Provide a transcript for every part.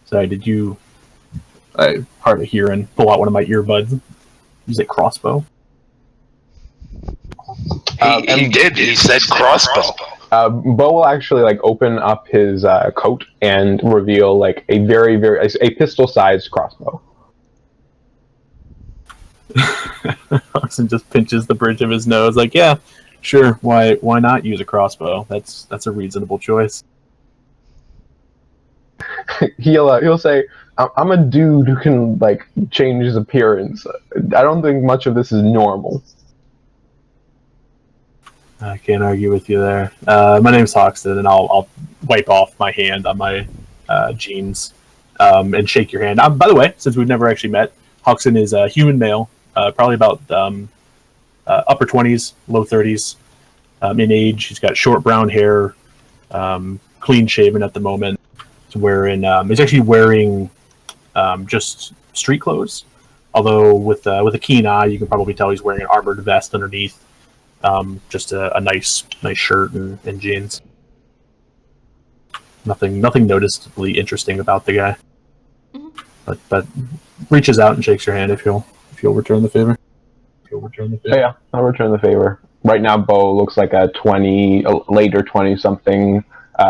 Sorry, did you? Hard of hearing. Pull out one of my earbuds. Use a crossbow. He did. He said crossbow. Bo will actually like open up his coat and reveal like a a pistol-sized crossbow. Oxen just pinches the bridge of his nose, like, yeah, sure. Why not use a crossbow? That's a reasonable choice. He'll say, "I'm a dude who can like change his appearance. I don't think much of this is normal." I can't argue with you there. My name's Hoxton, and I'll wipe off my hand on my jeans and shake your hand. By the way, since we've never actually met, Hoxton is a human male, probably about upper 20s, low 30s in age. He's got short brown hair, clean shaven at the moment. He's actually wearing just street clothes, although with a keen eye, you can probably tell he's wearing an armored vest underneath. Just a nice shirt and jeans. Nothing noticeably interesting about the guy. Mm-hmm. But reaches out and shakes your hand if you'll return the favor. Oh, yeah, I'll return the favor. Right now, Bo looks like a later 20-something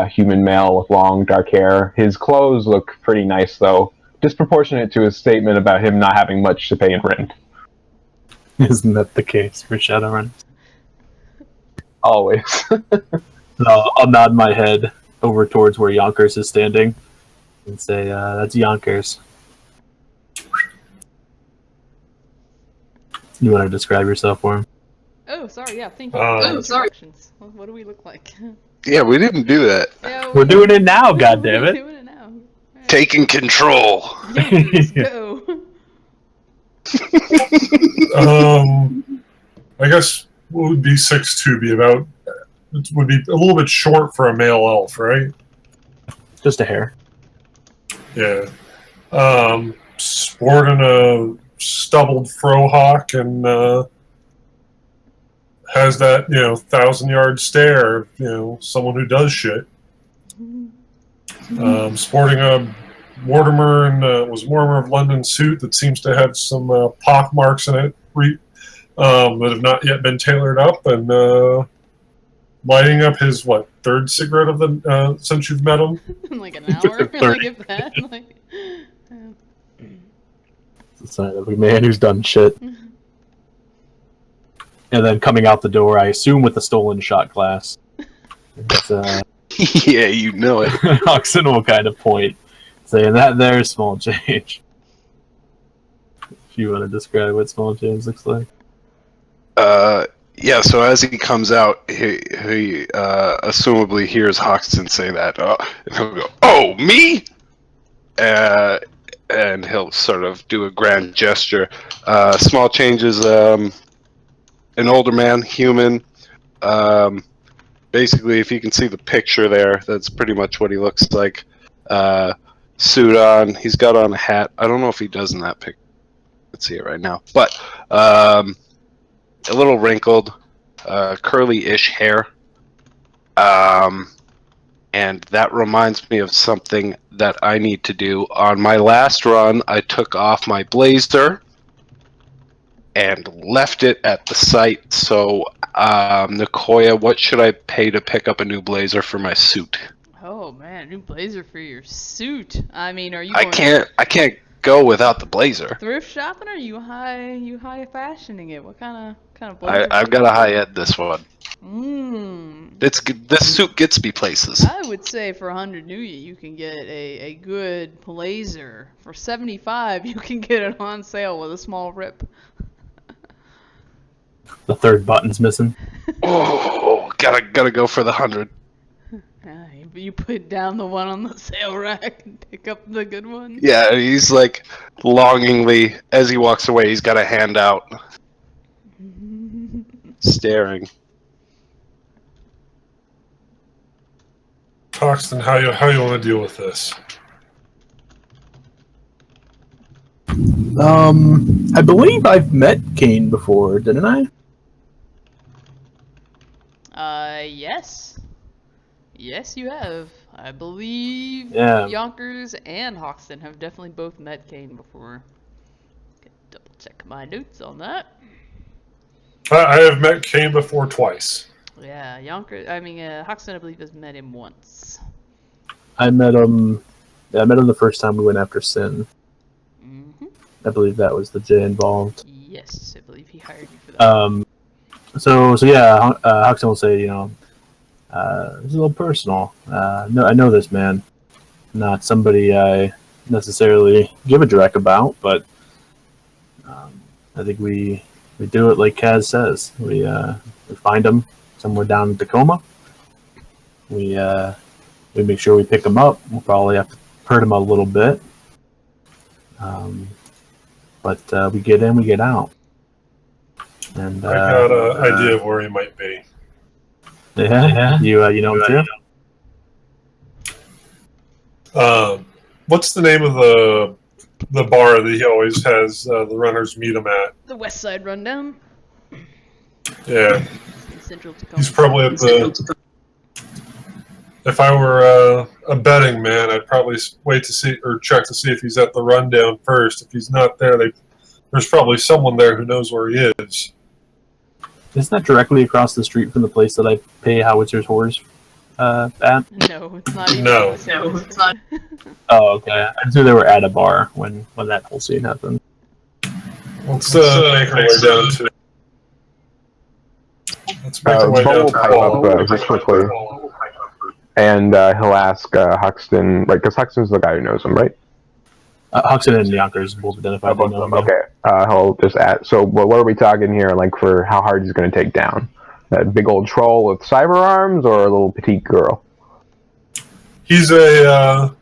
human male with long dark hair. His clothes look pretty nice, though, disproportionate to his statement about him not having much to pay in rent. Isn't that the case for Shadowrun? Always. I'll nod my head over towards where Yonkers is standing and say, that's Yonkers. You want to describe yourself for him? Oh, sorry, yeah, thank you. Sorry. What do we look like? Yeah, we didn't do that. Yeah, we're doing it now, goddammit. We're doing it now. Right. Taking control. Yonkers, go. I guess what would be 6'2" be about? It would be a little bit short for a male elf, right? Just a hair. Yeah. Sporting a stubbled frohawk and has that 1,000-yard stare. Someone who does shit. Sporting a Mortimer of London suit that seems to have some pock marks in it that have not yet been tailored up, and lighting up his third cigarette of the since you've met him. In like an hour, like if that. Like, It's a sign of a man who's done shit. And then coming out the door, I assume with the stolen shot glass. Yeah, you know it. Oxen will kind of point, saying that there's small change. If you want to describe what small change looks like. Yeah, so as he comes out, he assumably hears Hoxton say that, and he'll go, "Oh, me?" And he'll sort of do a grand gesture. Small changes, an older man, human. Basically, if you can see the picture there, that's pretty much what he looks like. Suit on, he's got on a hat. I don't know if he does in that picture. Let's see it right now. But a little wrinkled, curly-ish hair. And that reminds me of something that I need to do. On my last run, I took off my blazer and left it at the site. So, Nicoya, what should I pay to pick up a new blazer for my suit? oh man, new blazer for your suit. I mean, are you? I can't go without the blazer. Thrift shopping? Or are you high fashioning it? What kind of blazer? I've got a high end this one. Mmm. This suit gets me places. I would say for 100 new you can get a good blazer. For 75, you can get it on sale with a small rip. The third button's missing. Oh, gotta go for the 100. You put down the one on the sale rack and pick up the good one. Yeah, he's like longingly, as he walks away, he's got a hand out, staring. Hoxton, how you want to deal with this? I believe I've met Caine before, didn't I? Yes. Yes, you have. I believe Yeah. Yonkers and Hoxton have definitely both met Caine before. Can double check my notes on that. I have met Caine before twice. Yeah, Hoxton, I believe, has met him once. I met him. Yeah, I met him the first time we went after Sin. Mm-hmm. I believe that was the J involved. Yes, I believe he hired you for that. So yeah, Hoxton will say, it's a little personal. No, I know this man. Not somebody I necessarily give a direct about, but I think we do it like Kaz says. We find him somewhere down in Tacoma. We make sure we pick him up. We'll probably have to hurt him a little bit, but we get in, we get out. And I got an idea of where he might be. Yeah. You know him too? What's the name of the bar that he always has the runners meet him at? The West Side Rundown. Yeah, In Central Tacoma. he's probably at the. If I were a betting man, I'd probably wait to see or check to see if he's at the rundown first. If he's not there, there's probably someone there who knows where he is. Isn't that directly across the street from the place that I pay Howitzer's Whores at? No, it's not even. No. It's not. Oh, okay. I knew they were at a bar when that whole scene happened. Let's make our way down to. Let's make our way Bo down will to pipe up just quickly, and he'll ask Huxton, like, because Huxton's the guy who knows him, right? Huxton and Yonkers both identified. Both of them. Okay. He'll just ask. So, what are we talking here? Like, for how hard he's going to take down that big old troll with cyber arms, or a little petite girl? He's a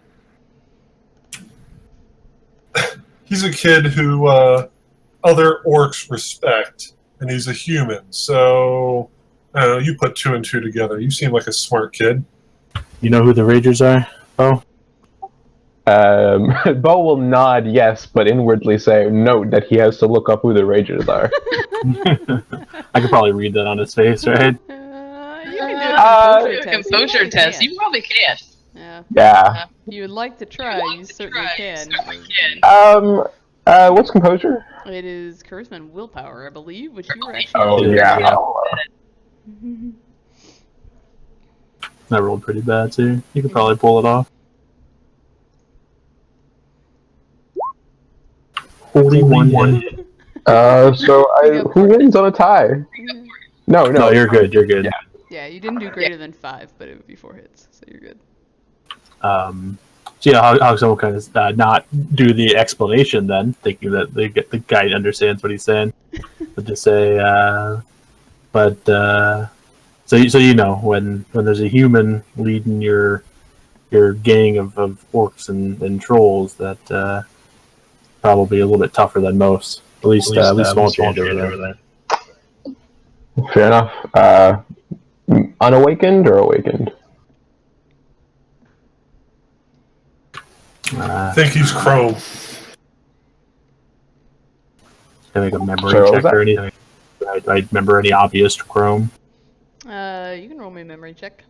kid who other orcs respect, and he's a human. So, I don't know, you put two and two together. You seem like a smart kid. You know who the Ragers are? Oh. Bo will nod yes, but inwardly say, note that he has to look up who the Ragers are. I could probably read that on his face, right? You can do a composure test. You probably can. Yeah. If you would like to try, you certainly can. What's composure? It is charisma and willpower, I believe, which you were actually. Oh, yeah. I rolled pretty bad, too. You could probably pull it off. 41. Who wins on a tie? No, you're good. You're good. Yeah, you didn't do greater than 5, but it would be 4 hits, so you're good. So yeah, Hoxton will kind of not do the explanation then, thinking that the guy understands what he's saying, but just say, so you know when there's a human leading your gang of orcs and trolls, that probably a little bit tougher than most. At least small change over there. Fair enough. Unawakened or awakened? I think he's Chrome. Can I make a memory check or anything? I remember any obvious Chrome? You can roll me a memory check.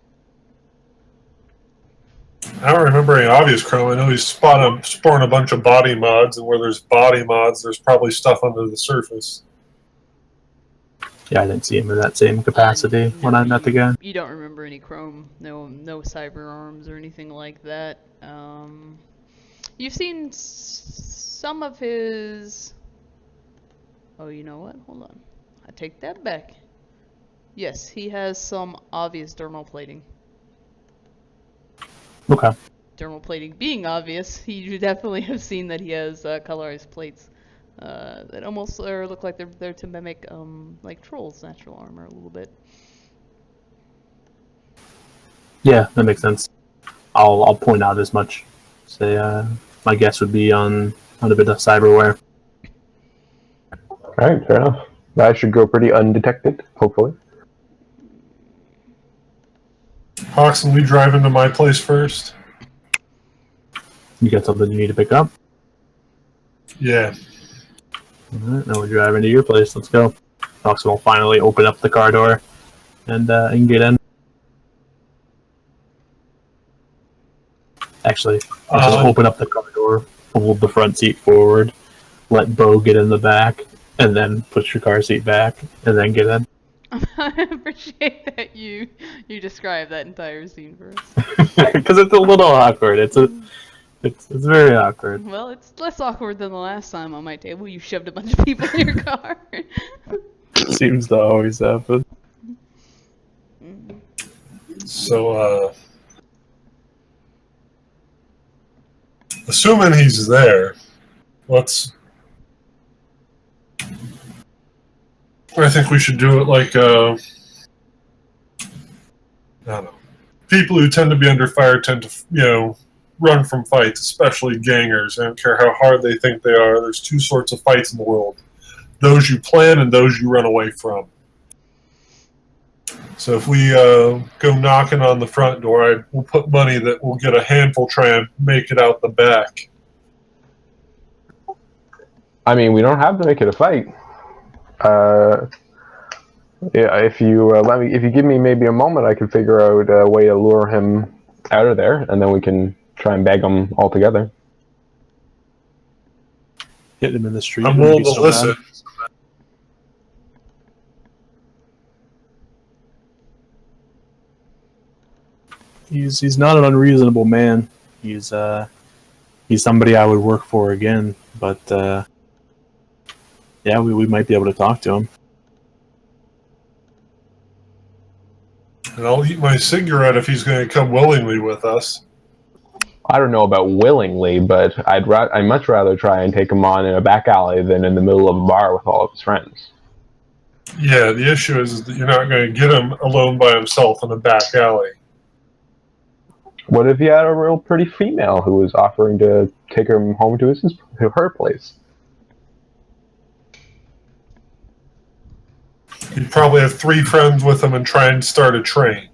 I don't remember any obvious Chrome. I know he's spawned a bunch of body mods, and where there's body mods, there's probably stuff under the surface. Yeah, I didn't see him in that same capacity when I met the guy. You don't remember any Chrome, no cyber arms or anything like that. You've seen some of his. Oh, you know what? Hold on. I take that back. Yes, he has some obvious dermal plating. Okay. Dermal plating being obvious, you definitely have seen that he has colorized plates that almost look like they're there to mimic like trolls' natural armor a little bit. Yeah, that makes sense. I'll point out as much. Say my guess would be on a bit of cyberware. Alright, fair enough. That should go pretty undetected, hopefully. Hoxton, we drive into my place first. You got something you need to pick up? Yeah. Alright, now we drive into your place. Let's go. Hoxton will finally open up the car door and get in. Actually, I'll just open up the car door, hold the front seat forward, let Bo get in the back, and then push your car seat back, and then get in. I appreciate that you describe that entire scene for us. Because it's a little awkward. It's very awkward. Well, it's less awkward than the last time on my table. You shoved a bunch of people in your car. Seems to always happen. So, assuming he's there, I think we should do it like, I don't know. People who tend to be under fire tend to, run from fights, especially gangers. I don't care how hard they think they are. There's two sorts of fights in the world. Those you plan and those you run away from. So if we go knocking on the front door, we'll put money that we'll get a handful try and make it out the back. I mean, we don't have to make it a fight. Yeah, if you give me maybe a moment, I can figure out a way to lure him out of there, and then we can try and bag him all together. Hit him in the street. I'm willing to listen. He's not an unreasonable man. He's somebody I would work for again. But yeah, we might be able to talk to him. And I'll eat my cigarette if he's going to come willingly with us. I don't know about willingly, but I'd much rather try and take him on in a back alley than in the middle of a bar with all of his friends. Yeah, the issue is that you're not going to get him alone by himself in a back alley. What if you had a real pretty female who was offering to take him home to her place? He'd probably have 3 friends with him and try and start a train.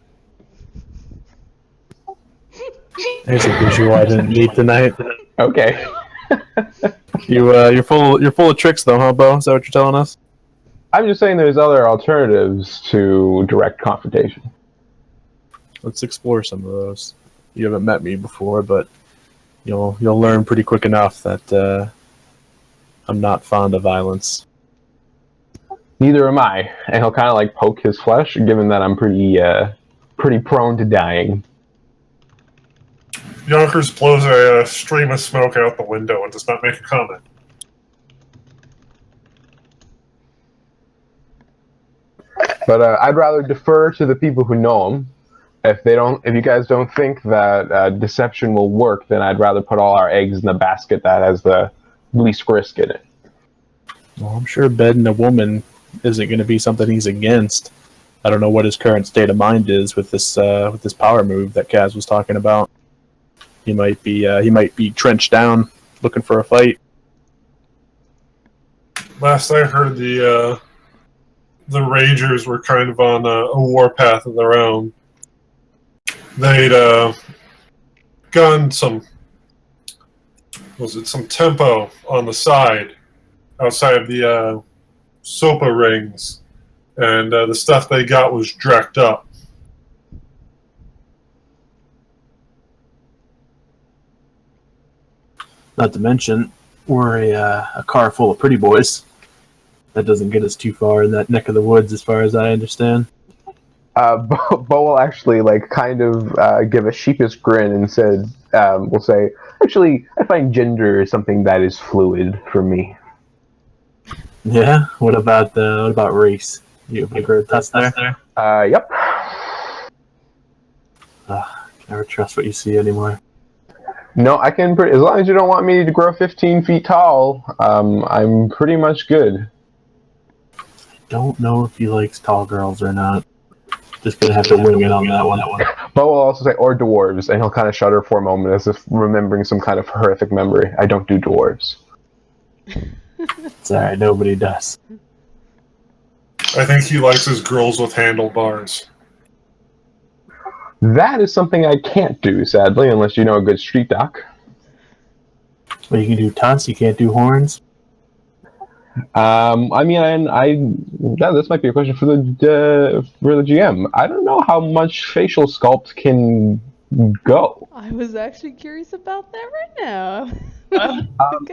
There's a visual I didn't need tonight. Okay. You're full of tricks though, huh, Bo? Is that what you're telling us? I'm just saying there's other alternatives to direct confrontation. Let's explore some of those. You haven't met me before, but you'll learn pretty quick enough that I'm not fond of violence. Neither am I, and he'll kind of like poke his flesh, given that I'm pretty prone to dying. Yonkers blows a stream of smoke out the window and does not make a comment. But I'd rather defer to the people who know him. If you guys don't think that deception will work, then I'd rather put all our eggs in the basket that has the least risk in it. Well, I'm sure bedding a woman isn't going to be something he's against. I don't know what his current state of mind is with this power move that Kaz was talking about. He might be trenched down, looking for a fight. Last I heard, the Rangers were kind of on a warpath of their own. They'd gotten some tempo on the side, outside of the SOPA rings, and the stuff they got was drecked up. Not to mention, we're a car full of pretty boys. That doesn't get us too far in that neck of the woods, as far as I understand. Bo will actually kind of give a sheepish grin and will say, actually, I find gender is something that is fluid for me. Yeah. What about race? You have a test there? Yep. Never trust what you see anymore. No, I can. As long as you don't want me to grow 15 feet tall, I'm pretty much good. Don't know if he likes tall girls or not. Just gonna have to wing it on that one. Bo will also say, or dwarves, and he'll kind of shudder for a moment as if remembering some kind of horrific memory. I don't do dwarves. It's alright, nobody does. I think he likes his girls with handlebars. That is something I can't do, sadly, unless you know a good street doc. Well, you can do tuss, you can't do horns. I mean, this might be a question for the GM. I don't know how much facial sculpt can go. I was actually curious about that right now.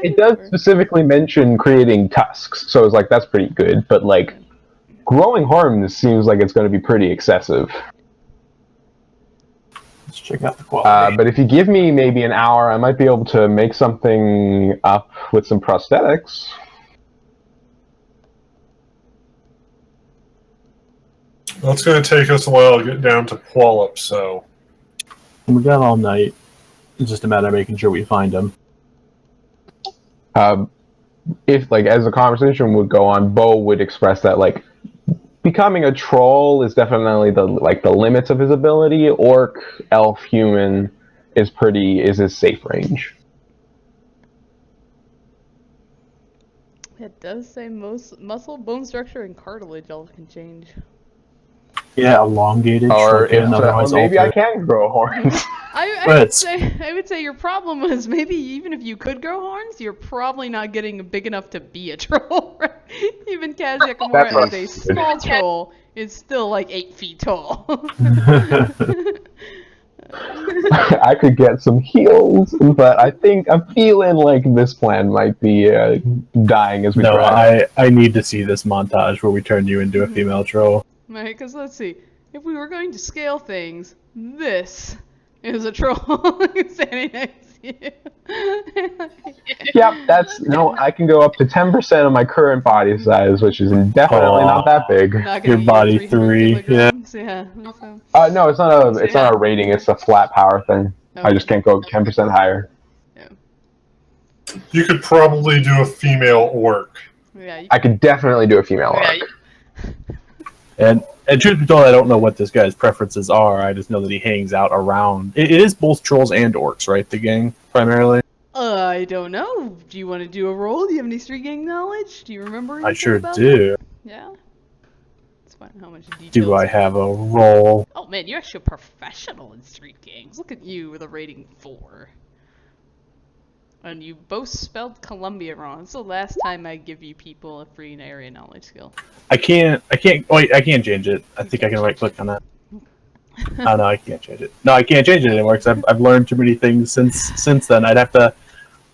It does specifically mention creating tusks, so it's like that's pretty good. But like, growing horns seems like it's going to be pretty excessive. Let's check out the quality. But if you give me maybe an hour, I might be able to make something up with some prosthetics. Well, it's going to take us a while to get down to Puyallup, so... We got all night. It's just a matter of making sure we find him. If, like, as the conversation would go on, Bo would express that, like, becoming a troll is definitely the limits of his ability. Orc, elf, human is his safe range. It does say most muscle, bone structure, and cartilage all can change. Yeah, elongated, Or shrunken, otherwise maybe altered. I can grow horns. I would say your problem was maybe even if you could grow horns, you're probably not getting big enough to be a troll. Right? Even Kaz Yakamura as a small troll is still like 8 feet tall. I could get some heals, but I'm feeling like this plan might be dying as we try. I need to see this montage where we turn you into a female troll. Right, because let's see. If we were going to scale things, this is a troll standing next to you. Yep, I can go up to 10% of my current body size, which is definitely not that big. Not Your gonna body eat 300 3, kilograms. Yeah. So. No, it's not a rating, it's a flat power thing. I just can't go 10% higher. Yeah. You could probably do a female orc. Yeah. I could definitely do a female orc. And truth be told, I don't know what this guy's preferences are. I just know that he hangs out around. It is both trolls and orcs, right? The gang, primarily? I don't know. Do you want to do a roll? Do you have any street gang knowledge? Do you remember anything I sure about do. It? Yeah? Let's find out how much details. Do I have a roll? Oh man, you're actually a professional in street gangs. Look at you with a rating 4. And you both spelled Columbia wrong. It's the last time I give you people a free area knowledge skill. I can't change it. I think I can right click on that. Oh no, I can't change it. No, I can't change it anymore because I've learned too many things since then. I'd have to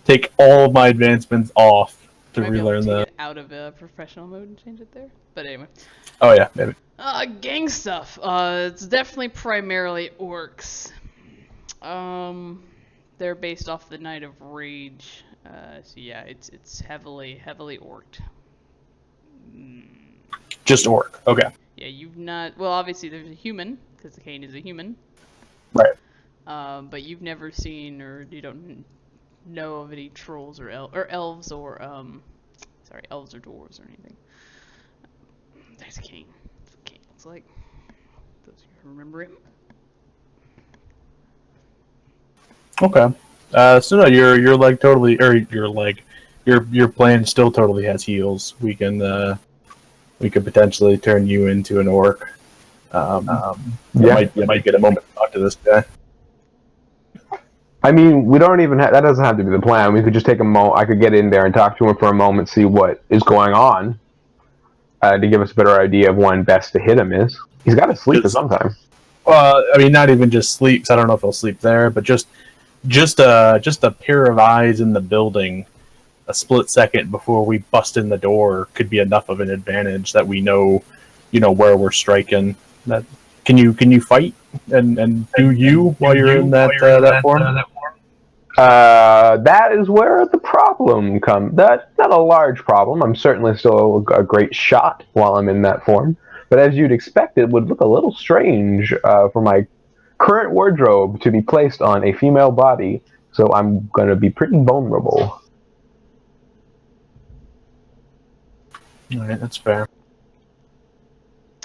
take all of my advancements off to relearn that. Get out of professional mode and change it there. But anyway. Oh yeah, maybe. Gang stuff. It's definitely primarily orcs. They're based off the Night of Rage. So yeah, it's heavily orced. Just orc. Okay. Yeah, you've not. Well, obviously there's a human because the Caine is a human. Right. But you've never seen or you don't know of any trolls or elves or elves or dwarves or anything. There's a Caine. That's what Caine looks like. Those who remember him. Okay. So no, your leg totally, or your leg, your plan still totally has heals. We could potentially turn you into an orc. You might get a moment to talk to this guy. I mean, we don't even that doesn't have to be the plan. We could just take a moment. I could get in there and talk to him for a moment, see what is going on, to give us a better idea of when best to hit him is. He's got to sleep at some time. Well, I mean, not even just sleep. 'Cause I don't know if he'll sleep there, but just a pair of eyes in the building, a split second before we bust in the door could be enough of an advantage that we know, where we're striking. That can you fight and do you while you're in that form? That is where the problem comes. That's not a large problem. I'm certainly still a great shot while I'm in that form. But as you'd expect, it would look a little strange for my current wardrobe to be placed on a female body. So I'm going to be pretty vulnerable. All right, that's fair.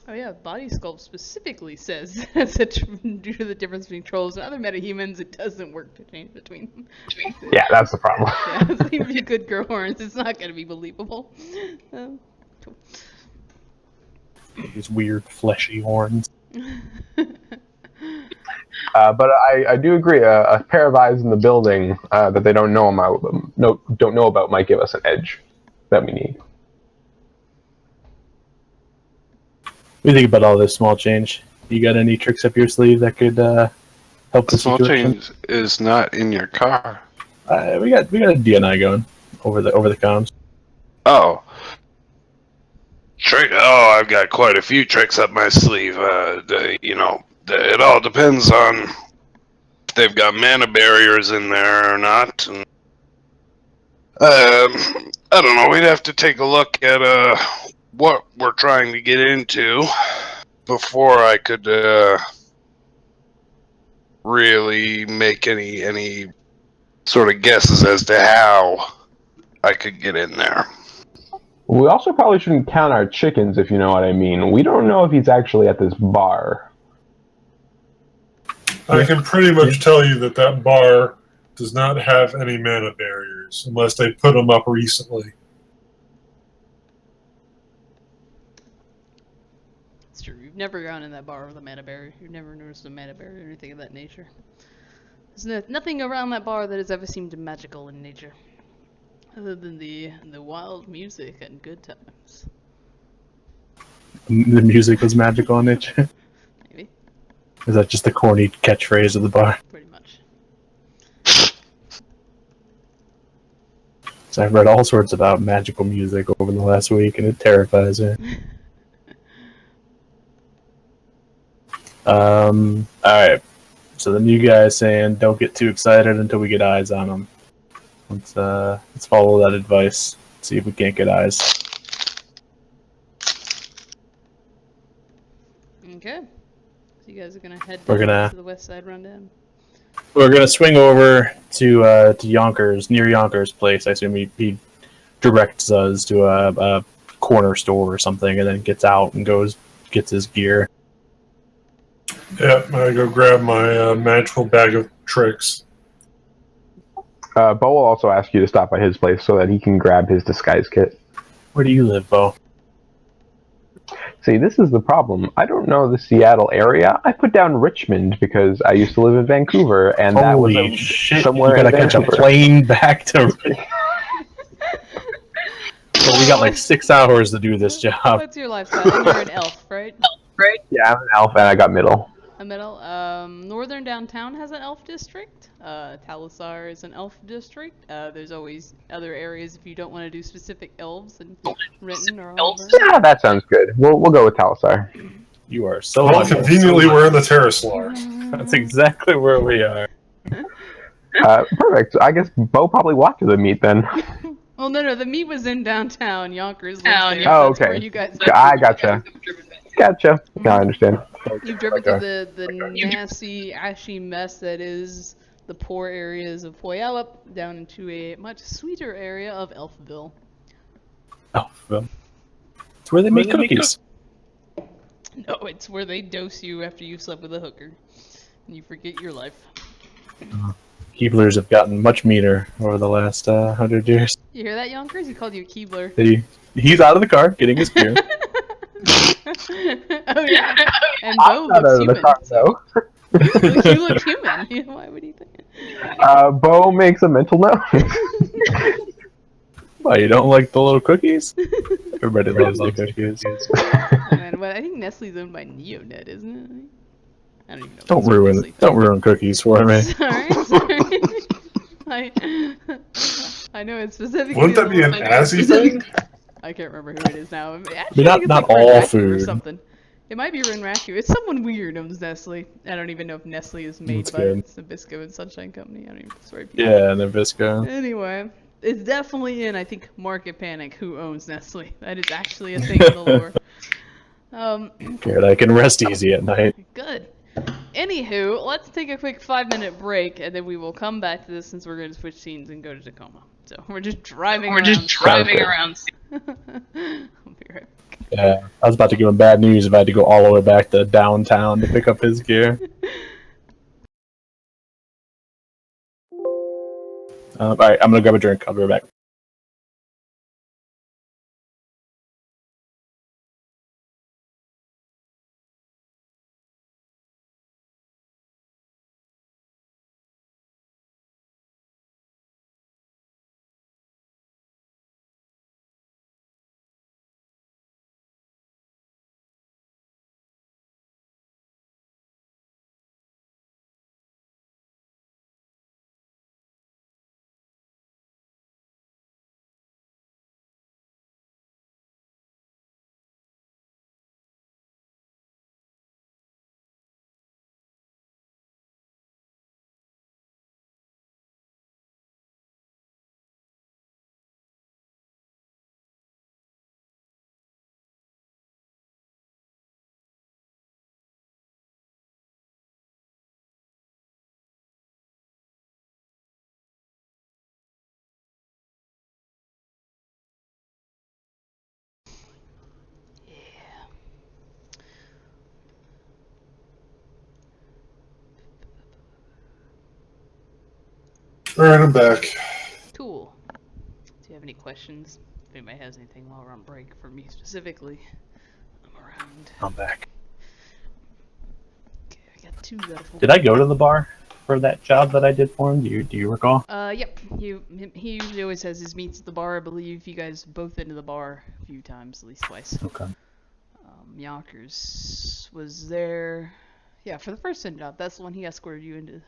Oh yeah, Body Sculpt specifically says due to the difference between trolls and other metahumans, it doesn't work to change between them. Yeah, that's the problem. Yeah, even if you could grow horns, it's not going to be believable. Cool. These weird fleshy horns. But I do agree. A pair of eyes in the building that they don't know about might give us an edge that we need. What do you think about all this small change? You got any tricks up your sleeve that could help the Small situation. change is not in your car. We got a DNI going over the comms. Oh. Trick. Oh, I've got quite a few tricks up my sleeve. It all depends on if they've got mana barriers in there or not. And, I don't know. We'd have to take a look at what we're trying to get into before I could really make any sort of guesses as to how I could get in there. We also probably shouldn't count our chickens, if you know what I mean. We don't know if he's actually at this bar. I can pretty much tell you that bar does not have any mana barriers unless they put them up recently. It's true. You've never gone in that bar with a mana barrier. You've never noticed a mana barrier or anything of that nature. There's nothing around that bar that has ever seemed magical in nature, other than the wild music and good times. The music was magical in nature. Maybe. Is that just the corny catchphrase of the bar? Pretty much. So I've read all sorts about magical music over the last week, and it terrifies me. Alright. So the new guy is saying, don't get too excited until we get eyes on him. Let's follow that advice. See if we can't get eyes. Okay. So you guys are gonna head We're down to the west side rundown. We're gonna swing over to Yonkers, near Yonkers' place. I assume he directs us to a corner store or something, and then gets out and gets his gear. Yeah, I go grab my magical bag of tricks. Bo will also ask you to stop by his place so that he can grab his disguise kit. Where do you live, Bo? See, this is the problem. I don't know the Seattle area. I put down Richmond because I used to live in Vancouver, and that was shit! somewhere You gotta in catch a Vancouver. plane back to. So we got like 6 hours to do this job. What's your lifestyle? And you're an elf, right? Yeah, I'm an elf, and I got middle. A middle. Northern downtown has an elf district. Talisar is an elf district. There's always other areas if you don't want to do specific elves and Renton or Auburn. Yeah, that sounds good. We'll go with Talisar. You are so Well, humble. conveniently, we're in the Terraslars. That's exactly where we are. Perfect. I guess Bo probably walked to the meet then. Well, no, the meet was in downtown. Yonkers lives there. Oh, That's where okay. you guys I gotcha. Gotcha. Now I understand. You've driven through the nasty, ashy mess that is the poor areas of Puyallup down into a much sweeter area of Elfville. Elfville. It's where they make cookies. No, it's where they dose you after you slept with a hooker. And you forget your life. Keeblers have gotten much meaner over the last 100 years. You hear that, Yonkers? He called you a Keebler. He's out of the car, getting his gear. Oh yeah. And Bo looks human. You look human. Why would he think it? Bo makes a mental note. Why, you don't like the little cookies? Everybody loves the cookies. Oh, man, well, I think Nestle's owned by Neonet, isn't it? I don't even know. Don't ruin cookies for me. Sorry. I know it's specifically. Wouldn't that be an Azzy thing? I can't remember who it is now. Actually, not all Ren Raku food. or something. It might be Ren Raku. It's someone weird owns Nestle. I don't even know if Nestle is made by Nabisco and Sunshine Company. I don't even. Sorry. Yeah, Nabisco. Anyway, it's definitely in, I think, Market Panic who owns Nestle. That is actually a thing in the lore. Good, I can rest easy at night. Good. Anywho, let's take a quick 5-minute break, and then we will come back to this since we're going to switch scenes and go to Tacoma. So we're just driving around. I'll be right back. Yeah, I was about to give him bad news if I had to go all the way back to downtown to pick up his gear. Alright, I'm gonna grab a drink. I'll be right back. Alright, I'm back. Cool. Do you have any questions? If anybody has anything while we're on break, for me specifically, I'm around. I'm back. Okay, I got 2 that are Did I go to the bar for that job that I did for him? Do you recall? Yep. He usually always has his meets at the bar. I believe you guys both into the bar a few times, at least twice. Okay. Yonkers was there. Yeah, for the first end job. That's the one he escorted you into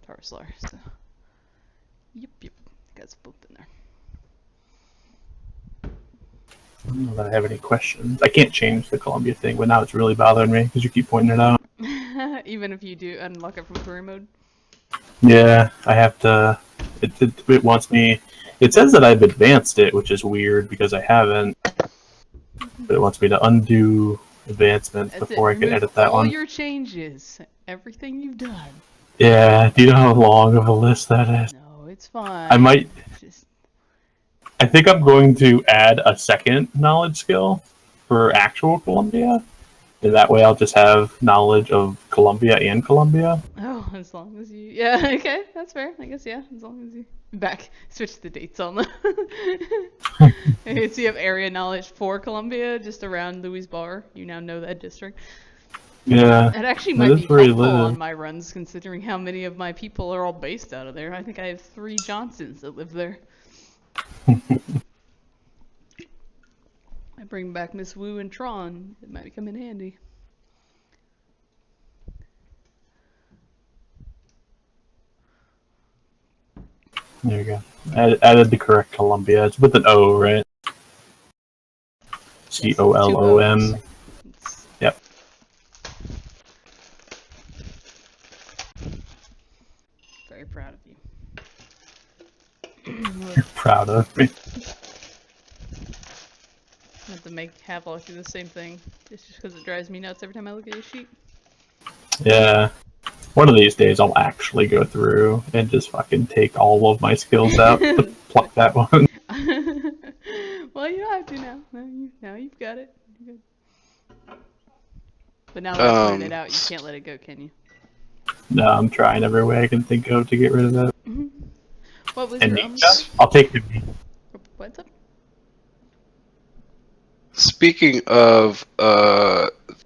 Tarslar. So, yep. You guys both in there. I don't know that I have any questions. I can't change the Columbia thing, but now it's really bothering me because you keep pointing it out. Even if you do unlock it from career mode. Yeah, I have to. It wants me. It says that I've advanced it, which is weird because I haven't. But it wants me to undo advancements That's before I can Remove edit that all one. your changes. Everything you've done. Yeah, do you know how long of a list that is? No, it's fine. I might. Just... I think I'm going to add a second knowledge skill for actual Columbia. And that way I'll just have knowledge of Columbia and Columbia. Oh, as long as you... Yeah, okay, that's fair. I guess, yeah, as long as you... Switch the dates on the... Okay, so you have area knowledge for Columbia, just around Louis Bar. You now know that district. Yeah. It actually That might is be where he helpful lives. on my runs, considering how many of my people are all based out of there. I think I have 3 Johnsons that live there. I bring back Miss Wu and Tron. It might come in handy. There you go. Added the correct Columbia. It's with an O, right? COLOM. It's- Yep. Very proud of you. You're proud of me. I have to make Havelock do the same thing, just because it drives me nuts every time I look at his sheet. Yeah. One of these days I'll actually go through and just fucking take all of my skills out to pluck that one. Well, you don't have to now. Now you've got it. You're good. But now that I pointed it out, you can't let it go, can you? No, I'm trying every way I can think of to get rid of it. What was And your ninja? I'll take the What's up? Speaking of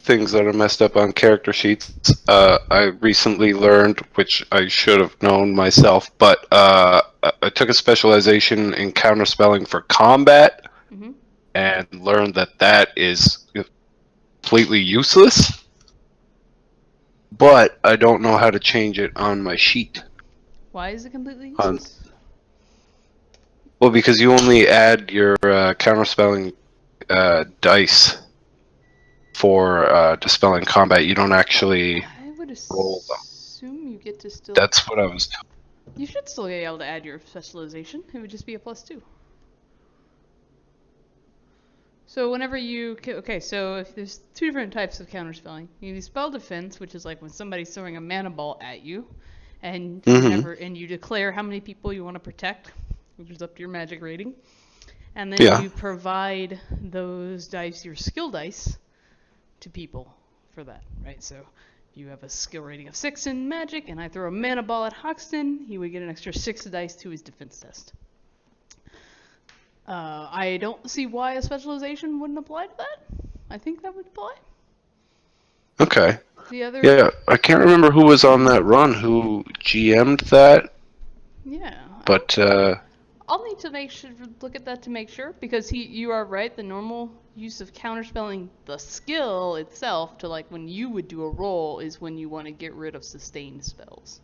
things that are messed up on character sheets, I recently learned, which I should have known myself, but I took a specialization in counterspelling for combat, and learned that is completely useless. But I don't know how to change it on my sheet. Why is it completely useless? Well, because you only add your counterspelling dice for dispelling combat. You don't actually I would roll them. assume you get to still... That's what I was told. You should still be able to add your specialization. It would just be a +2. So whenever you... Okay, so if there's 2 different types of counterspelling. You do spell defense, which is like when somebody's throwing a mana ball at you, and you declare how many people you want to protect, which is up to your magic rating. And then you provide those dice, your skill dice, to people for that, right? So if you have a skill rating of 6 in magic, and I throw a mana ball at Hoxton, he would get an extra 6 dice to his defense test. I don't see why a specialization wouldn't apply to that. I think that would apply. Okay. The other... Yeah, I can't remember who was on that run who GM'd that. Yeah. But I'll need to look at that to make sure, because you are right. The normal use of counterspelling the skill itself to like when you would do a roll is when you want to get rid of sustained spells.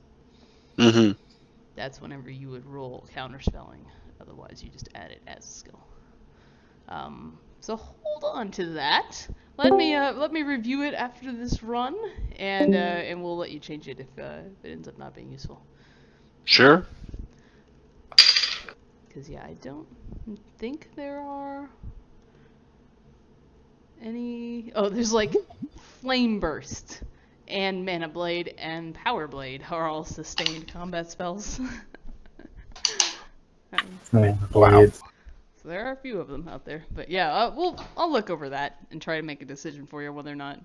That's whenever you would roll counterspelling. Otherwise, you just add it as a skill. So hold on to that. Let me review it after this run, and we'll let you change it if it ends up not being useful. sure. Because, yeah, I don't think there are any... Oh, there's, like, Flame Burst and Mana Blade and Power Blade are all sustained combat spells. Wow. So there are a few of them out there. But, yeah, I'll look over that and try to make a decision for you whether or not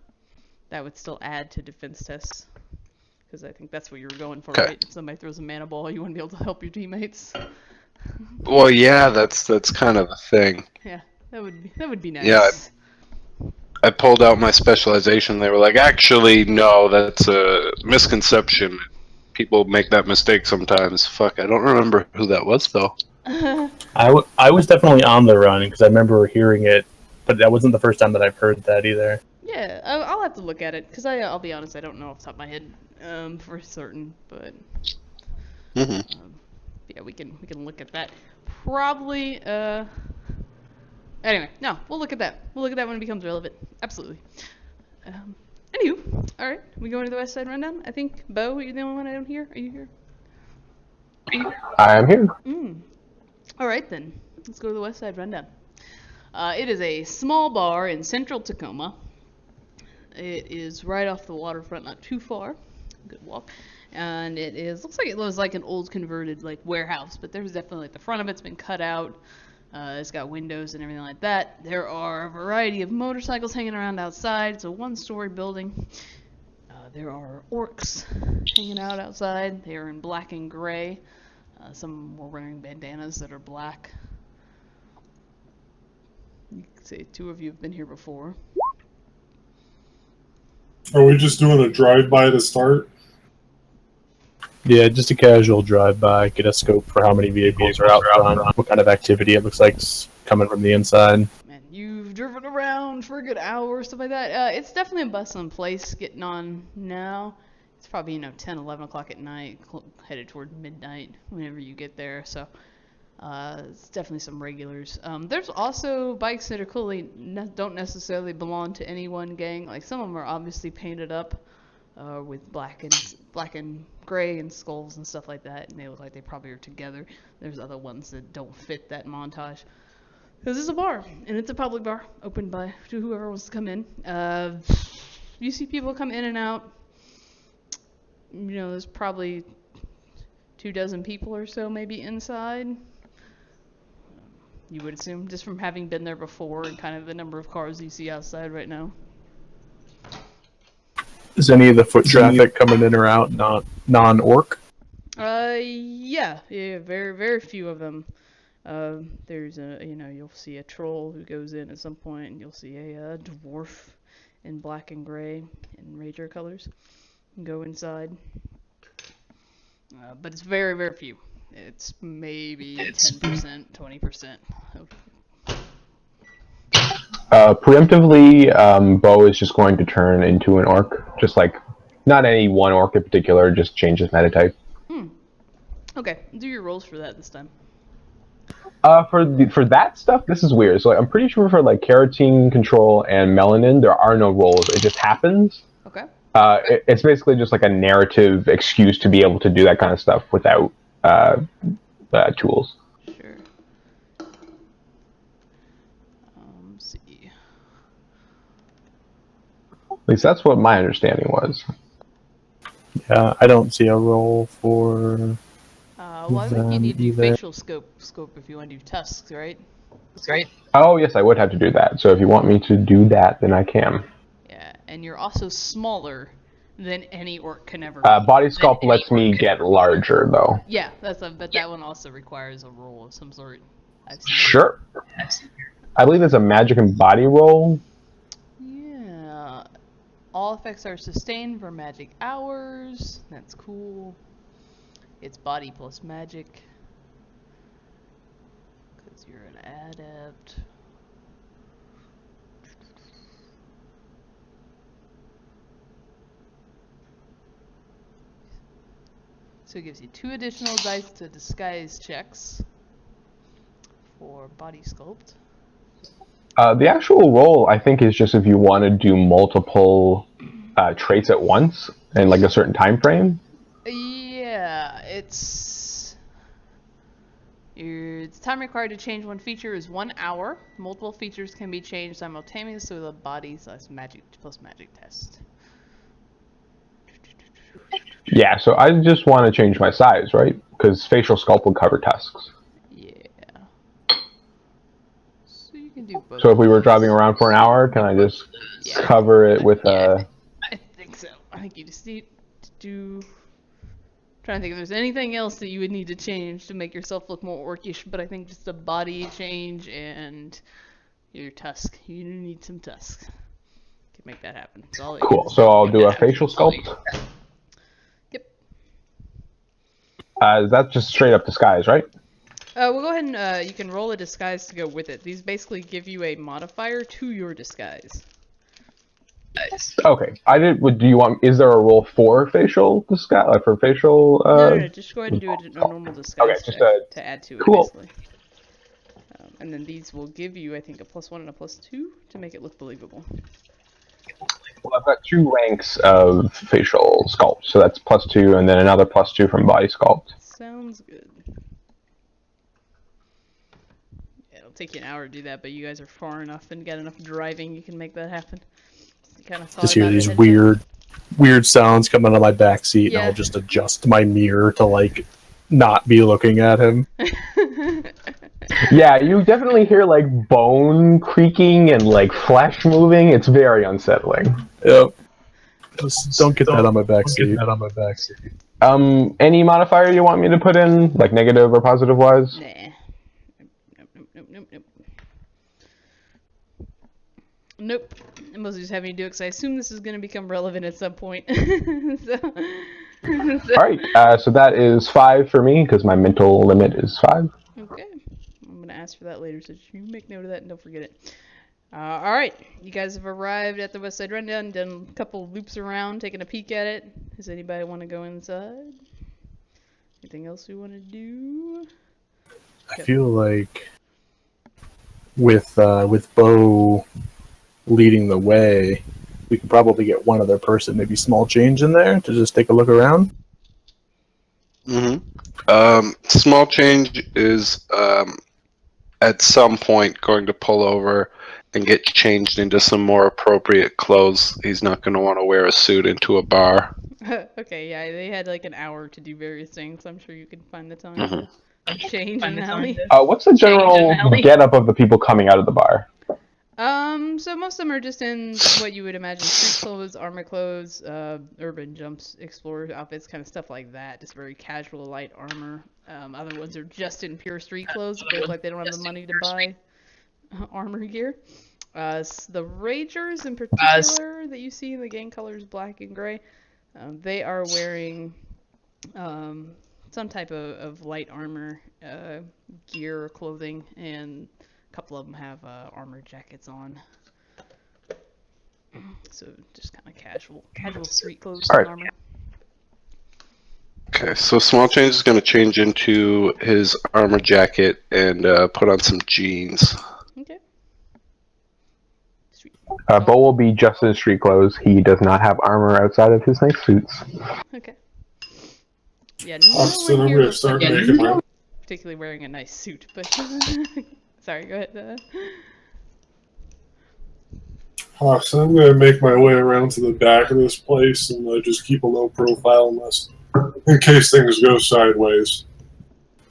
that would still add to defense tests. Because I think that's what you were going for, Okay. right? If somebody throws a mana ball, you want to be able to help your teammates. Well, yeah, that's kind of a thing. Yeah, that would be nice. Yeah. I pulled out my specialization. They were like, actually, no, that's a misconception. People make that mistake sometimes. Fuck, I don't remember who that was, though. I was definitely on the run because I remember hearing it, but that wasn't the first time that I've heard that either. Yeah, I'll have to look at it because I'll be honest, I don't know off the top of my head for certain, but Hmm. yeah, we can look at that. Probably. Anyway, no, we'll look at that. We'll look at that when it becomes relevant. Absolutely. Anywho, all right, we going to the West Side Rundown. I think Bo, you're the only one I don't hear. Are you here? I am here. All right then, let's go to the West Side Rundown. It is a small bar in central Tacoma. It is right off the waterfront, not too far. Good walk. And looks like it was like an old converted like warehouse, but there's definitely like the front of it's been cut out. It's got windows and everything like that. There are a variety of motorcycles hanging around outside. It's a one-story building. There are orcs hanging out outside. They are in black and gray. Some were wearing bandanas that are black. You could say two of you have been here before. Are we just doing a drive-by to start? Yeah, just a casual drive-by, get a scope for how many vehicles are out front, what kind of activity it looks like coming from the inside. Man, you've driven around for a good hour, stuff like that. It's definitely a bustling place getting on now. It's probably, 10, 11 o'clock at night, headed toward midnight whenever you get there, so it's definitely some regulars. There's also bikes that are clearly don't necessarily belong to any one gang. Like, some of them are obviously painted up with black and gray and skulls and stuff like that, and they look like they probably are together. There's other ones that don't fit that montage. Because it's a bar, and it's a public bar, open to whoever wants to come in. You see people come in and out. There's probably 24 people or so maybe inside. You would assume, just from having been there before and kind of the number of cars you see outside right now. Is any of the foot traffic coming in or out non-orc? Yeah, very, very few of them. There's you'll see a troll who goes in at some point, and you'll see a dwarf in black and gray in ranger colors go inside. But it's very, very few. It's maybe 10%, 20%. Preemptively, Bo is just going to turn into an orc. Just like, not any one orc in particular, just change his meta type. Okay, do your rolls for that this time. For that stuff, this is weird. So I'm pretty sure for like carotene control and melanin, there are no rolls. It just happens. Okay. It's basically just like a narrative excuse to be able to do that kind of stuff without tools. Sure. Let's see. At least that's what my understanding was. Yeah, I don't see a roll for. Well, I think you need to do facial scope if you want to do tusks, right? Oh, yes, I would have to do that. So if you want me to do that, then I can. Yeah, and you're also smaller than any orc can ever be. Body sculpt lets me get larger, though. Yeah, but that one also requires a roll of some sort. Sure. I believe there's a magic and body roll. Yeah. All effects are sustained for magic hours. That's cool. It's body plus magic. Because you're an adept. So it gives you 2 additional dice to disguise checks for body sculpt. The actual roll, I think, is just if you want to do multiple traits at once in like a certain time frame. Yeah, the time required to change one feature is 1 hour. Multiple features can be changed simultaneously with a body / magic plus magic test. Yeah, so I just want to change my size, right? Because facial sculpt will cover tusks. Yeah. So you can do both. So if we were driving around for an hour, can I just cover it with a... I think so. I think you just need to Trying to think if there's anything else that you would need to change to make yourself look more orcish, but I think just a body change and your tusk. You need some tusk. Can make that happen. Cool. So I'll do a facial sculpt. Yep. That's just straight up disguise, right? We'll go ahead and you can roll a disguise to go with it. These basically give you a modifier to your disguise. Okay. Do you want? Is there a roll for facial disguise? Like for facial? No. Just go ahead and do a normal disguise just check to add to it. Cool. Basically. And then these will give you, I think, a +1 and a +2 to make it look believable. Well, I've got 2 ranks of facial sculpt, so that's +2, and then another +2 from body sculpt. Sounds good. Yeah, it'll take you an hour to do that, but you guys are far enough and got enough driving, you can make that happen. Kind of Just hear these weird sounds coming out of my backseat, and I'll just adjust my mirror to like not be looking at him. Yeah, you definitely hear like bone creaking and like flesh moving. It's very unsettling. Yep. Just don't get that on my backseat. Any modifier you want me to put in, like negative or positive wise? Nah. Nope. I'm mostly just having you do it because I assume this is going to become relevant at some point. Alright, so that is 5 for me, because my mental limit is 5. Okay. I'm going to ask for that later, so you make note of that and don't forget it. Alright, you guys have arrived at the West Side Rundown, done a couple loops around, taking a peek at it. Does anybody want to go inside? Anything else we want to do? I feel like with Bo leading the way, we could probably get one other person, maybe small change in there to just take a look around. Small change is at some point going to pull over and get changed into some more appropriate clothes. He's not going to want to wear a suit into a bar. Okay, yeah, they had like an hour to do various things. I'm sure you can find the time to change in the alley. What's the general get-up of the people coming out of the bar? So most of them are just in what you would imagine street clothes, armor clothes, urban jumps, explorer outfits, kind of stuff like that. Just very casual, light armor. Other ones are just in pure street clothes, but it's like they don't have the money to buy armor gear. The Ragers in particular that you see in the gang colors, black and gray, they are wearing some type of light armor gear or clothing, and a couple of them have armor jackets on. So just kind of casual street clothes and armor. Okay, so small change is going to change into his armor jacket and put on some jeans. Okay. Bo will be just in street clothes. He does not have armor outside of his nice suits. Okay. Yeah, So I'm going to start making my... particularly wearing a nice suit, but sorry, go ahead. So I'm going to make my way around to the back of this place and just keep a low profile in case things go sideways.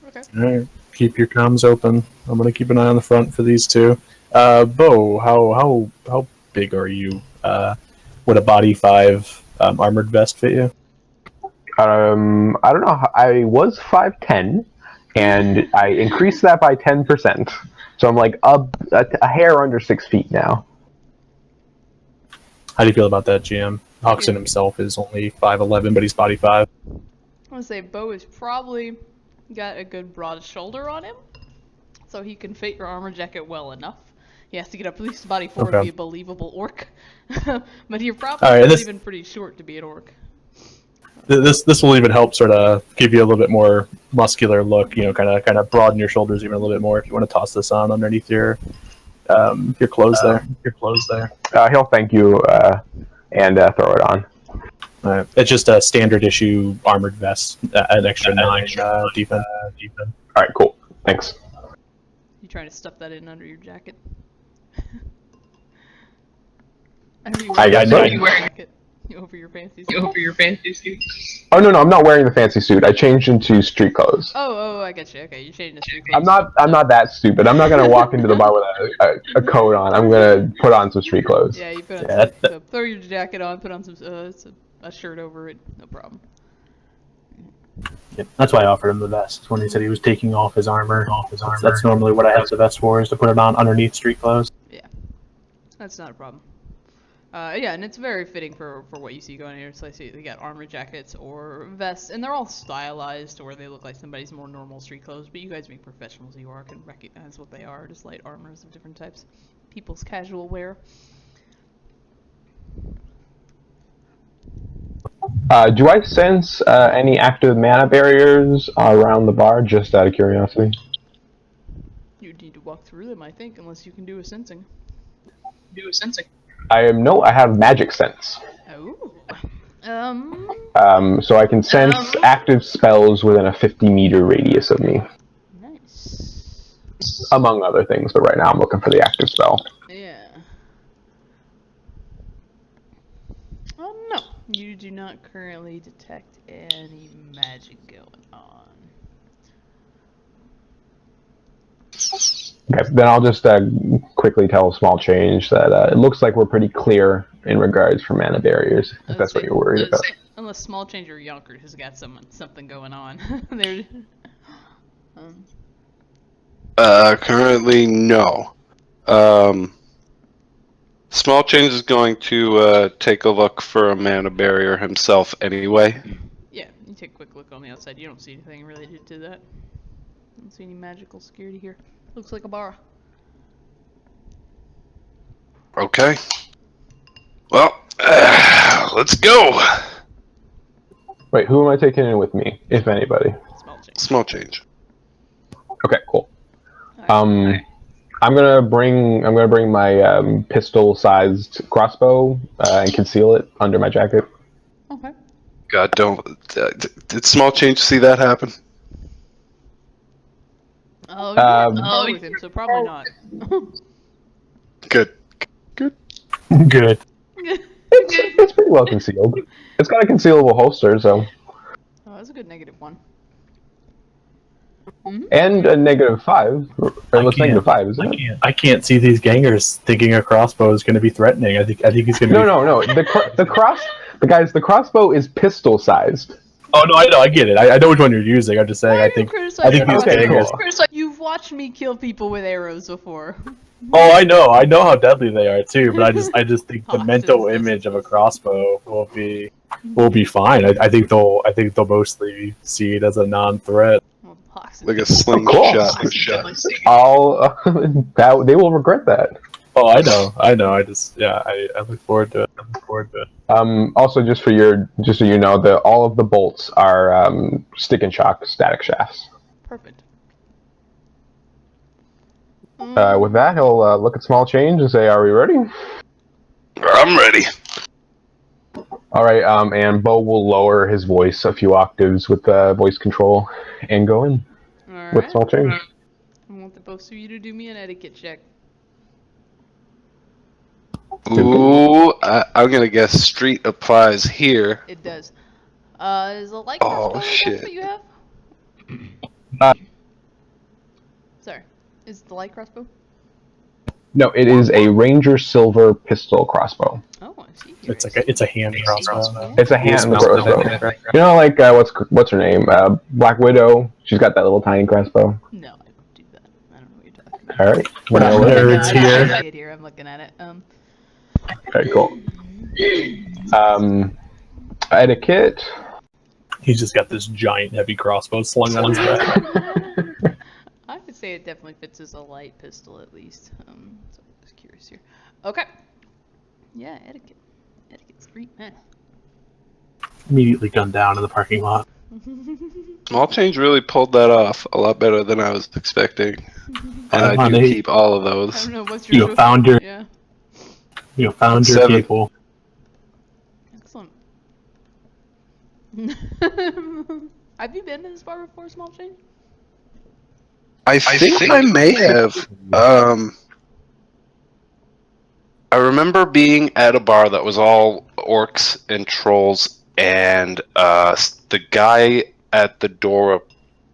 Okay. Alright, keep your comms open. I'm going to keep an eye on the front for these two. Bo, how big are you? Would a body 5 armored vest fit you? I don't know. I was 5'10", and I increased that by 10%. So I'm like a hair under 6 feet now. How do you feel about that, GM? Hoxton himself is only 5'11", but he's body 5. I want to say Bo has probably got a good broad shoulder on him, so he can fit your armor jacket well enough. He has to get up at least body 4 to be a believable orc, but you're probably even pretty short to be an orc. This will even help sort of give you a little bit more muscular look. You know, kind of broaden your shoulders even a little bit more if you want to toss this on underneath your clothes there. He'll thank you and throw it on. It's just a standard issue armored vest, an extra 9 defense. All right, cool. Thanks. You trying to stuff that in under your jacket? I know. Over your fancy suit. Oh no, I'm not wearing the fancy suit. I changed into street clothes. Oh, I get you. Okay, you changed to street clothes. I'm not that stupid. I'm not gonna walk into the bar with a coat on. I'm gonna put on some street clothes. Yeah, you put on throw your jacket on, put on some a shirt over it, no problem. Yep. That's why I offered him the vest when he said he was taking off his armor. That's normally what I have the vest for, is to put it on underneath street clothes. Yeah, that's not a problem. Yeah, and it's very fitting for what you see going here. So I see they got armor jackets or vests, and they're all stylized, or they look like somebody's more normal street clothes. But you guys being professionals, you are can recognize what they are, just light armors of different types. People's casual wear. Do I sense any active mana barriers around the bar, just out of curiosity? You need to walk through them, I think, unless you can do a sensing. I have magic sense. Oh. So I can sense active spells within a 50-meter radius of me, Nice. among other things. But right now I'm looking for the active spell. Yeah. No. You do not currently detect any magic going on. Okay, then I'll just quickly tell a small change that it looks like we're pretty clear in regards for mana barriers, if that's what you're worried about. Unless small change or Yonkers has got something going on. They're, Currently, no. Small Change is going to take a look for a mana barrier himself anyway. yeah, you take a quick look on the outside. You don't see anything related to that. Don't see any magical security here. Looks like a bar. Okay. Well, let's go. Wait, who am I taking in with me, if anybody? Small change. Small Change. Okay, cool. I'm gonna bring my pistol-sized crossbow and conceal it under my jacket. Okay. God, did Small Change see that happen? Oh, you're with him, so probably not. Good. Good. It's pretty well concealed. It's got a concealable holster, so. Oh, that's a good -1. And a -5. Or what's -5, isn't it? I can't see these gangers thinking a crossbow is going to be threatening. I think he's going to. No. The crossbow is pistol sized. Oh no, I know, I get it. I know which one you're using. I'm just saying. I think these gangers. You've watched me kill people with arrows before. Oh, I know how deadly they are too. But I just think the mental image of a crossbow will be fine. I think they'll mostly see it as a non-threat. Well, Like a slingshot. They will regret that. Oh, I know. I look forward to it. Also, just so you know, all of the bolts are stick and shock static shafts. Perfect. With that, he'll look at Small Change and say, "Are we ready?" I'm ready. All right. And Bo will lower his voice a few octaves with voice control and go in with Small Change. I want the both of you to do me an etiquette check. Ooh, I'm gonna guess street applies here. It does. Is the light crossbow shit. what you have? Sorry. Is the light crossbow? No, it is a Ranger Silver pistol crossbow. Oh, I see. It's a hand crossbow. It's a hand crossbow. You know, like what's her name? Black Widow. She's got that little tiny crossbow. No, I don't do that. I don't know what you're talking about. All right. We're not nerds I here. see it here. I'm looking at it. Okay, cool. Etiquette. He's just got this giant heavy crossbow slung on his back. I would say it definitely fits as a light pistol at least. So I'm just curious here. Okay. Yeah, etiquette. Etiquette street man. Immediately gunned down in the parking lot. Small Change really pulled that off a lot better than I was expecting. And I do keep all of I those. don't know what's your Found your yeah. Found your 7. people. Excellent. Have you been to this bar before, Small Change? I think I may have. I remember being at a bar that was all orcs and trolls, and the guy at the door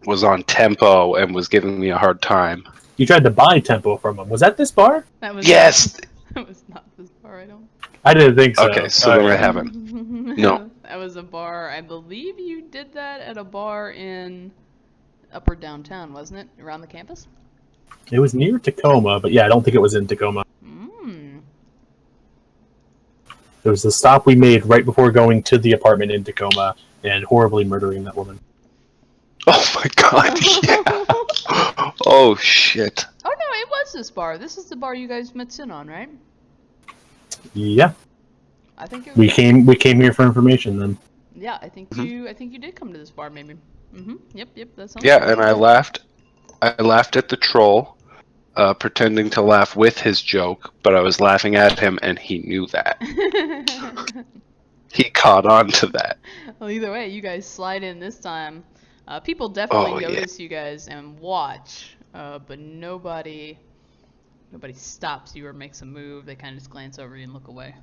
was on tempo and was giving me a hard time. You tried to buy tempo from him. Was that this bar? That was Yes! That was not this bar, I don't. I didn't think so. Okay, so then I haven't. No. That was a bar. I believe you did that at a bar in upper downtown, wasn't it? Around the campus? It was near Tacoma, but yeah, I don't think it was in Tacoma. It was the stop we made right before going to the apartment in Tacoma and horribly murdering that woman. Oh my god, yeah. Oh shit. Oh no, it was this bar. This is the bar you guys met Sin on, right? Yeah, I think it was. we came here for information then. Yeah, I think you did come to this bar maybe. Yep, that sounds Yeah, right. and I laughed at the troll, pretending to laugh with his joke, but I was laughing at him and he knew that. He caught on to that. Well, either way, you guys slide in this time. People definitely Oh, yeah. notice you guys and watch, but nobody stops you or makes a move. They kind of just glance over you and look away.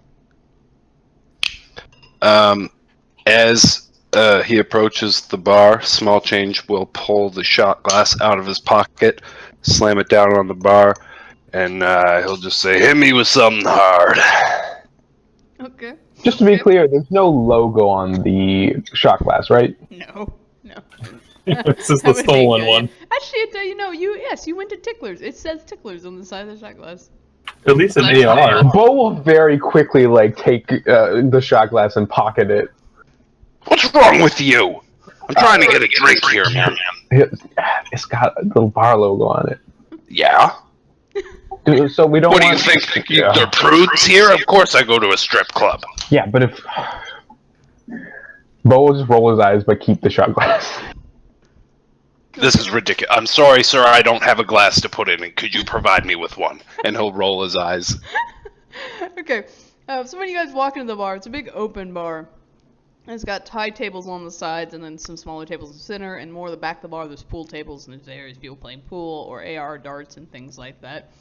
As he approaches the bar, Small Change will pull the shot glass out of his pocket, slam it down on the bar, and he'll just say, "Hit me with something hard." Okay. Just to be clear, there's no logo on the shot glass, right? No. This is I the would stolen think, one. Actually, you went to Ticklers. It says Ticklers on the side of the shot glass. At least an AR. Bo will very quickly take the shot glass and pocket it. What's wrong with you? I'm trying to get a drink here, man. It's got a little bar logo on it. Yeah? Dude, so we don't. What do you think? They're prudes here? Of course I go to a strip club. Yeah, but if Bo will just roll his eyes but keep the shot glass. This is ridiculous. I'm sorry, sir, I don't have a glass to put in. Could you provide me with one? And he'll roll his eyes. Okay, so when you guys walk into the bar, it's a big open bar. It's got high tables on the sides and then some smaller tables in the center, and more at the back of the bar there's pool tables and there's areas people playing pool or AR darts and things like that.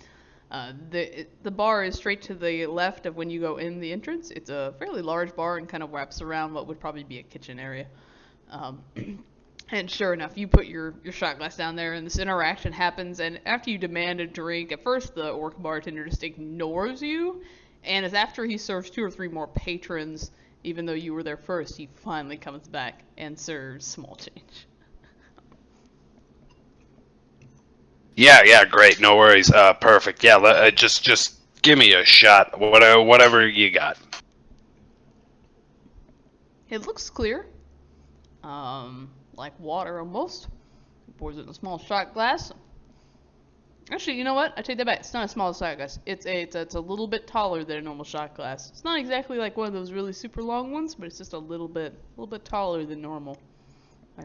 The bar is straight to the left of when you go in the entrance. It's a fairly large bar and kind of wraps around what would probably be a kitchen area. And sure enough, you put your shot glass down there, and this interaction happens. And after you demand a drink, at first the orc bartender just ignores you, and it's after he serves 2 or 3 more patrons, even though you were there first, he finally comes back and serves Small Change. Yeah, great. No worries. Perfect. Yeah, just give me a shot. Whatever you got. It looks clear. Like water almost. He pours it in a small shot glass. Actually, you know what? I take that back. It's not a small shot glass. It's a little bit taller than a normal shot glass. It's not exactly like one of those really super long ones, but it's just a little bit taller than normal.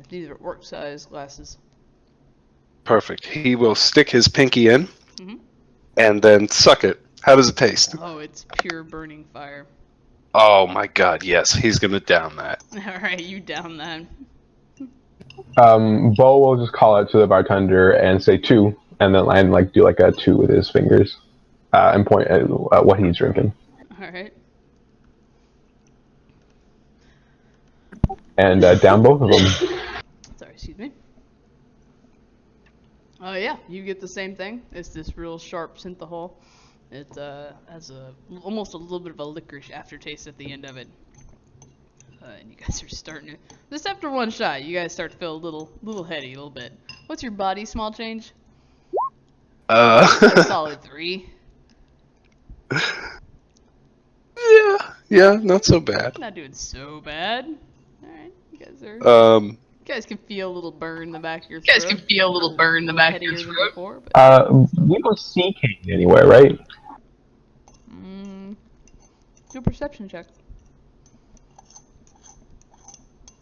These are orc size glasses. Perfect. He will stick his pinky in and then suck it. How does it taste? Oh, it's pure burning fire. Oh my god, yes. He's gonna down that. Alright, you down that. Bo will just call out to the bartender and say 2, and then do a 2 with his fingers, and point at what he's drinking. Alright. And down both of them. Sorry, excuse me. Oh yeah, you get the same thing. It's this real sharp synthahol. It has almost a little bit of a licorice aftertaste at the end of it. And you guys are starting to... Just after one shot, you guys start to feel a little heady, a little bit. What's your body, Small Change? A solid 3. Yeah, not so bad. Not doing so bad. Alright, you guys are... You guys can feel a little burn in the back of your throat. Headier than before, but... We don't see Caine anywhere, right? Do a perception check.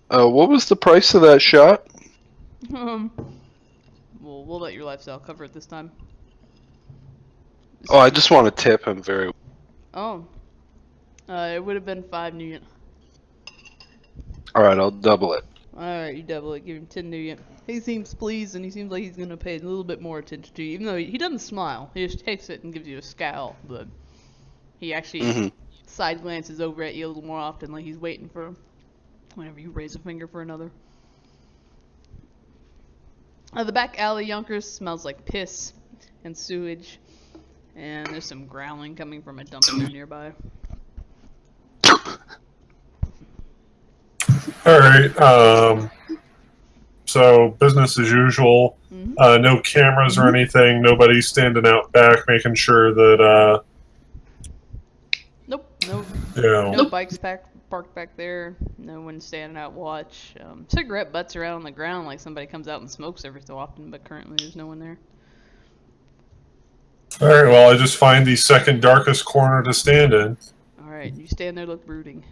What was the price of that shot? We'll let your lifestyle cover it this time. Oh, I just want to tip him very. Oh. It would have been 5 new yen. Alright, I'll double it. Alright, you double it. Give him 10 new yen. He seems pleased, and he seems like he's going to pay a little bit more attention to you, even though he doesn't smile. He just takes it and gives you a scowl, but he actually side glances over at you a little more often, like he's waiting for whenever you raise a finger for another. The back alley, Yonkers, smells like piss and sewage, and there's some growling coming from a dumpster nearby. All right. So business as usual. Mhm. No cameras or anything. Nobody standing out back, making sure that Nope. No. you know. No bikes parked back there. No one standing out watch. Cigarette butts around on the ground like somebody comes out and smokes every so often, but currently there's no one there. All right. Well, I just find the second darkest corner to stand in. All right, you stand there, look brooding.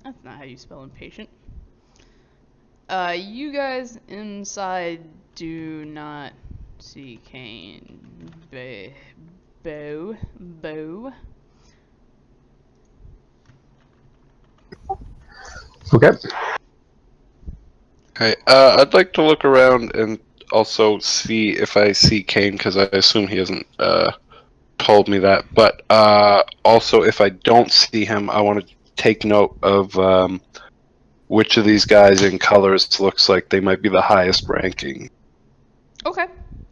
That's not how you spell impatient. You guys inside do not see Caine. Bo. Okay. Okay, I'd like to look around and also see if I see Kane, because I assume he hasn't told me that. But also, if I don't see him, I want to take note of which of these guys in colors looks like they might be the highest ranking. Okay,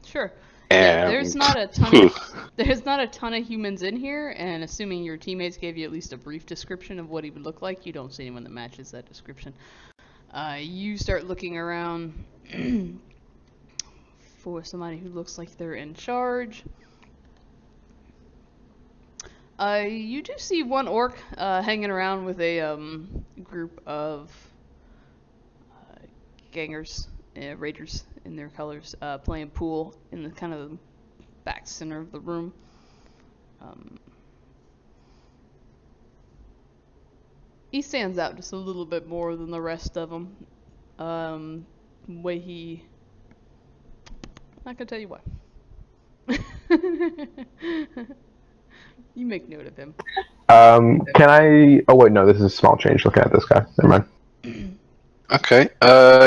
sure. Yeah, And there's not a ton of humans in here, and assuming your teammates gave you at least a brief description of what he would look like, you don't see anyone that matches that description. You start looking around for somebody who looks like they're in charge. You do see one orc hanging around with a group of gangers, raiders in their colors, playing pool in the kind of back center of the room. He stands out just a little bit more than the rest of them. Way he... Not gonna tell you why. You make note of him. Can I? Oh wait, no. This is a small change. Looking at this guy. Never mind. okay,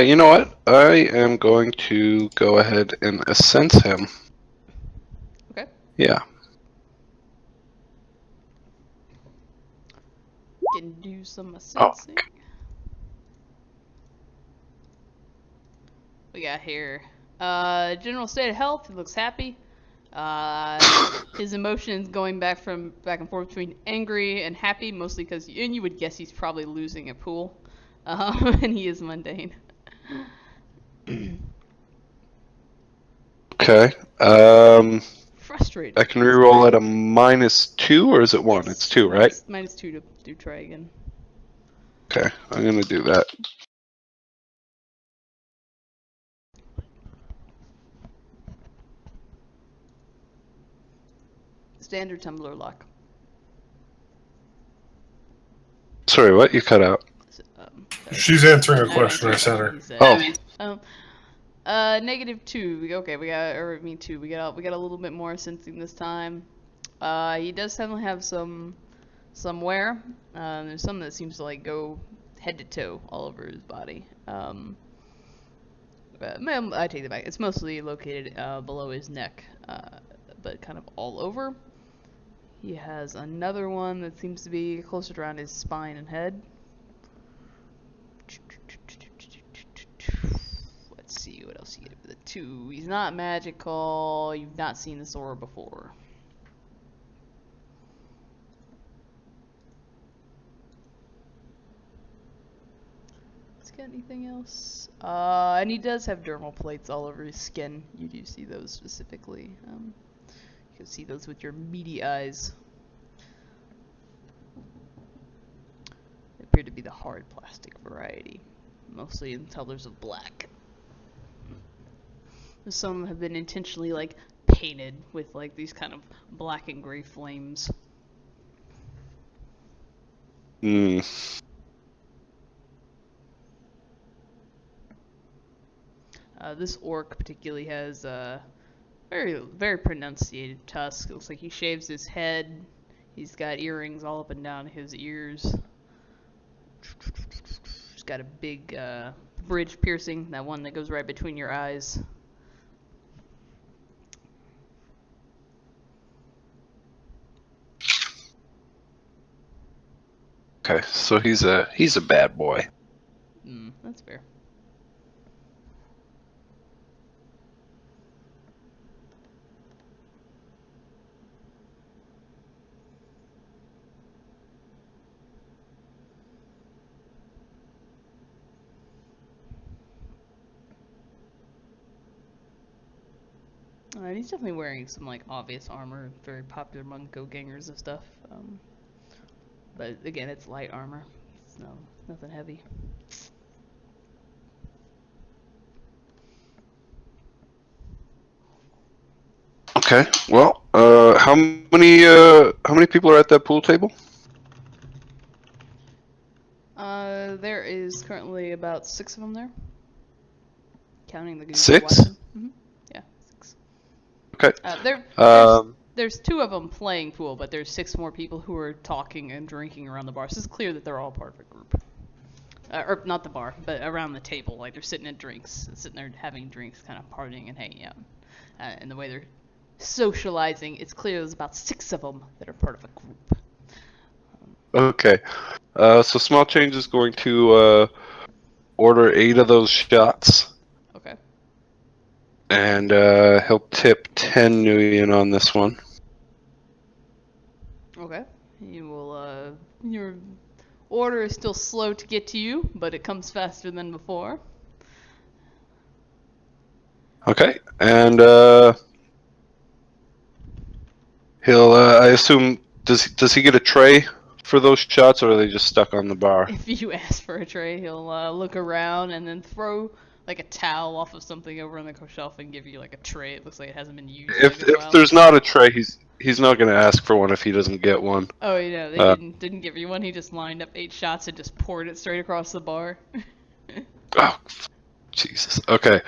you know what? I am going to go ahead and assense him. Okay. Yeah. Can do some sensing. We got here. General state of health. He looks happy. His emotions going back and forth between angry and happy, mostly because, and you would guess he's probably losing a pool, and he is mundane. Okay. Frustrated. I can reroll at a -2, or is it 1? It's 2, right? -2 to do try again. Okay, I'm gonna do that. Standard tumbler lock. Sorry, what? You cut out. So, She's answering a question I sent her. Oh. -2. Okay, we got, or I mean 2. We got a little bit more sensing this time. He does definitely have some wear. There's some that seems to like go head to toe all over his body. I take that back. It's mostly located below his neck, but kind of all over. He has another one that seems to be closer to around his spine and head. Let's see what else you get with a 2. He's not magical. You've not seen this aura before. Let's get anything else. And he does have dermal plates all over his skin. You do see those specifically. You can see those with your meaty eyes. They appear to be the hard plastic variety, mostly in colors of black. Some have been intentionally like painted with like these kind of black and gray flames. Hmm. This orc particularly has very pronunciated tusk. It looks like he shaves his head. He's got earrings all up and down his ears. He's got a big bridge piercing, that one that goes right between your eyes. Okay, so he's a bad boy. That's fair. He's definitely wearing some like obvious armor, very popular among go-gangers and stuff. But again, it's light armor. It's nothing heavy. Okay. Well, how many people are at that pool table? There is currently about 6 of them there, counting the goons 6? watching. Yeah, 6. Okay. There's 2 of them playing pool, but there's 6 more people who are talking and drinking around the bar. So it's clear that they're all part of a group. Or not the bar, but around the table. Like they're sitting there having drinks, kind of partying and hanging out. And the way they're socializing, it's clear there's about 6 of them that are part of a group. Okay. So Small Change is going to order 8 of those shots. Okay. And he'll tip 10 million on this one. Okay. You will, your order is still slow to get to you, but it comes faster than before. Okay. And he'll, I assume, does he get a tray for those shots, or are they just stuck on the bar? If you ask for a tray, he'll look around and then throw like a towel off of something over on the shelf and give you like a tray. It looks like it hasn't been used in a good If while. there's not a tray, he's not going to ask for one if he doesn't get one. Oh, yeah, they didn't give you one. He just lined up 8 shots and just poured it straight across the bar. Oh, Jesus. Okay.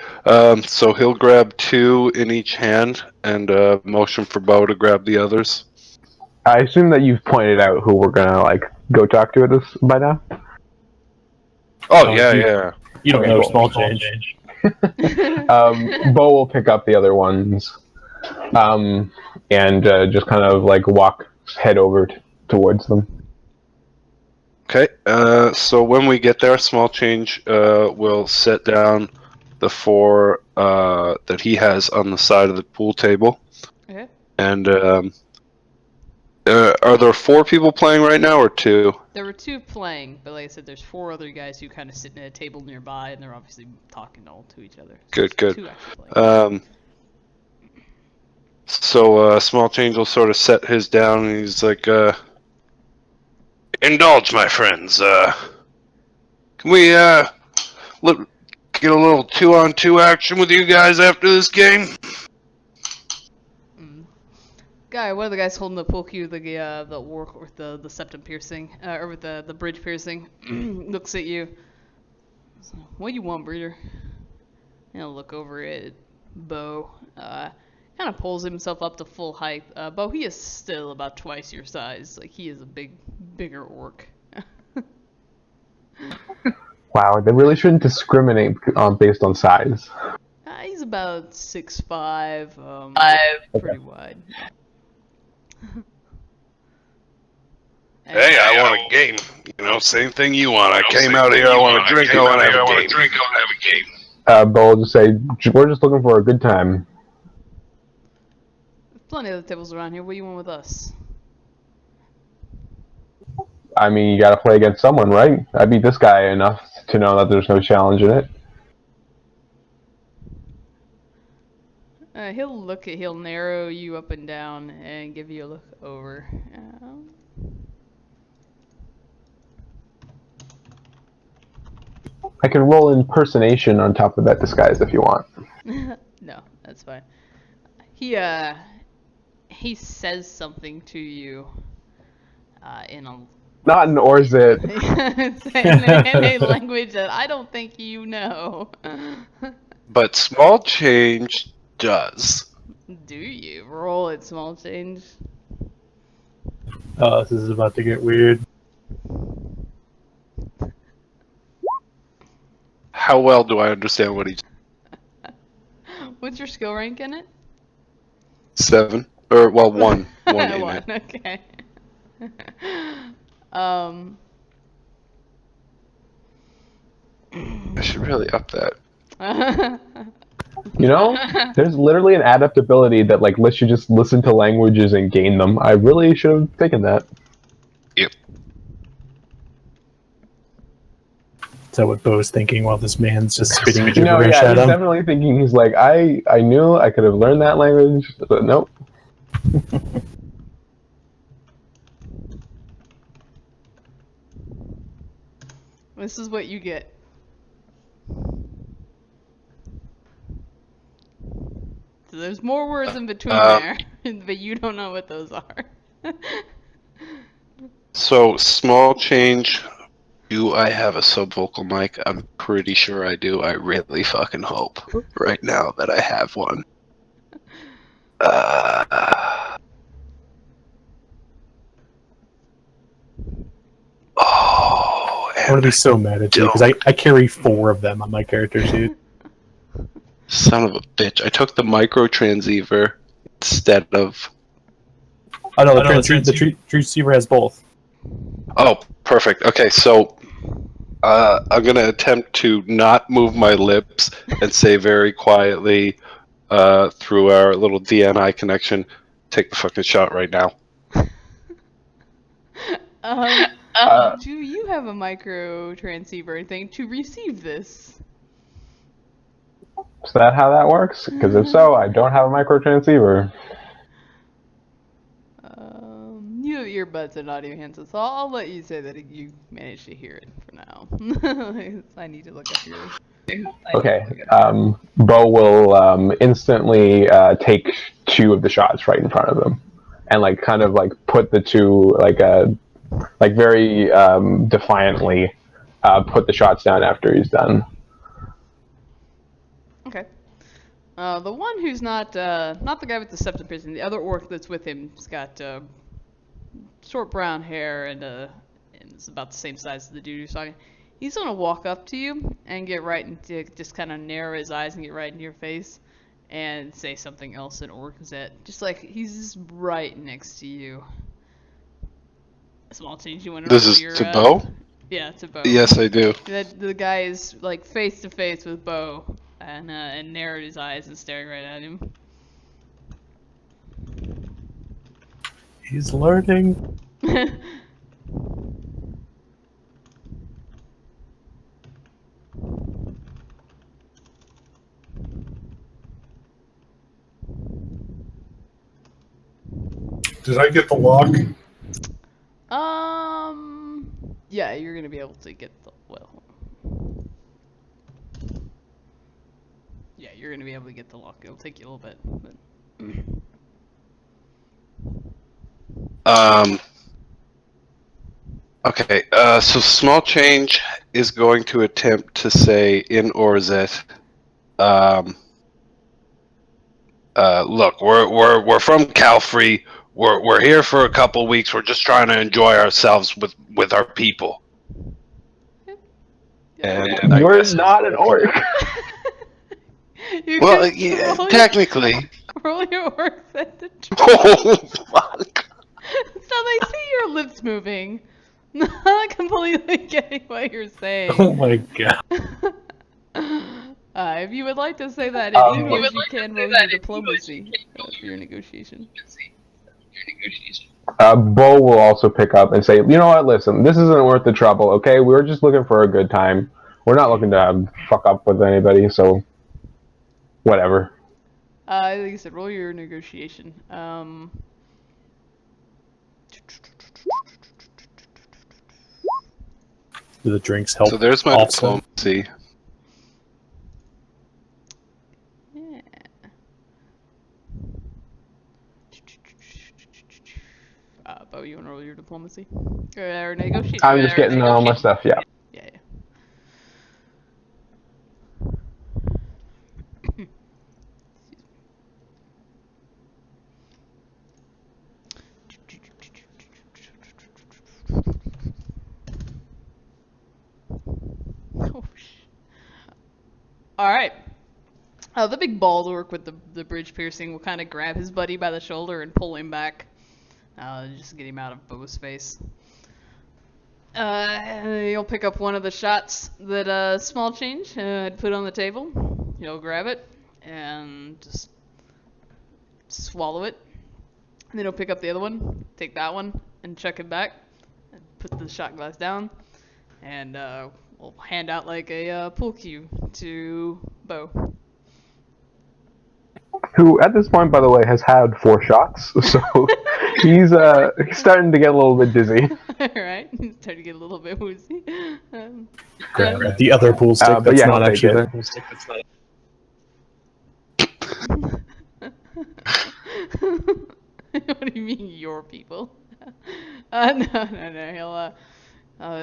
So he'll grab 2 in each hand and motion for Bo to grab the others. I assume that you've pointed out who we're gonna like go talk to at this by now. Oh yeah. You don't Okay, know cool. Small Change. Bo will pick up the other ones, and just kind of like head over towards them. Okay. So when we get there, Small Change will set down the 4 that he has on the side of the pool table. Okay. And are there 4 people playing right now, or 2? There were 2 playing, but like I said, there's 4 other guys who kind of sitting at a table nearby, and they're obviously talking all to each other. So Good. 2 actually playing. So Small Change will sort of set his down, and he's like, "Indulge, my friends. Can we get a little 2-on-2 action with you guys after this game?" Guy, one of the guys holding the pool cue, the work with the septum piercing, or with the bridge piercing, looks at you. What do you want, breeder? And he'll look over at Bo. Kind of pulls himself up to full height. Bo, he is still about twice your size. Like he is a bigger orc. Wow, they really shouldn't discriminate based on size. He's about 6'5", pretty wide. Hey, I want a game. You know, same thing you want. I came out here, I want to drink, I want to have a game. Bo will just say, "We're just looking for a good time." Plenty of the tables around here. What do you want with us? I mean, you gotta play against someone, right? I beat this guy enough to know that there's no challenge in it. He'll narrow you up and down and give you a look over. I can roll impersonation on top of that disguise if you want. No, that's fine. He says something to you in a Not an Orzit. in a language that I don't think you know. But Small Change does. Do you roll at Small Change? Oh, this is about to get weird. How well do I understand what he's... What's your skill rank in it? 7? Or, well, 1. 1 in One, it. okay. I should really up that. You know, there's literally an adaptability that like lets you just listen to languages and gain them. I really should have taken that. Yep. Is that what Bo's thinking while this man's just spitting No, gibberish yeah, at he's him? definitely thinking. He's like, I knew I could have learned that language, but nope. This is what you get. So there's more words in between there, but you don't know what those are. So, small change. Do I have a subvocal mic? I'm pretty sure I do. I really fucking hope right now that I have one. Oh, I'm gonna be so mad at you because I carry 4 of them on my character sheet. Son of a bitch. I took the micro transceiver instead of... Oh no, the transceiver has both. Oh, perfect. Okay, so I'm going to attempt to not move my lips and say very quietly through our little DNI connection, take the fucking shot right now. Do you have a micro transceiver thing to receive this? Is that how that works? Because if so, I don't have a micro transceiver. You have earbuds and audio handsets, so I'll let you say that you managed to hear it for now. I need to look up your... Okay. Bo will instantly take 2 of the shots right in front of him, and like kind of like put the 2 like very defiantly put the shots down after he's done. Okay. The one who's not the guy with the septum piercing, the other orc that's with him, has got short brown hair and it's about the same size as the dude who's talking. He's gonna walk up to you and get right into, just kind of narrow his eyes and get right into your face and say something else in Orczet. Just like he's just right next to you. Small change. You want to This roll is your, to Bo? Yeah, to Bo. Yes, I do. The guy is like face to face with Bo and narrowed his eyes and staring right at him. He's learning. Did I get the lock? Yeah, you're gonna be able to get the, well. Yeah, you're gonna be able to get the lock. It'll take you a little bit, but. Okay, so small change is going to attempt to say in Orzet, look, we're from Calfrey. We're here for a couple weeks. We're just trying to enjoy ourselves with our people. And You're not an orc. Well, yeah, technically. Roll your orcs at the Oh, fuck. So they see your lips moving. Not completely getting what you're saying. Oh my god. If you would like to say that in English, you can roll your diplomacy for your negotiation. Bo will also pick up and say, you know what, listen, this isn't worth the trouble, okay? We're just looking for a good time. We're not looking to fuck up with anybody, so whatever. Like I said, roll your negotiation. Do the drinks help? So there's my also? diplomacy. Yeah. Bo, you want to roll your diplomacy? Or negotiation? I'm just getting all my stuff, yeah. Yeah. Oh, alright. The big bald orc with the bridge piercing will kind of grab his buddy by the shoulder and pull him back. Just get him out of Bo's face. You'll pick up one of the shots that Small Change had put on the table. You'll grab it and just swallow it. And then he'll pick up the other one, take that one, and chuck it back. And put the shot glass down. And we'll hand out like a pool cue to Bo. Who, at this point, by the way, has had 4 shots, so he's starting to get a little bit dizzy. Alright, he's starting to get a little bit woozy. Grab the other pool stick but that's yeah, not I'll take actually it. their pool stick. That's not. What do you mean, your people? No. He'll,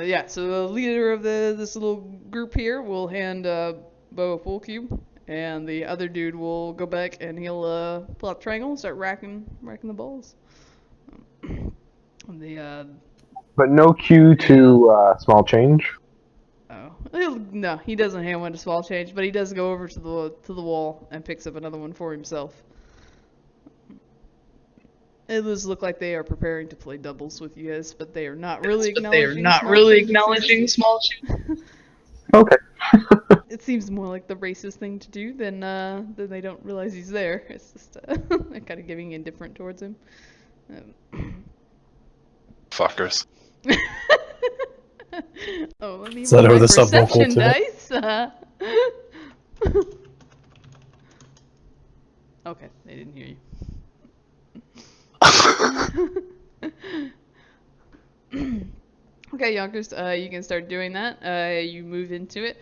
yeah, so the leader of this little group here will hand Bo a pool cube, and the other dude will go back and he'll pull out a triangle and start racking the balls. But no cue to Small Change. No, he doesn't hand one to Small Change, but he does go over to the wall and picks up another one for himself. It does look like they are preparing to play doubles with you guys, but they are not really acknowledging Small Change. Okay. It seems more like the racist thing to do than they don't realize he's there. It's just they're kind of giving indifferent towards him. Fuckers. Oh, let me Is that roll over my the subvocal perception too? dice. Okay, they didn't hear you. Okay, Yonkers, you can start doing that. You move into it.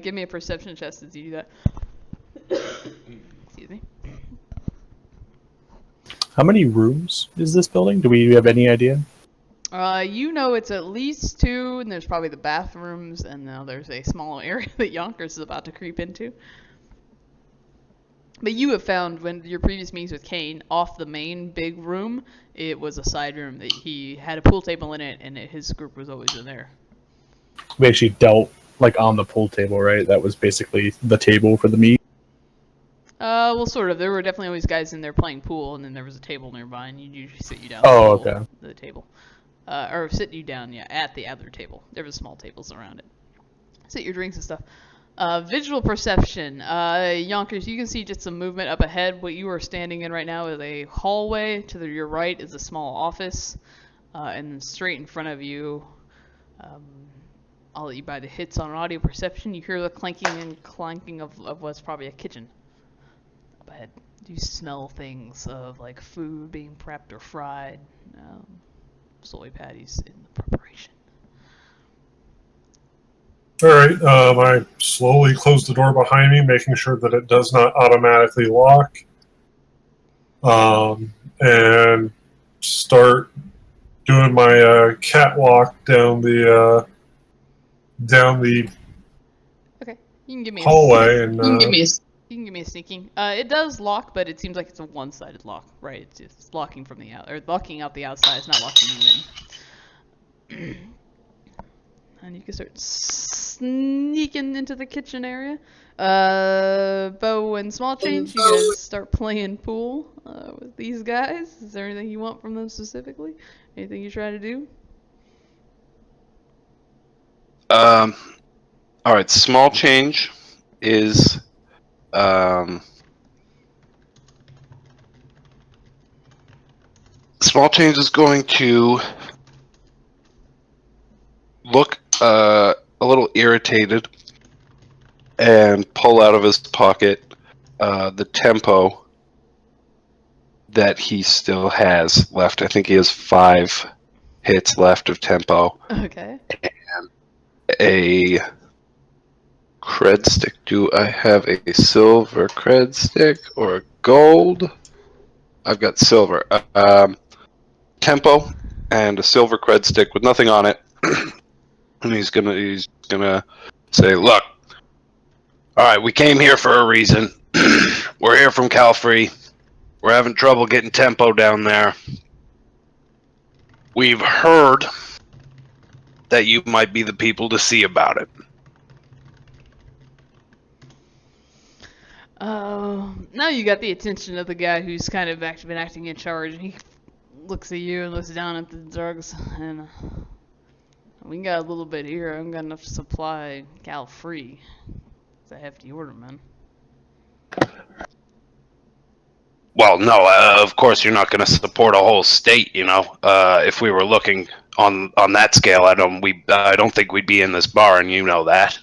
Give me a perception test as you do that. Excuse me. How many rooms is this building? Do we have any idea? You know it's at least 2, and there's probably the bathrooms, and now there's a small area that Yonkers is about to creep into. But you have found, when your previous meetings with Caine, off the main big room, it was a side room that he had a pool table in it, and his group was always in there. We actually dealt like on the pool table, right? That was basically the table for the meet. Well, sort of. There were definitely always guys in there playing pool, and then there was a table nearby, and you'd usually sit you down Oh, at okay. the table. Or sit you down, yeah, at the other table. There was small tables around it. Sit your drinks and stuff. Visual perception. Yonkers, you can see just some movement up ahead. What you are standing in right now is a hallway. To your right is a small office. And then straight in front of you, I'll let you buy the hits on audio perception. You hear the clanking and clanking of what's probably a kitchen up ahead. You smell things of like food being prepped or fried. Soy patties in the preparation. Alright, I slowly close the door behind me, making sure that it does not automatically lock. And start doing my catwalk down the Okay, you can give me hallway. And you can give me a sneaking. It does lock, but it seems like it's a one-sided lock, right? It's just locking from the out, or locking out the outside. It's not locking you in. And you can start sneaking into the kitchen area. Bo and Small Change, you guys start playing pool with these guys. Is there anything you want from them specifically? Anything you try to do? Alright, Small Change is Small Change is going to look a little irritated and pull out of his pocket the tempo that he still has left. I think he has 5 hits left of tempo. Okay. And a cred stick. Do I have a silver cred stick or a gold? I've got silver. Tempo and a silver cred stick with nothing on it. And he's gonna say, "Look, all right, we came here for a reason. We're here from Calfree. We're having trouble getting tempo down there. We've heard that you might be the people to see about it." Now you got the attention of the guy who's kind of been acting in charge. He looks at you and looks down at the drugs and We got a little bit here. I haven't got enough to supply Cal free. It's a hefty order, man. Well, no, of course you're not going to support a whole state. You know, if we were looking on that scale, I don't think we'd be in this bar, and you know that.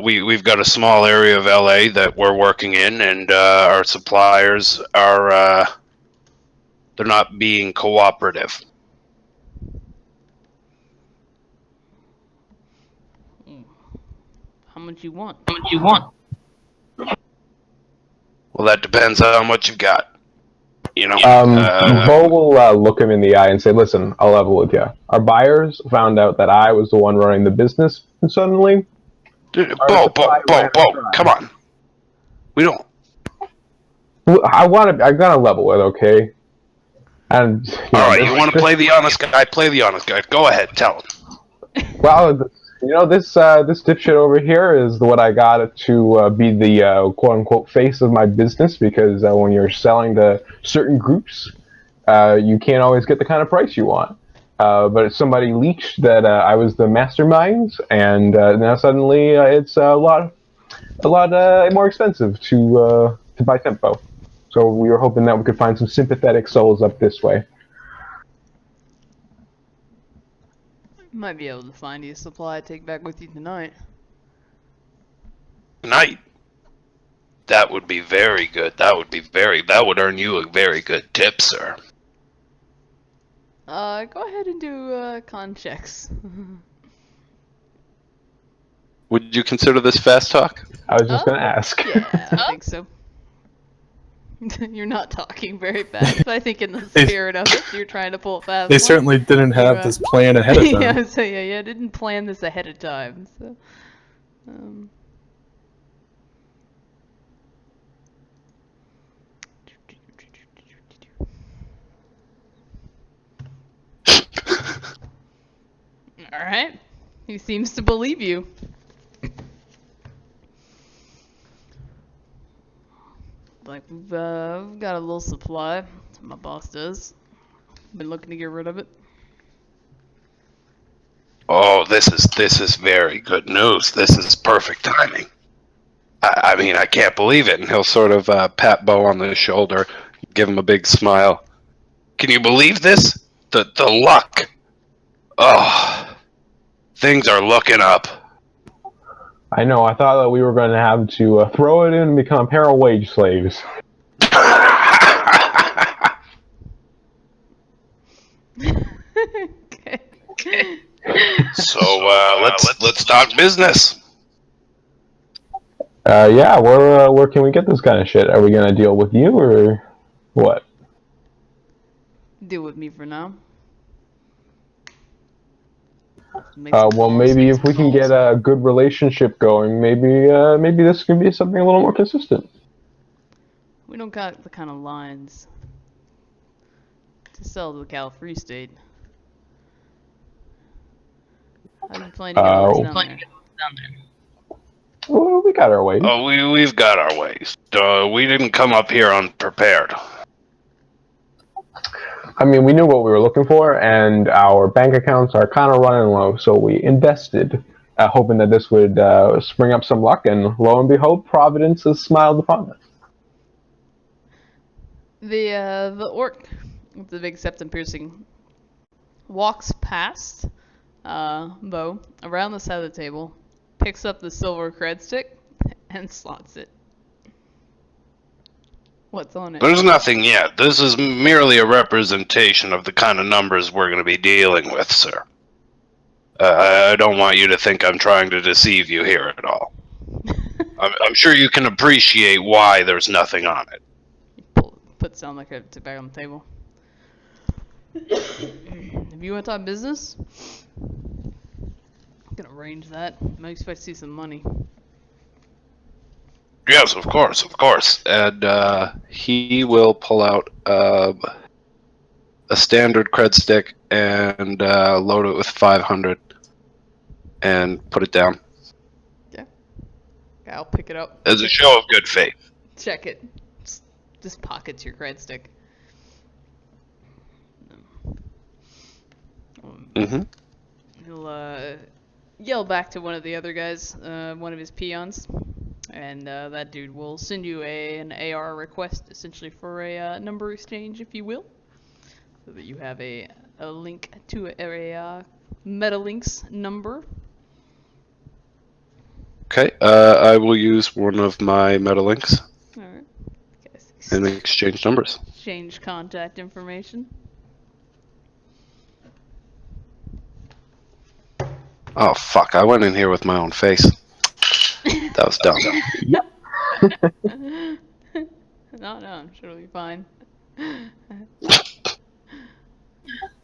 We've got a small area of LA that we're working in, and our suppliers are they're not being cooperative. How much you want? Well, that depends on how much you've got. You know. Bo will look him in the eye and say, "Listen, I'll level with you. Our buyers found out that I was the one running the business, and suddenly, Bo, come on. We don't. I gotta level with, okay? And All right, you want to play the honest guy? Play the honest guy. Go ahead, tell him. Well, this dipshit over here is what I got to be the quote unquote face of my business, because when you're selling to certain groups, you can't always get the kind of price you want. But somebody leaked that I was the mastermind, and now suddenly it's a lot more expensive to buy Tempo. So we were hoping that we could find some sympathetic souls up this way. Might be able to find you a supply to take back with you tonight. Tonight? That would be very good. That would earn you a very good tip, sir. Go ahead and do con checks. Would you consider this fast talk? I was just gonna ask. Yeah, I think so. You're not talking very fast, but I think in the spirit of it, you're trying to pull it fast. They certainly didn't have this plan ahead of time. Yeah, didn't plan this ahead of time. So, all right, he seems to believe you. Like, we've got a little supply. My boss does. Been looking to get rid of it. Oh, this is very good news. This is perfect timing. I mean, I can't believe it. And he'll sort of pat Bo on the shoulder, give him a big smile. Can you believe this? The luck. Oh, things are looking up. I know. I thought that we were going to have to throw it in and become apparel wage slaves. Okay. So let's talk business. Yeah. Where can we get this kind of shit? Are we going to deal with you or what? Deal with me for now. Well, maybe if we can get a good relationship going, maybe this can be something a little more consistent. We don't got the kind of lines to sell to the Cal Free State. I've been planning to get those down there. Well, we got our ways. Oh, we've got our ways. We didn't come up here unprepared. I mean, we knew what we were looking for, and our bank accounts are kind of running low, so we invested, hoping that this would spring up some luck, and lo and behold, Providence has smiled upon us. The orc with the big septum piercing walks past Bo around the side of the table, picks up the silver cred stick, and slots it. What's on it? There's nothing yet. This is merely a representation of the kind of numbers we're going to be dealing with, sir. I don't want you to think I'm trying to deceive you here at all. I'm sure you can appreciate why there's nothing on it. Puts down like a back on the table. If you want to talk business, I'm gonna arrange that. I expect to see some money. Yes, of course. And he will pull out a standard cred stick and load it with 500 and put it down. Yeah. I'll pick it up. As a show of good faith. Check it. Just pockets your cred stick. Mm-hmm. He'll yell back to one of the other guys, one of his peons, and that dude will send you an AR request, essentially for a number exchange, if you will, so that you have a link to a MetaLinks number. Okay, I will use one of my metalinks Alright. and exchange numbers. Exchange contact information. Oh, fuck, I went in here with my own face. That was dumb. Yep. No, I'm sure it'll be fine.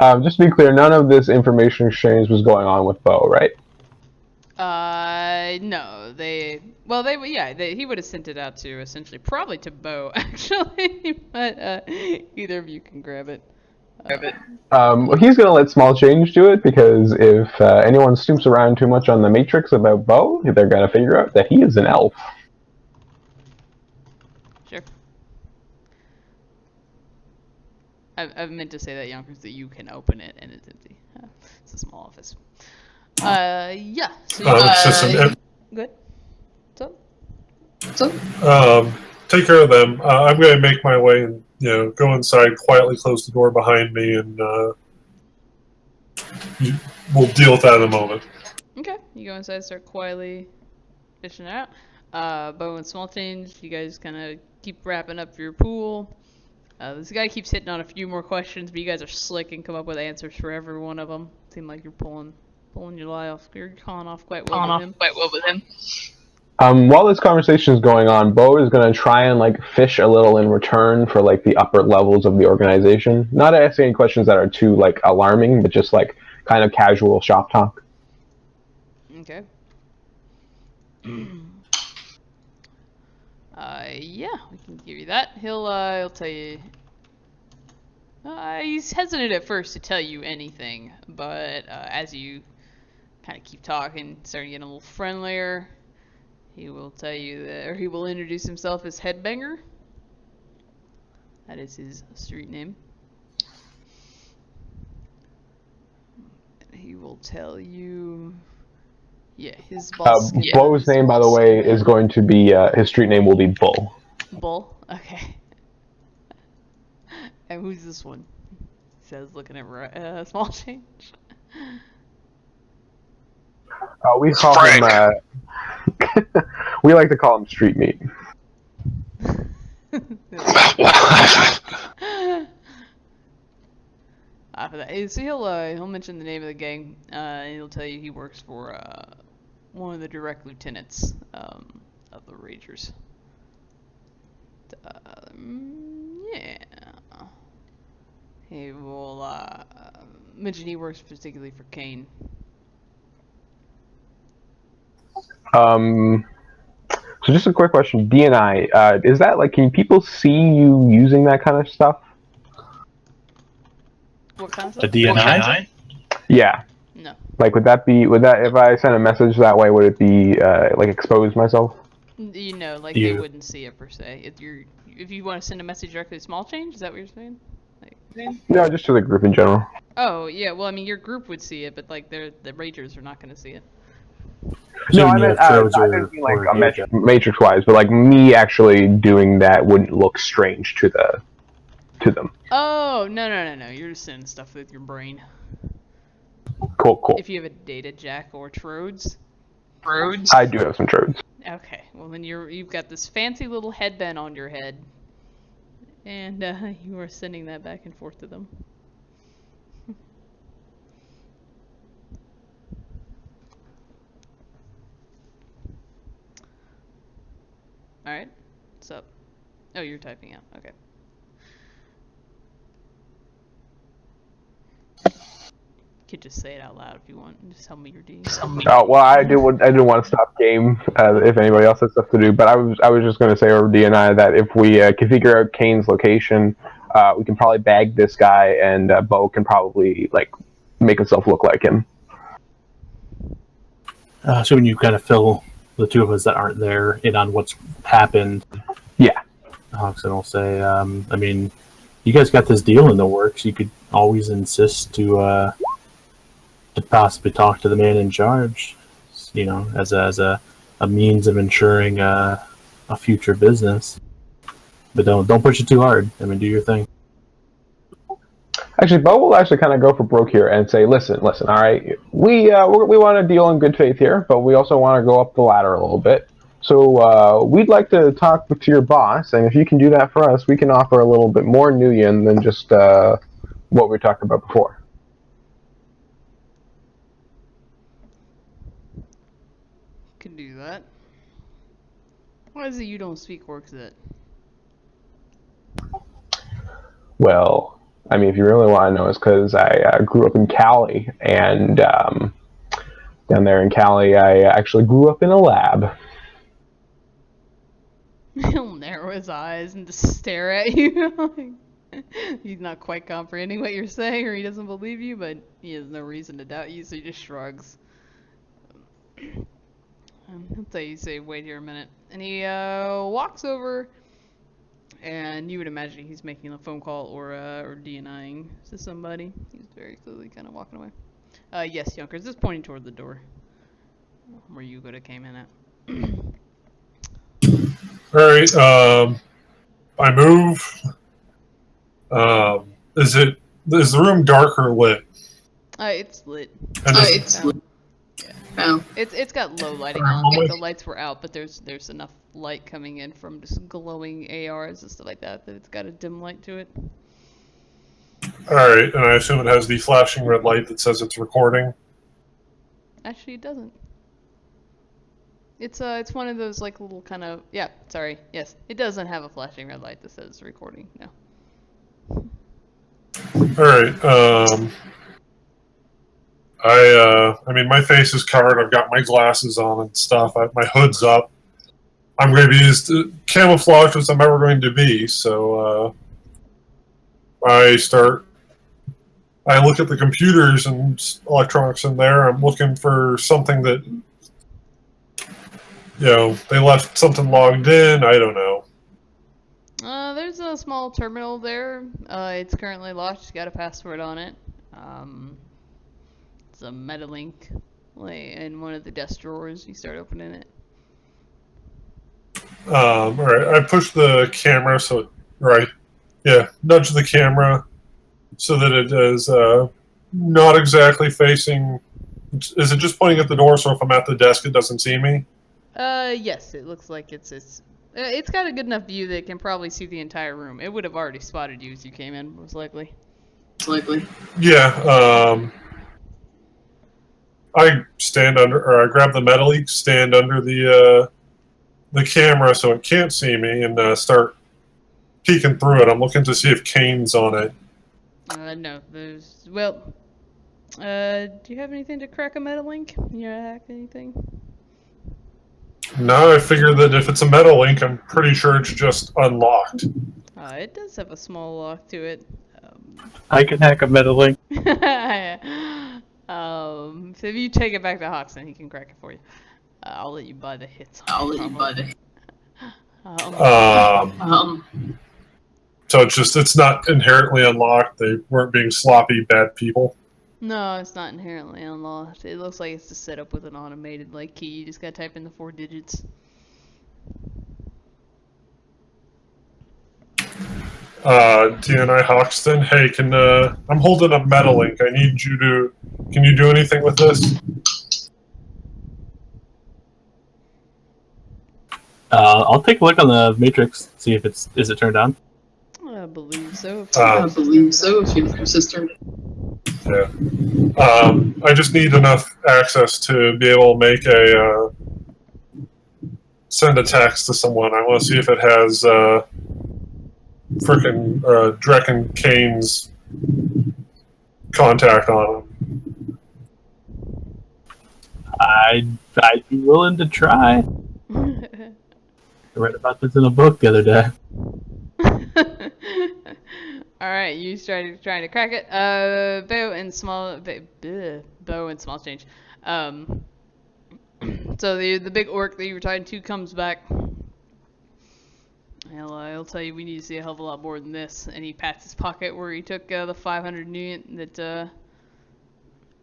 Just to be clear, none of this information exchange was going on with Bo, right? No, he would have sent it out to, essentially, probably to Bo, actually, but, either of you can grab it. Well, he's gonna let Small Change do it, because if anyone snoops around too much on the Matrix about Bo, they're gonna figure out that he is an elf. Sure. I've meant to say that, Yonkers, that you can open it and it's empty. It's a small office. Yeah. So It's just an good. take care of them. I'm going to make my way and go inside, quietly close the door behind me, and we'll deal with that in a moment. Okay. You go inside, start quietly fishing out. Bo and Small Change, you guys kind of keep wrapping up your pool. This guy keeps hitting on a few more questions, but you guys are slick and come up with answers for every one of them. Seem like you're pulling your lie off. You're calling off quite well with him. While this conversation is going on, Bo is going to try and fish a little in return for the upper levels of the organization. Not asking any questions that are too alarming, but just kind of casual shop talk. Okay. Yeah, we can give you that. He'll tell you. He's hesitant at first to tell you anything, but as you kind of keep talking, start getting a little friendlier, he will tell you that, or he will introduce himself as Headbanger. That is his street name. He will tell you. Yeah, his boss. Bo's name, by the way, is going to be his street name will be Bull. Bull. Okay. And who's this one? He says, looking at Small Change. We call him. We like to call him Street Meat. For that, so he'll mention the name of the gang, and he'll tell you he works for one of the direct lieutenants of the Ragers. Yeah. He will mention he works particularly for Caine. So just a quick question, DNI, is that can people see you using that kind of stuff? What kind of stuff? A DNI? Yeah. No. Would that if I sent a message that way, would it be expose myself? They wouldn't see it per se. If you want to send a message directly to Small Change, is that what you're saying? No, just to the group in general. Oh yeah, well I mean your group would see it, but the Ragers are not going to see it. No, I didn't mean matrix-wise, but me actually doing that wouldn't look strange to them. Oh no! You're just sending stuff with your brain. Cool. If you have a data jack or trodes. I do have some trodes. Okay, well then you've got this fancy little headband on your head, and you are sending that back and forth to them. All right, what's up? Oh, you're typing out. Okay. You could just say it out loud if you want. Just tell me your D. Oh well, I do want to stop game if anybody else has stuff to do. But I was just going to say over DNI that if we can figure out Caine's location, we can probably bag this guy, and Bo can probably make himself look like him. So when you kind of fill the two of us that aren't there in on what's happened, yeah, Hoxton will say, I mean, you guys got this deal in the works. You could always insist to to possibly talk to the man in charge, as a means of ensuring a future business. But don't push it too hard. I mean, do your thing. Actually, Bo will actually kind of go for broke here and say, listen, all right, we want to deal in good faith here, but we also want to go up the ladder a little bit. So we'd like to talk to your boss, and if you can do that for us, we can offer a little bit more Nuyen than just what we talked about before. Can do that. Why is it you don't speak Orcsat? Well, I mean, if you really want to know, it's because I grew up in Cali, and down there in Cali, I actually grew up in a lab. He'll narrow his eyes and just stare at you. He's not quite comprehending what you're saying, or he doesn't believe you, but he has no reason to doubt you, so he just shrugs. He'll tell you, say, wait here a minute. And he walks over, and you would imagine he's making a phone call or DNIing to somebody. He's very clearly kind of walking away. Yes, Yonkers, just pointing toward the door where you could have came in at. Alright, I move. Is the room dark or lit? It's lit. It's lit. Oh. It's got low lighting on. Like the lights were out, but there's enough light coming in from just glowing ARs and stuff like that it's got a dim light to it. Alright, and I assume it has the flashing red light that says it's recording? Actually, it doesn't. It's one of those like little kind of yes, it doesn't have a flashing red light that says recording. No. Alright, I mean, my face is covered. I've got my glasses on and stuff. My hood's up. I'm going to be as camouflaged as I'm ever going to be. So I look at the computers and electronics in there. I'm looking for something that, they left something logged in. I don't know. There's a small terminal there. It's currently locked. It's got a password on it. A Metalink in one of the desk drawers. You start opening it. Alright, I push the camera nudge the camera so that it is not exactly facing. Is it just pointing at the door, so if I'm at the desk it doesn't see me? Yes, it looks like it's got a good enough view that it can probably see the entire room. It would have already spotted you as you came in, most likely. Yeah, I grab the Metalink, stand under the camera so it can't see me, and start peeking through it. I'm looking to see if Caine's on it. No, do you have anything to crack a Metalink? You hack anything? No, I figure that if it's a Metalink, I'm pretty sure it's just unlocked. It does have a small lock to it. I can hack a Metalink. So if you take it back to Hoxton, he can crack it for you. I'll let you buy the hits. So it's not inherently unlocked. They weren't being sloppy bad people. No, it's not inherently unlocked. It looks like it's just set up with an automated key. You just gotta type in the 4 digits. DNI Hoxton, hey, I'm holding a Metalink. I need you to. Can you do anything with this? I'll take a look on the matrix, see if is it turned on. I believe so. If your sister. Yeah. I just need enough access to be able to make send a text to someone. I want to see if it has frickin' Drek and Caine's contact on him. I'd be willing to try. I read about this in a book the other day. Alright, you started trying to crack it. Bo and small change. So the big orc that you were talking to comes back. He'll tell you we need to see a hell of a lot more than this. And he pats his pocket where he took the 500 Nuyen that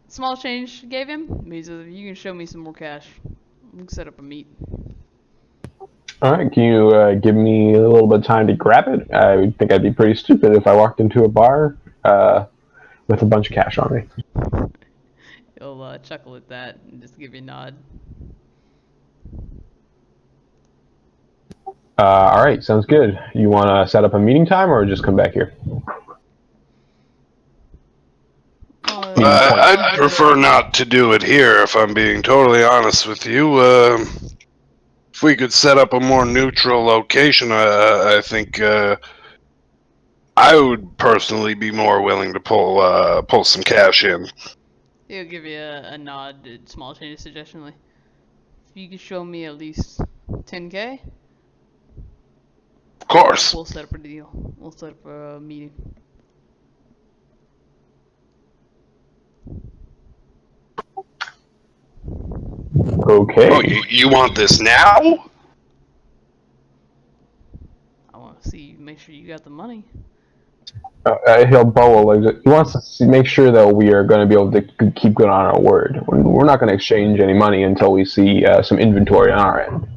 small change gave him. He says, "You can show me some more cash. We can set up a meet." All right, can you give me a little bit of time to grab it? I would think I'd be pretty stupid if I walked into a bar with a bunch of cash on me. He'll chuckle at that and just give you a nod. All right, sounds good. You want to set up a meeting time or just come back here? I'd prefer not to do it here, if I'm being totally honest with you. If we could set up a more neutral location, I think I would personally be more willing to pull some cash in. He'll give you a nod, a small change suggestionally. If you could show me at least 10K, Of course. we'll set up a deal. We'll set up a meeting. Okay. Oh, you want this now? I want to see, make sure you got the money. He'll bow. He wants to make sure that we are going to be able to keep good on our word. We're not going to exchange any money until we see some inventory on our end.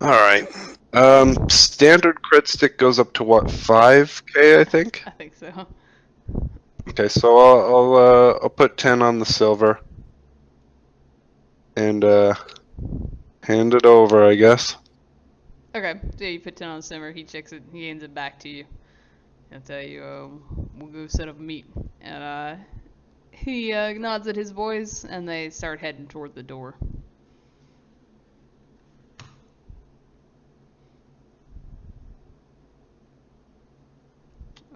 All right. Standard crit stick goes up to what, 5K, I think? I think so. Okay, so I'll put 10 on the silver. And hand it over, I guess. Okay, so you put 10 on the simmer, he checks it, he hands it back to you. He'll tell you, we'll go set up a meet. And he nods at his boys, and they start heading toward the door.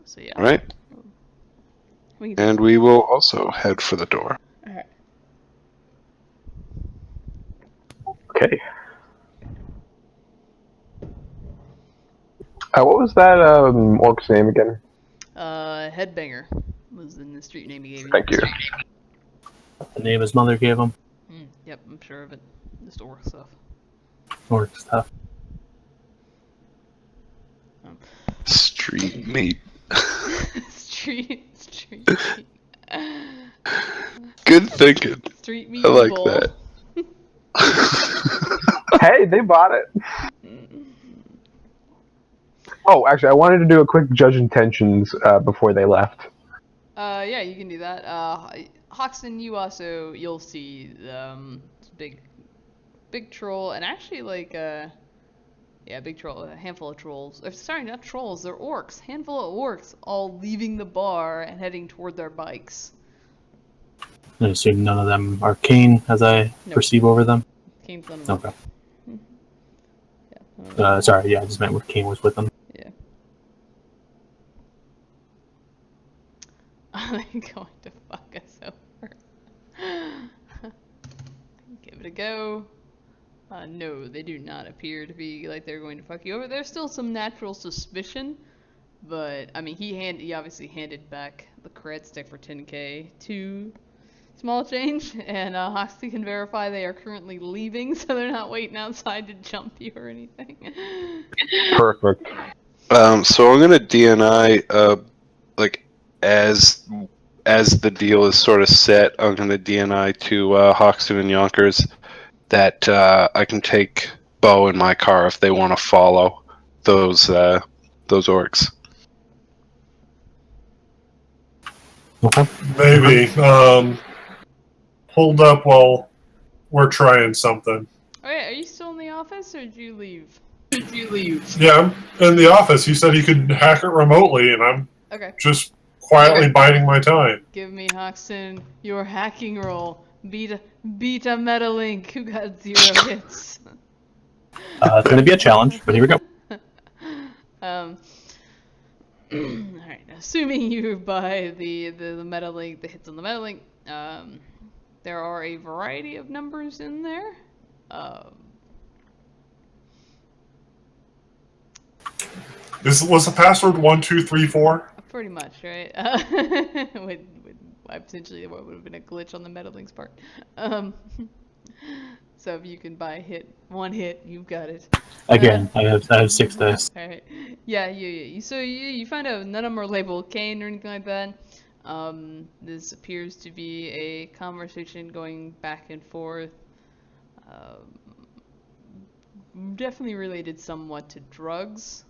So yeah. All right. And we will also head for the door. Alright. Okay. What was that orc's name again? Headbanger was in the street name he gave you. Thank you. The name his mother gave him. Yep, I'm sure of it. Just orc stuff. Orc stuff. Street meat. street meat. Good thinking. Street meat. I like bowl. that. Hey, they bought it. Oh, actually, I wanted to do a quick judge intentions before they left. Yeah, you can do that. Hoxton, you'll see big troll, and actually big troll, a handful of trolls. Sorry, not trolls, they're orcs. Handful of orcs, all leaving the bar and heading toward their bikes. I assume none of them are Caine, as I perceive over them. Caine's none of them. Okay. Yeah. Sorry, yeah, I just meant with Caine was with them. Yeah. Are they going to fuck us over? Give it a go. No, they do not appear to be like they're going to fuck you over. There's still some natural suspicion, but I mean, he obviously handed back the cred stick for 10K to Small Change, and Hoxley can verify they are currently leaving, so they're not waiting outside to jump you or anything. Perfect. So I'm gonna DNI as the deal is sort of set. I'm gonna DNI to Hoxton and Yonkers that I can take Bo in my car if they want to follow those orcs. Okay. Maybe. Hold up while we're trying something. Alright, are you still in the office, or did you leave? Yeah, I'm in the office. He said he could hack it remotely, and I'm just quietly biding my time. Give me, Hoxton, your hacking roll. Beat a Metalink who got 0 hits. It's going to be a challenge, but here we go. Alright, assuming you buy the Metalink, the hits on the Metalink, there are a variety of numbers in there. Was the password 1234? Pretty much, right? with potentially what would have been a glitch on the Metalink's part. So if you can buy one hit, you've got it. Again, I have 6 dice. Alright. Yeah, so you find out none of them are labeled Caine or anything like that. This appears to be a conversation going back and forth. Definitely related somewhat to drugs.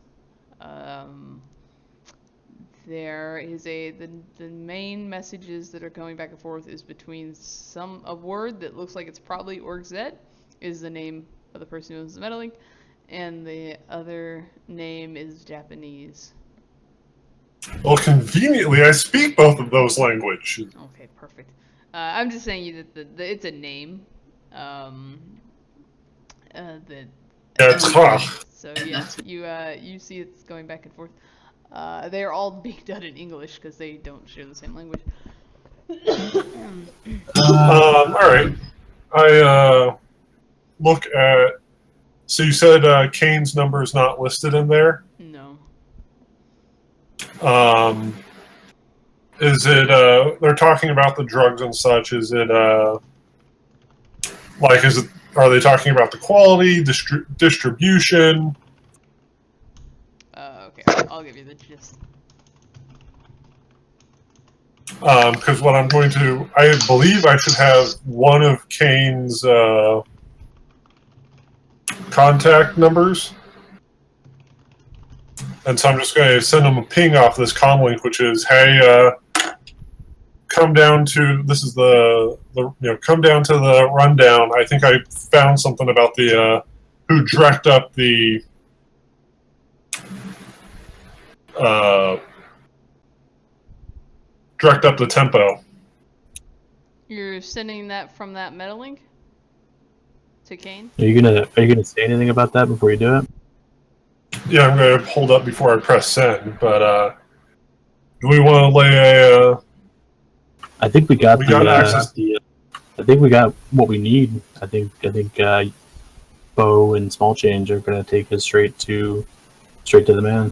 There is the main messages that are going back and forth is between a word that looks like it's probably Orgzet, is the name of the person who owns the Metalink, and the other name is Japanese. Well, conveniently, I speak both of those languages. Okay, perfect. I'm just saying that it's a name. That Yeah, it's Hach. So yeah, you see it's going back and forth. They are all being done in English because they don't share the same language. All right. I look at. So you said Caine's number is not listed in there. No. Is it? They're talking about the drugs and such. Is it? Like, is it? Are they talking about the quality, distribution? Okay, I'll give you the gist. Because what I'm going to, I believe I should have one of Caine's contact numbers. And so I'm just going to send him a ping off this comm link, which is, hey, come down to, this is come down to the rundown. I think I found something about the, who drecked up the, tempo. You're sending that from that Metalink to Caine? Are you gonna say anything about that before you do it? Yeah, I'm going to hold up before I press send, but do we want to lay a... I think we got access. I think we got what we need. I think Bo and Small Change are gonna take us straight to the man.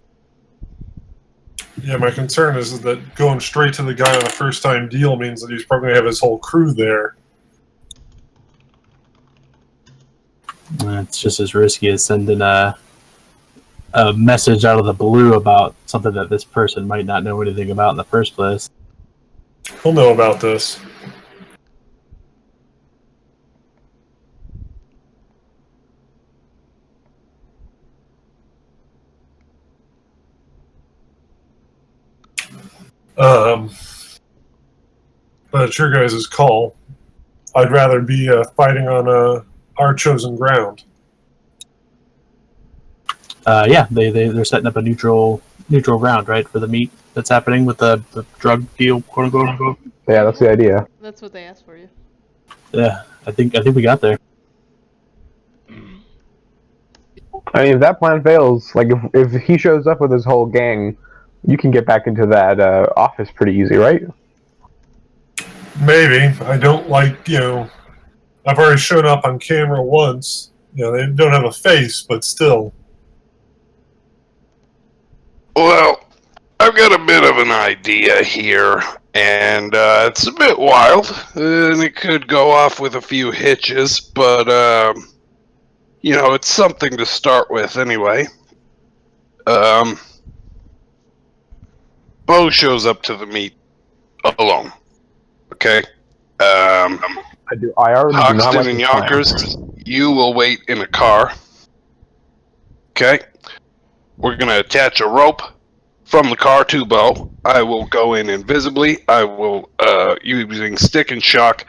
Yeah, my concern is that going straight to the guy on a first-time deal means that he's probably going to have his whole crew there. It's just as risky as sending a message out of the blue about something that this person might not know anything about in the first place. He'll know about this. But it's your guys' call. I'd rather be fighting on our chosen ground. Yeah, they're setting up a neutral ground, right, for the meet that's happening with the drug deal, quote unquote. Yeah, that's the idea. That's what they asked for you. Yeah, I think we got there. I mean, if that plan fails, like if he shows up with his whole gang, you can get back into that office pretty easy, right? Maybe. I don't like, I've already shown up on camera once. They don't have a face, but still. Well, I've got a bit of an idea here, and it's a bit wild, and it could go off with a few hitches, but, it's something to start with anyway. Bo shows up to the meet alone. Okay? I already do not Hoxton like and this plan. Yonkers, you will wait in a car. Okay? We're going to attach a rope from the car to Bo. I will go in invisibly. I will, using stick and shock,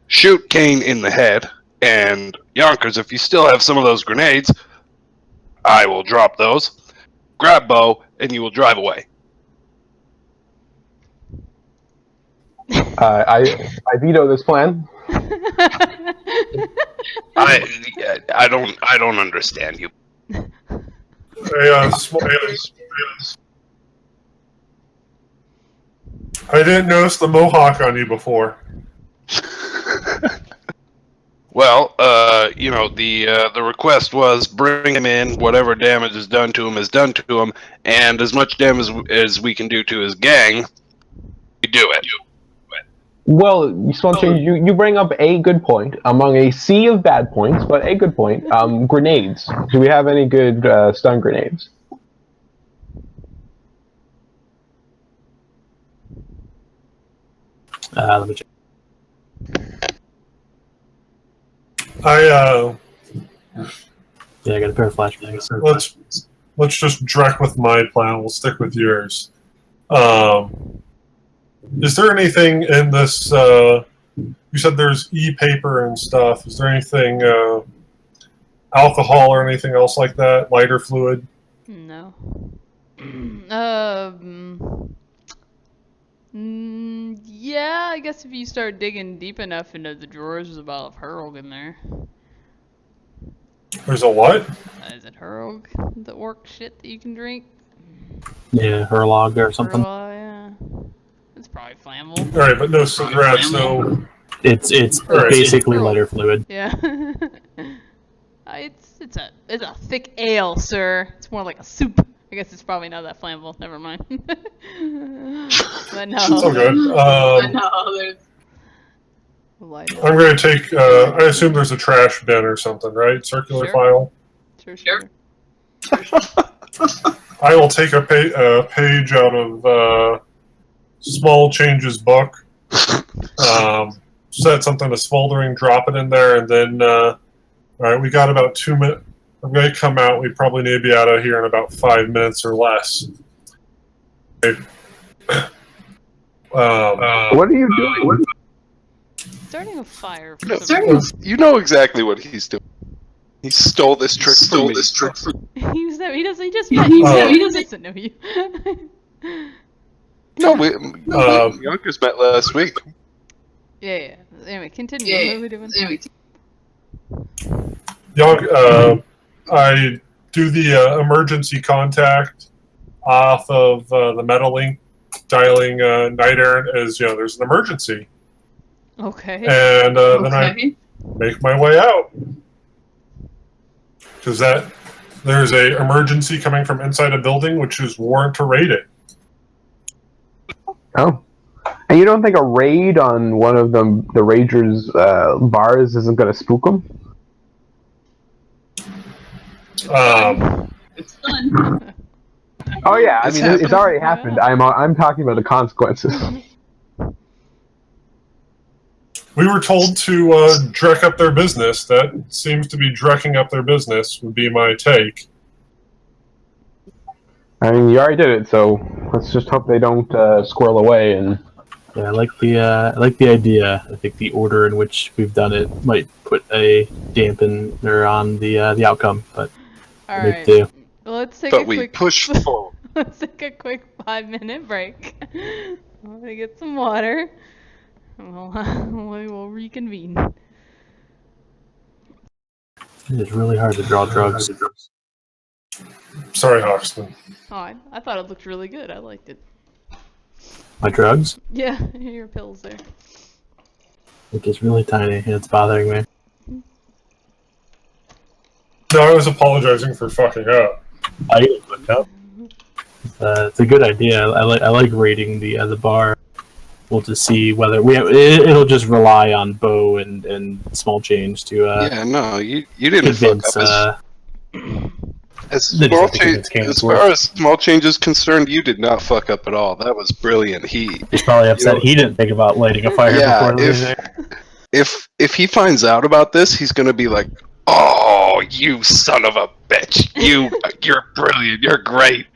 shoot Caine in the head. And Yonkers, if you still have some of those grenades, I will drop those, grab Bo, and you will drive away. I veto this plan. I don't understand you. I didn't notice the mohawk on you before. Well, the request was bring him in. Whatever damage is done to him is done to him, and as much damage as we can do to his gang, we do it. Well, you bring up a good point among a sea of bad points, but a good point. Grenades. Do we have any good stun grenades? Let me check. I Yeah, I got a pair of flashbangs. let's just direct with my plan. We'll stick with yours. Is there anything in this? You said there's e-paper and stuff. Is there anything alcohol or anything else like that? Lighter fluid? No. Yeah, I guess if you start digging deep enough into the drawers, there's a bottle of Hurl in there. There's a what? Is it Hurl? The orc shit that you can drink? Yeah, Herlog or something. Hurl, yeah. It's probably flammable. All right, but no cigarettes, no. It's Alright. basically lighter fluid. Yeah. It's a thick ale, sir. It's more like a soup. I guess it's probably not that flammable. Never mind. But no. It's all good. I know, there's Lighter. I'm going to take. I assume there's a trash bin or something, right? Circular Sure. file. Sure. I will take a page out of Small Changes book. Set something to smoldering, drop it in there, and then. All right, we got about 2 minutes. I'm going to come out. We probably need to be out of here in about 5 minutes or less. Okay. What are you doing? Starting a fire. For No, some reason. you know exactly what he's doing. He stole this trick from me. He doesn't. He just met you. He doesn't know you. No, Yonkers met last week. Yeah. Anyway, continue. Yeah. What are we doing? anyway. I do the emergency contact off of the Metalink, dialing Night Errant as there's an emergency, Okay. and then I Okay. make my way out because there's a emergency coming from inside a building, which is warrant to raid it. Oh. And you don't think a raid on one of the Ragers' bars isn't going to spook them? It's done. Oh yeah, I It's mean happened. it's already happened. I'm talking about the consequences. We were told to dreck up their business. That seems to be drecking up their business, would be my take. I mean, you already did it, so let's just hope they don't squirrel away. And Yeah, I like the idea. I think the order in which we've done it might put a dampener on the outcome, but All we right. do. Let's take a But we quick. push forward. Let's take a quick 5-minute break. I'm gonna get some water. And we will reconvene. It's really hard to draw drugs. Sorry, Hoxton. Oh, I thought it looked really good. I liked it. My drugs? Yeah, your pills there. It is really tiny and it's bothering me. No, I was apologizing for fucking up. I need to look up. It's a good idea. I like rating the bar. We'll just see whether it'll just rely on Bo and Small Change to Yeah, no, you didn't fuck convince. up. As They just have to convince Caine as it's far worth. as Small Change is concerned, you did not fuck up at all. That was brilliant. He's probably upset know- he didn't think about lighting a fire Yeah, before leaving there. if he finds out about this, he's gonna be like, "Oh, you son of a bitch! You're brilliant. You're great."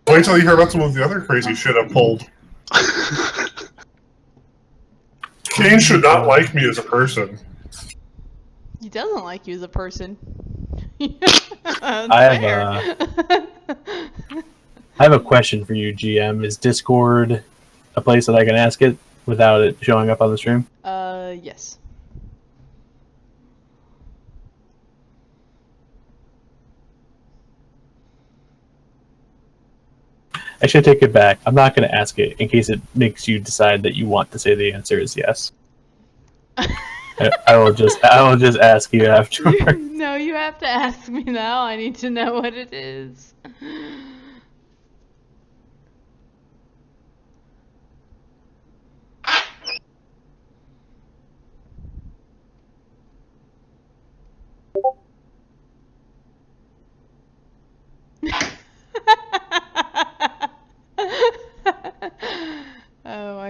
Wait till you hear about some of the other crazy shit I pulled. Caine should not like me as a person. He doesn't like you as a person. I have a question for you, GM. Is Discord a place that I can ask it without it showing up on the stream? Yes. Actually, I take it back. I'm not going to ask it in case it makes you decide that you want to say the answer is yes. I will just ask you afterwards. No, you have to ask me now. I need to know what it is.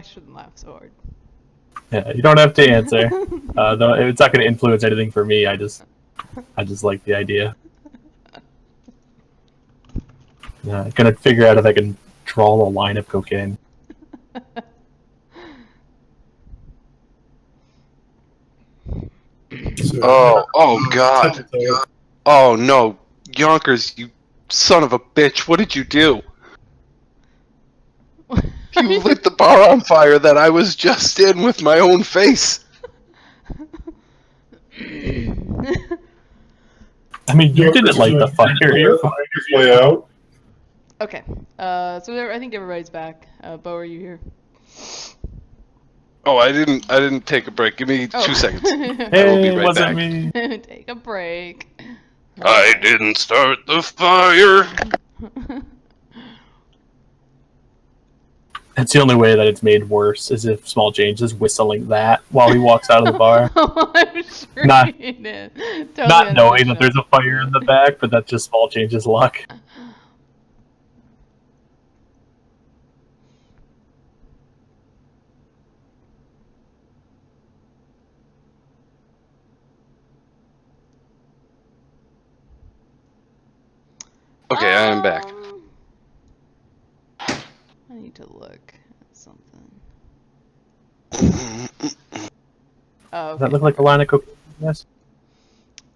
I shouldn't laugh so hard. Yeah, you don't have to answer. No, it's not going to influence anything for me. I just like the idea. Yeah, gonna figure out if I can draw a line of cocaine. So, Oh God. Oh no, Yonkers, you son of a bitch! What did you do? You lit the bar on fire that I was just in with my own face. I mean, you didn't light the fire. You're fine. Way out. Okay. So I think everybody's back. Bo, are you here? Oh, I didn't take a break. Give me Oh. 2 seconds. I will Hey, be right wasn't back. me. Take a break. I didn't start the fire. That's the only way that it's made worse is if Small Change is whistling that while he walks out of the bar. I'm sure Not- he did. Totally Not knowing that unintentional. there's a fire in the back, but that's just Small Change's luck. Okay, I am back. I need to look at something. Oh, Does that okay. look like a line of cocaine? Yes.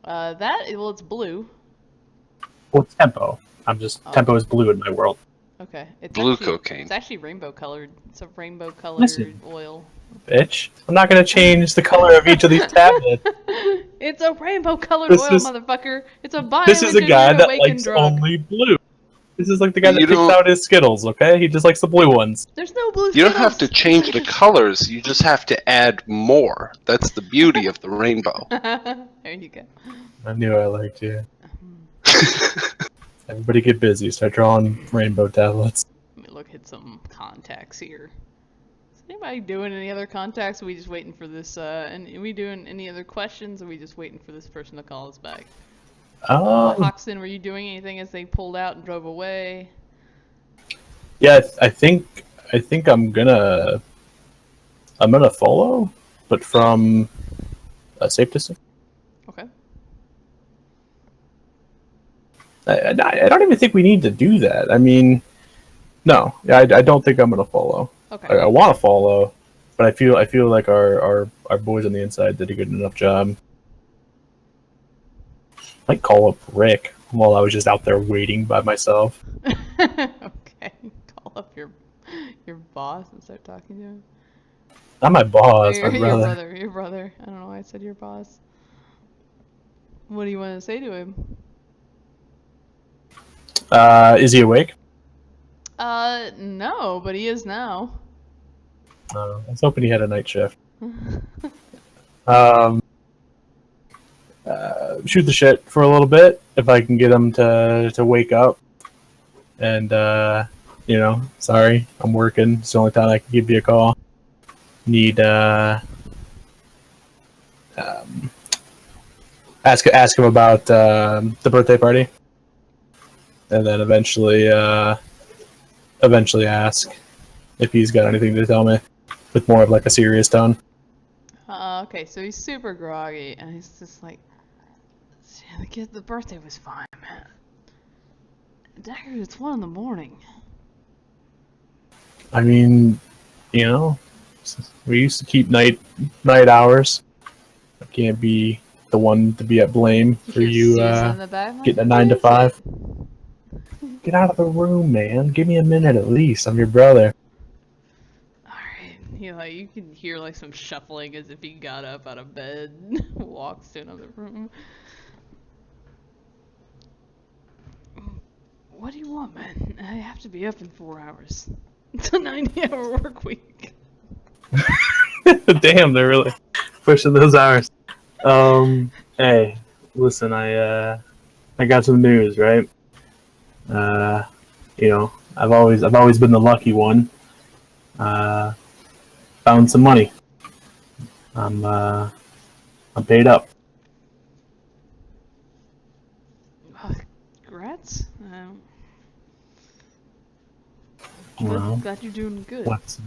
Well, it's blue. Well, it's Tempo. Tempo is blue in my world. Okay. It's Blue actually, cocaine. It's actually rainbow colored. It's a rainbow colored Listen. oil. Bitch. I'm not gonna change the color of each of these tablets. It's a rainbow colored This oil, is- motherfucker. It's a This is a guy bioengineered that awakened likes drug. only blue. This is like the guy that You picks don't- out his Skittles, okay? He just likes the blue ones. There's no blue You don't have to Skittles. change the colors. You just have to add more. That's the beauty of the rainbow. There you go. I knew I liked you. Everybody get busy. Start drawing rainbow tablets. Let me look at some contacts here. Is anybody doing any other contacts? Are we just waiting for this? And are we doing any other questions? Or are we just waiting for this person to call us back? Hoxton, were you doing anything as they pulled out and drove away? Yeah, I think I'm gonna follow, but from a safe distance. Okay. I don't even think we need to do that. I mean, no, I don't think I'm gonna follow. Okay. I want to follow, but I feel like our boys on the inside did a good enough job. I might call up Rick while I was just out there waiting by myself. Okay. Call up your boss and start talking to him. Not my boss, Your my brother. Your brother. I don't know why I said your boss. What do you want to say to him? Is he awake? No, but he is now. I was hoping he had a night shift. Shoot the shit for a little bit if I can get him to wake up. And sorry, I'm working. It's the only time I can give you a call. Need ask him about the birthday party, and then eventually ask if he's got anything to tell me with more of like a serious tone. Okay, so he's super groggy, and he's just like, yeah, the birthday was fine, man. Dagger, it's 1 a.m. I mean, we used to keep night hours. I can't be the one to be at blame for you getting a 9 to 5. Get out of the room, man. Give me a minute at least. I'm your brother. Alright, you can hear like some shuffling as if he got up out of bed, walks to another room. What do you want, man? I have to be up in 4 hours. It's a 90-hour work week. Damn, they're really pushing those hours. Hey, listen, I got some news, right? I've always been the lucky one. Found some money. I'm paid up. Congrats. Well, Glad you're doing good. what's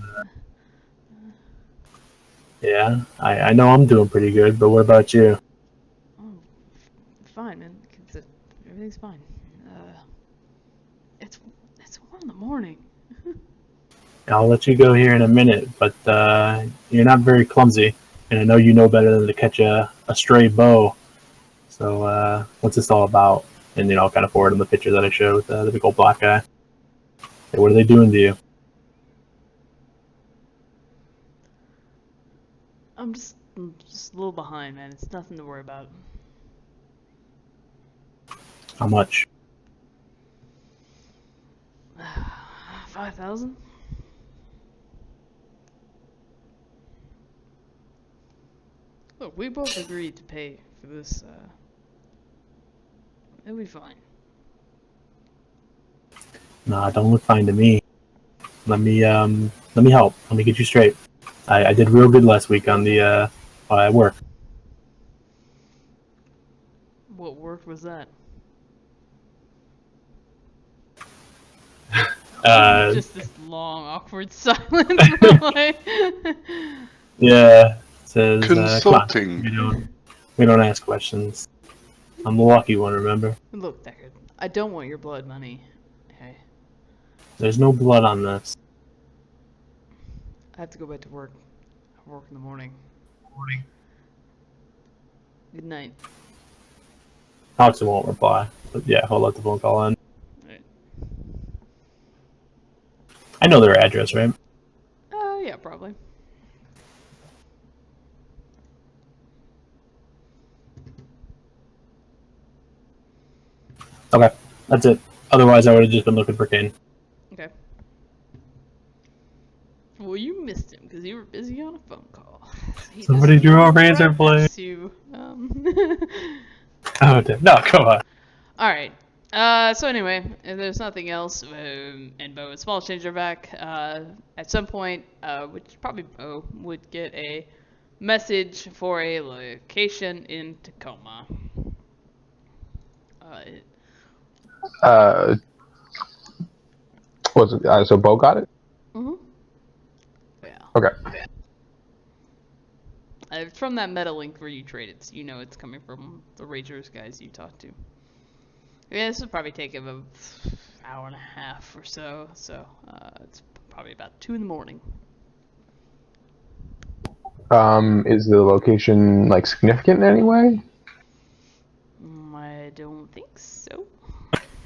Yeah, I know I'm doing pretty good, but what about you? Oh, fine, man. Everything's fine. It's 1 in the morning. I'll let you go here in a minute, but you're not very clumsy, and I know you know better than to catch a stray bow. So what's this all about? And I'll kind of forward on the picture that I showed with the big old black guy. Hey, what are they doing to you? I'm just a little behind, man. It's nothing to worry about. How much? 5,000? Look, we both agreed to pay for this. It'll be fine. Nah, don't look fine to me. Let me help. Let me get you straight. I did real good last week on the at work. What work was that? Just this long, awkward silence. Yeah, it says Consulting. come on. We don't ask questions. I'm the lucky one, remember? Look, Deckard, I don't want your blood money. Okay, There's no blood on this. I have to go back to work. I work in the morning. Good night. Hawkson won't reply, but yeah, he'll let the phone call in. Right. I know their address, right? Yeah, probably. Okay, that's it. Otherwise, I would have just been looking for Caine. Okay. Well, you missed him because you were busy on a phone call. He Somebody just drew a walked razor right blade. past you. Oh, damn. No, come on. All right. So anyway, if there's nothing else, and Bo and Small Change are back. At some point, which probably Bo would get a message for a location in Tacoma. Was it, so Bo got it? Yeah. Okay. It's from that meta link where you traded, so you know it's coming from the Ragers guys you talked to. Yeah, this would probably take him an hour and a half or so. So it's probably about 2 in the morning. Is the location like significant in any way? I don't think so.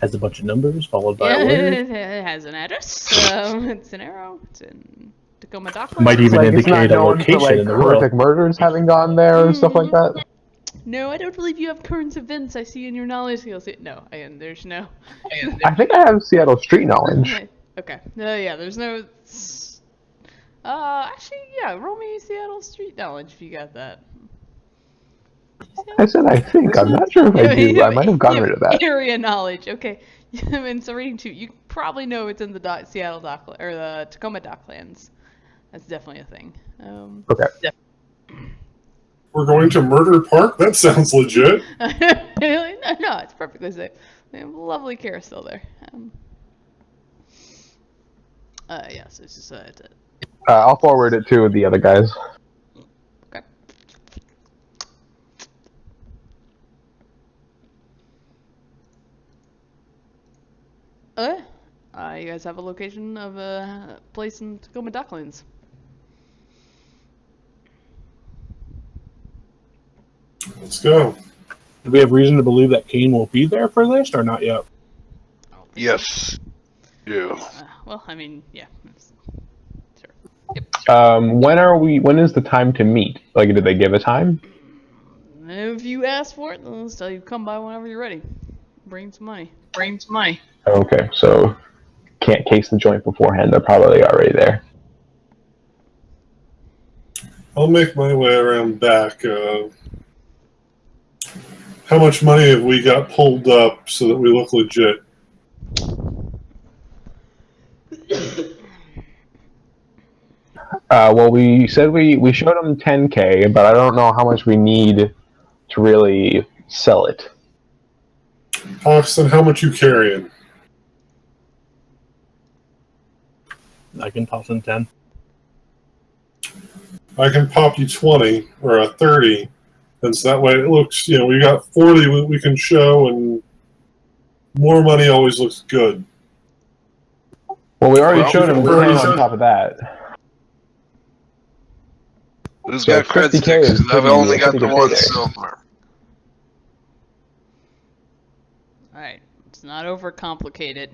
Has a bunch of numbers followed by Yeah, a word. it has an address. It's an arrow. It's in Tacoma Docklands. Might even Like it's not indicate a known for location like in the world. horrific murders having gone there and stuff like that. No, I don't believe you have current events I see in your knowledge skills. No, there's no. I think I have Seattle street knowledge. Okay. Yeah, there's no. Actually, yeah, roll me Seattle street knowledge if you got that. I said I think. I'm not sure if I do. I might have gotten rid of that. Area knowledge. Okay. And so reading 2, you probably know it's in the Seattle Docklands or the Tacoma Docklands. That's definitely a thing. Okay. We're going to Murder Park? That sounds legit. Really? No, it's perfectly safe. They have lovely carousel there. Yeah, so it's just I'll forward it to the other guys. okay. Okay. You guys have a location of a place in Tacoma Docklands. Let's go. Do we have reason to believe that Caine will be there for this, or not yet? Yes. Yeah. Well, I mean, yeah. Sure. Yep. When is the time to meet? Like, did they give a time? If you ask for it, they'll tell you come by whenever you're ready. Bring some money. Okay, so can't case the joint beforehand. They're probably already there. I'll make my way around back. How much money have we got pulled up so that we look legit? Well, we said we showed them 10K, but I don't know how much we need to really sell it. Austin, how much you carrying? I can toss in 10. I can pop you 20 or a 30, and so that way it looks, we got 40 we can show, and more money always looks good. Well, we already showed him 10 on top of that. Who's So got cred 50K sticks? is 'Cause I've pretty- only got pretty the good one payday. silver. Alright, let's not overcomplicate it.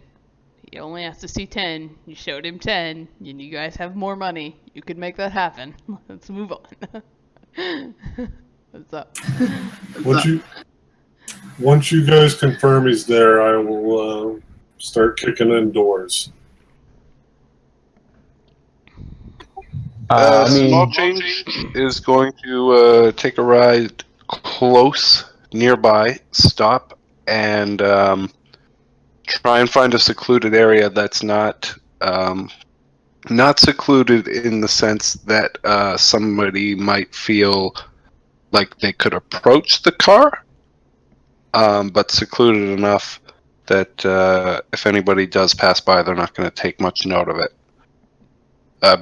He only has to see 10. You showed him 10, and you guys have more money. You could make that happen. Let's move on. What's up? Once you guys confirm he's there, I will start kicking in doors. Small change is going to take a ride close nearby, stop, and try and find a secluded area that's not secluded in the sense that somebody might feel like they could approach the car, but secluded enough that if anybody does pass by, they're not going to take much note of it.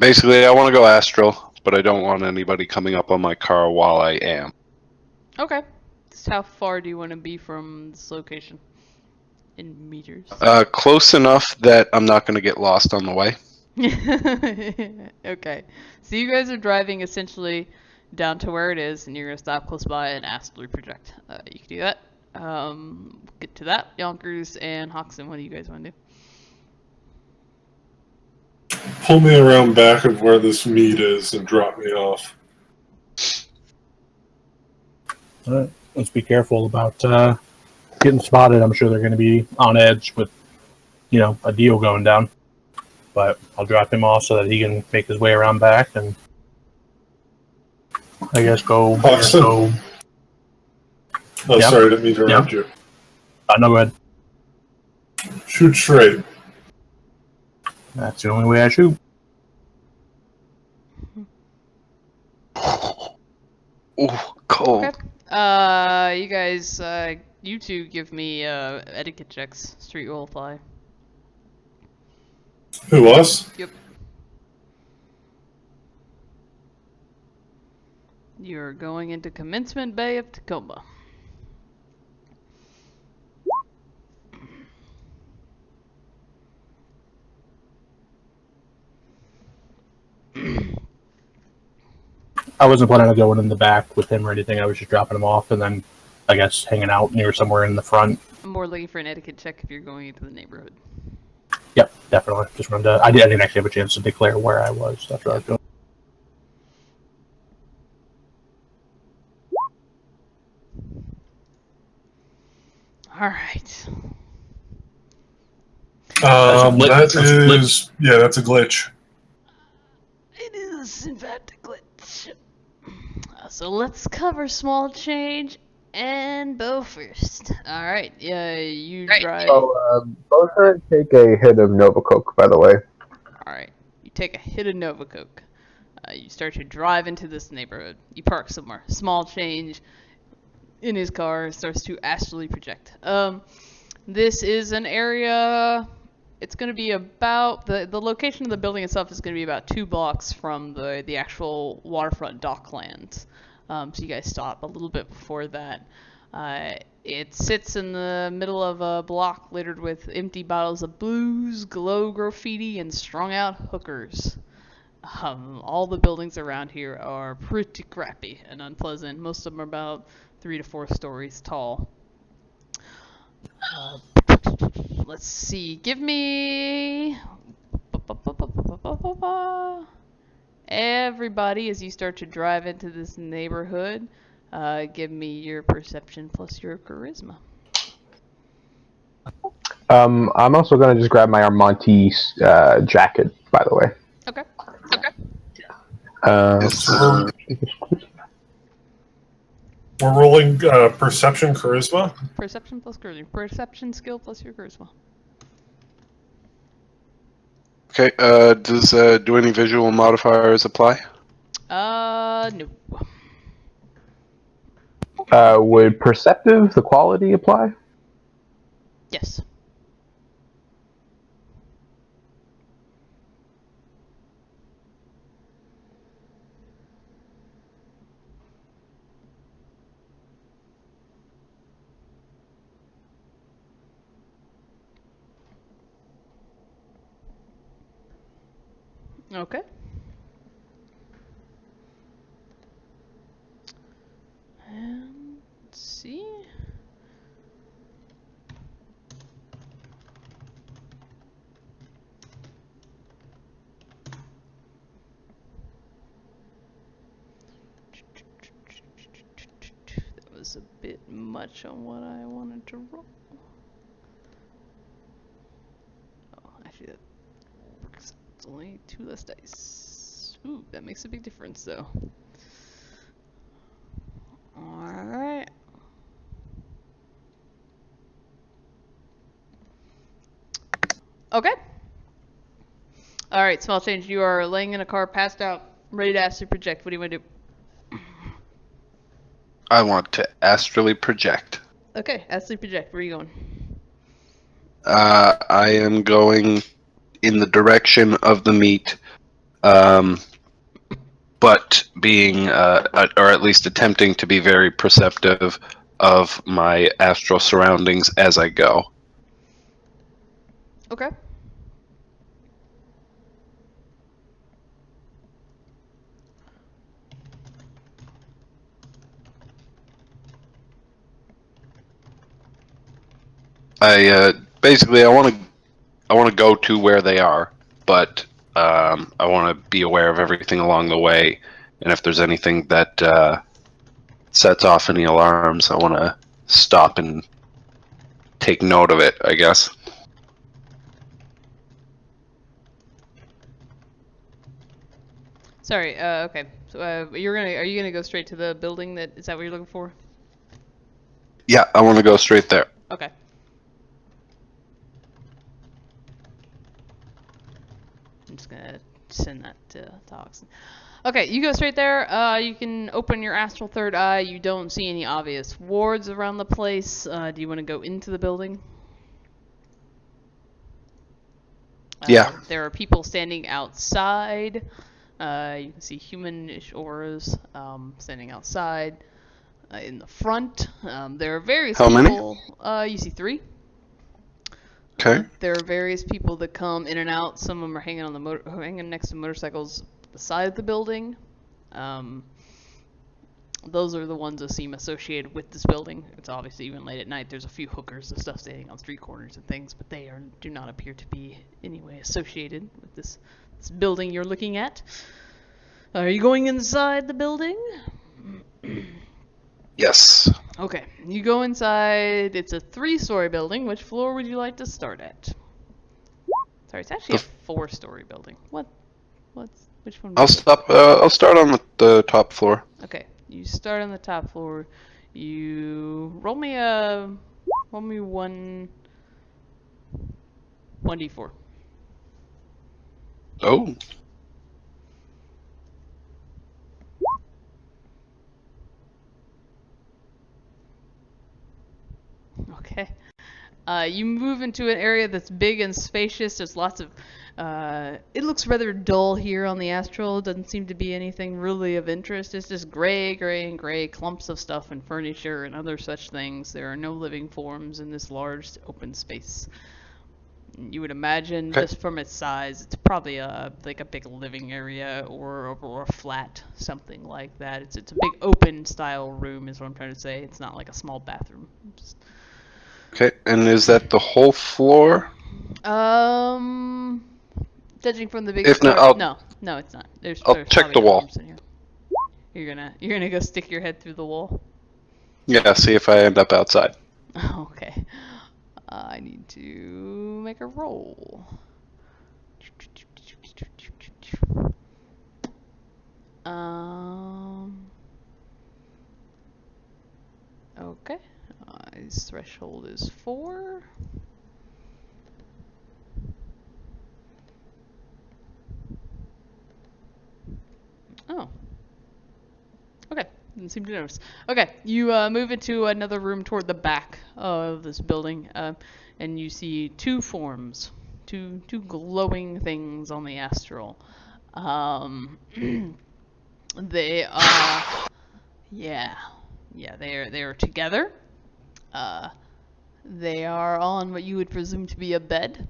Basically, I want to go astral, but I don't want anybody coming up on my car while I am. Okay. Just how far do you want to be from this location? In meters? Close enough that I'm not going to get lost on the way. Okay. So you guys are driving essentially down to where it is, and you're going to stop close by and astrally project. You can do that. Get to that. Yonkers and Hoxton, what do you guys want to do? Pull me around back of where this meat is and drop me off. Alright, let's be careful about getting spotted. I'm sure they're going to be on edge with, a deal going down. But I'll drop him off so that he can make his way around back and I guess go. Oh, Yeah. sorry, I didn't mean to interrupt you. No, go ahead. Shoot straight. That's the only way I shoot. Ooh, cold. Okay. You guys, you two give me etiquette checks. Street will apply. Who, us? Yep. You're going into Commencement Bay of Tacoma. I wasn't planning on going in the back with him or anything. I was just dropping him off and then, I guess, hanging out near somewhere in the front. I'm more looking for an etiquette check if you're going into the neighborhood. Yep, definitely. Just wanted to. I didn't actually have a chance to declare where I was. That's what I was doing. All right. That's a glitch. It is, in fact, a glitch. So let's cover small change and Bo first. Alright, yeah, you drive. So, both sides take a hit of Nova Coke, by the way. Alright, you take a hit of Nova Coke. You start to drive into this neighborhood. You park somewhere. Small change in his car starts to astrally project. This is an area. It's going to be about the location of the building itself is going to be about 2 blocks from the actual waterfront docklands. So you guys stop a little bit before that. It sits in the middle of a block littered with empty bottles of booze, glow graffiti, and strung out hookers. All the buildings around here are pretty crappy and unpleasant. Most of them are about 3 to 4 stories tall. Let's see. Give me... Everybody, as you start to drive into this neighborhood, give me your perception plus your charisma. I'm also going to just grab my Armante jacket, by the way. Okay. We're rolling perception, charisma. Perception plus charisma. Perception skill plus your charisma. Okay, do any visual modifiers apply? No. Would perceptive, the quality, apply? Yes. Okay. And let's see. That was a bit much on what I wanted to roll. Oh, actually, that works. It's only 2 less dice. Ooh, that makes a big difference, though. Alright. Okay. Alright, small change. You are laying in a car, passed out, ready to astral project. What do you want to do? I want to astrally project. Okay, astral project. Where are you going? I am going in the direction of the meat, but being, or at least attempting to be very perceptive of my astral surroundings as I go. Okay. Basically I want to go to where they are, but I want to be aware of everything along the way, and if there's anything that sets off any alarms, I want to stop and take note of it, I guess. Sorry, okay. So, are you gonna go straight to the building is that what you're looking for? Yeah, I want to go straight there. Okay. I'm just gonna send that to Toxin. Okay, you go straight there. You can open your astral third eye. You don't see any obvious wards around the place. Do you want to go into the building? Yeah. There are people standing outside. You can see humanish auras standing outside. In the front, there are various How many? people. You see 3. Okay. There are various people that come in and out. Some of them are hanging on hanging next to motorcycles beside the building. Those are the ones that seem associated with this building. It's obviously even late at night. There's a few hookers and stuff standing on street corners and things, but they do not appear to be in any way associated with this building you're looking at. Are you going inside the building? Yes. Okay, you go inside. It's a 3-story building. Which floor would you like to start at? Sorry, it's actually a 4-story building. Which one? I'll start on the top floor. Okay, you start on the top floor. You roll me 1d4. Oh. Okay. You move into an area that's big and spacious. There's lots of. It looks rather dull here on the astral. Doesn't seem to be anything really of interest. It's just gray and gray clumps of stuff and furniture and other such things. There are no living forms in this large open space. You would imagine, just from its size, it's probably like a big living area or a flat, something like that. It's a big open style room, is what I'm trying to say. It's not like a small bathroom. Okay, and is that the whole floor? Judging from the big If not, floor, no, it's not. There's check probably the other wall. rooms in here. You're gonna go stick your head through the wall. Yeah, see if I end up outside. Okay. I need to make a roll. Okay. His threshold is 4. Oh. Okay. Didn't seem to notice. Okay. You move into another room toward the back of this building, and you see 2 forms, two glowing things on the astral. They are, yeah, they are together. They are on what you would presume to be a bed.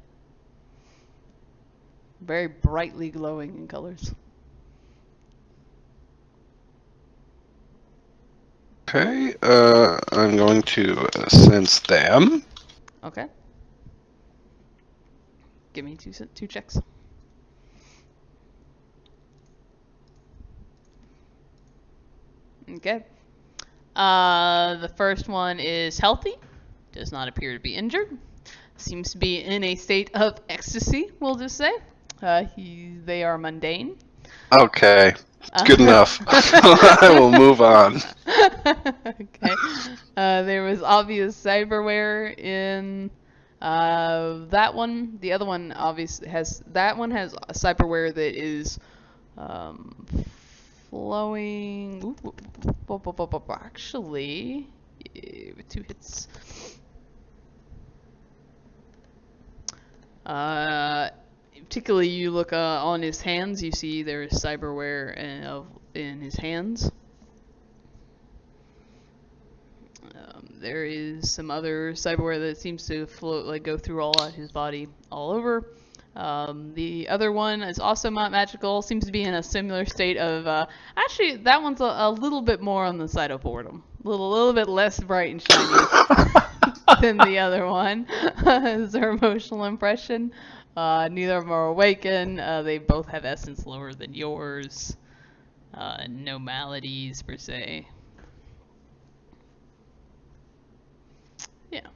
Very brightly glowing in colors. Okay, I'm going to sense them. Okay. Give me two checks. Okay. The first one is healthy. Does not appear to be injured. Seems to be in a state of ecstasy, we'll just say. They are mundane. Okay, it's good enough. I will move on. Okay. There was obvious cyberware in that one. The other one obviously has a cyberware that is um, flowing. Actually, with 2 hits. Particularly, you look on his hands. You see there is cyberware in his hands. There is some other cyberware that seems to float, like go through all his body, all over. The other one is also not magical. Seems to be in a similar state of. Actually, that one's a little bit more on the side of boredom. Little bit less bright and shiny than the other one. Is their emotional impression. Neither of them are awakened. They both have essence lower than yours. No maladies per se. Yeah.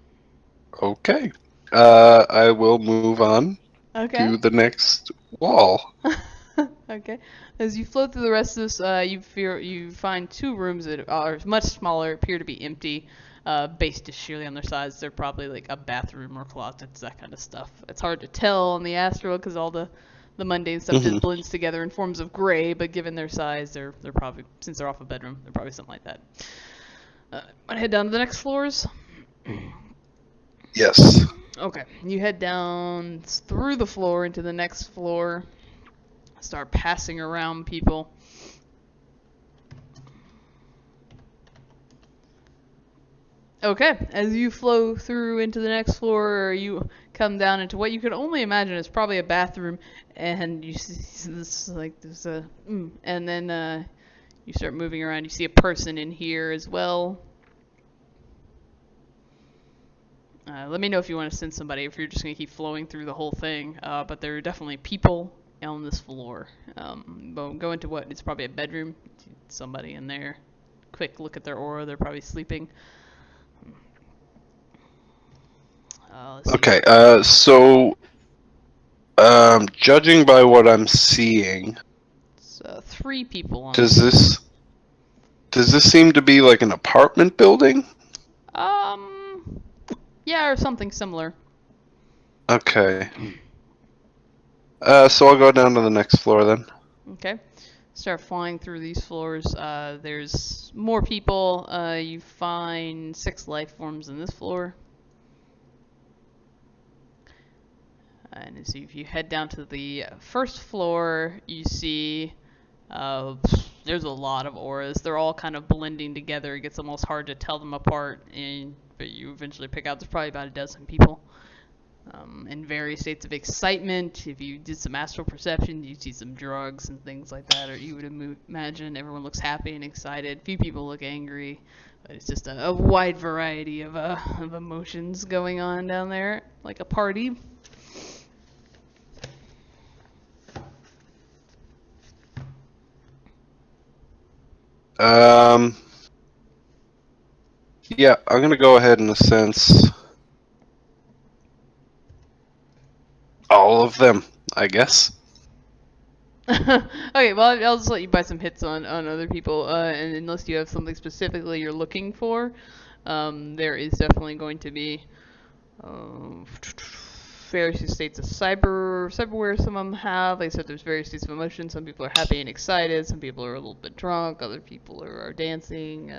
Okay. I will move on Okay. to the next wall. Okay. As you float through the rest of this, you find 2 rooms that are much smaller, appear to be empty, based just sheerly on their size. They're probably like a bathroom or closets, that kind of stuff. It's hard to tell on the astral because all the mundane stuff just blends together in forms of gray. But given their size, they're probably, since they're off a bedroom, they're probably something like that. Want to head down to the next floors? Yes. Okay. You head down through the floor into the next floor. Start passing around people. Okay, as you flow through into the next floor, you come down into what you could only imagine is probably a bathroom, and you see this and then you start moving around. You see a person in here as well. Let me know if you want to send somebody, if you're just going to keep flowing through the whole thing. But there are definitely people on this floor. But go into what? It's probably a bedroom. Somebody in there. Quick look at their aura. They're probably sleeping. Okay, so judging by what I'm seeing, It's 3 people on does this seem to be like an apartment building? Yeah, or something similar. Okay. So I'll go down to the next floor then. Okay. Start flying through these floors. There's more people. You find 6 life forms in this floor. And so if you head down to the first floor, you see there's a lot of auras. They're all kind of blending together. It gets almost hard to tell them apart, but you eventually pick out there's probably about a dozen people. In various states of excitement. If you did some astral perception, you see some drugs and things like that, or you would imagine everyone looks happy and excited. Few people look angry, but it's just a wide variety of emotions going on down there, like a party. Yeah, I'm gonna go ahead and sense all of them, I guess. Okay, well, I'll just let you buy some hits on other people, and unless you have something specifically you're looking for, there is definitely going to be various states of cyberware. Some of them have, like I said, there's various states of emotion. Some people are happy and excited. Some people are a little bit drunk. Other people are dancing.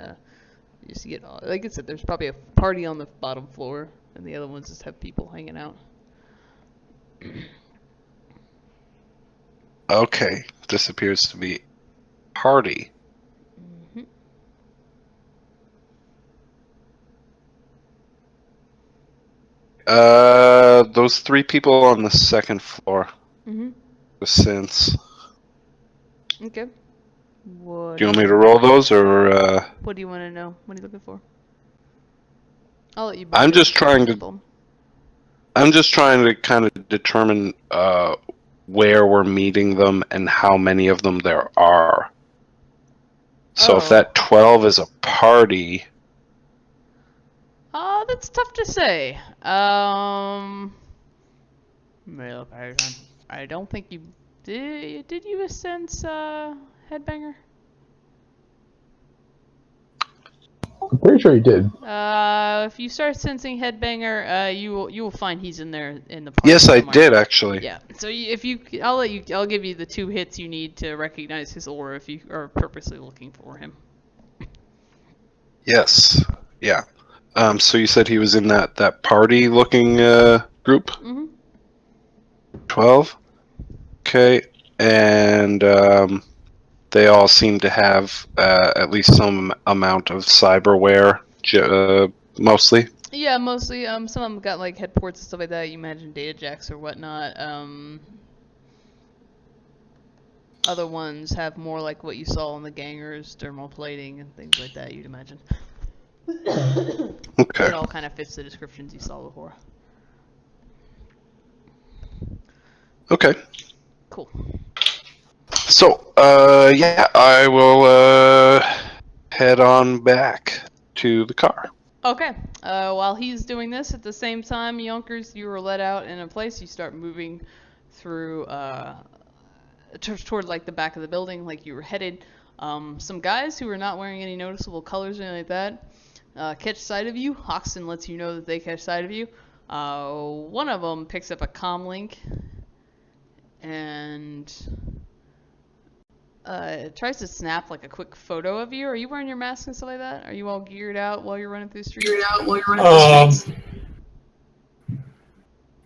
You see it all. Like I said, there's probably a party on the bottom floor, and the other ones just have people hanging out. Okay, this appears to be party. Mm-hmm. Those 3 people on the second floor. Mm-hmm. since. Okay. What Do you want me to roll those, or What do you want to know? What are you looking for? I'll let you. I'm both just trying to. simple. I'm just trying to kind of determine where we're meeting them and how many of them there are. So if Oh. that 12 is a party, That's tough to say. Well, I don't think you did. Did you sense Headbanger? I'm pretty sure he did. If you start sensing Headbanger, you will find he's in there in the party yes, I somewhere. did actually. Yeah. So I'll give you the 2 hits you need to recognize his aura if you are purposely looking for him. Yes, yeah. So you said he was in that party-looking group? Mm-hmm. 12. Okay, and they all seem to have at least some amount of cyberware, mostly. Yeah, mostly. Some of them got like head ports and stuff like that. You imagine data jacks or whatnot. Other ones have more like what you saw in the gangers, thermal plating and things like that. You'd imagine. Okay. It all kind of fits the descriptions you saw before. Okay. Cool. So, yeah, I will head on back to the car. Okay. While he's doing this, at the same time, Yonkers, you were let out in a place. You start moving through toward like the back of the building, like you were headed. Some guys who are not wearing any noticeable colors or anything like that catch sight of you. Hoxton lets you know that they catch sight of you. One of them picks up a comm link and tries to snap like a quick photo of you. Are you wearing your mask and stuff like that? Are you all geared out while you're running through the streets?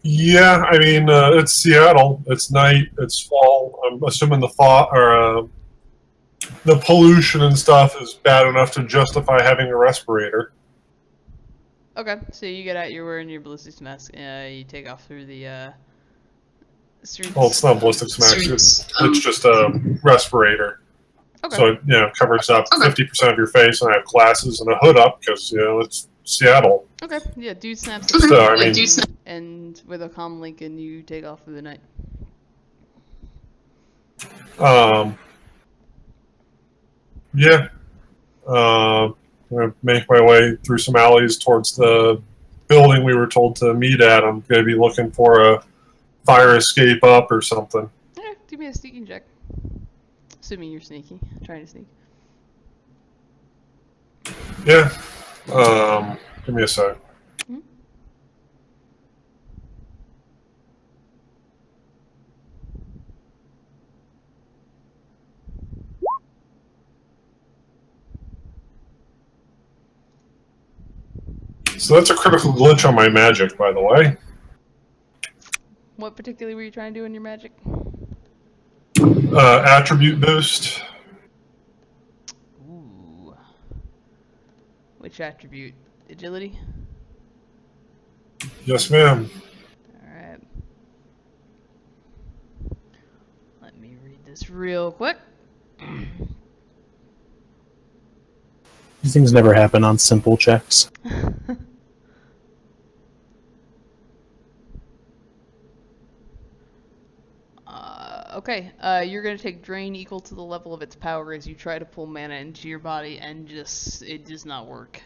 Yeah, I mean, it's Seattle. It's night. It's fall. I'm assuming the pollution and stuff is bad enough to justify having a respirator. Okay, so you get out, you're wearing your ballistics mask, you take off through the streets. Well, it's not ballistics mask. It's just a respirator. Okay. So it covers up 50% of your face, and I have glasses and a hood up because it's Seattle. Okay, yeah, dude snaps So, I mean, and with a comm link, and you take off through the night. Yeah. I'm going to make my way through some alleys towards the building we were told to meet at. I'm going to be looking for a fire escape up or something. Yeah, give me a sneaking check. Assuming you're sneaky, trying to sneak. Yeah. Give me a sec. Mm-hmm. So that's a critical glitch on my magic, by the way. What particularly were you trying to do in your magic? Attribute boost. Ooh. Which attribute? Agility? Yes, ma'am. Alright. Let me read this real quick. These things never happen on simple checks. Okay, you're gonna take drain equal to the level of its power as you try to pull mana into your body, and it does not work.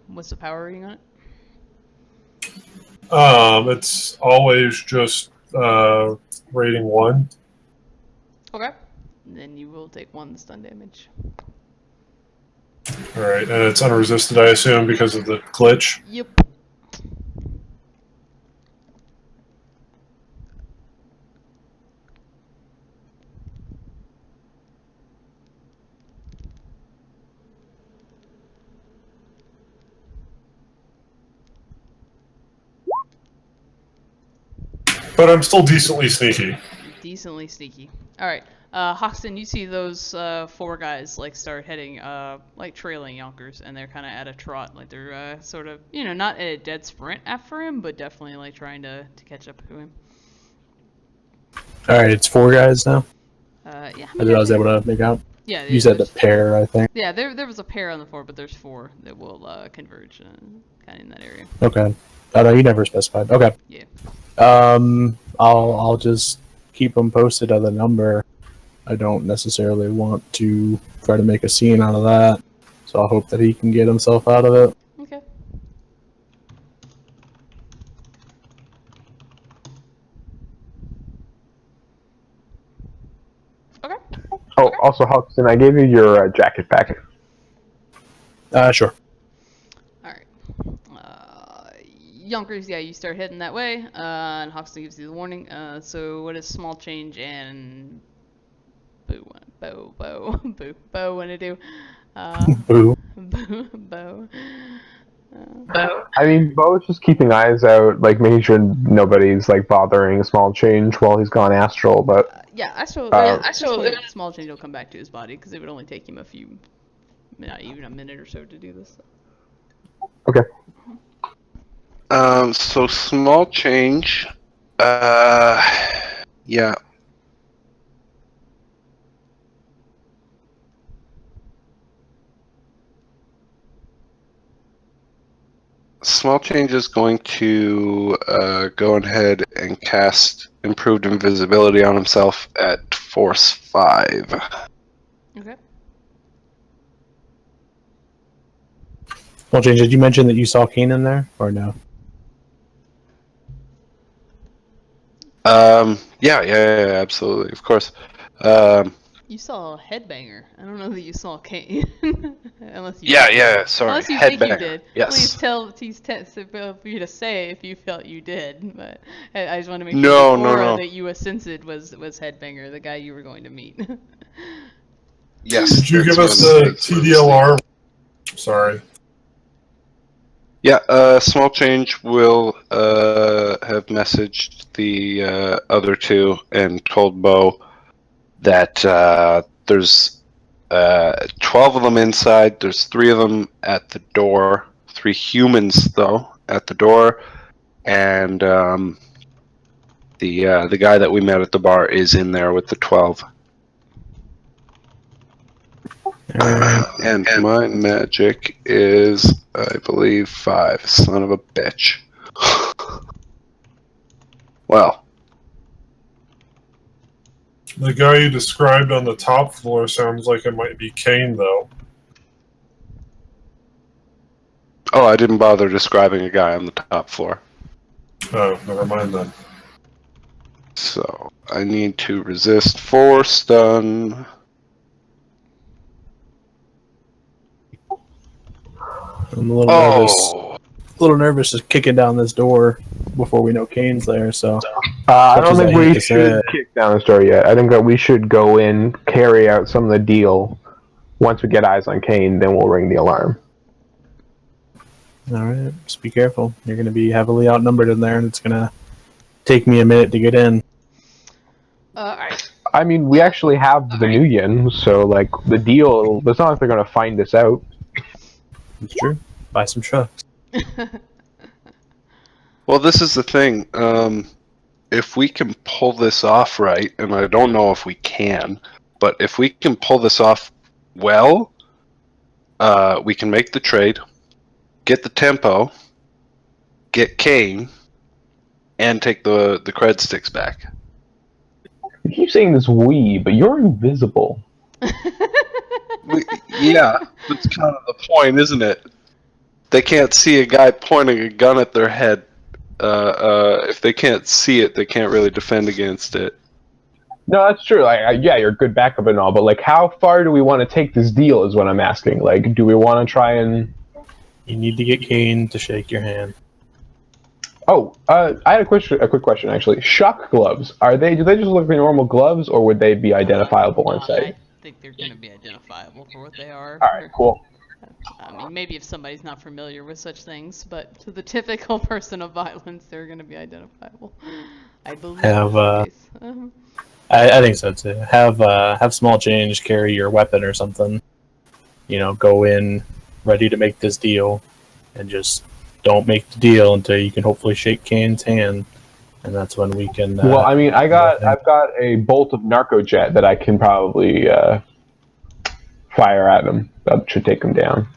What's the power rating on it? It's always just rating 1. Okay. Then you will take 1 stun damage. Alright, and it's unresisted, I assume, because of the glitch. Yep. But I'm still decently sneaky. Decently sneaky. Alright. Hoxton, you see those 4 guys like start heading, like trailing Yonkers, and they're kind of at a trot, like they're sort of, not at a dead sprint after him, but definitely like trying to catch up to him. All right, it's 4 guys now. Yeah. I was able to make out. Yeah. You said the pair, I think. Yeah, there was a pair on the floor, but there's 4 that will converge kind of in that area. Okay. Oh no, you never specified. Okay. Yeah. I'll just keep them posted on the number. I don't necessarily want to try to make a scene out of that, so I'll hope that he can get himself out of it. Okay. Okay. Oh, also, Huxton, I gave you your jacket back. Sure. Alright. Yonkers, yeah, you start heading that way, and Hoxton gives you the warning. So what is small change and Bo want to do? Boo. Bo. I mean, Bo's just keeping eyes out, like making sure nobody's like bothering small change while he's gone astral. But Yeah, Astral. Small change will come back to his body because it would only take him not even a minute or so to do this. okay, So small change. Yeah. Small change is going to go ahead and cast improved invisibility on himself at force 5. Okay. Well, James, did you mention that you saw Caine in there, or no? Yeah, absolutely, of course. You saw a headbanger. I don't know that you saw Caine. Unless you sorry. Unless you think you Headbanger. did. Yes. Please for you to say if you felt you did. But I just want to make No, sure the no, aura no. that you sensed was Headbanger, the guy you were going to meet. Yes. Did you that's give us my the mistake. TDLR? Sorry. Yeah, small change will have messaged the other 2 and told Bo that there's 12 of them inside. There's 3 of them at the door. 3 humans though at the door, and the guy that we met at the bar is in there with the 12. And my magic is, I believe, 5. Son of a bitch. Well. The guy you described on the top floor sounds like it might be Caine, though. Oh, I didn't bother describing a guy on the top floor. Oh, never mind then. So, I need to resist 4 stun. I'm a little nervous just kicking down this door before we know Caine's there, so... I don't as think I hate we to say should it. kick down the door yet. I think that we should go in, carry out some of the deal. Once we get eyes on Caine, then we'll ring the alarm. Alright, just be careful. You're going to be heavily outnumbered in there, and it's going to take me a minute to get in. Alright. I mean, we actually have the new yin, so like the deal. It's not like they're gonna find us out. It's true. Buy some trucks. Well, this is the thing. If we can pull this off right, and I don't know if we can, but if we can pull this off well, we can make the trade, get the tempo, get Caine, and take the cred sticks back. You keep saying this we, but you're invisible. Yeah, that's kind of the point, isn't it? They can't see a guy pointing a gun at their head. If they can't see it, they can't really defend against it. No, that's true. Yeah, you're a good backup and all, but like, how far do we want to take this deal? Is what I'm asking. Like, do we want to try and? You need to get Caine to shake your hand. Oh, I had a quick question actually. Shock gloves, do they just look like normal gloves, or would they be identifiable on sight? I think they're going to be identifiable for what they are. Alright, cool. I mean, maybe if somebody's not familiar with such things, but to the typical person of violence, they're going to be identifiable. I believe Have, that's the case. I think so too. Have small change carry your weapon or something. You know, go in ready to make this deal, and just don't make the deal until you can hopefully shake Caine's hand, and that's when we can. Well, I mean, I've got a bolt of narco jet that I can probably fire at them. That should take them down.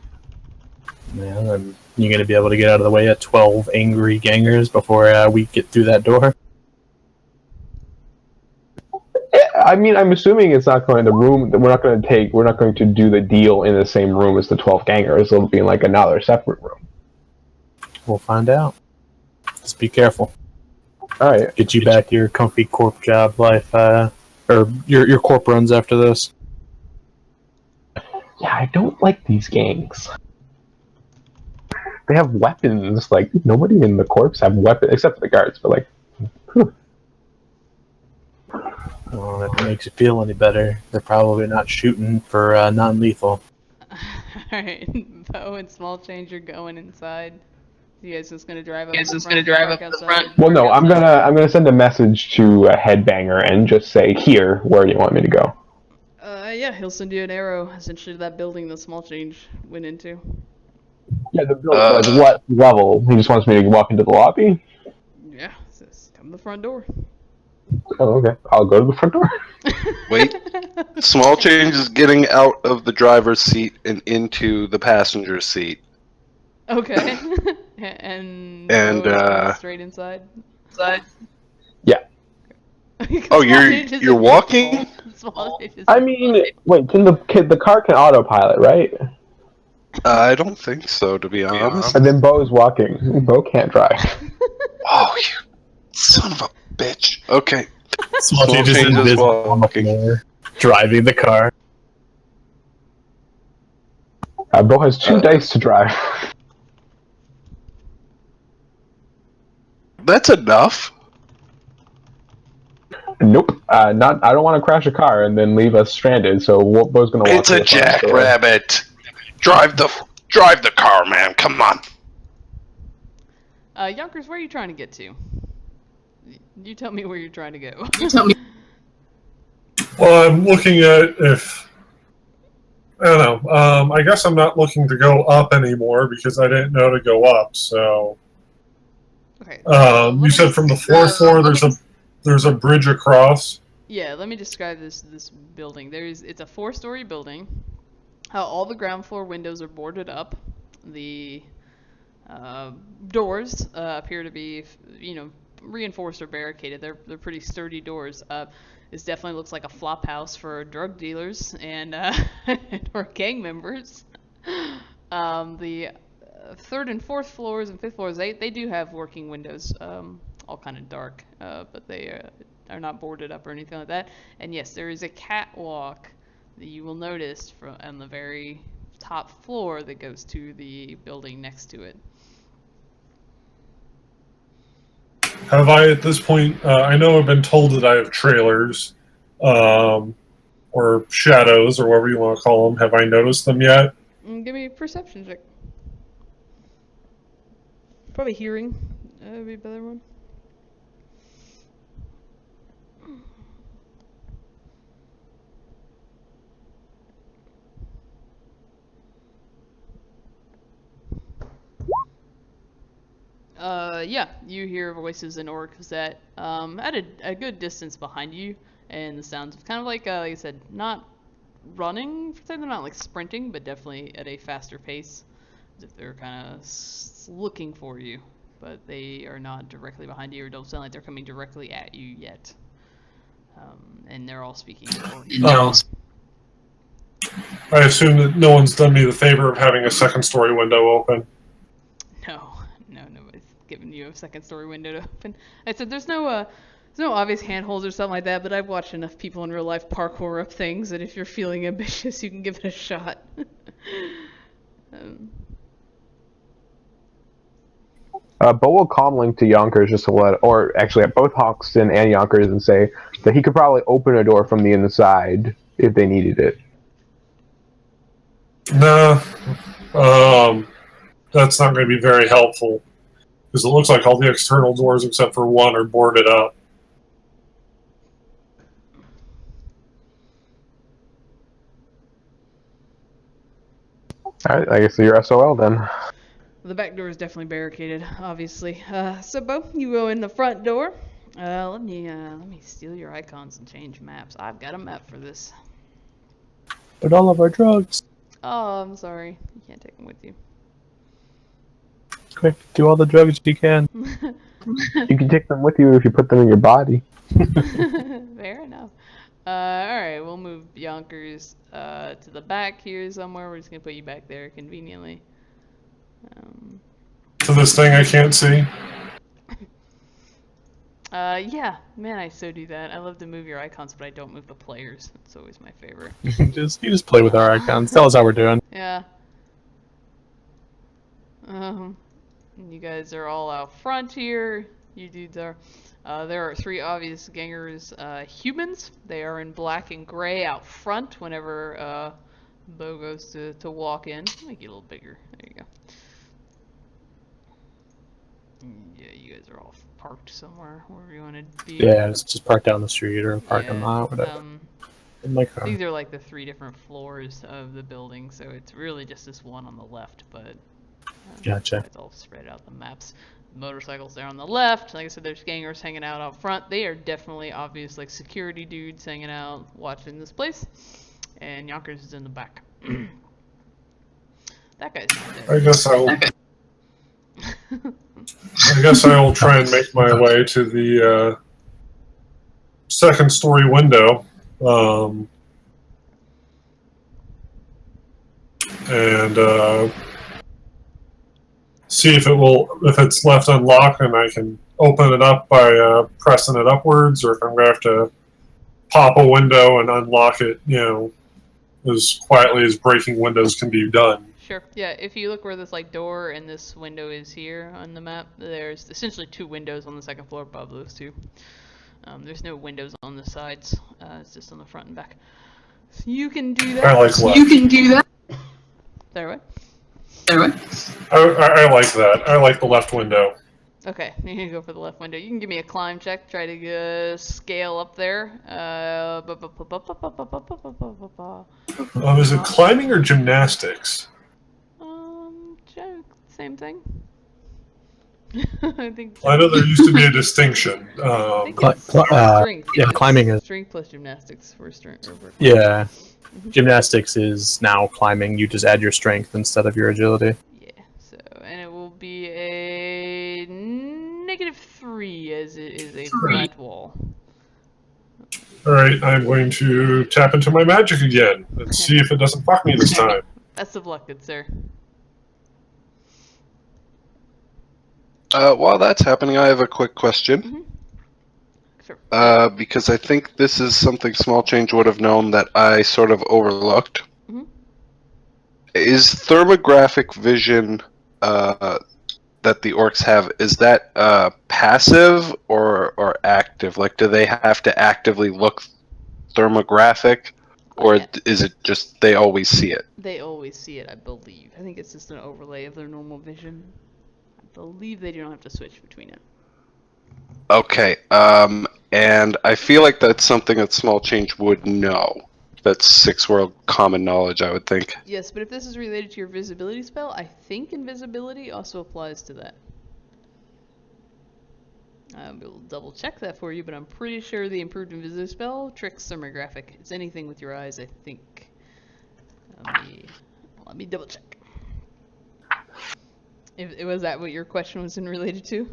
Yeah, then you're going to be able to get out of the way of 12 angry gangers before we get through that door. I mean, I'm assuming it's not going to room. We're not going to do the deal in the same room as the 12 gangers. It'll be in like another separate room. We'll find out. Just be careful. All right. Get you back to your comfy corp job life, or your corp runs after this. Yeah, I don't like these gangs. They have weapons. Like, nobody in the corps have weapons except for the guards. But like, whew. Well, if it makes you feel any better, they're probably not shooting for non-lethal. Alright, Bo and Small Change are going inside. You guys just gonna drive up the front? Well, no, I'm gonna send a message to Headbanger and just say, here, where do you want me to go? Yeah, he'll send you an arrow, essentially, to that building that Small Change went into. Yeah, the building. Like, what level? He just wants me to walk into the lobby? Yeah, just come to the front door. Oh, okay. I'll go to the front door. Wait. Small Change is getting out of the driver's seat and into the passenger seat. Okay. and And, Bo is going straight inside? Yeah. Oh, you're walking? I mean, wait, can the car can autopilot, right? I don't think so, to be honest. And then Bo's walking. Bo can't drive. Oh, you son of a bitch. Okay. Small Change is Change is invisible on the walking. floor, driving the car. Bo has 2 dice to drive. That's enough. Nope. Not. I don't want to crash a car and then leave us stranded. So Bo's gonna walk. It's a jackrabbit. Drive the car, man. Come on. Yonkers, where are you trying to get to? You tell me where you're trying to go. Well, I'm looking at if I don't know. I guess I'm not looking to go up anymore because I didn't know to go up. So, Okay. you said from the 4th floor there's a bridge across. Yeah, let me describe this building. It's a 4-story building. All the ground floor windows are boarded up. The doors appear to be, reinforced or barricaded. They're pretty sturdy doors. This definitely looks like a flop house for drug dealers and or gang members. The 3rd and 4th floors and 5th floors, they do have working windows, all kind of dark, but they are not boarded up or anything like that. And yes, there is a catwalk that you will notice on the very top floor that goes to the building next to it. Have I, at this point, I know I've been told that I have trailers, or shadows, or whatever you want to call them. Have I noticed them yet? Give me a perception check. Probably hearing would be a better one. Yeah, you hear voices in orcs that at a good distance behind you, and the sounds of kind of like I said, not running, they're not like sprinting, but definitely at a faster pace, as if they're kind of looking for you, but they are not directly behind you, or don't sound like they're coming directly at you yet. And they're all speaking orc. I assume that no one's done me the favor of having a 2nd-story window open. No, nobody's giving you a 2nd-story window to open. I said there's no obvious handholds or something like that, but I've watched enough people in real life parkour up things that if you're feeling ambitious, you can give it a shot. Bo will comlink to Yonkers just to or actually at both Hoxton and Yonkers and say that he could probably open a door from the inside if they needed it. Nah, that's not going to be very helpful because it looks like all the external doors except for one are boarded up. Alright, I guess you're SOL then. The back door is definitely barricaded, obviously. So, Bo, you go in the front door, Let me steal your icons and change maps. I've got a map for this. But all of our drugs. Oh, I'm sorry. You can't take them with you. Quick, do all the drugs you can. You can take them with you if you put them in your body. Fair enough. Alright, we'll move Yonkers to the back here somewhere. We're just gonna put you back there conveniently. To this thing I can't see. Yeah, man, I so do that. I love to move your icons, but I don't move the players. That's always my favorite. You just play with our icons. Tell us how we're doing. Yeah. You guys are all out front here. You dudes are. There are 3 obvious gangers, humans. They are in black and gray out front whenever Bo goes to walk in. Make it a little bigger. There you go. Yeah, you guys are all parked somewhere, wherever you want to be. Yeah, it's just park down the street or a parking lot, whatever. In my car. These are like the 3 different floors of the building, so it's really just this one on the left, but Gotcha. it's all spread out the maps. Motorcycles there on the left. Like I said, there's gangers hanging out front. They are definitely obvious, like security dudes hanging out, watching this place. And Yonkers is in the back. That guy's not there. I guess I will try and make my way to the second story window. And see if it's left unlocked and I can open it up by pressing it upwards, or if I'm going to have to pop a window and unlock it, as quietly as breaking windows can be done. Sure. Yeah, if you look where this door and this window is here on the map, there's essentially 2 windows on the second floor above those 2. There's no windows on the sides. It's just on the front and back. So you can do that. I like left. You can do that. There, what? I like that. I like the left window. Okay, you're gonna go for the left window. You can give me a climb check. Try to scale up there. Is it climbing or gymnastics? Same thing. I think. I know there used to be a distinction. Strength. Yeah, climbing is. Strength plus gymnastics for strength. Yeah. Gymnastics is now climbing. You just add your strength instead of your agility. Yeah, so, and it will be a -3 as it is a flat wall. Alright, I'm going to tap into my magic again and see if it doesn't fuck me this time. Best of luck, good sir. While that's happening, I have a quick question. Sure. Because I think this is something Small Change would have known that I sort of overlooked. Is thermographic vision that the orcs have, is that passive or active? Like, do they have to actively look thermographic, or is it just they always see it? They always see it, I believe. I think it's just an overlay of their normal vision. I believe they don't have to switch between it. Okay, and I feel like that's something that Small Change would know. That's 6 world common knowledge, I would think. Yes, but if this is related to your visibility spell, I think invisibility also applies to that. We'll double check that for you, but I'm pretty sure the improved invisibility spell tricks thermographic. It's anything with your eyes, I think. Let me double check. Was that what your question was related to?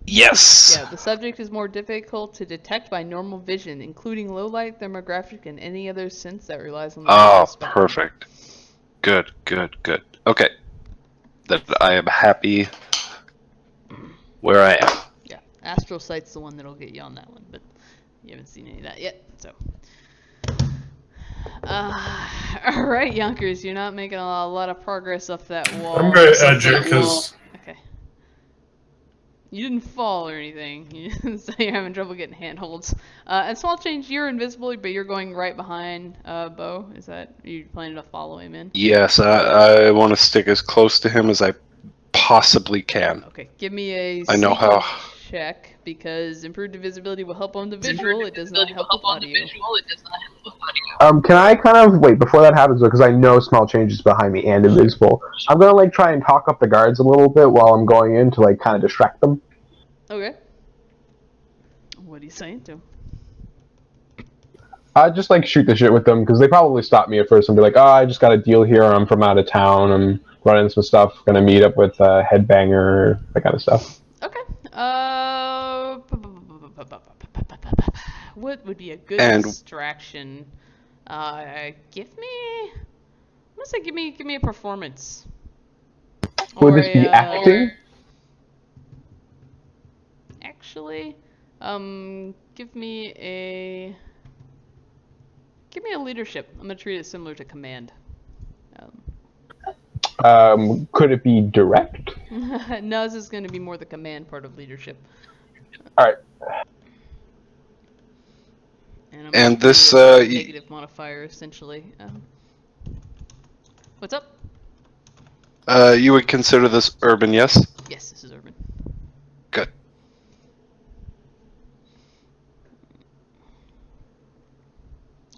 Yes! Yeah, the subject is more difficult to detect by normal vision, including low light, thermographic, and any other sense that relies on the Oh, spectrum. perfect. Good. Okay. That I am happy where I am. Yeah, astral sight's the one that'll get you on that one, but you haven't seen any of that yet, so. Alright, Yonkers, you're not making a lot of progress up that wall. I'm going to edge it because... Okay. You didn't fall or anything, so you're having trouble getting handholds. And Small Change, you're invisible, but you're going right behind Bo. Is that, are you planning to follow him in? Yes, I want to stick as close to him as I possibly can. Okay, give me a I know how. check, because improved invisibility will help on the visual, it does not help with audio. Can I kind of wait before that happens, because I know Small Change is behind me and invisible. I'm gonna try and talk up the guards a little bit while I'm going in to kind of distract them. Okay. What are you saying to him? I'd just like shoot the shit with them because they probably stop me at first and be like, "Oh, I just got a deal here. I'm from out of town. I'm running some stuff. Gonna meet up with Headbanger, that kind of stuff." Okay. What would be a good And- distraction? Give me. I'm gonna say give me a performance. Would this be acting? Actually, give me a leadership. I'm gonna treat it similar to command. Could it be direct? No, this is gonna be more the command part of leadership. All right. And I'm And gonna this, give you a negative modifier essentially. What's up? You would consider this urban, yes? Yes, this is urban. Good.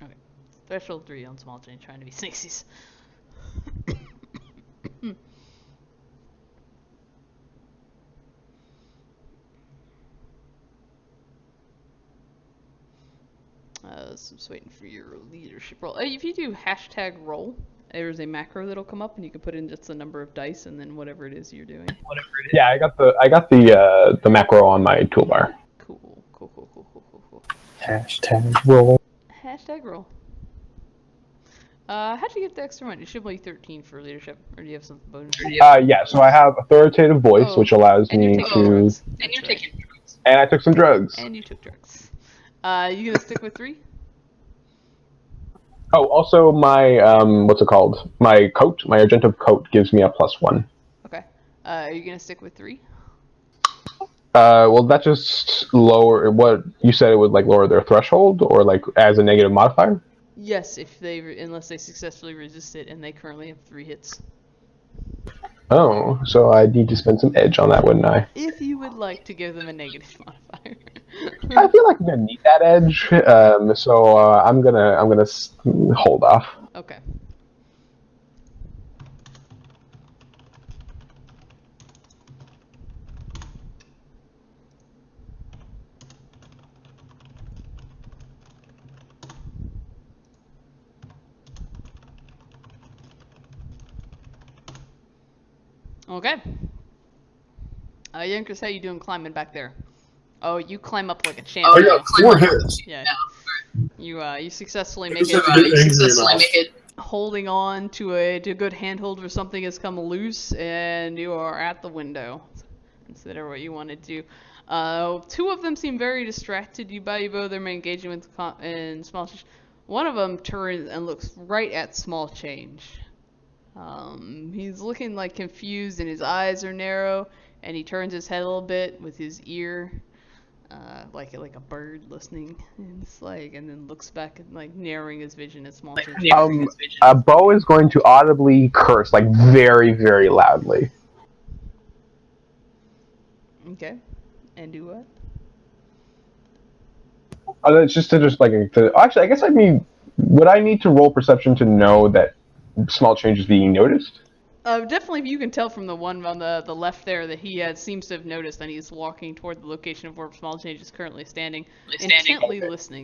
Okay. Threshold 3 on small change, trying to be 60s. So I'm just waiting for your leadership roll. If you do hashtag roll, there's a macro that'll come up, and you can put in just the number of dice, and then whatever it is you're doing. Yeah, I got the macro on my toolbar. Cool. Hashtag roll. Hashtag roll. How'd you get the extra one? It should be 13 for leadership, or do you have something bonus? Yeah, so I have authoritative voice, Oh, which allows and you're me taking to. drugs. And That's you're right. taking drugs. And I took some drugs. And you took drugs. You gonna stick with 3? Oh, also my what's it called? My coat, my Argento coat gives me a +1. Okay. Are you gonna stick with 3? Well, that just lower what you said. It would like lower their threshold, or like as a negative modifier. Yes, unless they successfully resist it, and they currently have 3 hits. Oh, so I need to spend some edge on that, wouldn't I? If you would like to give them a negative modifier. I feel like I'm gonna need that edge, so I'm gonna hold off. Okay. Okay. Yonkers, how you doing climbing back there? Oh, you climb up like a champ. I got 4 hits. Yeah. You successfully I make just have to it. get angry enough. Holding on to a good handhold where something has come loose, and you are at the window. Consider what you want to do. 2 of them seem very distracted. You both them engaging with in small change. One of them turns and looks right at small change. He's looking like confused, and his eyes are narrow, and he turns his head a little bit with his ear, like a bird listening, and it's like, and then looks back and like narrowing his vision at small change. Bo is going to audibly curse, like very, very loudly. Okay, and do what? It's just actually, I guess would I need to roll perception to know that small change is being noticed? Definitely, you can tell from the one on the left there that he seems to have noticed, and he's walking toward the location of where small change is currently standing, intently listening.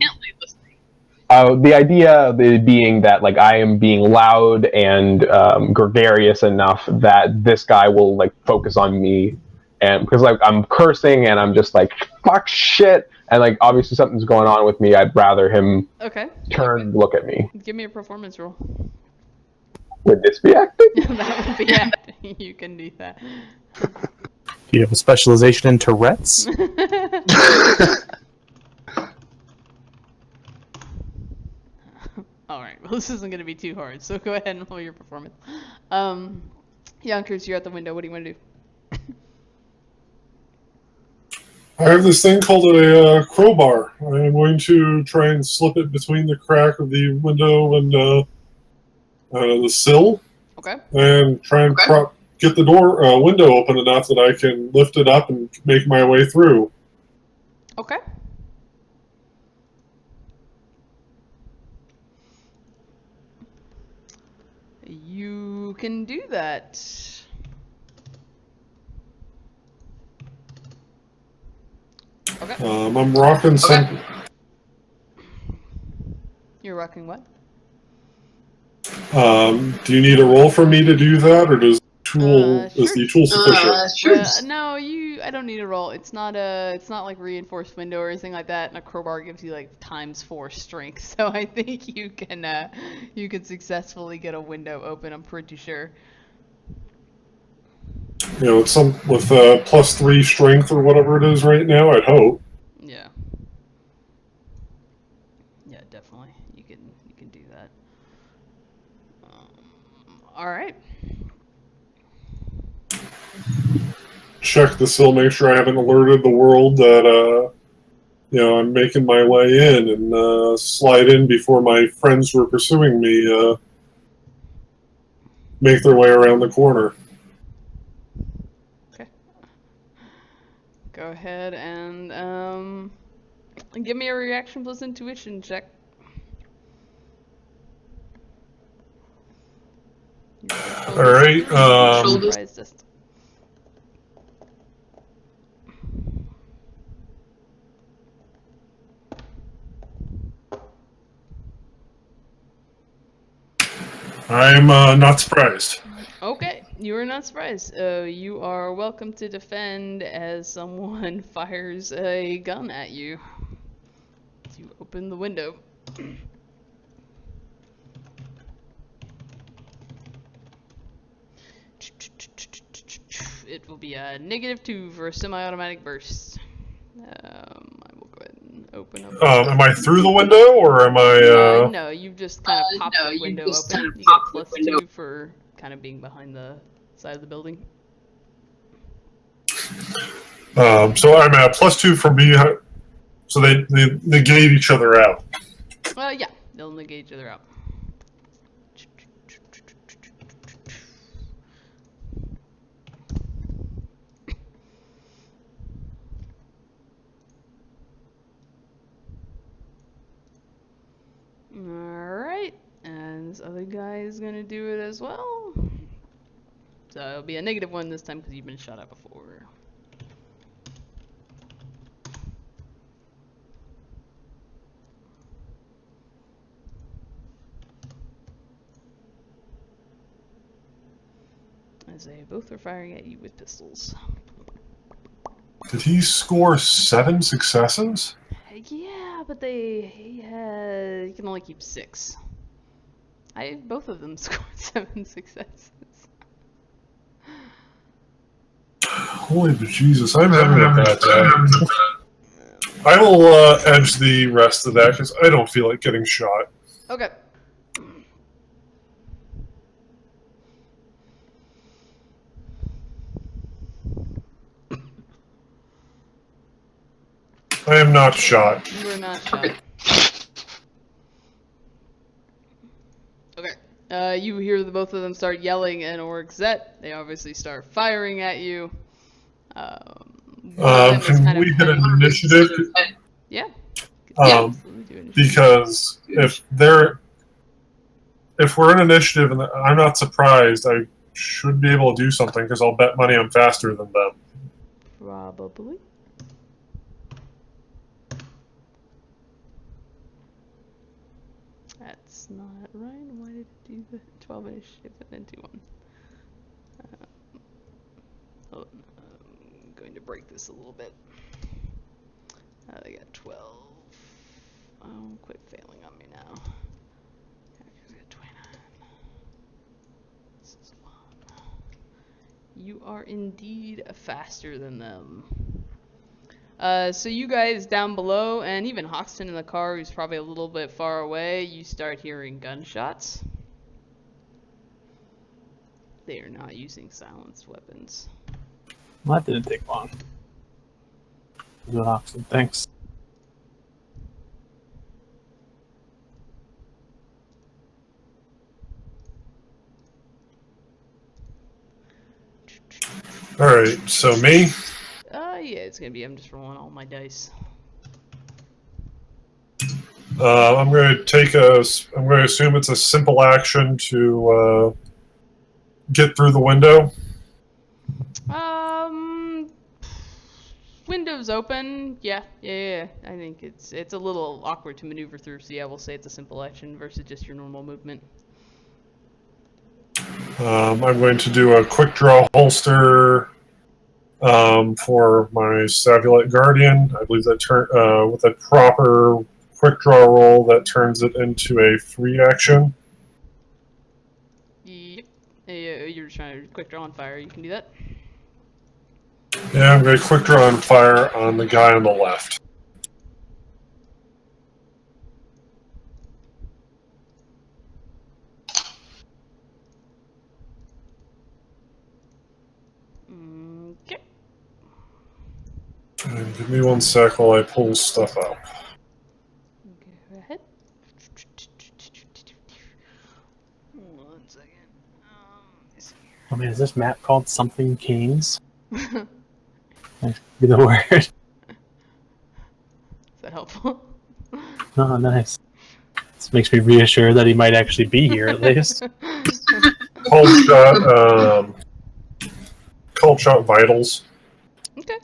The idea being that like I am being loud and gregarious enough that this guy will like focus on me, and because like I'm cursing and I'm just like fuck shit, and like obviously something's going on with me. I'd rather him turn and look at me. Give me a performance roll. Would this be acting? That would be acting. You can do that. Do you have a specialization in Tourette's? Alright, well this isn't going to be too hard, so go ahead and roll your performance. Yonkers, you're at the window. What do you want to do? I have this thing called a crowbar. I'm going to try and slip it between the crack of the window and the sill, Okay. and try and get the window open enough that I can lift it up and make my way through. Okay. You can do that. I'm rocking some. You're rocking what? Do you need a roll for me to do that, or does Sure. the tool sufficient? Sure. No, I don't need a roll. It's not like reinforced window or anything like that. And a crowbar gives you like +4 strength, so I think you can successfully get a window open. I'm pretty sure. You know, it's some with +3 strength or whatever it is right now. I'd hope. Yeah. Yeah, definitely. You can do that. All right. Check the sill, make sure I haven't alerted the world that I'm making my way in, and slide in before my friends who are pursuing me make their way around the corner. Okay. Go ahead and give me a reaction plus intuition check. All right. Surprise test. I'm not surprised. Okay, you are not surprised. You are welcome to defend as someone fires a gun at you. You open the window. It will be a -2 for a semi-automatic burst. I will go ahead and open up. Am I through the window, or am I? No, you just kind of pop the window open. Kind of You pop get the window. +2 for kind of being behind the side of the building. So I'm at +2 from being. So they negate each other out. Yeah, they'll negate each other out. Alright, and this other guy is gonna do it as well. So it'll be a -1 this time because you've been shot at before. As they both are firing at you with pistols. Did he score 7 successes? Yeah, but he can only keep 6. Both of them scored 7 successes. Holy bejesus, I'm having a bad day. I will edge the rest of that because I don't feel like getting shot. Okay. I am not shot. You were not shot. Okay. You hear both of them start yelling and Orgzet. They obviously start firing at you. Can we get an initiative? Yeah. Because if we're in initiative, and I'm not surprised, I should be able to do something because I'll bet money I'm faster than them. Probably. That's not right. Why did it do the 12 initiative and then do 1? Hold on. I'm going to break this a little bit. They got 12. Oh, quit failing on me now. I got 29. This is 1. You are indeed faster than them. So you guys down below, and even Hoxton in the car, who's probably a little bit far away, you start hearing gunshots. They are not using silenced weapons. Well, that didn't take long. Good Hoxton, thanks. Alright, so me? Yeah, it's gonna be, I'm just rolling all my dice. I'm going to assume it's a simple action to get through the window. Windows open. Yeah. I think it's a little awkward to maneuver through. So yeah, we'll say it's a simple action versus just your normal movement. I'm going to do a quick draw holster for my Savulite Guardian. I believe that with a proper quick draw roll, that turns it into a free action. Yep. You're trying to quick draw on fire. You can do that. Yeah, I'm going to quick draw and fire on the guy on the left. Okay. And give me 1 sec while I pull stuff out. Go ahead. 1 second. Let's see I mean, is this map called something Canes? here. Be the word. Is that helpful? Oh, nice. This makes me reassured that he might actually be here at least. Cold shot vitals. Okay.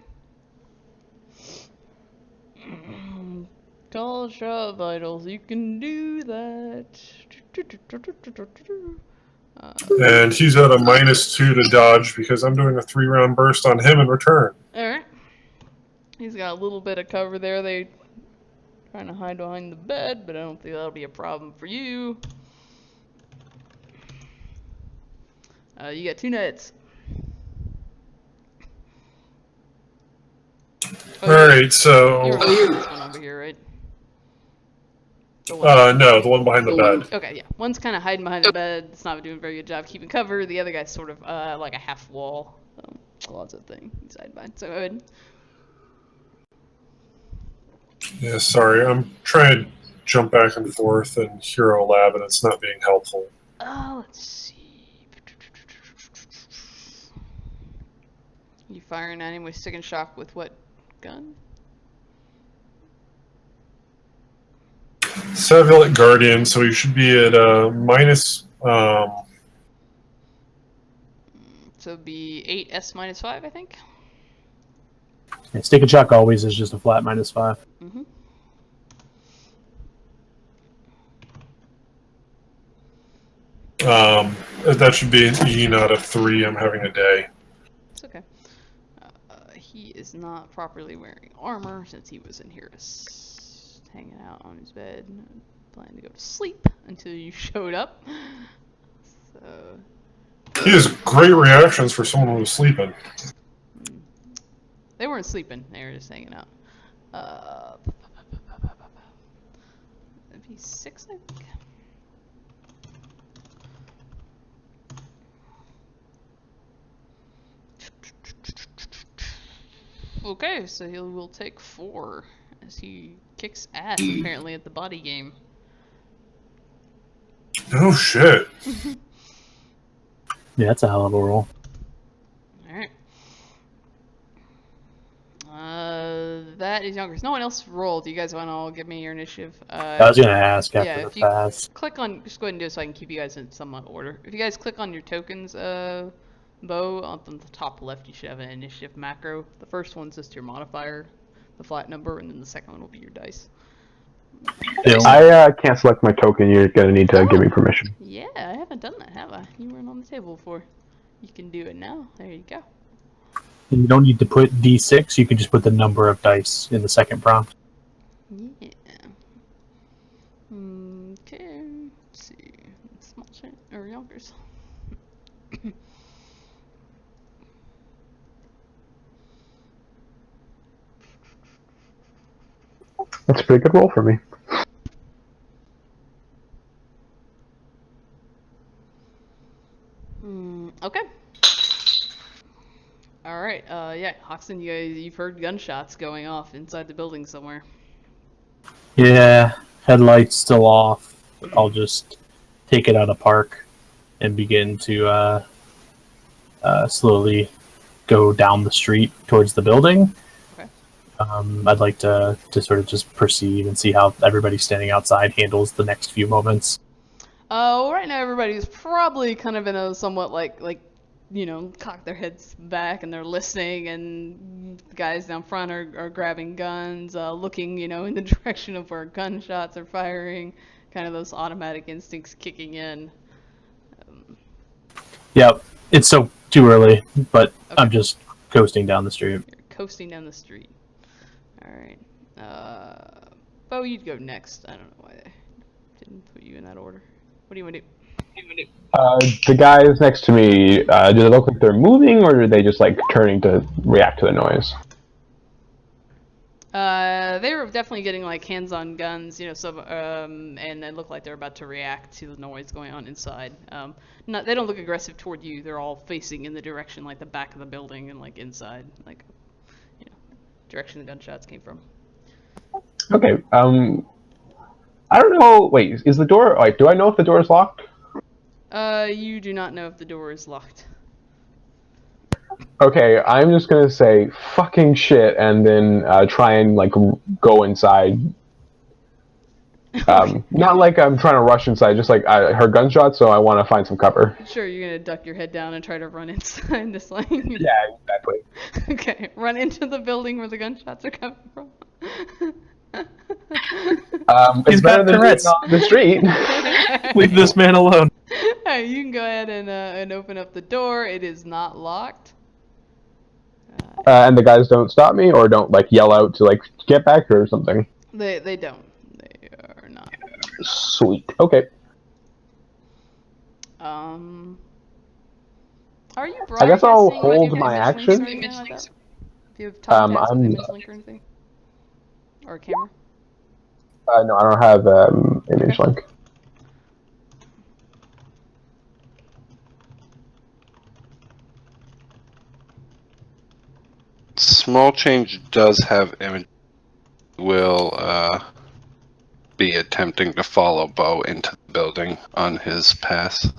Call shot vitals. You can do that. And he's at a -2 to dodge because I'm doing a 3-round burst on him in return. Alright. He's got a little bit of cover there. They trying to hide behind the bed, but I don't think that'll be a problem for you. You got 2 nets. Alright, so... You're this one over here, right? No, the one behind the bed. Okay, yeah. One's kind of hiding behind the bed. It's not doing a very good job keeping cover. The other guy's sort of like a half wall. Lots of thing he's hiding behind. So go ahead. Yeah, sorry, I'm trying to jump back and forth in Hero Lab and it's not being helpful. Let's see. You firing at him with stick and shock with what gun? Savulite Guardian, so he should be at minus. So it'd be 8S -5, I think. Yeah, stick and shock always is just a flat -5. Mm-hmm. That should be an E, not a 3. I'm having a day. It's okay. He is not properly wearing armor since he was in here hanging out on his bed, planning to go to sleep until you showed up. So He has great reactions for someone who was sleeping. they weren't sleeping; they were just hanging out. That'd be 6, I think. Okay, so he will take 4 as he kicks ass apparently at the body game. Oh shit! Yeah, that's a hell of a roll. Alright. That is Yonkers. No one else rolled. You guys want to all give me your initiative? I was gonna ask after yeah, the if you pass. click on, just go ahead and do it so I can keep you guys in somewhat order. If you guys click on your tokens, Bo, up on the top left, you should have an initiative macro. The first one's just your modifier, the flat number, and then the second one will be your dice. I can't select my token. You're gonna need to give me permission. Yeah, I haven't done that, have I? You weren't on the table before. You can do it now. There you go. And you don't need to put D6. You can just put the number of dice in the second prompt. Yeah. Okay. Let's see. Small chat or Yonkers. That's a pretty good roll for me. Okay. All right. Yeah, Hoxton, you've heard gunshots going off inside the building somewhere. Yeah, headlights still off. I'll just take it out of park and begin to slowly go down the street towards the building. Okay. I'd like to sort of just perceive and see how everybody standing outside handles the next few moments. Well, right now everybody's probably kind of in a somewhat like you know, cock their heads back and they're listening, and the guys down front are grabbing guns, looking, you know, in the direction of where gunshots are firing, kind of those automatic instincts kicking in. Yep. It's so too early, but Okay. I'm just coasting down the street. You're coasting down the street. Alright. Bo, you'd go next. I don't know why I didn't put you in that order. What do you want to do? The guys next to me, do they look like they're moving, or are they just like turning to react to the noise? They were definitely getting like hands on guns, you know, so and it looked like they're about to react to the noise going on inside. They don't look aggressive toward you. They're all facing in the direction like the back of the building and like inside, like, you know, direction the gunshots came from. Okay. I don't know. Wait, is the door like? Do I know if the door is locked? You do not know if the door is locked. Okay, I'm just gonna say fucking shit, and then try and like go inside. Not like I'm trying to rush inside, just like I heard gunshots, so I want to find some cover. Sure, you're gonna duck your head down and try to run inside this like. Yeah, exactly. Okay, run into the building where the gunshots are coming from. It's better than being on the street. Leave this man alone. Alright, you can go ahead and open up the door. It is not locked. And the guys don't stop me or don't like yell out to like get back or something. They don't. They are not. Sweet. Okay. Are you I guess I'll broadcasting hold with my image links action. or anything like that? Do you have contacts with I'm- image link or anything? Or a camera? No, I don't have image link. Small Change does have image. Will be attempting to follow Bo into the building on his pass.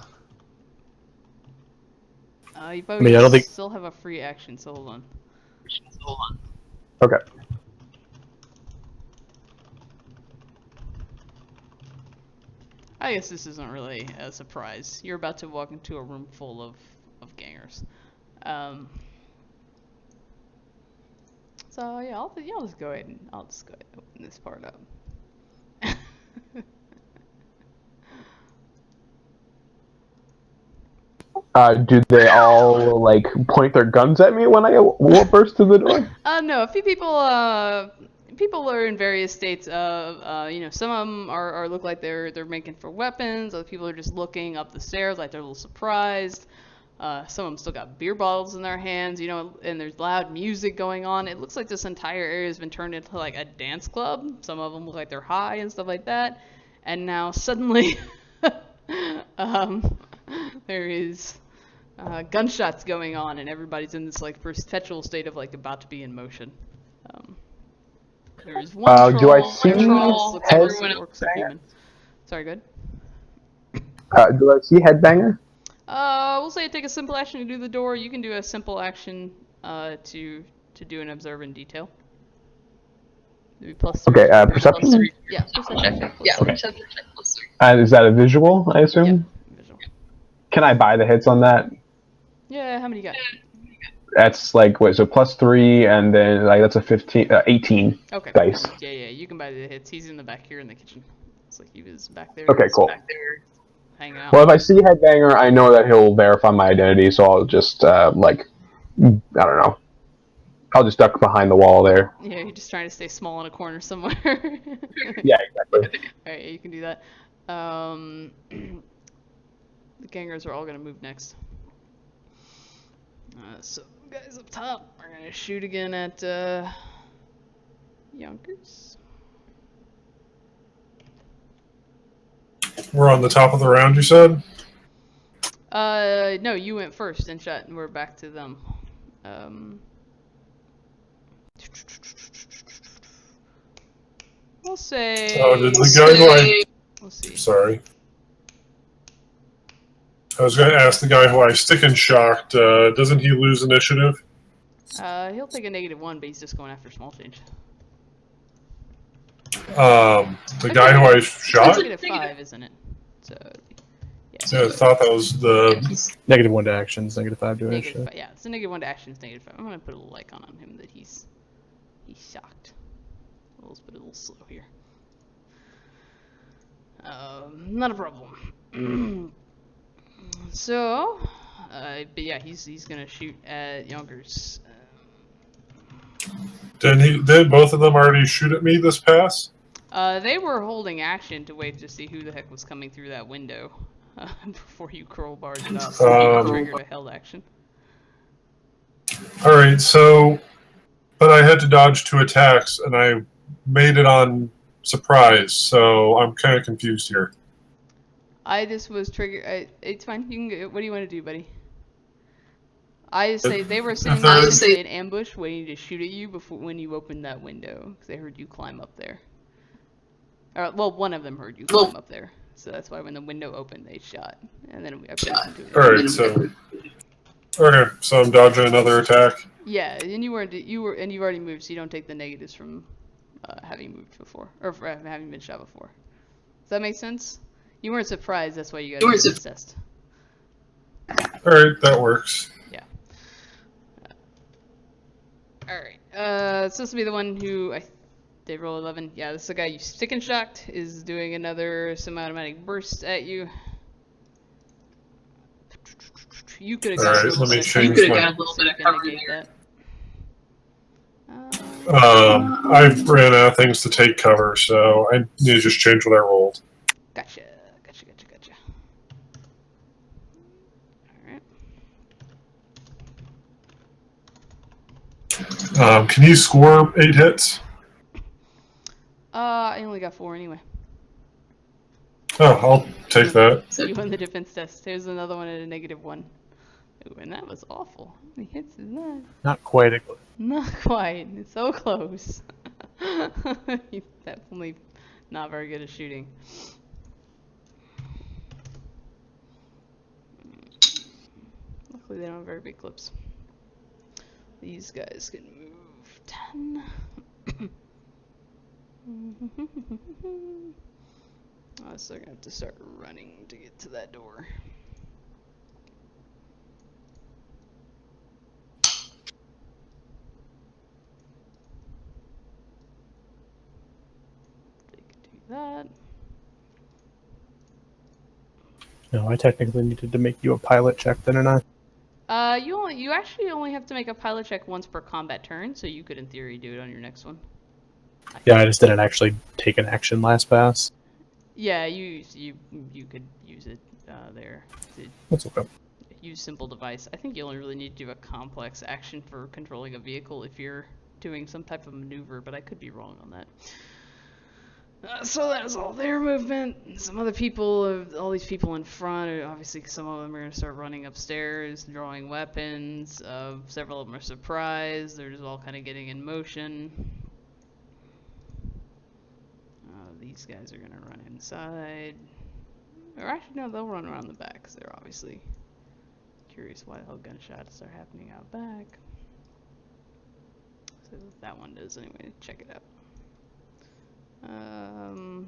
You both I don't think- still have a free action, so hold on. Okay. I guess this isn't really a surprise. You're about to walk into a room full of gangers. So yeah, I'll just go ahead and open this part up. Do they all like point their guns at me when I burst through the door? No, a few people are in various states of, you know, some of them are look like they're making for weapons. Other people are just looking up the stairs like they're a little surprised. Some of them still got beer bottles in their hands, you know, and there's loud music going on. It looks like this entire area has been turned into like a dance club. Some of them look like they're high and stuff like that. And now suddenly, there is gunshots going on, and everybody's in this like perpetual state of like about to be in motion. There is one troll. Do I see looks head- like orcs and human. Sorry, good. Do I see Headbanger? We'll say take a simple action to do the door. You can do a simple action to do an observe in detail. Maybe +3. Okay, perception? +3. Yeah, perception. Yeah, Okay. perception check +3. Is that a visual, I assume? Yep, visual. Can I buy the hits on that? Yeah, how many you got? That's like, wait, so +3, and then like that's a 18 Okay. dice. Yeah, you can buy the hits. He's in the back here in the kitchen. It's like he was back there. Okay, cool. Back there. Hanging out. Well, if I see Headbanger, I know that he'll verify my identity, so I'll just, like, I don't know. I'll just duck behind the wall there. Yeah, you're just trying to stay small in a corner somewhere. Yeah, exactly. Alright, yeah, you can do that. The gangers are all gonna move next. So, guys up top are gonna shoot again at, Yonkers. We're on the top of the round, you said? No, you went first and shot, and we're back to them. We'll say. Oh, did the guy who I... We'll see. Sorry. I was going to ask the guy who I stick and shocked, doesn't he lose initiative? He'll take a -1, but he's just going after small change. The guy who I shot? -5, isn't it? So, yeah. I thought that was the. -1 to actions, -5 to Negative initiative. 5. Yeah, it's a -1 to actions, -5. I'm gonna put a little icon on him that he's shocked. Let's put it a little slow here. Not a problem. So, but yeah, he's gonna shoot at Yonkers. Did both of them already shoot at me this pass? They were holding action to wait to see who the heck was coming through that window before you crowbarred it up. So you triggered a held action. All right, so, but I had to dodge 2 attacks, and I made it on surprise, so I'm kind of confused here. I just was triggered. It's fine. You can go. What do you want to do, buddy? I just say they were sitting there in ambush, waiting to shoot at you before when you opened that window, because they heard you climb up there. Or, well, one of them heard you climb up there, so that's why when the window opened, they shot, and then I put into it. All right, so I'm dodging another attack. Yeah, and you've already moved, so you don't take the negatives from having moved before, or from having been shot before. Does that make sense? You weren't surprised, that's why you got a test. All right, that works. Yeah. All right. It's supposed to be the one who they roll 11. Yeah, this is the guy you stick and shocked is doing another semi-automatic burst at you. You could have got a little bit of cover there. I ran out of things to take cover, so I need to just change what I rolled. Gotcha. Alright. Can you score 8 hits? I only got 4 anyway. Oh, I'll take that. You won the defense test. Here's another one at a -1. Ooh, and that was awful. How many hits is that? Not quite a glitch. Not quite. It's so close. He's definitely not very good at shooting. Luckily, they don't have very big clips. These guys can move 10. So they're gonna have to start running to get to that door. They can do that. No, I technically needed to make you a pilot check, didn't I? You actually only have to make a pilot check once per combat turn, so you could in theory do it on your next one. Yeah, I just didn't actually take an action last pass. Yeah, you could use it there. That's okay. Use simple device. I think you only really need to do a complex action for controlling a vehicle if you're doing some type of maneuver, but I could be wrong on that. So that's all their movement. Some other people, all these people in front, obviously some of them are going to start running upstairs, drawing weapons. Several of them are surprised. They're just all kind of getting in motion. These guys are going to run inside. Or actually, no, they'll run around the back because they're obviously curious why the hell gunshots are happening out back. So that one does anyway. Check it out.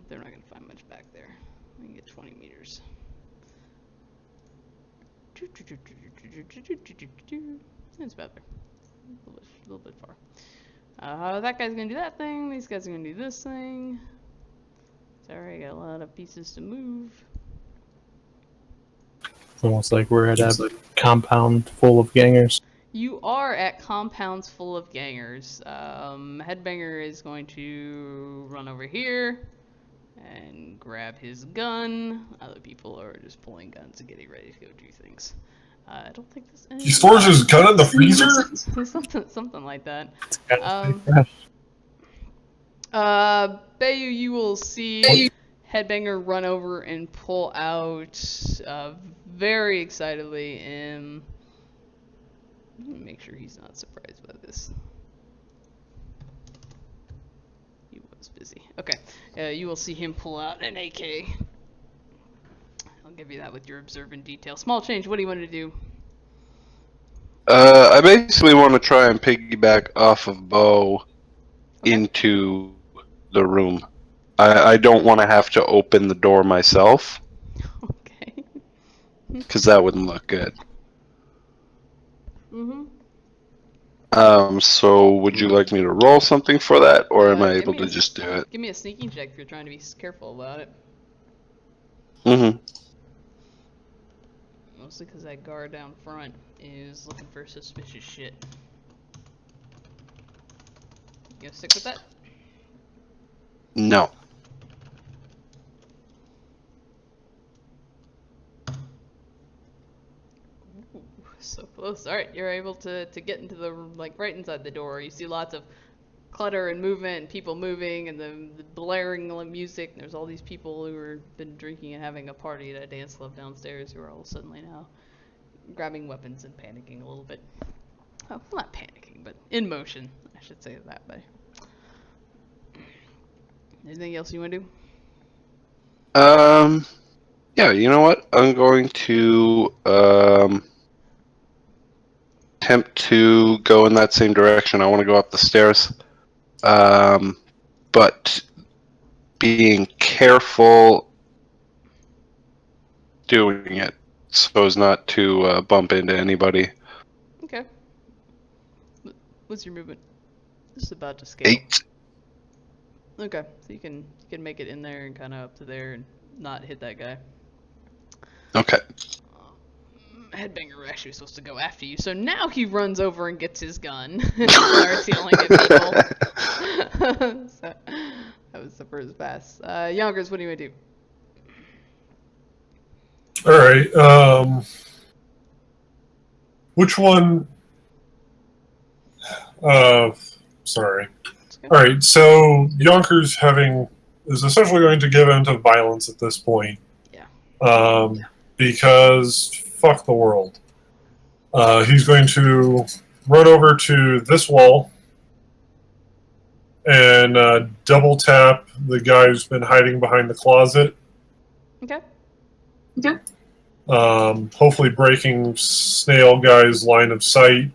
They're not going to find much back there. We can get 20 meters. It's about there. A little bit far. That guy's going to do that thing. These guys are going to do this thing. Sorry, I got a lot of pieces to move. It's almost like we're at a compound full of gangers. You are at compounds full of gangers. Headbanger is going to run over here and grab his gun. Other people are just pulling guns and getting ready to go do things. I don't think this. He stores his gun in the freezer? something like that. It's gotta stay fresh. Bayu, you will see Headbanger run over and pull out very excitedly and make sure he's not surprised by this. He was busy. Okay, you will see him pull out an AK. I'll give you that with your observant detail. Small change, what do you want to do? I basically want to try and piggyback off of Bo into the room. I don't want to have to open the door myself. Okay. because that wouldn't look good. Mm-hmm. So would you like me to roll something for that, or am I Give able me to a- just do it? Give me a sneaking check if you're trying to be careful about it. Mm-hmm. Mostly because that guard down front is looking for suspicious shit. You gonna stick with that? No. Ooh, so close. Alright, you're able to get into the, like, right inside the door. You see lots of clutter and movement and people moving and the blaring music. There's all these people who have been drinking and having a party at a dance club downstairs who are all suddenly now grabbing weapons and panicking a little bit. Oh, well, not panicking, but in motion. I should say it that way. Anything else you want to do? Yeah, you know what? I'm going to attempt to go in that same direction. I want to go up the stairs. But being careful doing it so as not to bump into anybody. Okay. What's your movement? This is about to scale. 8. Okay, so you can make it in there and kind of up to there and not hit that guy. Okay. Headbanger actually was supposed to go after you, so now he runs over and gets his gun and starts yelling at people. So, that was the first pass. Yonkers, what do you want to do? All right. Which one? Sorry. Okay. All right. So Yonkers is essentially going to give in to violence at this point. Yeah. Because fuck the world. He's going to run over to this wall and double tap the guy who's been hiding behind the closet. Okay. Okay. Hopefully breaking Snail Guy's line of sight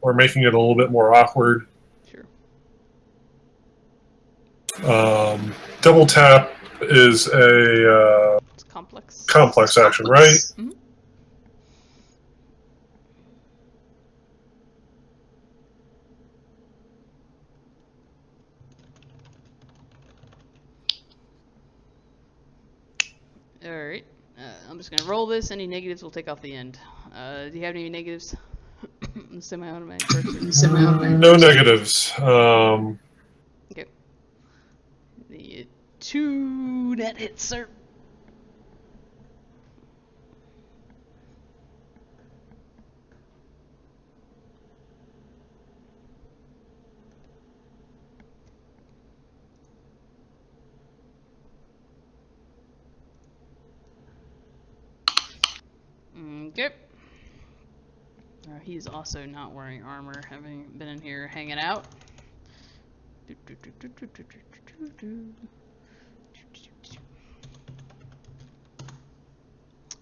or making it a little bit more awkward. Sure. Double tap is a It's complex. complex action, right? Mhm. Alright. I'm just gonna roll this. Any negatives we'll take off the end. Do you have any negatives? Semi-automatic person. No negatives. Okay. The 2 net hits, sir. Okay. He's also not wearing armor, having been in here hanging out.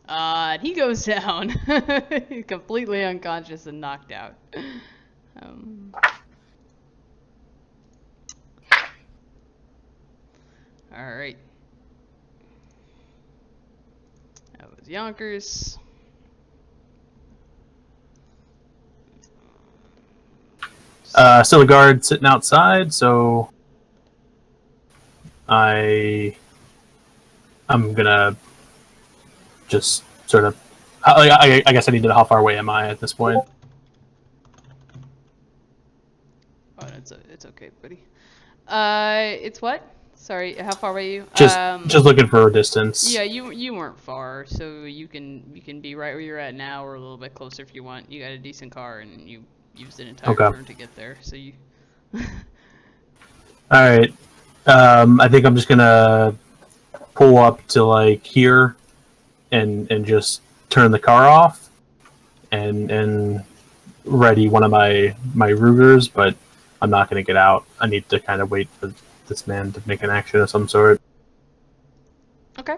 And he goes down. Completely unconscious and knocked out. Alright. That was Yonkers. Still a guard sitting outside, so I'm gonna just sort of. I guess I need to know how far away am I at this point. Oh, it's okay, buddy. It's what? Sorry, how far away are you? Just looking for a distance. Yeah, you weren't far, so you can be right where you're at now, or a little bit closer if you want. You got a decent car, and you used an entire turn to get there, so you. All right. I think I'm just gonna pull up to like here, and just turn the car off, and ready one of my Rugers, but I'm not gonna get out. I need to kind of wait for this man to make an action of some sort. Okay.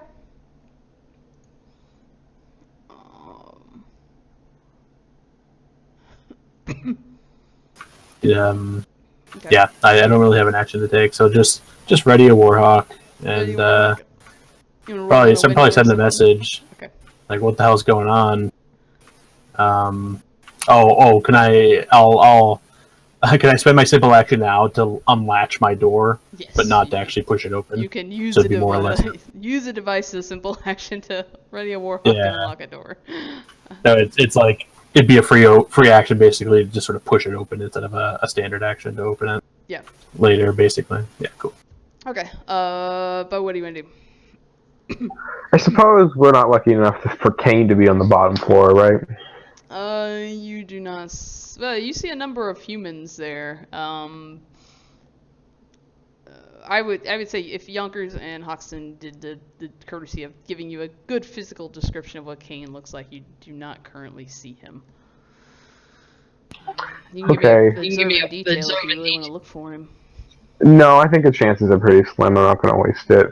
Okay. Yeah, I don't really have an action to take, so just ready a Warhawk, and probably send a message. Okay. like, what the hell's going on? Can can I spend my simple action now to unlatch my door, Yes. but not to actually push it open? You can use So a it'd be more or less. use a device as a simple action to ready a warhawk and unlock a door. No, it's like it'd be a free action basically to just sort of push it open instead of a standard action to open it. Yeah. Later, basically. Yeah, cool. Okay. But what do you want to do? I suppose we're not lucky enough for Caine to be on the bottom floor, right? You do not. Well, you see a number of humans there. I would say if Yonkers and Hoxton did the courtesy of giving you a good physical description of what Caine looks like, you do not currently see him. You can give me a detail if you really want to look for him. No, I think the chances are pretty slim. I'm not going to waste it.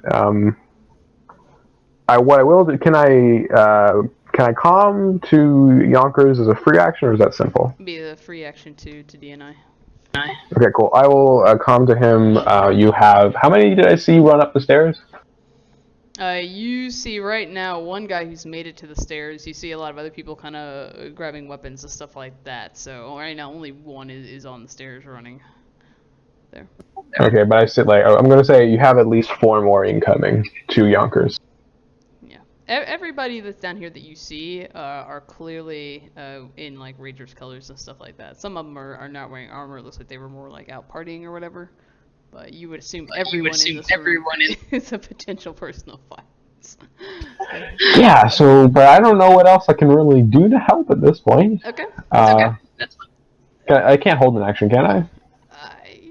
What I will do, can I calm to Yonkers as a free action, or is that simple? It'd be a free action to DNI. Okay, cool. I will calm to him. You have, how many did I see run up the stairs? You see right now one guy who's made it to the stairs. You see a lot of other people kind of grabbing weapons and stuff like that. So right now only one is on the stairs running. There. Okay, but I said I'm going to say you have at least 4 more incoming to Yonkers. Yeah. Everybody that's down here that you see are clearly in like Rangers colors and stuff like that. Some of them are not wearing armor. It looks like they were more like out partying or whatever. But you would assume everyone in this room is a potential person of violence. Yeah, but I don't know what else I can really do to help at this point. Okay. That's fine. I can't hold an action, can I?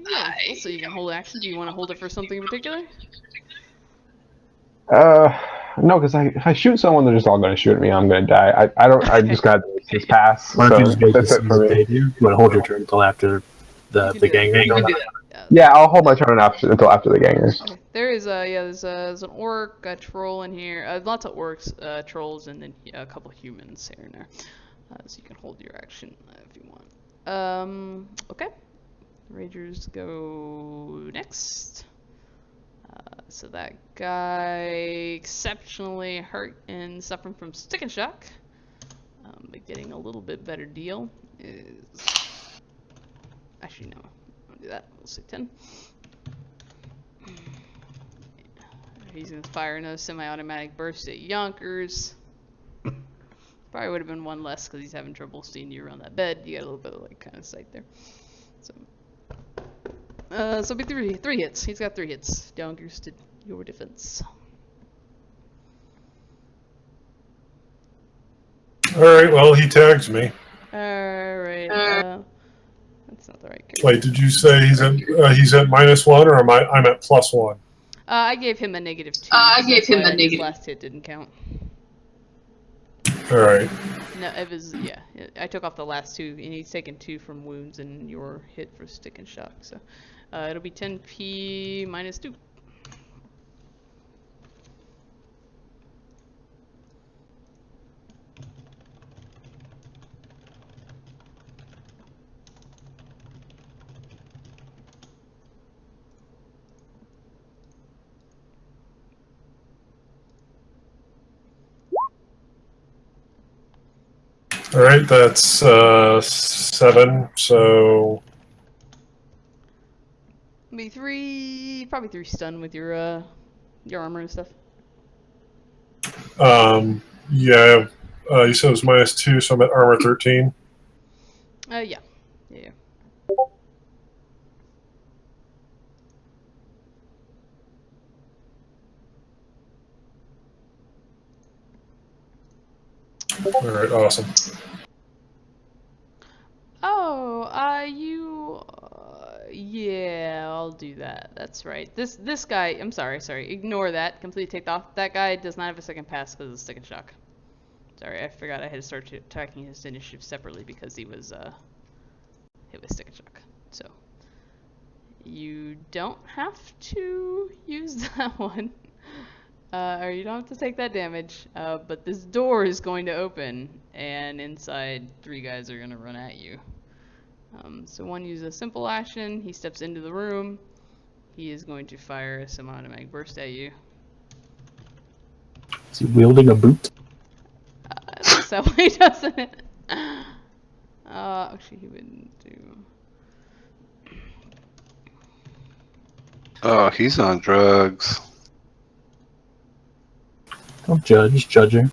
Yeah. Also, you can hold action. Do you want to hold it for something in particular? No, because if I shoot someone, they're just all going to shoot at me. I'm going to die. I just got this pass. Why don't you So just that's it for me. You want to hold your turn until after the gang? You can do that. Yeah, I'll hold my turn until after the gangers. Okay. There's an orc, a troll in here, lots of orcs, trolls, and then a couple humans here and there. So you can hold your action if you want. Okay. Rangers go next. So that guy exceptionally hurt and suffering from stick and shock, but getting a little bit better deal is actually no. I'll do that. We'll say 10. He's gonna fire another semi-automatic burst at Yonkers. Probably would have been one less because he's having trouble seeing you around that bed. You got a little bit of like kind of sight there. So it'll be three hits. He's got 3 hits. Yonkers to your defense. All right. Well, he tags me. All right. That's not the right character. Wait, did you say he's at -1 or I'm at +1? I gave him a -2. I gave him a his negative. last hit didn't count. All right. No, it was I took off the last 2, and he's taken 2 from wounds and your hit for stick and shock. So it'll be 10p -2. All right. That's 7. So Be 3, probably 3 stun with your armor and stuff. yeah. You said it was -2, so I'm at armor 13. Yeah. All right. Awesome. Oh, yeah, I'll do that. That's right. This guy, I'm sorry. Ignore that. Completely take off. That guy does not have a second pass because of stick and shock. Sorry, I forgot I had to start tracking his initiative separately because he was hit with stick and shock. So you don't have to use that one. Or you don't have to take that damage, but this door is going to open, and inside 3 guys are going to run at you. So one uses a simple action, he steps into the room, he is going to fire a semi-automatic burst at you. Is he wielding a boot? works that way, doesn't it? Actually, he wouldn't do. Oh, he's on drugs. Don't judge her.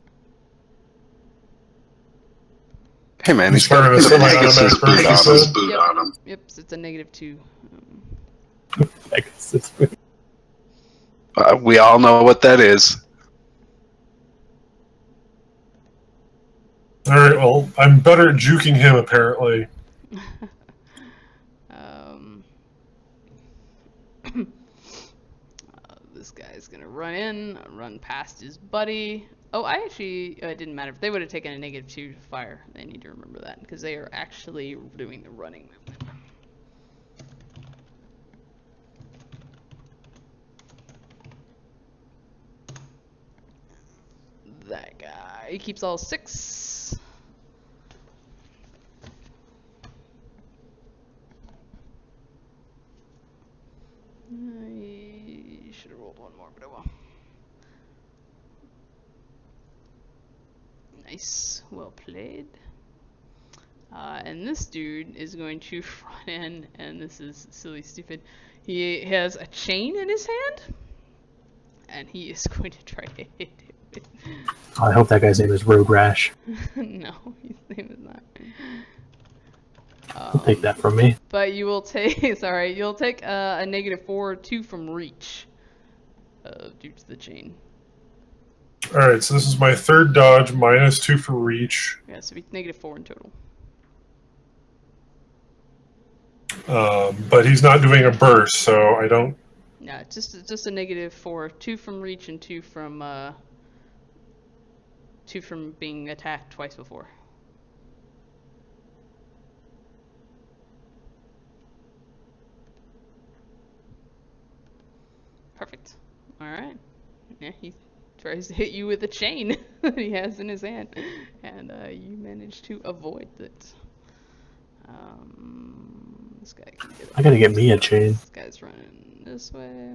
Hey man, He's he's got firing a Pegasus semi-automatic boot on him. Yep, so it's a -2. Pegasus. We all know what that is. Alright, well, I'm better at juking him, apparently. This guy's gonna run past his buddy. Oh, it didn't matter. If they would have taken a -2 to fire, they need to remember that, because they are actually doing the running movement. That guy, he keeps all 6. I should have rolled one more, but I will. Nice, well played. And this dude is going to run in, and this is silly stupid. He has a chain in his hand, and he is going to try to hit it. I hope that guy's name is Road Rash. No, his name is not. Take that from me. But you will take, sorry, you'll take a -4, 2 from reach, due to the chain. Alright, so this is my third dodge, -2 for reach. Yeah, so it'd be -4 in total. But he's not doing a burst, so I don't... Yeah, just a -4, 2 from reach and 2 from being attacked twice before. Perfect. Alright. Yeah, he tries to hit you with a chain that he has in his hand, and you manage to avoid it. This guy can get it. I gotta get me a chain. This guy's running this way.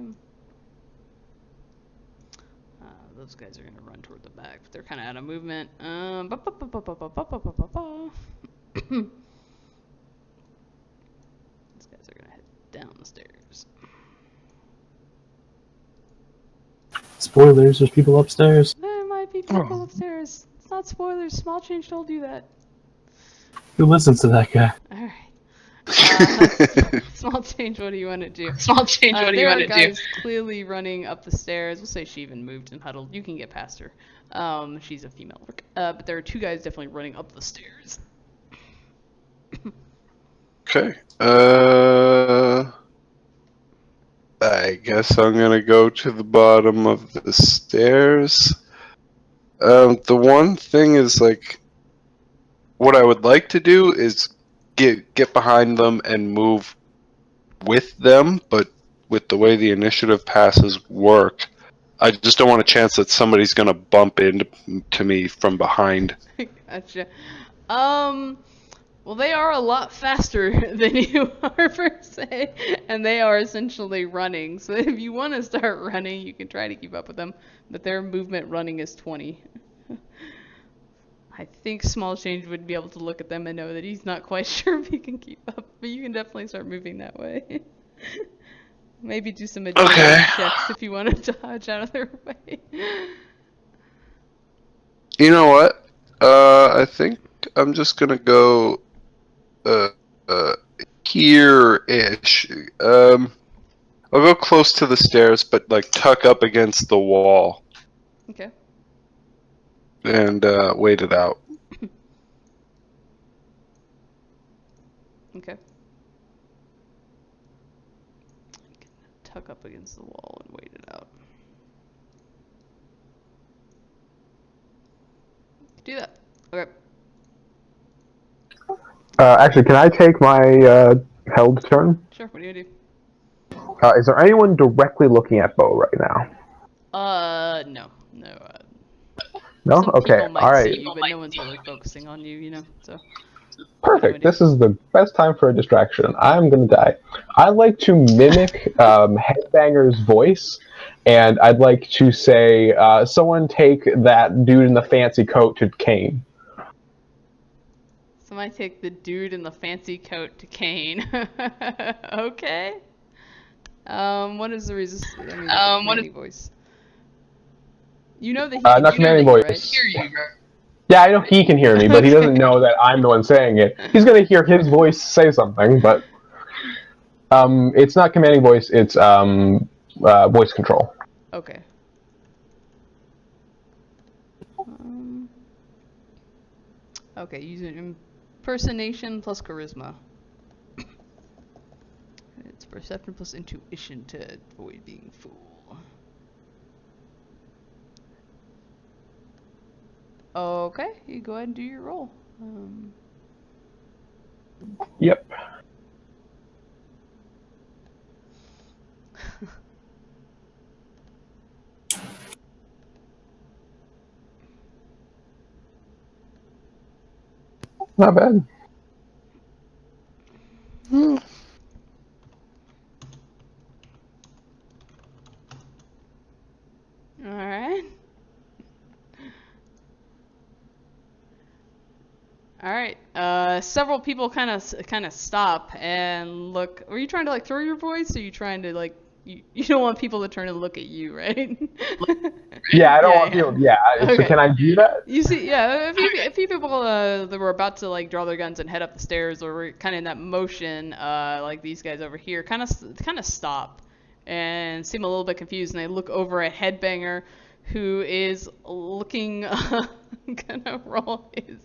Those guys are gonna run toward the back, but they're kind of out of movement. These guys are gonna head down the stairs. Spoilers, there's people upstairs. There might be people upstairs. It's not spoilers. Small change told you that. Who listens to that guy? Alright. Small change, what do you want to do? Small change, what do you want to do? There are guys clearly running up the stairs. We'll say she even moved and huddled. You can get past her. She's a female orc. But there are 2 guys definitely running up the stairs. Okay. I guess I'm gonna go to the bottom of the stairs. The one thing is, like, what I would like to do is get behind them and move with them, but with the way the initiative passes work, I just don't want a chance that somebody's gonna bump into me from behind. Gotcha. Well, they are a lot faster than you are, per se, and they are essentially running. So if you want to start running, you can try to keep up with them, but their movement running is 20. I think Small Change would be able to look at them and know that he's not quite sure if he can keep up, but you can definitely start moving that way. Maybe do some agility checks if you want to dodge out of their way. You know what? I think I'm just gonna go here-ish. I'll go close to the stairs, but like tuck up against the wall. Okay. And wait it out. Okay. Tuck up against the wall and wait it out. Do that. Okay. Actually, can I take my held turn? Sure, what do you do? Is there anyone directly looking at Bo right now? No. No, No? some Okay, people might alright. see you, but no one's really focusing on you, you know, so. Perfect. This is the best time for a distraction. I'm gonna die. I'd like to mimic Headbanger's voice, and I'd like to say, someone take that dude in the fancy coat to Caine. Somebody take the dude in the fancy coat to Caine. Okay. What is the resistance? I mean, commanding voice. You know that he can not hear commanding you, voice. right? Yeah, I know he can hear me, but he doesn't know that I'm the one saying it. He's gonna hear his voice say something, but it's not commanding voice. It's voice control. Okay. Okay, using impersonation plus charisma. It's perception plus intuition to avoid being fool. Okay, you go ahead and do your roll. Yep. Not bad. Alright. Alright. Several people kind of stop and look. Are you trying to like throw your voice, or are you trying to like you don't want people to turn and look at you, right? Yeah, I don't want people. Yeah, Okay. so can I do that? You see, yeah, a few people that were about to like draw their guns and head up the stairs, or were kind of in that motion, like these guys over here, kind of stop and seem a little bit confused, and they look over at Headbanger, who is looking, gonna roll his,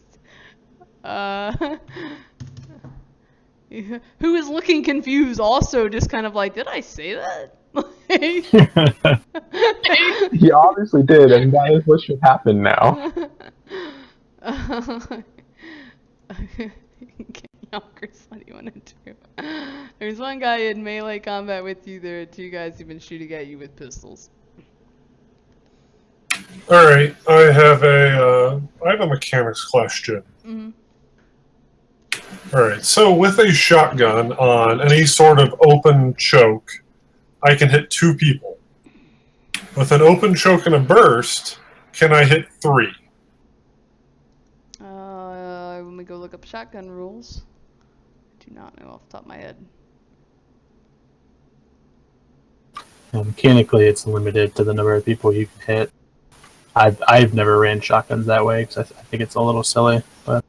who is looking confused, also just kind of like, did I say that? He obviously did, and that is what should happen now. Yonkers, what do you want to do? There's one guy in melee combat with you. There are two guys who've been shooting at you with pistols. All right, I have a mechanics question. Mm-hmm. All right, so with a shotgun on any sort of open choke, I can hit 2 people. With an open choke and a burst, can I hit 3? Let me go look up shotgun rules. I do not know off the top of my head. Mechanically, it's limited to the number of people you can hit. I've never ran shotguns that way because I think it's a little silly. But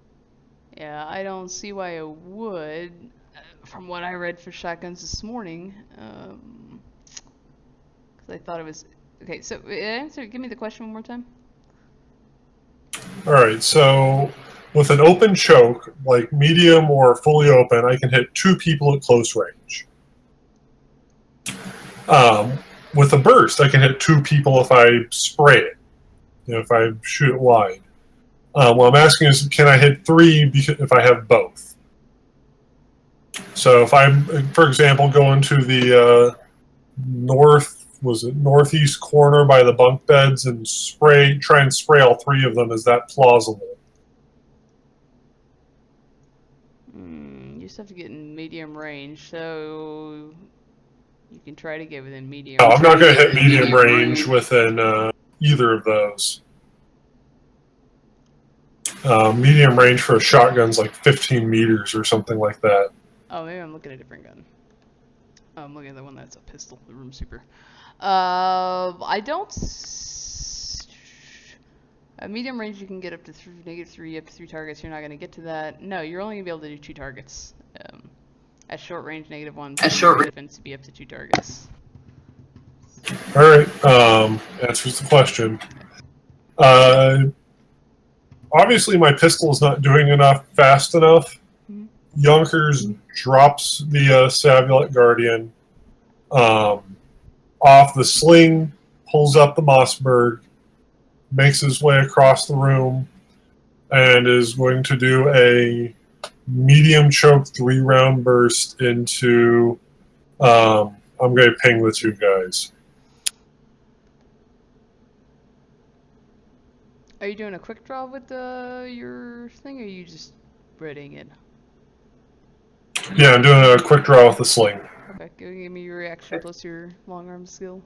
Yeah, I don't see why it would. From what I read for shotguns this morning, because I thought it was okay. So answer. Give me the question one more time. All right, so with an open choke, like medium or fully open, I can hit 2 people at close range. With a burst, I can hit 2 people if I spray it, if I shoot it wide. What I'm asking is, can I hit 3 if I have both? So if I'm, for example, go into the northeast corner by the bunk beds and try and spray all 3 of them, is that plausible? You just have to get in medium range, so you can try to get within medium. No, I'm not going to hit medium range within either of those. Medium range for a shotgun's like 15 meters or something like that. Oh, maybe I'm looking at a different gun. I'm looking at the one that's a pistol, the Room Super. I don't. At medium range, you can get up to -3, up to 3 targets. You're not going to get to that. No, you're only going to be able to do 2 targets. At short range, -1. At short range, defense to be up to 2 targets. All right, answers the question. Obviously, my pistol is not doing enough fast enough. Mm-hmm. Yonkers drops the Savulet Guardian off the sling, pulls up the Mossberg, makes his way across the room, and is going to do a medium choke 3-round burst into. I'm going to ping the 2 guys. Are you doing a quick draw with your thing, or are you just readying it? Yeah, I'm doing a quick draw with the sling. Okay, give me your reaction plus your long arm skill.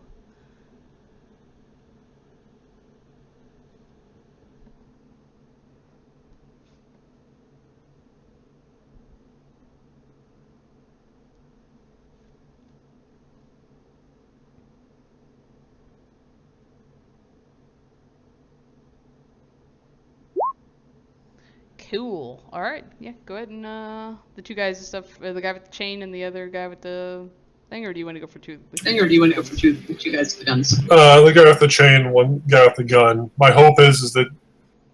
Cool. All right. Yeah. Go ahead and the two guys and stuff. The guy with the chain and the other guy with the thing, or do you want to go for two? Or do you want to go for two guys with the guns? The guy with the chain, one guy with the gun. My hope is that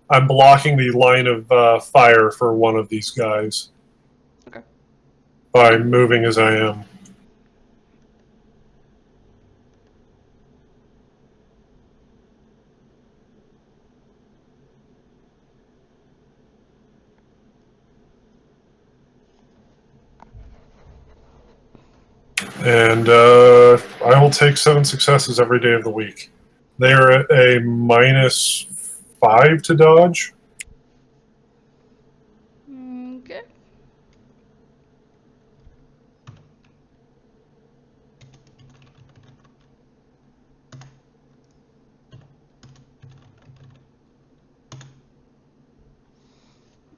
I'm blocking the line of fire for one of these guys. Okay. By moving as I am. And I will take 7 successes every day of the week. They are at a -5 to dodge. Okay.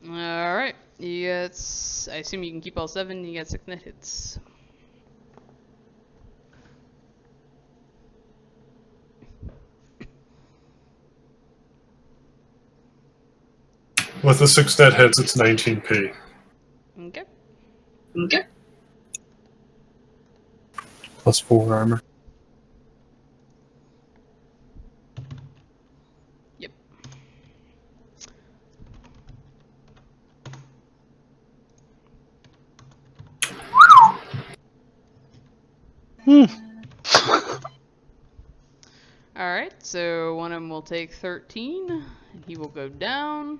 All right. You got. I assume you can keep all 7. You got 6 net hits. With the 6 net hits, it's 19p. Okay. Okay. +4 armor. Yep. Alright, so one of them will take 13, and he will go down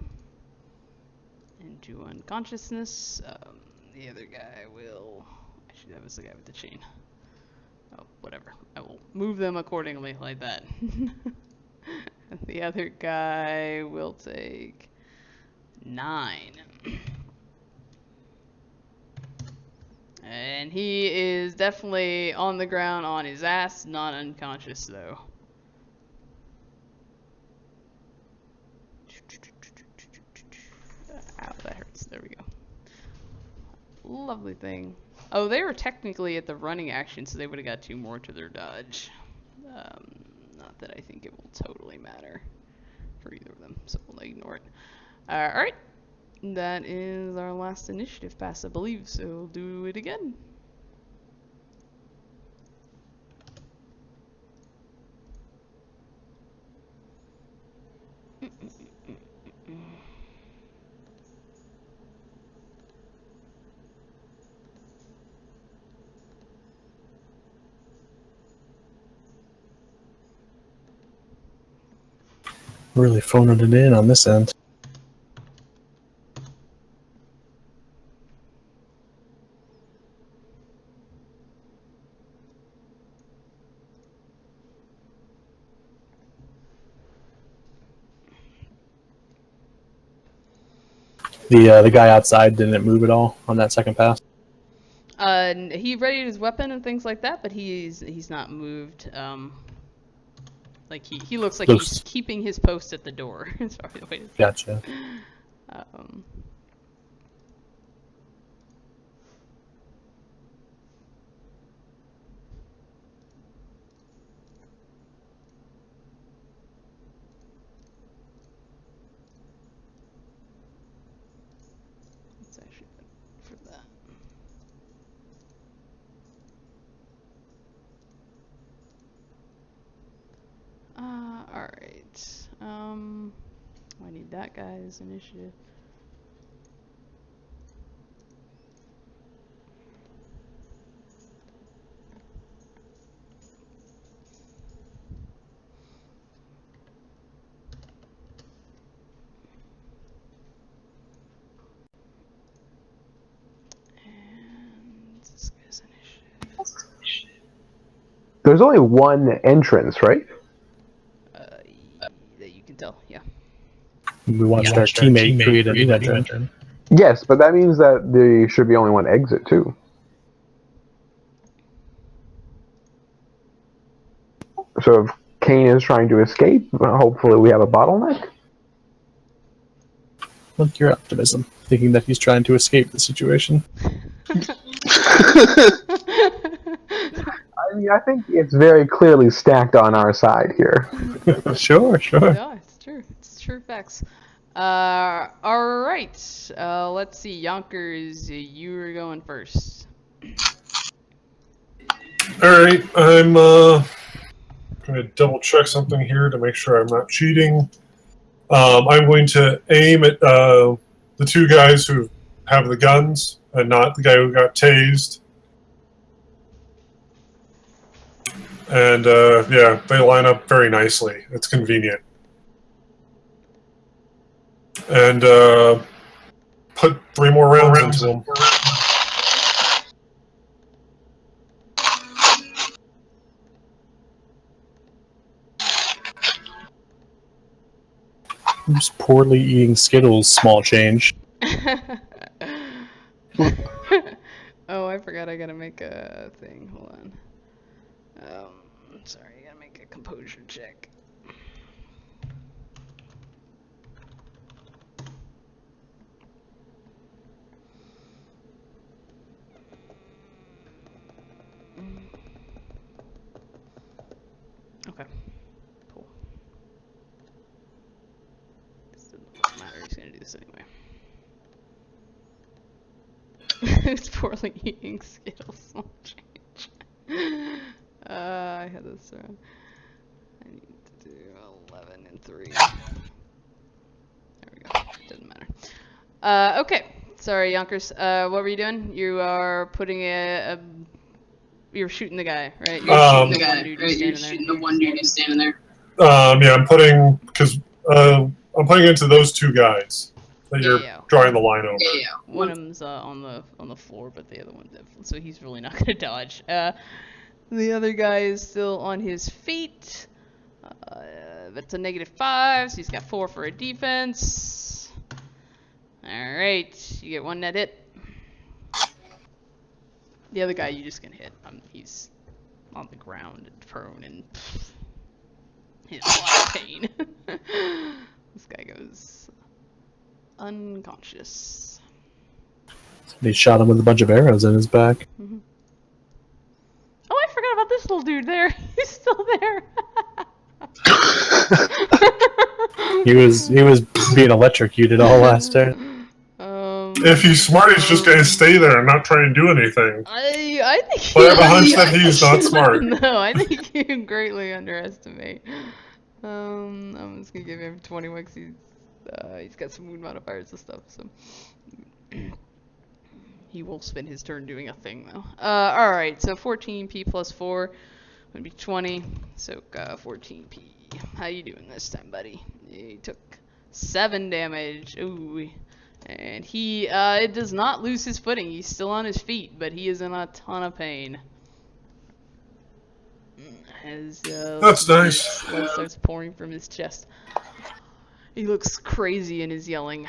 into unconsciousness. The other guy will... Actually, that was the guy with the chain. Oh, whatever. I will move them accordingly, like that. The other guy will take 9. And he is definitely on the ground on his ass, not unconscious though. Ow, that hurts. There we go. Lovely thing. Oh, they were technically at the running action, so they would have got 2 more to their dodge. Not that I think it will totally matter for either of them, so we'll ignore it. Alright. That is our last initiative pass, I believe, so we'll do it again. Really phoning it in on this end. The guy outside didn't move at all on that second pass. He readied his weapon and things like that, but he's not moved. Like he looks like he's keeping his post at the door. That's probably the way to say it. Gotcha. It's actually for that. Alright. I need that guy's initiative. And this guy's initiative. There's only one entrance, right? That you can tell, yeah. We watched our teammate create a new entrance. Yes, but that means that there should be only one exit, too. So if Caine is trying to escape, hopefully we have a bottleneck. Look, your optimism, thinking that he's trying to escape the situation. I mean, I think it's very clearly stacked on our side here. Sure. Yeah, it's true. It's true facts. All right. Let's see. Yonkers, you were going first. All right, I'm going to double check something here to make sure I'm not cheating. I'm going to aim at the two guys who have the guns and not the guy who got tased. And yeah, they line up very nicely. It's convenient. And put 3 more rounds into them. Who's poorly eating Skittles? Small change. Oh, I forgot I gotta make a thing. Hold on. Sorry, I gotta make a composure check. Okay. Cool. This doesn't matter. He's gonna do this anyway. Who's poorly eating Skittles? Small change. I had this wrong. I need to do 11 and 3. There we go. Doesn't matter. Okay. Sorry, Yonkers. What were you doing? You are putting you're shooting the guy, right? You're The guy, right? You're shooting the one dude who's standing there. Yeah, I'm putting I'm putting into those two guys that you're drawing the line over. Yeah. One of them's on the floor, but the other one's so he's really not gonna dodge. The other guy is still on his feet. That's a -5, so he's got 4 for a defense. All right, you get 1 net hit. The other guy you just can hit. He's on the ground and prone and in a lot of pain. This guy goes unconscious. They shot him with a bunch of arrows in his back. Mm-hmm. Oh, I forgot about this little dude there. He's still there. He was being electrocuted all last turn. If he's smart, he's just going to stay there and not try and do anything. I think. But I have a hunch that he's not smart. No, I think you greatly underestimate. I'm just gonna give him 20 bucks. He's got some wound modifiers and stuff, so he will spend his turn doing a thing though. All right, so 14p plus 4 would be 20. So 14p. How you doing this time, buddy? He took 7 damage. Ooh. And he does not lose his footing. He's still on his feet, but he is in a ton of pain. As that's nice. blood starts pouring from his chest. He looks crazy and is yelling.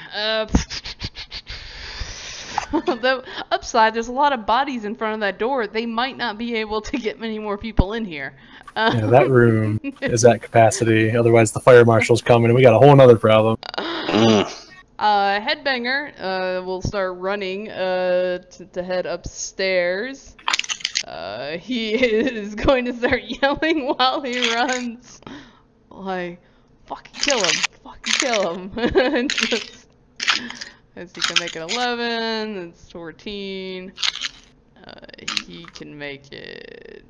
The upside, there's a lot of bodies in front of that door. They might not be able to get many more people in here. Yeah, that room is at capacity. Otherwise, the fire marshal's coming, and we got a whole nother problem. Headbanger will start running to head upstairs. He is going to start yelling while he runs. Like, fucking kill him. Fucking kill him. As he can make it 11, it's 14. He can make it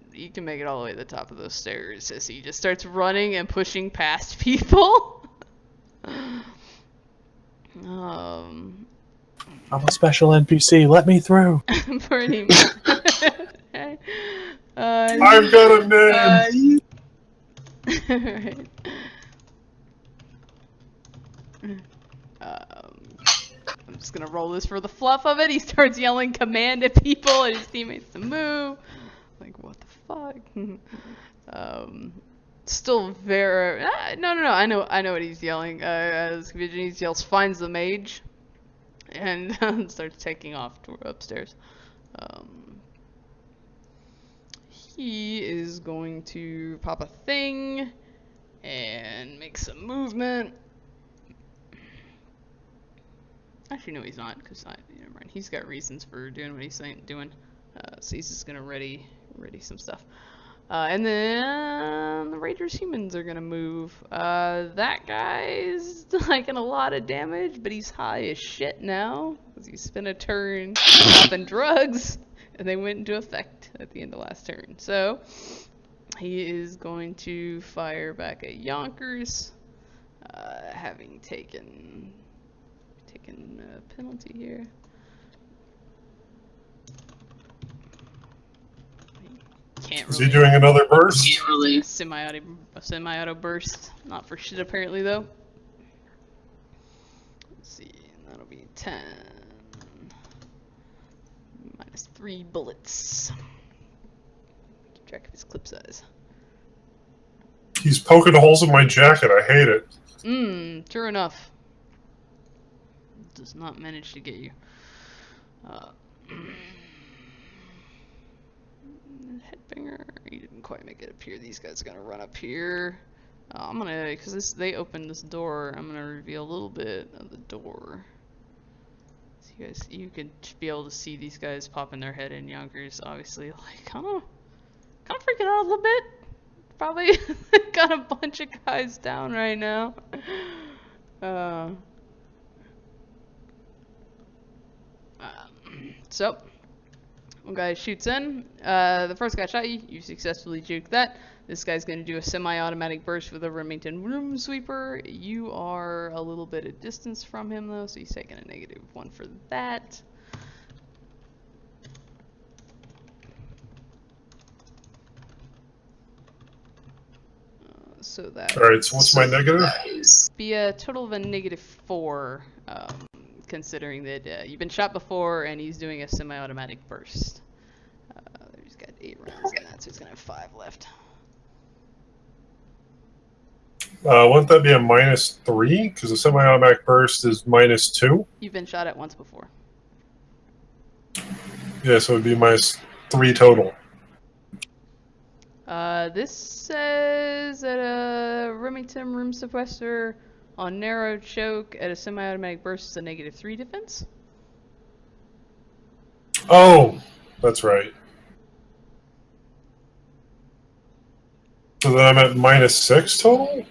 all the way to the top of those stairs as he just starts running and pushing past people. I'm a special NPC. Let me through. Pretty much. I've got a name. Right. I'm just gonna roll this for the fluff of it. He starts yelling command at people and his teammates to move. Like, what the fuck? Still very. No. I know what he's yelling. As he yells, finds the mage, and starts taking off upstairs. He is going to pop a thing and make some movement. Actually, no, he's not, because never mind. He's got reasons for doing what he's doing. So he's just gonna ready some stuff. And then the Rangers humans are gonna move. That guy's taking a lot of damage, but he's high as shit now because he spent a turn popping drugs, and they went into effect at the end of last turn. So he is going to fire back at Yonkers, having taken a penalty here. Can't Is really he doing another burst? Can't really. semi-auto burst. Not for shit apparently though. Let's see, that'll be 10. Minus 3 bullets. Keep track of his clip size. He's poking holes in my jacket. I hate it. Sure enough. Does not manage to get you. Headbanger, he didn't quite make it up here. These guys are gonna run up here. I'm gonna, because they opened this door, I'm gonna reveal a little bit of the door. So you can be able to see these guys popping their head in. Yonkers, obviously, like kind of freaking out a little bit. Probably got a bunch of guys down right now. So, one guy shoots in. The first guy shot you. You successfully juked that. This guy's going to do a semi-automatic burst with a Remington room sweeper. You are a little bit of distance from him, though, so he's taking a -1 for that. So that All right. So what's my negative? be a total of a -4, considering that you've been shot before and he's doing a semi-automatic burst. He's got 8 rounds in that, so he's gonna have 5 left. Wouldn't that be a -3? Because the semi-automatic burst is -2. You've been shot at once before. Yeah, so it'd be -3 total. This says that a Remington room suppressor on narrow choke at a semi-automatic burst is a -3 defense. Oh, that's right. So then I'm at -6 total?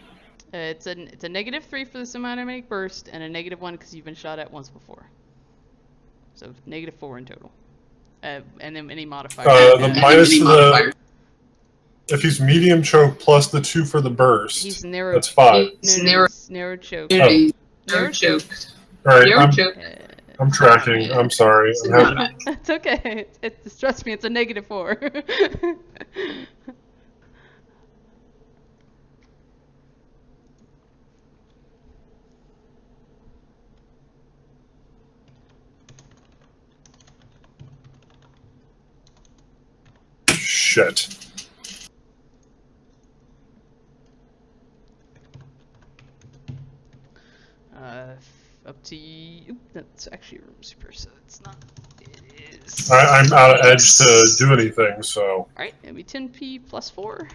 It's a -3 for the semi-automatic burst and a -1 because you've been shot at once before. So -4 in total. And then any modifier. The minus Any the modifier. if he's medium choke plus the 2 for the burst, He's narrow. that's 5. It's No, narrow. it's narrow choke. Narrow Narrow choke. All right, Narrow choke. I'm tracking. I'm sorry. It's I'm not having- bad. It's okay. It's trust me, it's a -4. Shit. Up to you. Oop, that's actually a room super, so it's not. It is. I'm out of edge to do anything, so. Alright, it'll be 10p plus 4.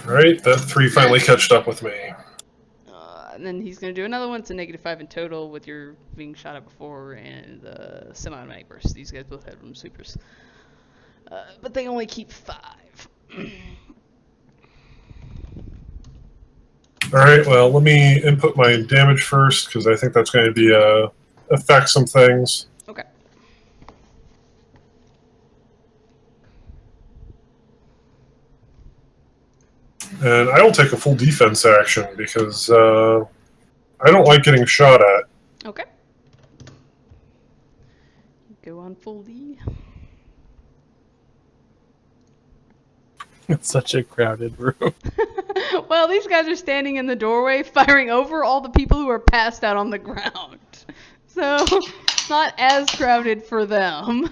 All right, that 3 finally catched up with me. And then he's going to do another one. It's a -5 in total with your being shot at before and the semi-automatic burst. These guys both had room sweepers. But they only keep 5. All right, well, let me input my damage first because I think that's going to be affect some things. Okay. And I will take a full defense action because I don't like getting shot at. Okay. Go on full D. It's such a crowded room. Well, these guys are standing in the doorway firing over all the people who are passed out on the ground. So, it's not as crowded for them.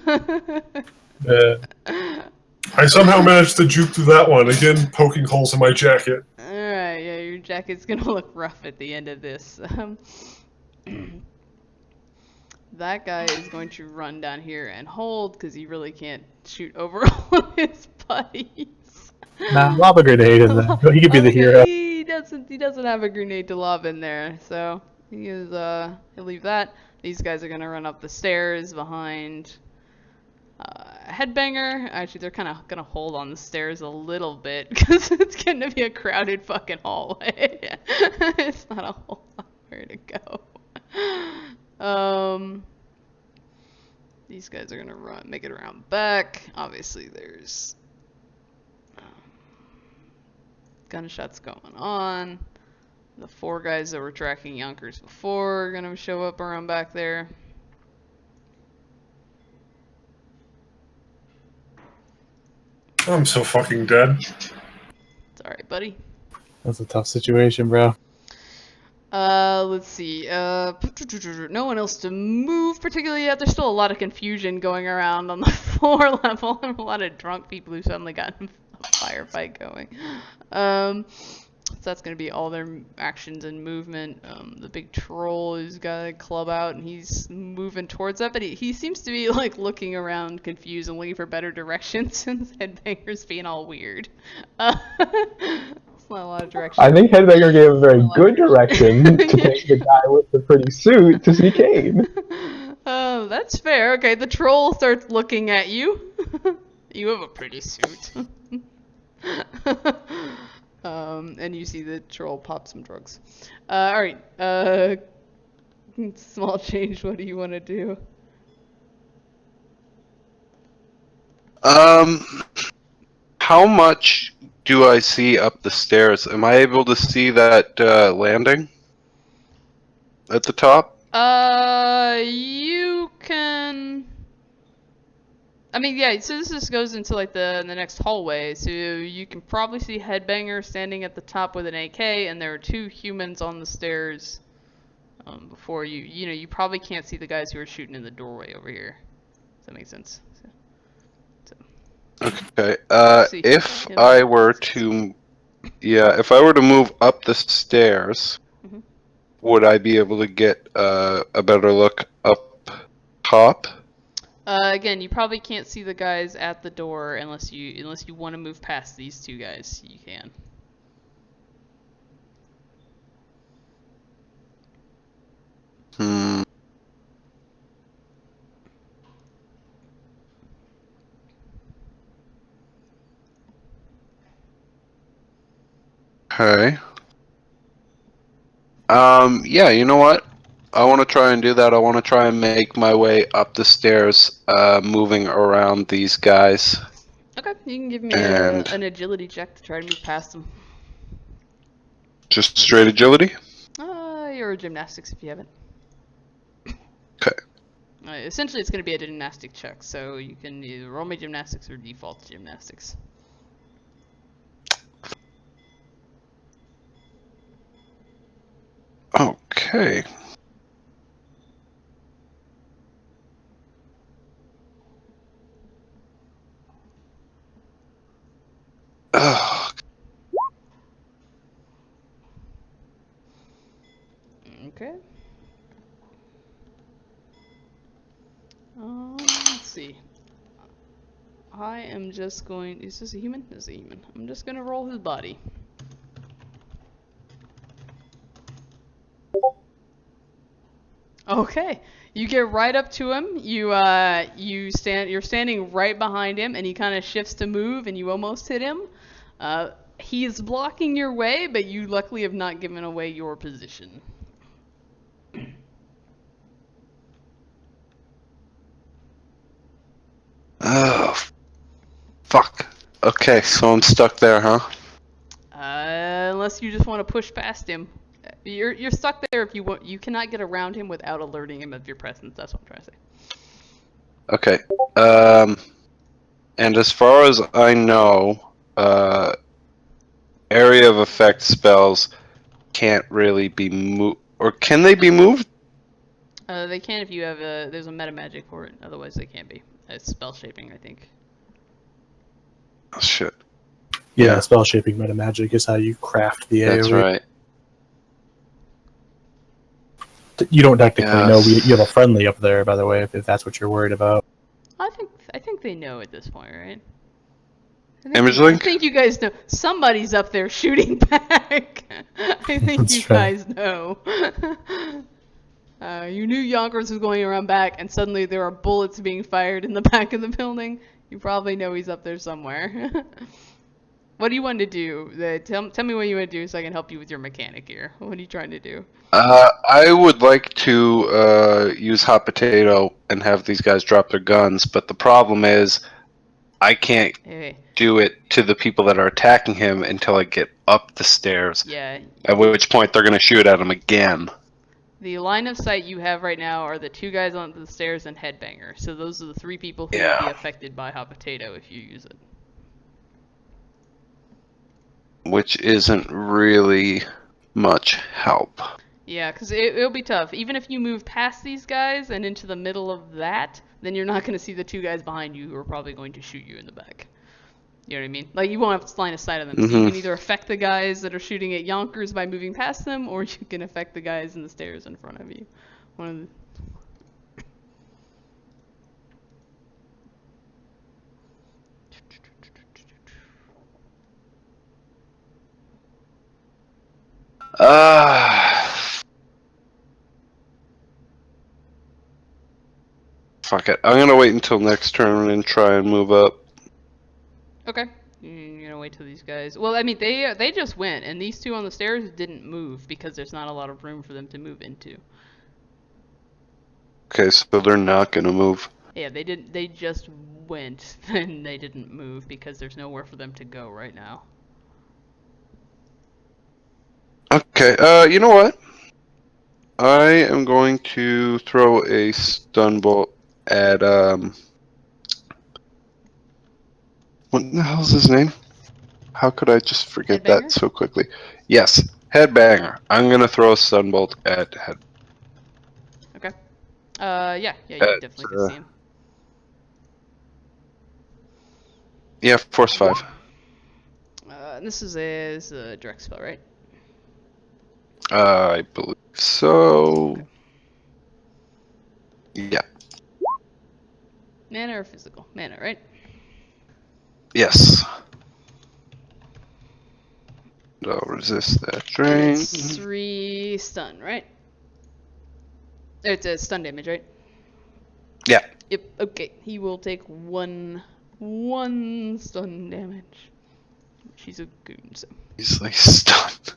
I somehow managed to juke through that one, again poking holes in my jacket. Alright, yeah, your jacket's gonna look rough at the end of this. That guy is going to run down here and hold, because he really can't shoot over all of his buddies. Nah, lob a grenade in there. He could be the Okay, hero. He doesn't have a grenade to lob in there, so he'll leave that. These guys are gonna run up the stairs behind Headbanger. Actually, they're kind of gonna hold on the stairs a little bit because it's gonna be a crowded fucking hallway. It's not a whole lot where to go. These guys are gonna make it around back. Obviously, there's gunshots going on. The 4 guys that were tracking Yonkers before are gonna show up around back there. I'm so fucking dead. It's alright, buddy. That's a tough situation, bro. Let's see. No one else to move particularly yet. There's still a lot of confusion going around on the floor level. A lot of drunk people who suddenly got a firefight going. So that's gonna be all their actions and movement. The big troll has got a club out and he's moving towards that, but he seems to be like looking around confused and looking for better directions since Headbanger's being all weird. It's not a lot of direction. I think Headbanger gave a very good direction to take the guy with the pretty suit to see Caine. Oh, that's fair. Okay, the troll starts looking at you. You have a pretty suit. And you see the troll pop some drugs. Alright, small change, what do you want to do? How much do I see up the stairs? Am I able to see that landing at the top? You can... I mean, yeah, so this just goes into like the next hallway, so you can probably see Headbanger standing at the top with an AK, and there are 2 humans on the stairs before you. You know, you probably can't see the guys who are shooting in the doorway over here. Does that make sense? Okay. See If him. I were to, if I were to move up the stairs, Mhm. would I be able to get a better look up top? Again, you probably can't see the guys at the door unless you want to move past these 2 guys. You can. Hmm. Okay. Yeah, you know what? I want to try and do that. I want to try and make my way up the stairs, moving around these guys. Okay, you can give me And- an agility check to try to move past them. Just straight agility? Or gymnastics if you have it. Okay. Essentially, it's going to be a gymnastic check, so you can either roll me gymnastics or default to gymnastics. Okay. Ugh. Okay. Let's see. I am just going... Is this a human? This is a human. I'm just going to roll his body. Okay. You get right up to him. You're standing right behind him, and he kind of shifts to move, and you almost hit him. He's blocking your way, but you luckily have not given away your position. Oh, fuck. Okay, so I'm stuck there, huh? Unless you just want to push past him. You're stuck there if you want. You cannot get around him without alerting him of your presence. That's what I'm trying to say. Okay. And as far as I know, area of effect spells can't really be moved, or can they be moved? They can if you have there's a meta magic for it. Otherwise, they can't be. It's spell shaping, I think. Oh shit. Yeah, spell shaping meta magic is how you craft the AoE. That's right. You don't technically know. Yes. You have a friendly up there, by the way, if that's what you're worried about. I think they know at this point, right? Image I link? think you guys know. Somebody's up there shooting back. I think That's you fair. guys know. You knew Yonkers was going around back, and suddenly there are bullets being fired in the back of the building. You probably know he's up there somewhere. What do you want to do? Tell me what you want to do so I can help you with your mechanic here. What are you trying to do? I would like to use hot potato and have these guys drop their guns, but the problem is I can't Hey, do it to the people that are attacking him until I get up the stairs. yeah. At which point they're gonna shoot at him again. The line of sight you have right now are the two guys on the stairs and Headbanger. So those are the three people who would be Yeah. affected by hot potato if you use it. Which isn't really much help. Yeah, because it'll be tough. Even if you move past these guys and into the middle of that, then you're not going to see the two guys behind you who are probably going to shoot you in the back. You know what I mean? Like, you won't have line of sight of them. So you can either affect the guys that are shooting at Yonkers by moving past them, or you can affect the guys in the stairs in front of you. One of the... Fuck it. I'm gonna wait until next turn and try and move up. Okay. You're gonna wait till these guys. Well, I mean, they just went, and these two on the stairs didn't move because there's not a lot of room for them to move into. Okay, so they're not gonna move. Yeah, they didn't. They just went, and they didn't move because there's nowhere for them to go right now. Okay, you know what? I am going to throw a stun bolt at, what the hell's his name? How could I just forget Headbanger? that so quickly? Yes, Headbanger. I'm gonna throw a stun bolt at Head. Okay. Yeah, you definitely can see him. Yeah, Force 5. And this is a direct spell, right? I believe so. Okay. Yeah. Mana or physical? Mana, right? Yes. I'll resist that drain. It's 3 stun, right? It's a stun damage, right? Yeah. Yep. Okay. He will take one stun damage. She's a goon, so. He's like stunned.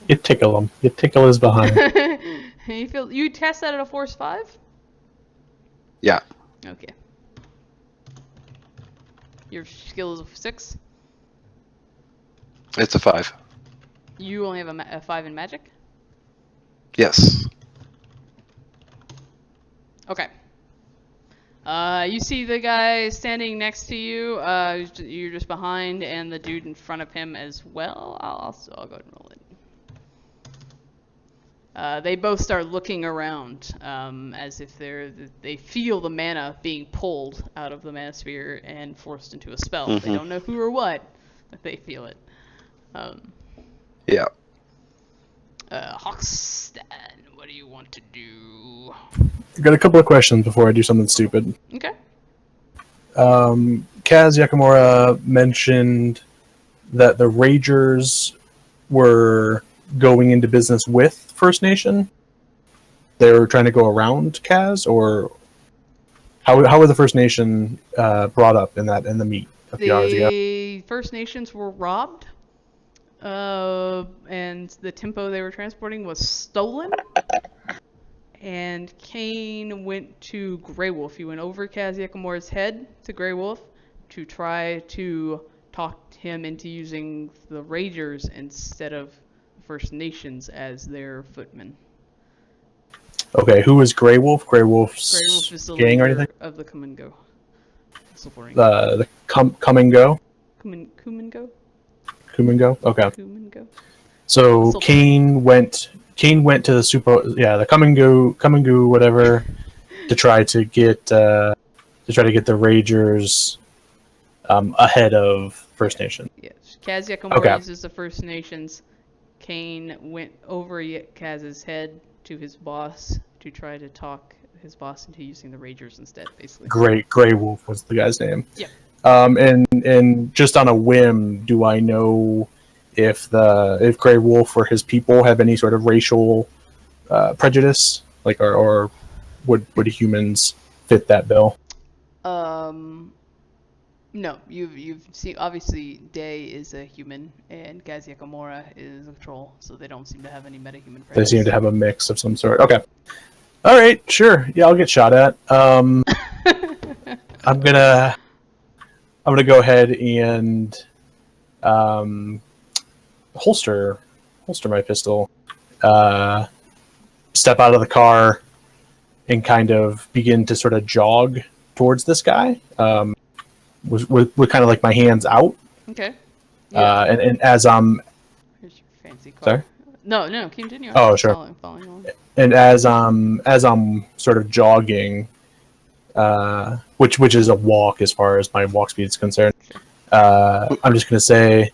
You tickle him. You tickle his behind. You test that at a force 5? Yeah. Okay. Your skill is a 6? It's a 5. You only have a 5 in magic? Yes. Okay. You see the guy standing next to you. You're just behind, and the dude in front of him as well. I'll go ahead and roll it. They both start looking around, as if they feel the mana being pulled out of the mana sphere and forced into a spell. They don't know who or what, but they feel it. Yeah. Hoxton, what do you want to do? I've got a couple of questions before I do something stupid. Okay. Kaz Yakamura mentioned that the Ragers were going into business with First Nation. They were trying to go around Kaz, or how were the First Nation brought up in the meet a few hours ago? The First Nations were robbed, and the tempo they were transporting was stolen. And Caine went to Grey Wolf. He went over Kaz Yakamura's head to Grey Wolf to try to talk him into using the Ragers instead of First Nations as their footmen. Okay, who is Grey Wolf? Grey Wolf's Grey Wolf is the gang or leader anything? of the Come and Go. Supporting. The come and go? Come and Go? Come and go? Okay. Come and Go? So Silver. Caine went to the come and go whatever to try to get the Ragers ahead of First Nation. Yes. Kaz Yakamura Okay. uses the First Nations. Caine went over Kaz's head to his boss to try to talk his boss into using the Ragers instead, basically. Grey Wolf was the guy's name. Yep. And just on a whim, do I know if Grey Wolf or his people have any sort of racial prejudice, like, or would humans fit that bill? No, you've seen, obviously Day is a human and Kaz Yakamura is a troll, so they don't seem to have any metahuman They prejudice. seem to have a mix of some sort. Okay. All right, sure. Yeah, I'll get shot at. I'm gonna go ahead and holster my pistol. Step out of the car and kind of begin to sort of jog towards this guy. With kind of like my hands out. Okay. Yeah. And as I'm... Here's your fancy car. Sorry? No, continue. Oh, sure. Following along. And as I'm sort of jogging, which is a walk as far as my walk speed is concerned, Sure. I'm just gonna say,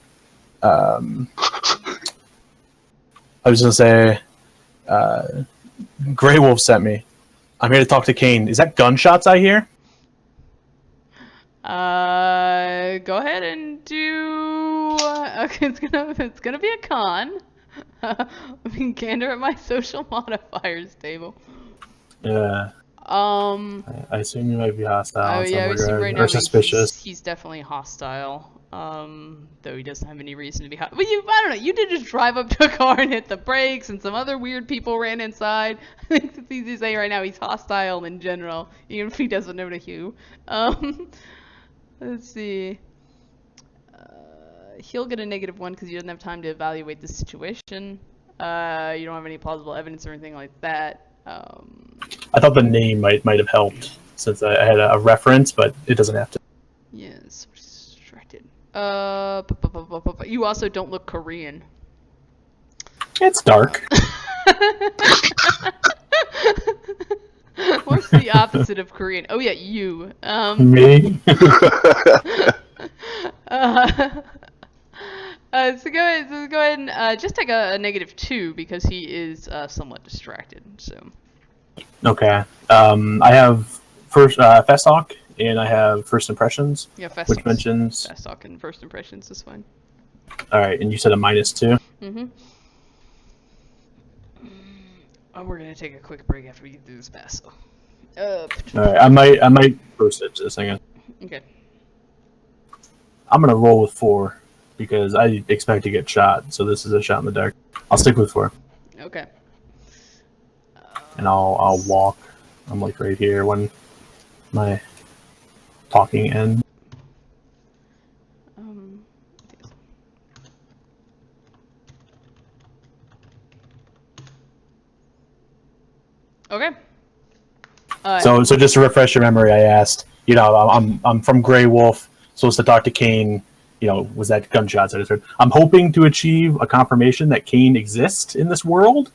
Grey Wolf sent me. I'm here to talk to Caine. Is that gunshots I hear? Go ahead and do. Okay, it's gonna be a con. I mean, gander at my social modifiers table. Yeah. I assume you might be hostile. Oh yeah, we some assume regard, right now or suspicious. he's definitely hostile. Though he doesn't have any reason to be hostile. But I don't know. You did just drive up to a car and hit the brakes, and some other weird people ran inside. I think it's easy to say right now he's hostile in general, even if he doesn't know to you. Let's see. He'll get a -1 because he doesn't have time to evaluate the situation. You don't have any plausible evidence or anything like that. I thought the name might have helped since I had a reference, but it doesn't have to. Yes, distracted. You also don't look Korean. It's dark. What's the opposite of Korean? Oh yeah, you. Me? So go ahead and just take a -2 because he is somewhat distracted. So. Okay. I have Fast Talk, and I have First Impressions, Yeah, which mentions... Fast Talk and First Impressions is fine. All right, and you said a -2? Mm-hmm. Oh, we're gonna take a quick break after we get through this pass. All right, I might post it just a second. Okay. I'm gonna roll with 4 because I expect to get shot, so this is a shot in the dark. I'll stick with 4. Okay. And I'll walk. I'm like right here when my talking ends. Okay. So just to refresh your memory, I asked, I'm from Grey Wolf, supposed to talk to Caine. Was that gunshots I just heard? I'm hoping to achieve a confirmation that Caine exists in this world,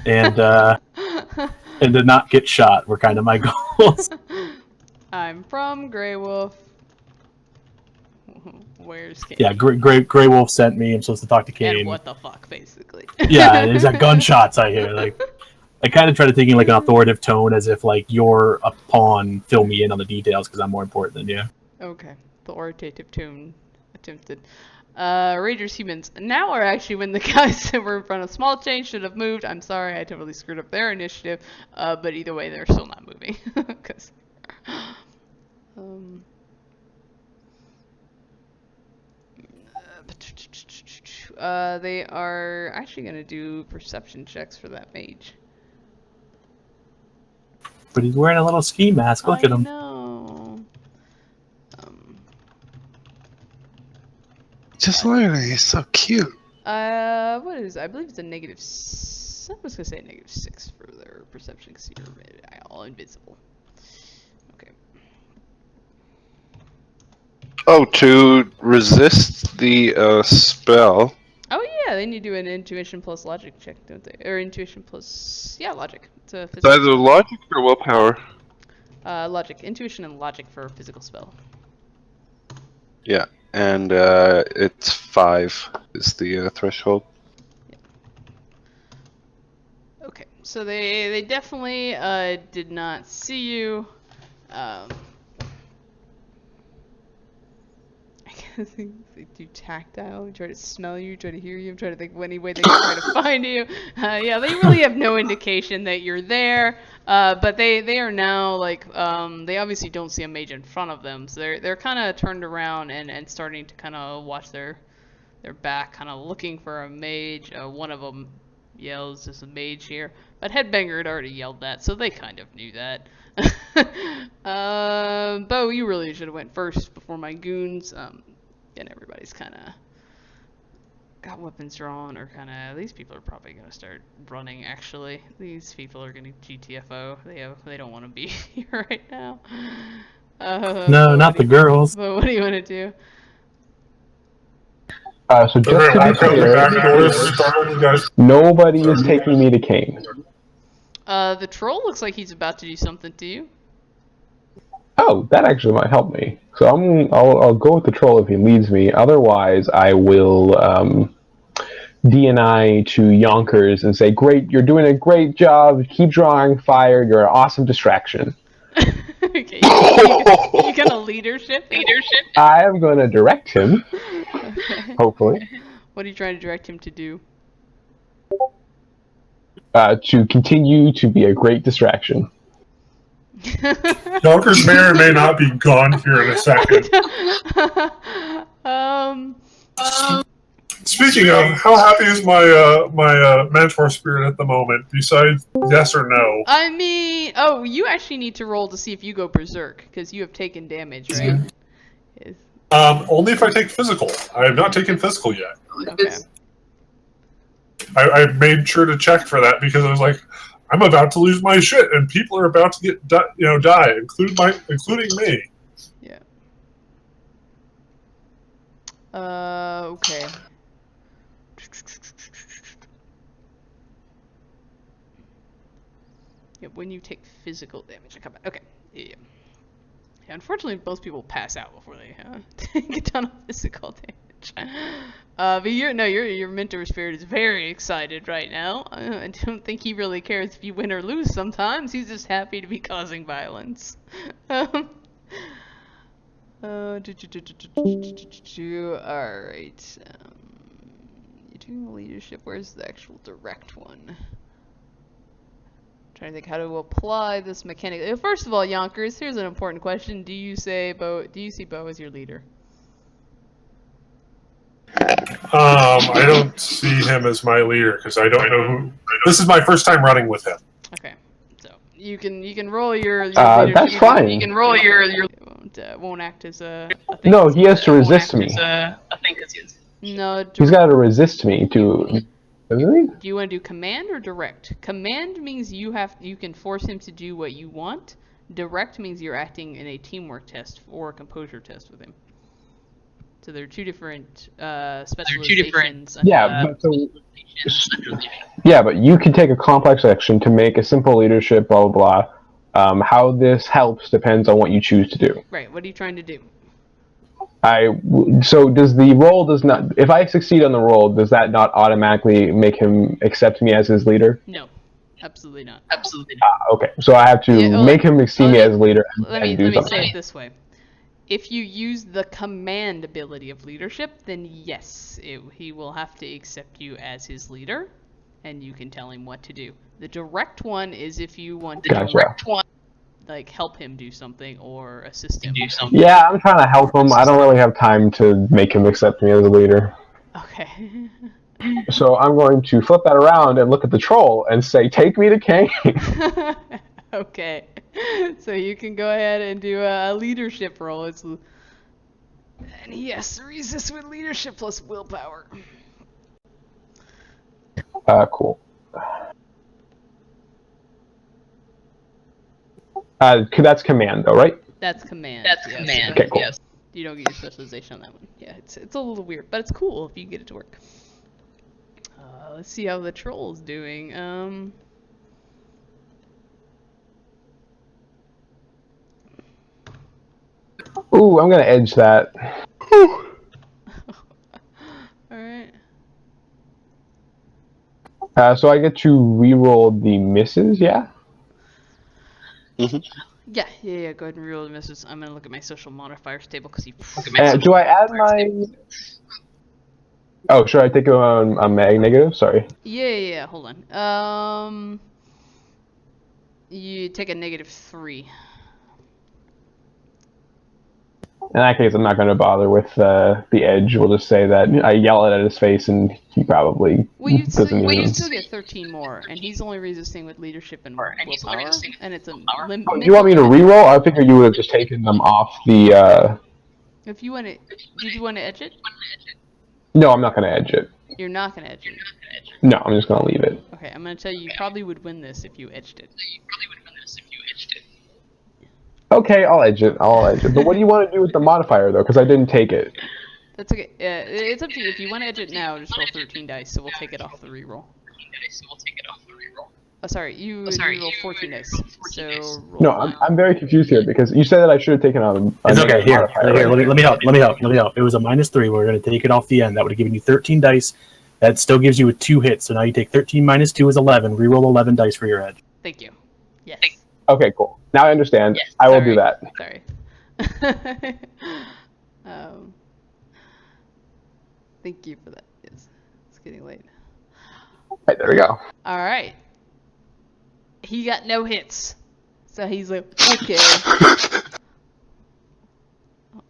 and to not get shot were kind of my goals. I'm from Grey Wolf. Where's Caine? Yeah, Grey Wolf sent me. I'm supposed to talk to Caine. And what the fuck, basically. Yeah, is that gunshots I hear? Like, I kind of try to think in like an authoritative tone, as if like you're a pawn. Fill me in on the details because I'm more important than you. Okay, the authoritative tone attempted. Rangers humans now are actually when the guys that were in front of small change should have moved. I'm sorry, I totally screwed up their initiative. But either way, they're still not moving. Cause, they are actually gonna do perception checks for that mage. But he's wearing a little ski mask. Look at him. I know. Just look at him. He's so cute. What is? I believe it's a -. I'm just gonna say a -6 for their perception because you're all invisible. Okay. Oh, to resist the spell. Oh yeah, then you do an intuition plus logic check, don't they? Or intuition plus logic. It's a It's physical either logic or willpower. logic, intuition, and logic for a physical spell. Yeah, and it's 5 is the threshold. Okay, so they definitely did not see you. do tactile, try to smell you, try to hear you, try to think of any way they can try to find you. Yeah, they really have no indication that you're there. But they are now like they obviously don't see a mage in front of them, so they're kind of turned around and starting to kind of watch their back, kind of looking for a mage. One of them yells, "There's a mage here," but Headbanger had already yelled that, so they kind of knew that. Bo, you really should have went first before my goons. And everybody's kind of got weapons drawn, or kind of. These people are probably gonna start running. Actually, these people are gonna GTFO. They don't want to be here right now. No, not the girls. But what do you want to do? So just Okay, to I be got the clear, back door starting, you guys. nobody is taking me to Caine. The troll looks like he's about to do something to you. Oh, that actually might help me. So I'll go with the troll if he leads me. Otherwise, I will DNI to Yonkers and say, "Great, you're doing a great job. Keep drawing fire. You're an awesome distraction." Okay, you gonna leadership? I am going to direct him. Okay. Hopefully, What are you trying to direct him to do? to continue to be a great distraction. Yonkers may or may not be gone here in a second. Speaking of, how happy is my mentor spirit at the moment? Besides yes or no? I mean, oh, you actually need to roll to see if you go berserk, because you have taken damage, right? Yes. Only if I take physical. I have not taken physical yet. Okay. I made sure to check for that because I was like, I'm about to lose my shit, and people are about to get die, including me. Yeah. Okay. Yeah, when you take physical damage, I come back. Okay. Yeah. Yeah, unfortunately, most people pass out before they take a ton of physical damage. But your mentor spirit is very excited right now. I don't think he really cares if you win or lose. Sometimes he's just happy to be causing violence. All right. You're doing leadership. Where's the actual direct one? Trying to think how to apply this mechanic. First of all, Yonkers, here's an important question. Do you see Bo as your leader? I don't see him as my leader because I don't know who. This is my first time running with him. Okay, so you can roll your leadership. That's fine. You can roll your. It won't act as a thing. No, he has to resist me. No. He's got to resist me to. Really? Do you want to do command or direct? Command means you can force him to do what you want. Direct means you're acting in a teamwork test or a composure test with him. So there are two different specializations. Yeah, but you can take a complex action to make a simple leadership, blah blah blah. How this helps depends on what you choose to do. Right. What are you trying to do? So does the roll if I succeed on the roll, does that not automatically make him accept me as his leader? No, absolutely not. Okay, so I have to make him see me as leader and do something. Let me say it this way. If you use the command ability of leadership, then yes, he will have to accept you as his leader, and you can tell him what to do. The direct one is if you want to like help him do something or assist him. Yeah, I'm trying to help him. I don't really have time to make him accept me as a leader. Okay. So I'm going to flip that around and look at the troll and say, "Take me to Caine." Okay. So you can go ahead and do a leadership roll. And he has to resist with leadership plus willpower. Cool. That's command, though, right? That's command. That's command. Okay, cool. Yes. You don't get your specialization on that one. Yeah, it's a little weird, but it's cool if you get it to work. Let's see how the troll's doing. Ooh, I'm gonna edge that. Alright. So I get to re-roll the misses, yeah? Yeah. Go ahead and reroll the misses. I'm gonna look at my social modifiers table because you. Do I add my? Oh, should I take a mag negative? Sorry. Yeah. Hold on. You take a -3. In that case, I'm not going to bother with the edge. We'll just say that I yell it at his face, and he probably Well, you doesn't even. still get 13 more, and he's only resisting with leadership and willpower, and it's a limit. Oh, you want me to reroll? I figure you would have just taken them off the. If you want to, did you want to edge it? No, I'm not going to edge it. You're not gonna edge it. No, I'm just going to leave it. Okay, I'm gonna tell you, you probably would win this if you edged it. Okay, I'll edge it. But what do you want to do with the modifier though? Because I didn't take it. That's okay. It's up to you. If you want to edge it now, just roll 13 dice, so we'll take it off the reroll. Oh, sorry, you roll 14 dice. So roll No, I'm very confused here because you said that I should have taken on. It's okay. Here, modifier, here. right? Let me help. It was a -3. We're gonna take it off the end. That would have given you 13 dice. That still gives you a 2 hits. So now you take 13 minus 2 is 11. Reroll 11 dice for your edge. Thank you. Yes. Okay, cool. Now I understand. Yes. I will do that. Sorry. Thank you for that. Yes. It's getting late. Right, there we go. All right. He got no hits. So he's like, okay.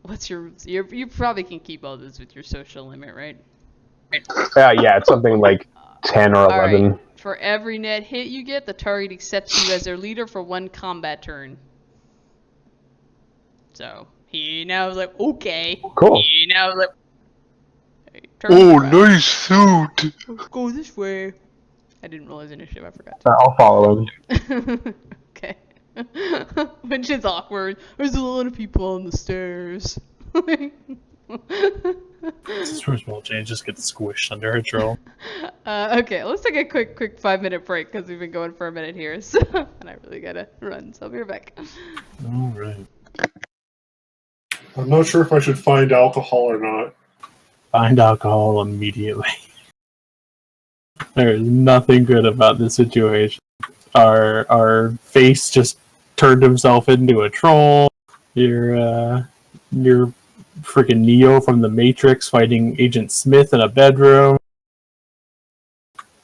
What's your you probably can keep all this with your social limit, right? Yeah, it's something like 10 or 11. All right. For every net hit you get, the target accepts you as their leader for 1 combat turn. So he now is like, okay. Cool. He now is like, hey, Oh, nice suit. go this way. I didn't realize initiative. I forgot. I'll follow him. Okay. Which is awkward. There's a lot of people on the stairs. Super small change just gets squished under her troll. Okay, let's take a quick 5-minute break because we've been going for a minute here, so and I really gotta run. So I'll be right back. All right. I'm not sure if I should find alcohol or not. Find alcohol immediately. There is nothing good about this situation. Our face just turned himself into a troll. You're freaking Neo from the Matrix fighting Agent Smith in a bedroom.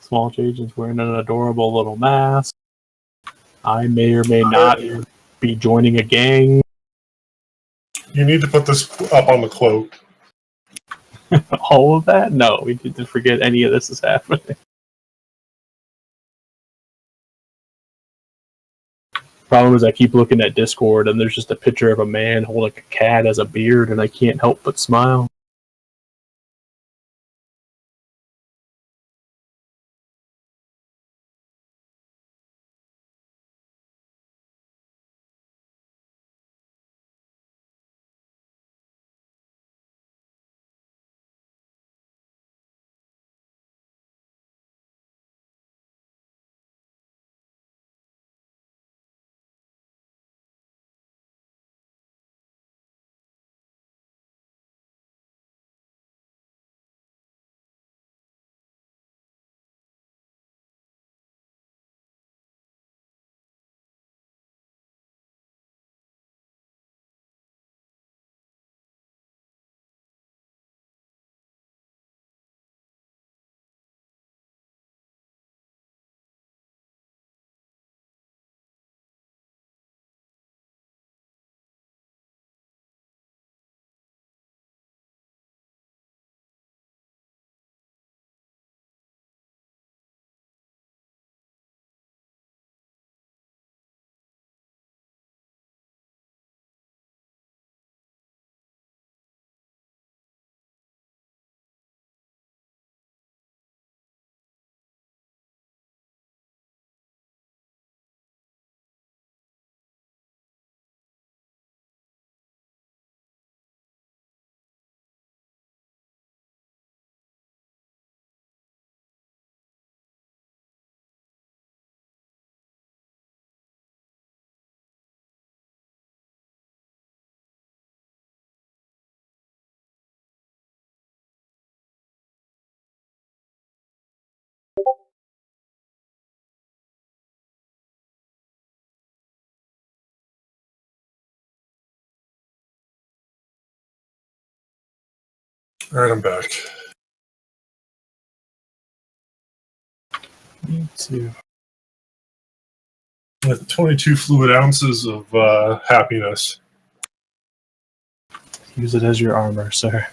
Small Agent's wearing an adorable little mask. I may or may not be joining a gang. You need to put this up on the cloak. All of that? No, we need to forget any of this is happening. Problem is I keep looking at Discord and there's just a picture of a man holding a cat as a beard and I can't help but smile. All right, I'm back. Me too. With 22 fluid ounces of happiness. Use it as your armor, sir.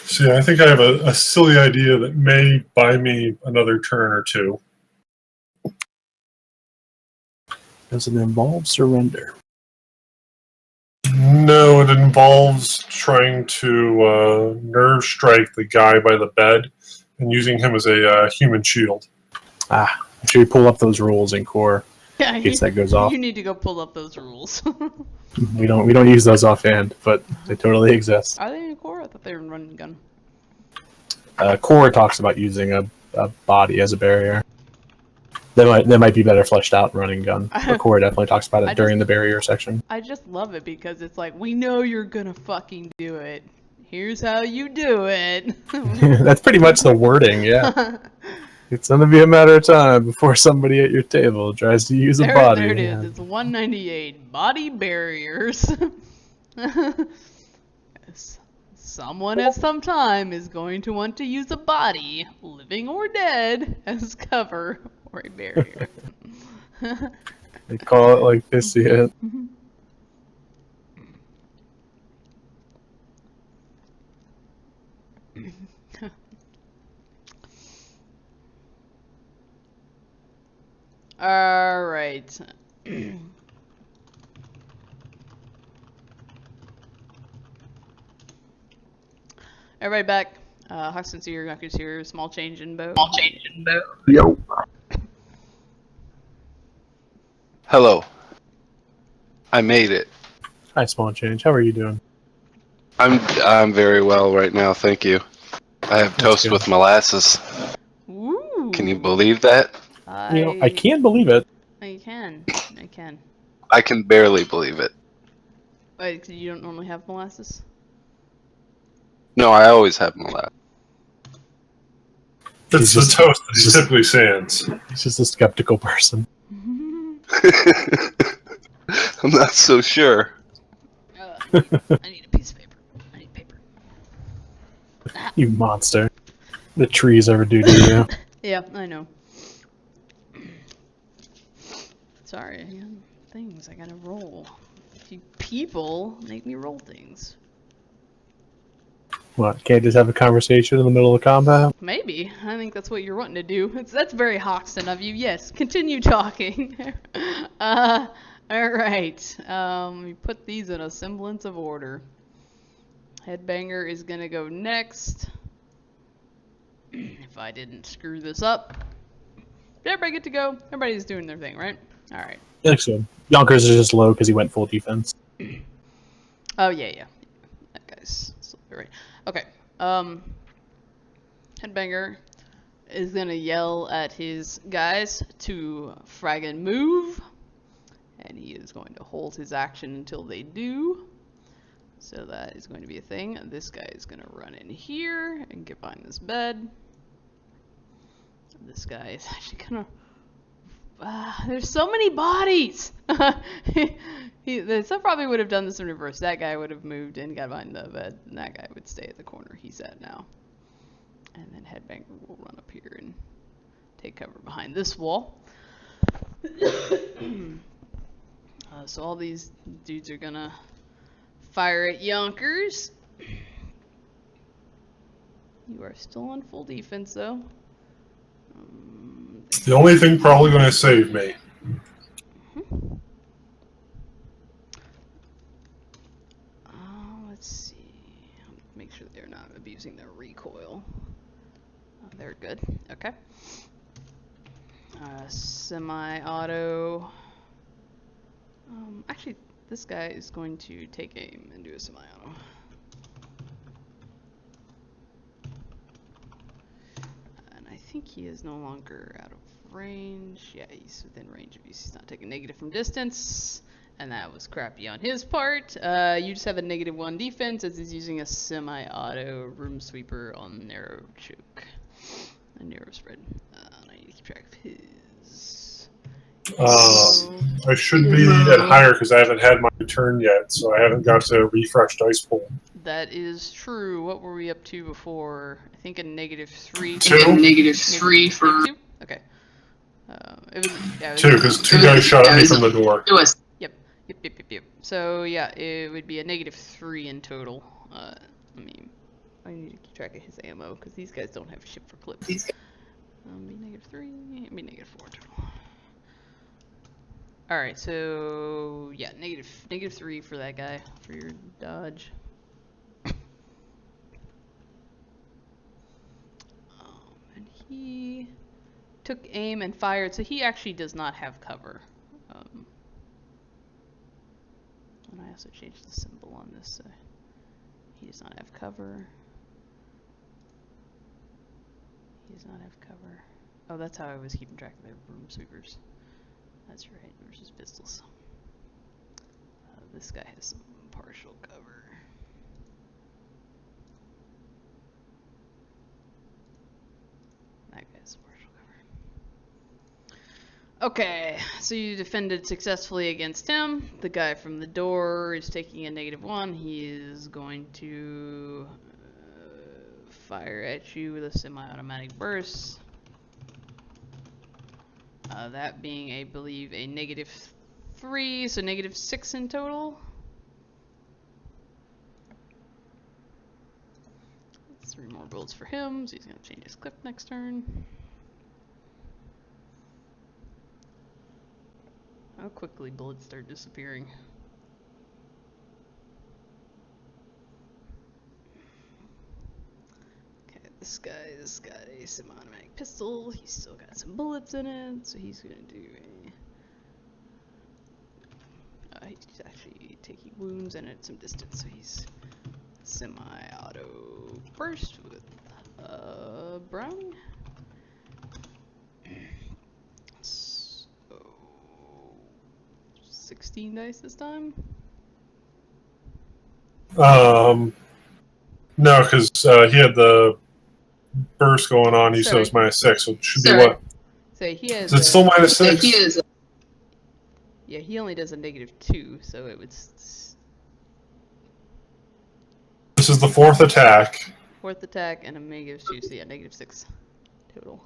See, I think I have a silly idea that may buy me another turn or two. Does it involve surrender? No, it involves trying to nerve strike the guy by the bed and using him as a human shield. Ah, make sure you pull up those rules in core Yeah, in case that goes off. You need to go pull up those rules. We don't use those offhand, but they totally exist. Are they in core? I thought they were in run and gun. Core talks about using a body as a barrier. That might be better fleshed out in running gun. But Core definitely talks about it during the barrier section. I just love it because it's like, we know you're gonna fucking do it. Here's how you do it. That's pretty much the wording, yeah. It's gonna be a matter of time before somebody at your table tries to use a body. There it is. It's 198. Body barriers. Someone at some time is going to want to use a body, living or dead, as cover or a barrier. They call it like this, yeah. All right. Everybody back. Huxton's here, Gucker's here. Small change in bow. Yo. Hello. I made it. Hi, Small Change. How are you doing? I'm very well right now, thank you. I have toast good. with molasses. Ooh. Can you believe that? I can't believe it. I can. I can. I can barely believe it. Wait, you don't normally have molasses? No, I always have molasses. It's the toast that he typically sands. He's just a skeptical person. I'm not so sure. I need a piece of paper. I need paper. You monster. The trees ever do to you. Yeah, I know. Sorry, I got things I gotta roll. You people make me roll things. What, can't just have a conversation in the middle of combat? Maybe. I think that's what you're wanting to do. That's very Hoxton of you. Yes, continue talking. Alright. We put these in a semblance of order. Headbanger is gonna go next. If I didn't screw this up. Did everybody get to go? Everybody's doing their thing, right? Alright. Excellent. Yonkers is just low because he went full defense. Oh, yeah. That guy's still right. Okay. Headbanger is gonna yell at his guys to fraggin' move. And he is going to hold his action until they do. So that is going to be a thing. This guy is gonna run in here and get behind this bed. This guy is actually gonna... there's so many bodies! So probably would have done this in reverse. That guy would have moved and got behind the bed, and that guy would stay at the corner he's at now. And then Headbanger will run up here and take cover behind this wall. So all these dudes are gonna fire at Yonkers. You are still on full defense, though. It's the only thing probably going to save me. Let's see. Make sure they're not abusing their recoil. They're good. Okay. Semi-auto. Actually, this guy is going to take aim and do a semi-auto. And I think he is no longer out of range. Yeah, he's within range of you. He's not taking negative from distance. And that was crappy on his part. You just have a -1 defense as he's using a semi-auto room sweeper on narrow choke. A narrow spread. I need to keep track of his. I should be at higher because I haven't had my turn yet, so I haven't got to refresh dice pool. That is true. What were we up to before? I think a -3. -3 for. Two? Okay. It was, yeah, it was 2, because 2 guys shot at me from the door. It was. Yep. So yeah, it would be a -3 in total. I need to keep track of his ammo because these guys don't have shit for clips. Be -3, be -4 total. All right, so yeah, -3 for that guy for your dodge. And he took aim and fired, so he actually does not have cover. And I also changed the symbol on this, so he does not have cover. He does not have cover. Oh, that's how I was keeping track of their broom sweepers. That's right, versus pistols. This guy has some partial cover. That guy has partial cover. Okay, so you defended successfully against him. The guy from the door is taking a -1. He is going to fire at you with a semi-automatic burst. That being, I believe, a -3, so -6 in total. That's 3 more bullets for him, so he's going to change his clip next turn. How quickly bullets start disappearing. Okay, this guy's got a semi-automatic pistol. He's still got some bullets in it, so he's going to do a... he's actually taking wounds and at some distance, so he's semi-auto burst with Brown. So 16 dice this time. No, because he had the burst going on. You said it was -6, so it should be what? So he has. Is it still -6? He is. Yeah, he only does a -2, so it would. This is the 4th attack. 4th attack and a -2, so yeah, -6 total.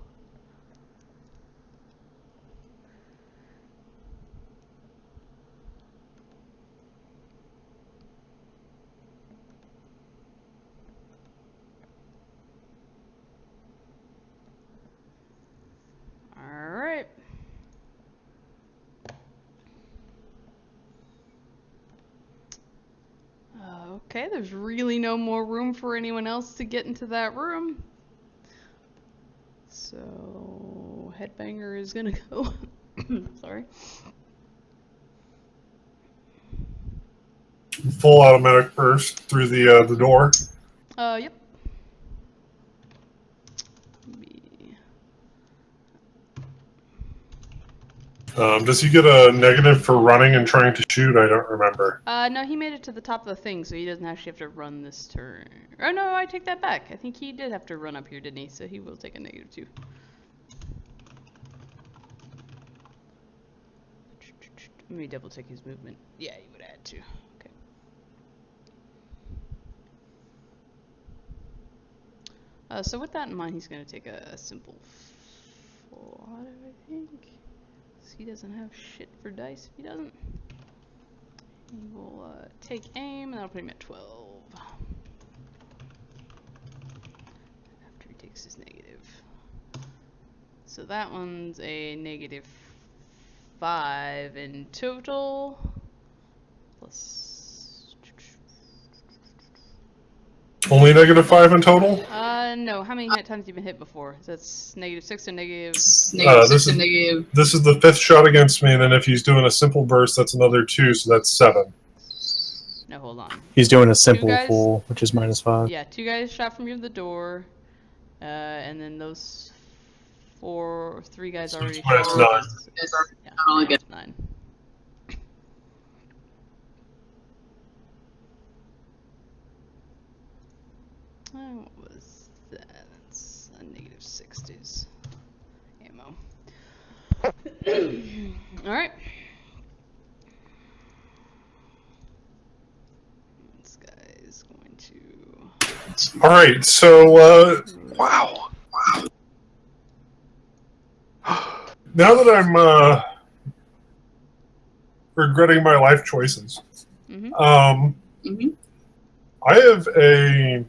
Alright. Okay, there's really no more room for anyone else to get into that room. So, Headbanger is gonna go. Sorry. Full automatic burst through the door. Yep. Does he get a negative for running and trying to shoot? I don't remember. No, he made it to the top of the thing, so he doesn't actually have to run this turn. Oh no, I take that back. I think he did have to run up here, didn't he? So he will take a -2. Let me double check his movement. Yeah, he would add 2. Okay. So with that in mind, he's going to take a simple 4, I think. He doesn't have shit for dice if he doesn't. He will take aim, and that'll put him at 12. After he takes his negative. So that one's a -5 in total. Plus... Only -5 in total? No. How many times have you been hit before? That's -6 and negative... This is the 5th shot against me, and then if he's doing a simple burst, that's another 2, so that's 7. No, hold on. He's doing a simple full, which is -5. Yeah, 2 guys shot from the door, and then those 3 guys So already it's shot. -9. Yeah, 9. What was that? That's a -60s ammo. Alright. This guy is going to... Alright, so, Wow. now that I'm, regretting my life choices, Mm-hmm. I have a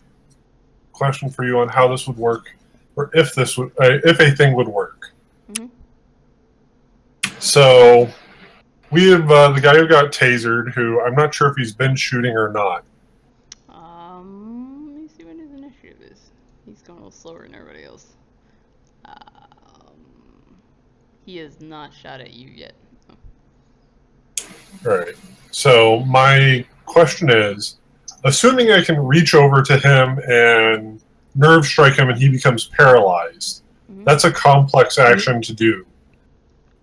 question for you on how this would work, or if this would, if a thing would work. Mhm. So, we have the guy who got tasered, who I'm not sure if he's been shooting or not. Let me see what his initiative is. He's going a little slower than everybody else. He has not shot at you yet. Right. So my question is, assuming I can reach over to him and nerve strike him and he becomes paralyzed, that's a complex action to do.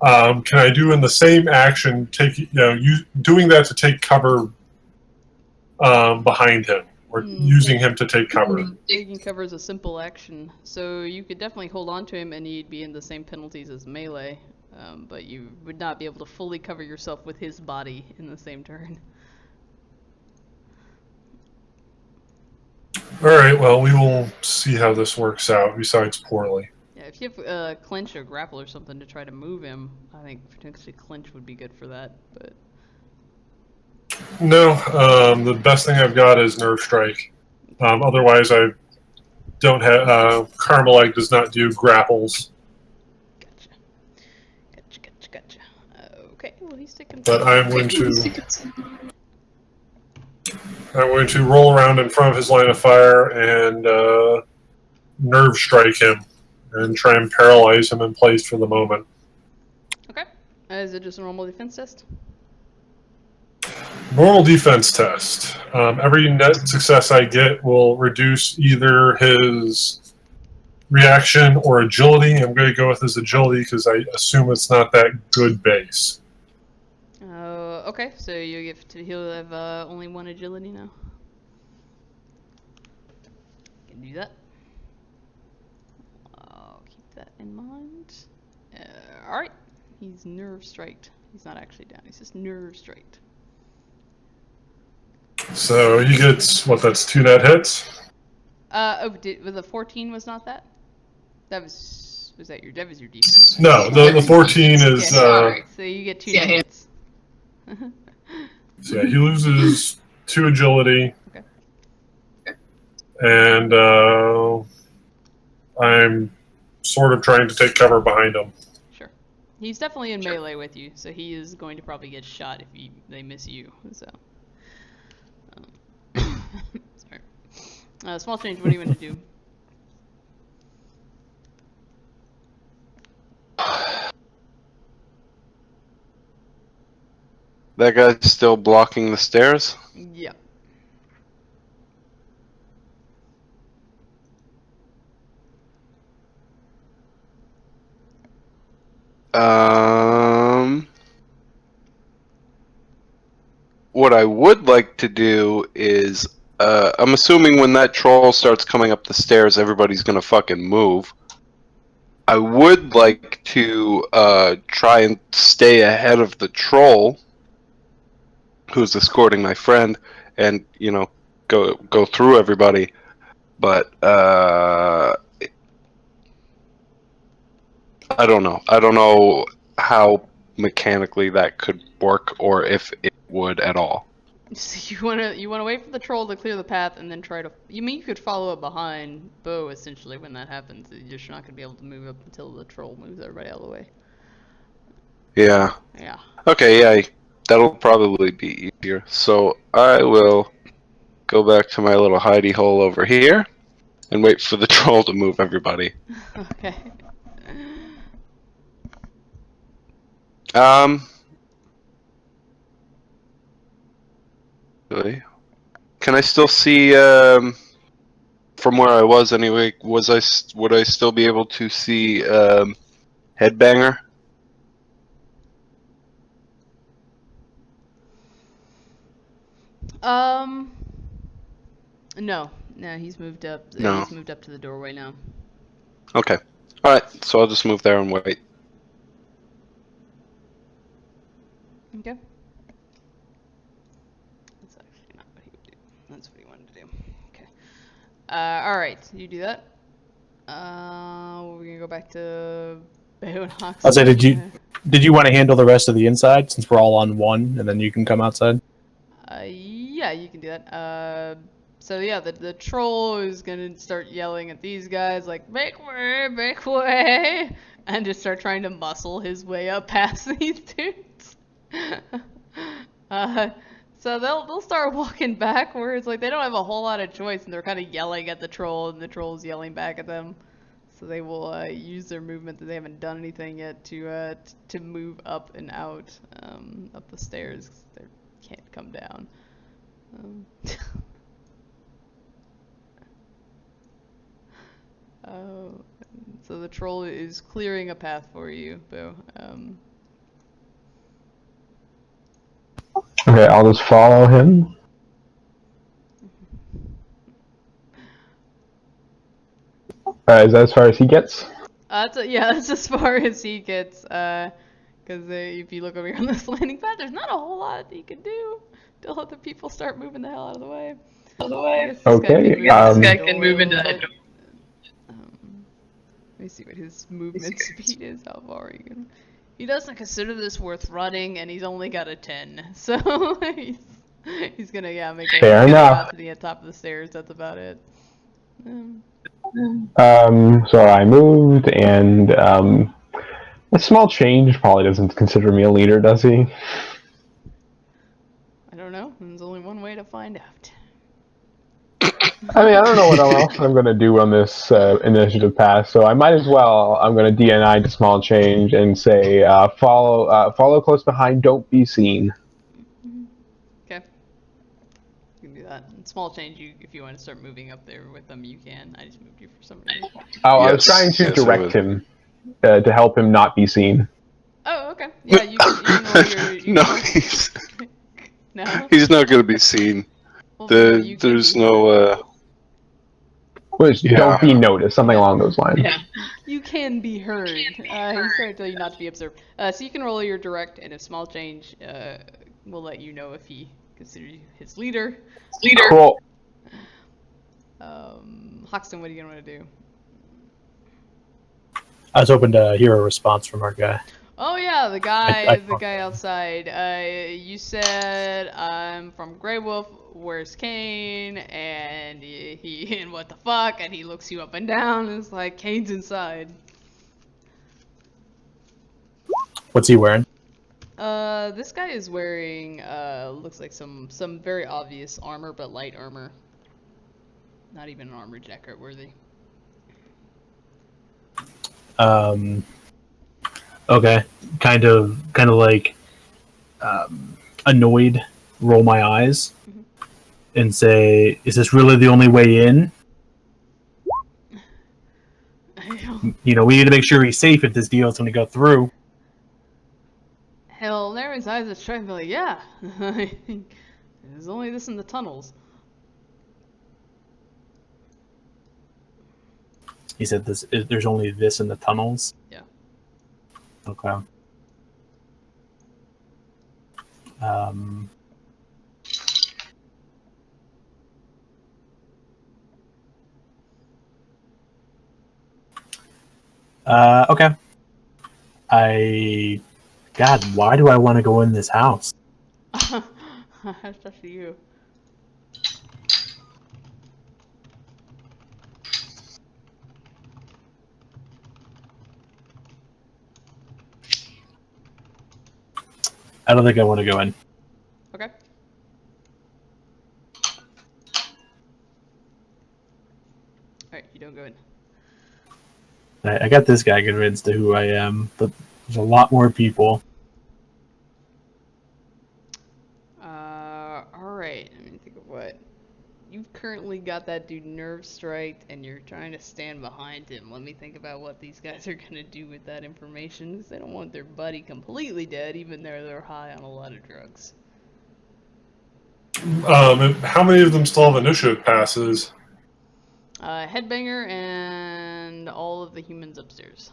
Can I do in the same action, doing that to take cover behind him, or using him to take cover? Taking cover is a simple action, so you could definitely hold on to him and he'd be in the same penalties as melee, but you would not be able to fully cover yourself with his body in the same turn. Alright, well, we will see how this works out, besides poorly. Yeah, if you have clinch or grapple or something to try to move him, I think potentially clinch would be good for that, but... No, the best thing I've got is nerve strike. Otherwise, I don't have. Carmelite does not do grapples. Gotcha. Okay, well he's taking... But I'm going to roll around in front of his line of fire and nerve strike him and try and paralyze him in place for the moment. Okay. Is it just a normal defense test? Normal defense test. Every net success I get will reduce either his reaction or agility. I'm going to go with his agility because I assume it's not that good base. Okay, so he'll have only one agility now. Can do that. I'll keep that in mind. Alright, he's nerve striked. He's not actually down, he's just nerve striked. So he gets, that's 2 net hits? Was the 14 was not that? That was that your defense? No, the 14 is... so you get 2 hits. So yeah, he loses 2 agility. Okay. And I'm sort of trying to take cover behind him. Sure. He's definitely in melee with you, so he is going to probably get shot if they miss you. So. Sorry. Small change. What do you want to do? That guy's still blocking the stairs? Yeah. What I would like to do is, I'm assuming when that troll starts coming up the stairs, everybody's gonna fucking move. I would like to try and stay ahead of the troll who's escorting my friend, and go through everybody. But I don't know. I don't know how mechanically that could work, or if it would at all. So you wanna wait for the troll to clear the path and then try to. You could follow up behind Bo essentially when that happens. You're just not gonna be able to move up until the troll moves everybody out of the way. Yeah. Yeah. Okay. Yeah. That'll probably be easier. So I will go back to my little hidey hole over here and wait for the troll to move everybody. Okay. Really? Can I still see from where I was anyway? Would I still be able to see Headbanger? No, he's moved up. No. He's moved up to the doorway now. Okay. All right. So I'll just move there and wait. Okay. That's actually not what he would do. That's what he wanted to do. Okay. Alright, you do that. We're gonna go back to Bayo and Hoxton. I'll say, did you want to handle the rest of the inside since we're all on one, and then you can come outside? Yeah, you can do that. So yeah, the troll is gonna start yelling at these guys like, make way, and just start trying to muscle his way up past these dudes. So they'll start walking backwards, like they don't have a whole lot of choice, and they're kind of yelling at the troll, and the troll's yelling back at them. So they will use their movement that they haven't done anything yet to move up and out up the stairs. They can't come down. So the troll is clearing a path for you, Bo. Okay, I'll just follow him. Is that as far as he gets? That's as far as he gets. Because if you look over here on this landing pad, there's not a whole lot that you can do till other people start moving the hell out of the way. Okay. This guy can move into that door. Let me see what his movement speed is. How far he can. He doesn't consider this worth running, and he's only got a 10. So he's gonna make it out to the top of the stairs. That's about it. So I moved, and a small change probably doesn't consider me a leader, does he? I don't know. There's only one way to find out. I mean, I don't know what else I'm going to do on this initiative pass, so I might as well. I'm going to DNI to small change and say, follow close behind, don't be seen. Okay. You can do that. And small change, if you want to start moving up there with them, you can. I just moved you for some reason. Oh, yes, I was trying to direct him to help him not be seen. Oh, okay. Yeah, you can roll your... No? He's not going to be seen. Well, there's no... Don't be noticed, something along those lines. Yeah. You can be heard. He's trying to tell you not to be observed. So you can roll your direct, and if small change, will let you know if he considers you his leader. Cool. Hoxton, what are you gonna want to do? I was hoping to hear a response from our guy. Oh yeah, the guy outside. You said I'm from Grey Wolf. Where's Caine? And he and what the fuck? And he looks you up and down. And it's like Caine's inside. What's he wearing? This guy is wearing looks like some very obvious armor, but light armor. Not even an armor jacket worthy. Okay, kind of like annoyed. Roll my eyes and say, "Is this really the only way in?" You know, we need to make sure he's safe if this deal is going to go through. Hell, Naren's eyes are trying to be like, yeah. There's only this in the tunnels. He said, "There's only this in the tunnels." Yeah. Okay. Okay. God, why do I want to go in this house? That's just you. I don't think I want to go in. Okay. Alright, you don't go in. I got this guy convinced of who I am, but there's a lot more people. Alright, let me think of what. You've currently got that dude nerve striked, and you're trying to stand behind him. Let me think about what these guys are gonna do with that information, because they don't want their buddy completely dead, even though they're high on a lot of drugs. How many of them still have initiative passes? Headbanger and all of the humans upstairs.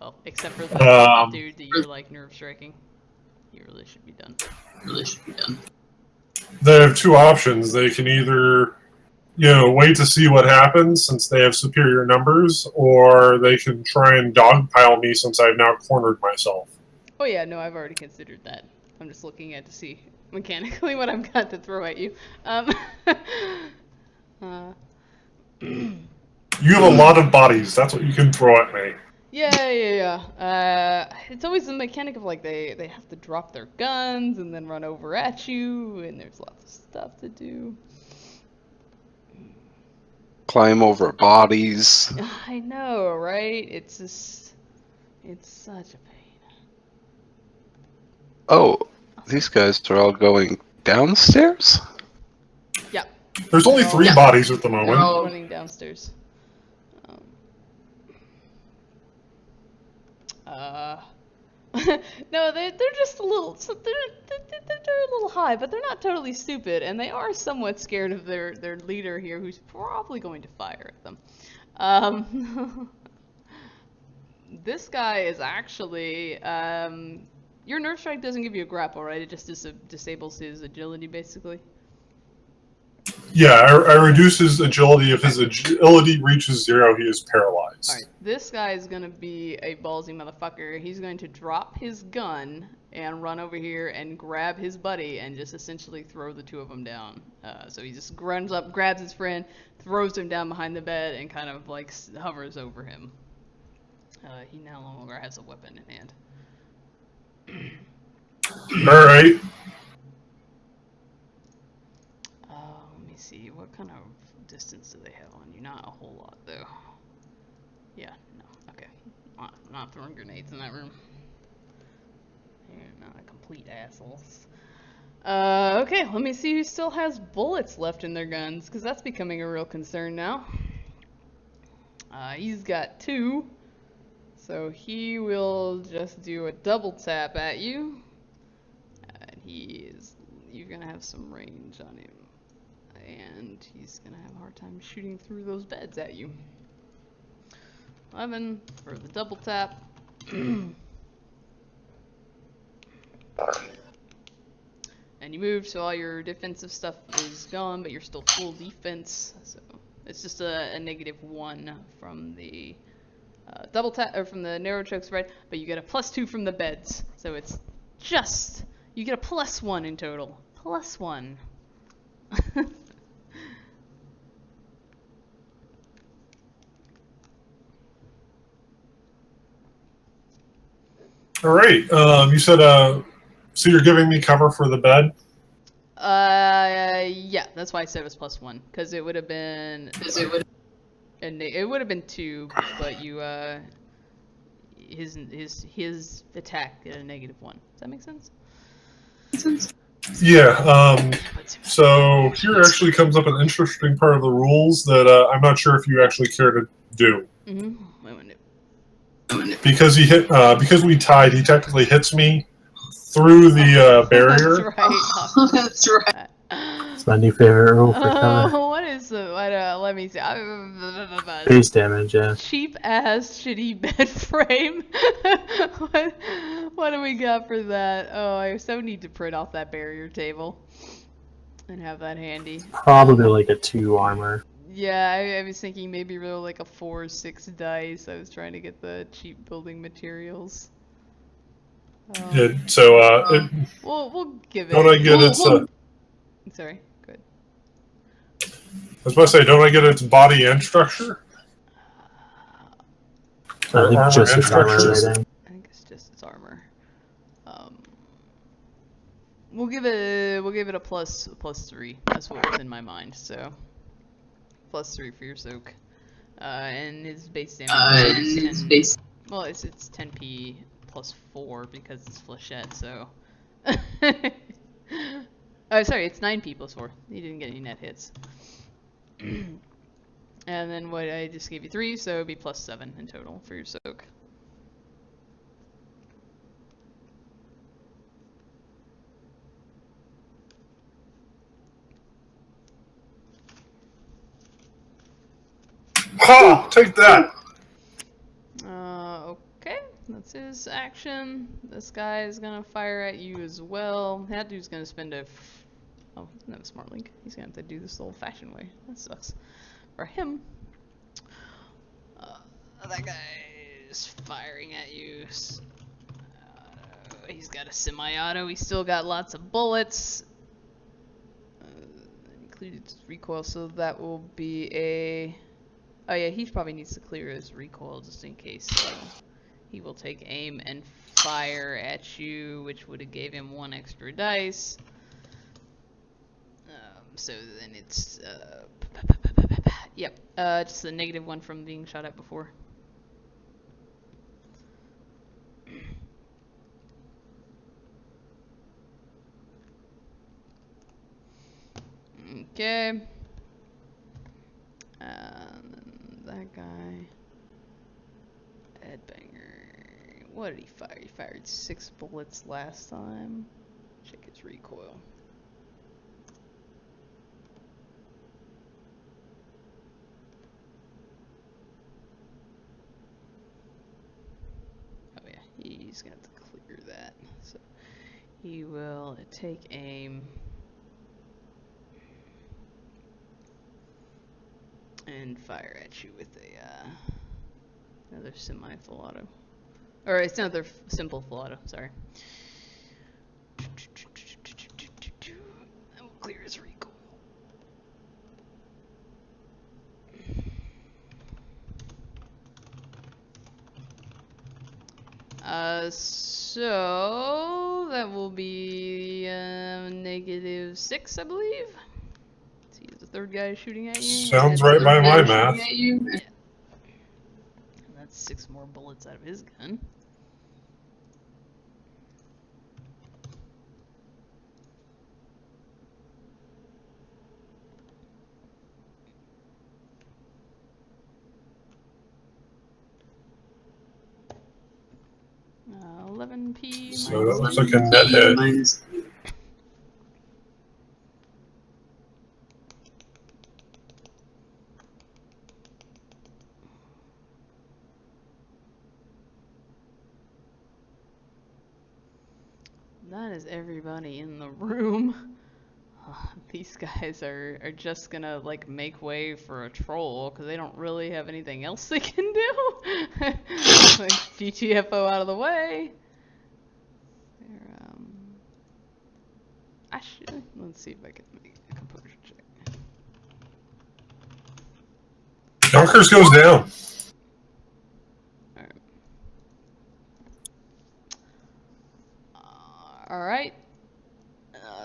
Well, except for the dude that you're like nerve striking. He really should be done. They have two options. They can either, wait to see what happens since they have superior numbers, or they can try and dogpile me since I've now cornered myself. Oh yeah, no, I've already considered that. I'm just looking at to see mechanically what I've got to throw at you. You have a lot of bodies. That's what you can throw at me. Yeah. It's always the mechanic of like they have to drop their guns and then run over at you, and there's lots of stuff to do. Climb over bodies. I know, right? It's such a pain. Oh, these guys are all going downstairs? Yeah. There's only 3 bodies at the moment. They're all running downstairs. No, they're just a little. So they're a little high, but they're not totally stupid, and they are somewhat scared of their leader here, who's probably going to fire at them. This guy is actually. Your nerve strike doesn't give you a grapple, right? It just disables his agility, basically. Yeah, I reduce his agility. If his agility reaches 0, he is paralyzed. Alright, this guy is gonna be a ballsy motherfucker. He's going to drop his gun and run over here and grab his buddy and just essentially throw the two of them down. So he just runs up, grabs his friend, throws him down behind the bed, and kind of like hovers over him. He now no longer has a weapon in hand. Alright. Let me see, what kind of distance do they have on you? Not a whole lot, though. Yeah, no, okay. I'm not throwing grenades in that room. You're not a complete assholes. Okay, let me see who still has bullets left in their guns, because that's becoming a real concern now. He's got 2, so he will just do a double tap at you. And you're gonna have some range on him. And he's gonna have a hard time shooting through those beds at you. 11 for the double tap. And you move, so all your defensive stuff is gone, but you're still full defense. So it's just a -1 from the double tap, or from the narrow choke spread, but you get a +2 from the beds. So it's just, you get a +1 in total. +1. Alright, you said, so you're giving me cover for the bed? Yeah, that's why I said it was +1, because it would have been, it would have been 2, but you, his attack at a -1. Does that make sense? Yeah, so here actually comes up an interesting part of the rules that I'm not sure if you actually care to do. Because he hit, because we tied, he technically hits me through the barrier. That's right. That's right. It's my new favorite rule for cover. What is the? Let me see. Base damage, yeah. Cheap ass shitty bed frame. What do we got for that? Oh, I so need to print off that barrier table and have that handy. Probably like a 2 armor. Yeah, I was thinking maybe really like a 4 or 6 dice. I was trying to get the cheap building materials. Yeah, so we'll give it. don't I get its? Sorry, good. I was about to say, don't I get its body and structure? I think Armor just and its armor structures? rating. I think it's just its armor. We'll give it a +3. That's what was in my mind. So +3 for your soak. And his base damage is 10. Well, it's 10p +4 because it's flechette. So. Oh, sorry, it's 9p +4. You didn't get any net hits. And then what I just gave you 3, so it'd be +7 in total for your soak. Ha! Take that! Okay, That's his action. This guy is gonna fire at you as well. That dude's gonna spend oh, he doesn't have a smart link. He's gonna have to do this the old-fashioned way. That sucks for him. That guy is firing at you. He's got a semi-auto. He's still got lots of bullets. Included recoil, so that will be a... Oh yeah, he probably needs to clear his recoil just in case. So he will take aim and fire at you, which would have gave him 1 extra dice. So then it's yep, just a -1 from being shot at before. Okay. That guy. Headbanger. What did he fire? He fired 6 bullets last time. Check his recoil. Oh yeah, he's gonna have to clear that. So he will take aim. And fire at you with a another semi-full auto. Or it's another simple full auto, sorry. That will clear his recoil. So that will be -6, I believe. See, the third guy shooting at you. Sounds right by my math. Yeah. And that's 6 more bullets out of his gun. Uh, 11p. So that looks like a net hit. That is everybody in the room. These guys are just gonna like make way for a troll because they don't really have anything else they can do. Like GTFO out of the way. Actually, let's see if I can make a composure check. Yonkers goes down. Alright.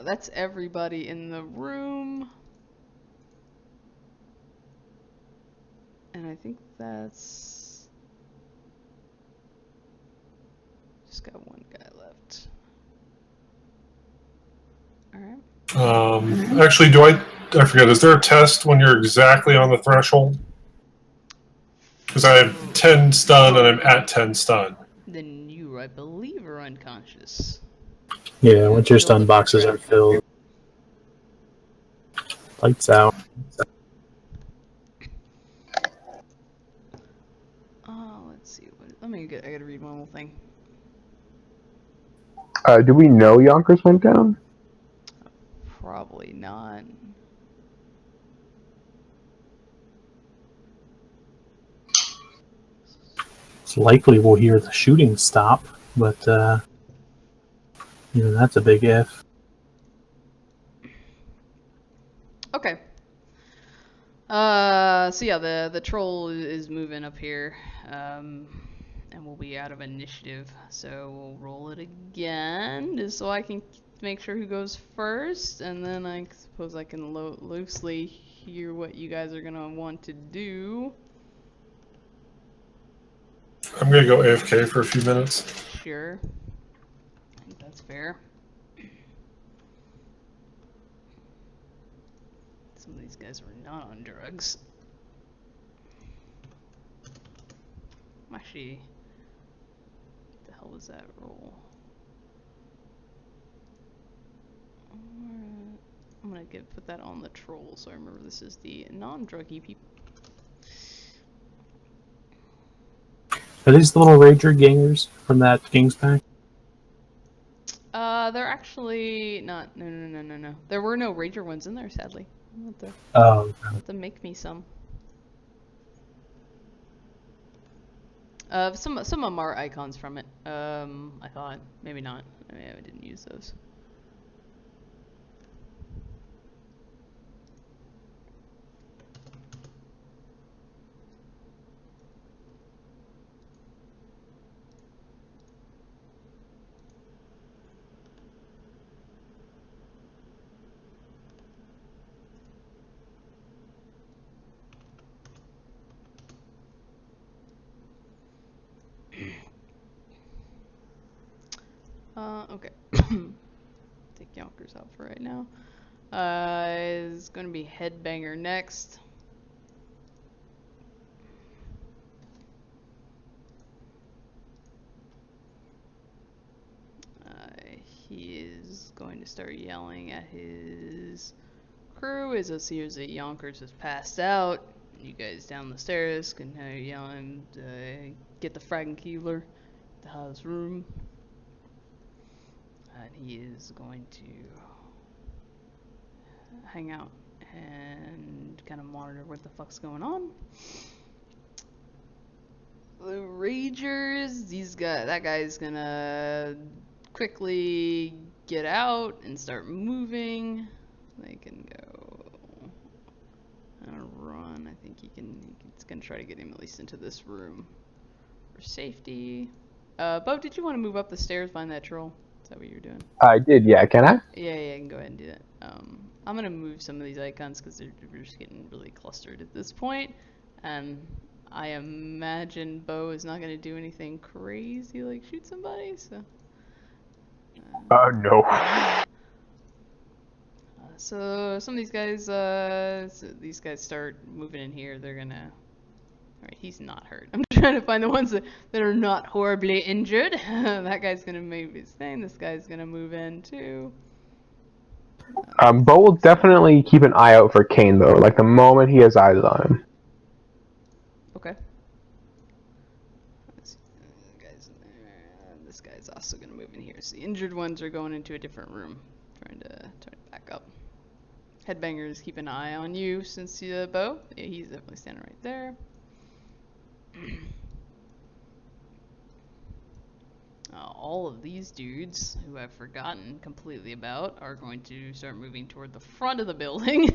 That's everybody in the room. And I think that's... Just got 1 guy left. Alright. Actually, I forget, is there a test when you're exactly on the threshold? Because I have 10 stun and I'm at 10 stun. Then you, I believe, are unconscious. Yeah, once your stun boxes are filled. Lights out. Let's see. I gotta read one more thing. Do we know Yonkers went down? Probably not. It's likely we'll hear the shooting stop, but you know, that's a big if. Okay. So yeah, the troll is moving up here, and we'll be out of initiative. So we'll roll it again, just so I can make sure who goes first, and then I suppose I can loosely hear what you guys are gonna want to do. I'm gonna go AFK for a few minutes. Sure. I think that's fair. Some of these guys were not on drugs. Actually, what the hell was that roll? I'm gonna put that on the troll so I remember this is the non-druggy people. Are these the little Rager gangers from that King's Pack? They're actually not. No. There were no Rager ones in there, sadly. Oh. I'll have to make me some. Some of them are icons from it. I thought maybe not. Maybe I didn't use those. Okay. Take Yonkers out for right now. Is going to be Headbanger next. He is going to start yelling at his crew as it seems that Yonkers has passed out. You guys down the stairs can hear yelling, get the Fraggenkiller to his room. And he is going to hang out and kind of monitor what the fuck's going on. The Ragers, that guy's gonna quickly get out and start moving. They can go and run. I think he's gonna try to get him at least into this room for safety. Bo, did you want to move up the stairs, find that troll? Is that what you're doing? I did, yeah. Can I? Yeah, I can go ahead and do that. I'm gonna move some of these icons because they're just getting really clustered at this point. And I imagine Bo is not gonna do anything crazy like shoot somebody, so. No. So some of these guys, start moving in here. They're gonna. Alright, he's not hurt. I'm trying to find the ones that are not horribly injured. That guy's gonna maybe stay. This guy's gonna move in too. Bo will definitely keep an eye out for Caine, though. Like, the moment he has eyes on him. Okay. This guy's also gonna move in here. So the injured ones are going into a different room. Trying to back up. Headbangers, keep an eye on you since Bo. Yeah, he's definitely standing right there. All of these dudes, who I've forgotten completely about, are going to start moving toward the front of the building.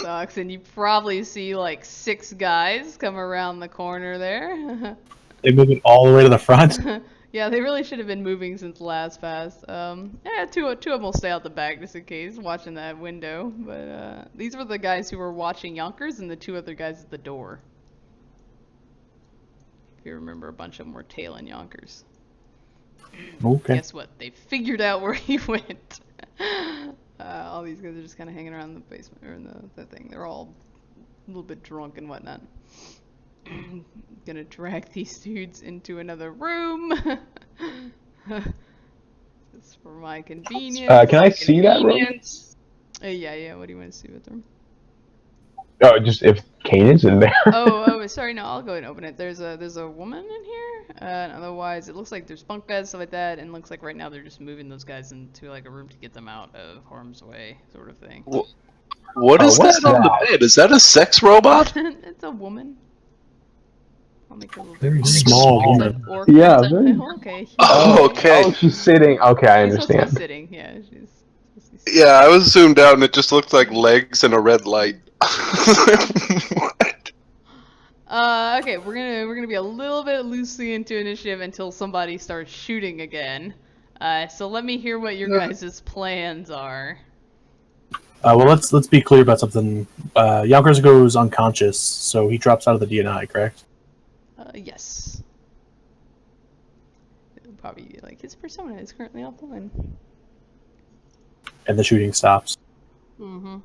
Sucks, and you probably see like 6 guys come around the corner there. They move it all the way to the front? Yeah, they really should have been moving since last pass. Yeah, two of them will stay out the back just in case, watching that window. But these were the guys who were watching Yonkers, and the 2 other guys at the door. If you remember, a bunch of them were tailing Yonkers. Okay. Guess what? They figured out where he went. All these guys are just kind of hanging around the basement, or in the thing. They're all a little bit drunk and whatnot. Gonna drag these dudes into another room. It's for my convenience. Can I see that room? Yeah. What do you want to see with them? Oh, just if Caine is in there. oh, sorry. No, I'll go ahead and open it. There's a woman in here. And otherwise, it looks like there's bunk beds, stuff like that. And it looks like right now they're just moving those guys into like a room to get them out of harm's way, sort of thing. What is what's that on the bed? Is that a sex robot? It's a woman. I'll make a little Very small woman. Yeah, very... very... Okay. Okay. Oh, she's sitting. Okay, I understand. She's sitting. Yeah, she's sitting. Yeah, I was zoomed out and it just looked like legs and a red light. What? Okay, we're gonna be a little bit loosely into initiative until somebody starts shooting again. So let me hear what your guys' plans are. Well, let's be clear about something. Yonkers goes unconscious, so he drops out of the DNI, correct? Yes. Probably, like, his persona is currently offline. And the shooting stops. Mm-hmm.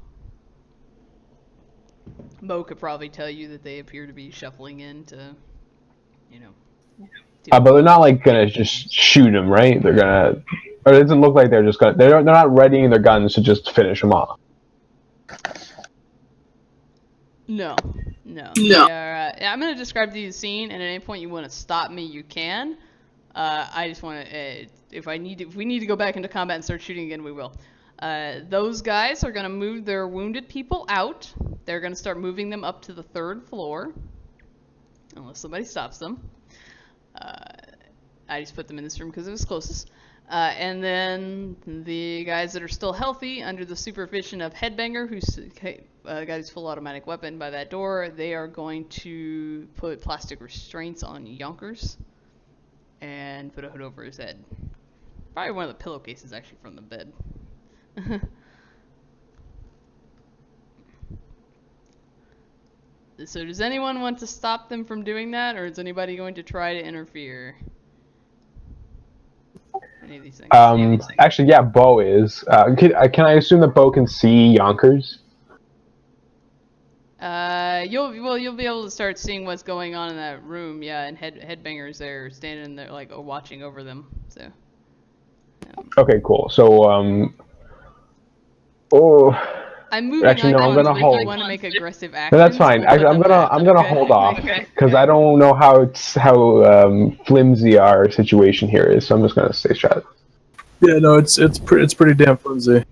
Mo could probably tell you that they appear to be shuffling in to, you know. But they're not like gonna just shoot him, right? They're gonna, or it doesn't look like they're just gonna. They're not readying their guns to just finish him off. No. No. No. I'm going to describe to you the scene, and at any point you want to stop me, you can. I just want to, if we need to go back into combat and start shooting again, we will. Those guys are going to move their wounded people out. They're going to start moving them up to the 3rd floor, unless somebody stops them. I just put them in this room because it was closest. And then the guys that are still healthy, under the supervision of Headbanger, who's got his full automatic weapon by that door, they are going to put plastic restraints on Yonkers and put a hood over his head. Probably one of the pillowcases actually from the bed. So does anyone want to stop them from doing that, or is anybody going to try to interfere? Any of these things? Actually, yeah, Bo is. Can I assume that Bo can see Yonkers? You'll be able to start seeing what's going on in that room, yeah, and Headbanger's there, standing there, like, watching over them, so. Okay, cool. So, I'm moving actually, no, I'm gonna hold. if you want to make aggressive actions. No, that's fine. We'll Actually, put them I'm gonna back. hold off Okay. because I don't know how flimsy our situation here is. So I'm just gonna stay shut. Yeah, no, it's pretty damn flimsy.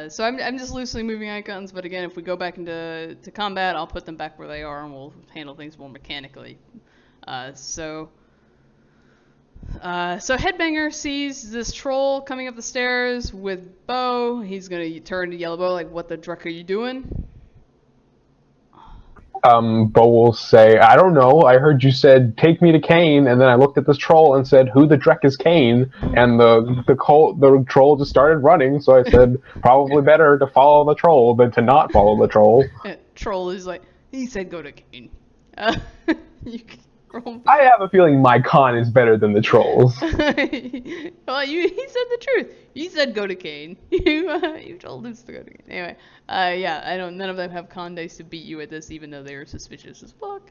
So I'm just loosely moving icons, but again, if we go back into combat, I'll put them back where they are, and we'll handle things more mechanically. So Headbanger sees this troll coming up the stairs with Bo. He's gonna turn to Yellow Bo, like, "What the druck are you doing?" Bo will say, "I don't know. I heard you said take me to Caine, and then I looked at this troll and said, who the dreck is Caine? And the troll just started running. So I said, probably better to follow the troll than to not follow the troll." Troll is like, he said go to Caine. I have a feeling my con is better than the trolls. Well, he said the truth. You said go to Caine. You told us to go to Caine. Anyway, yeah, none of them have con dice to beat you at this, even though they are suspicious as fuck.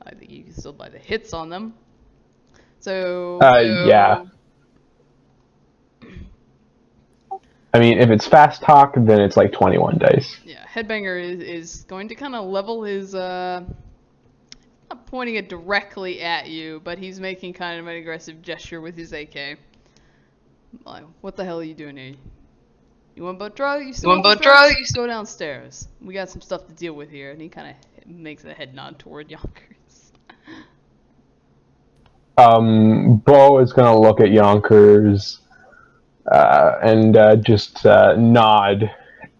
I think you can still buy the hits on them. So. Yeah. I mean, if it's fast talk, then it's like 21 dice. Yeah, Headbanger is going to kind of level his, not pointing it directly at you, but he's making kind of an aggressive gesture with his AK. Like, what the hell are you doing here? You want boat drug? You still want boat drug? Go downstairs. We got some stuff to deal with here. And he kind of makes a head nod toward Yonkers. Bo is gonna look at Yonkers and just nod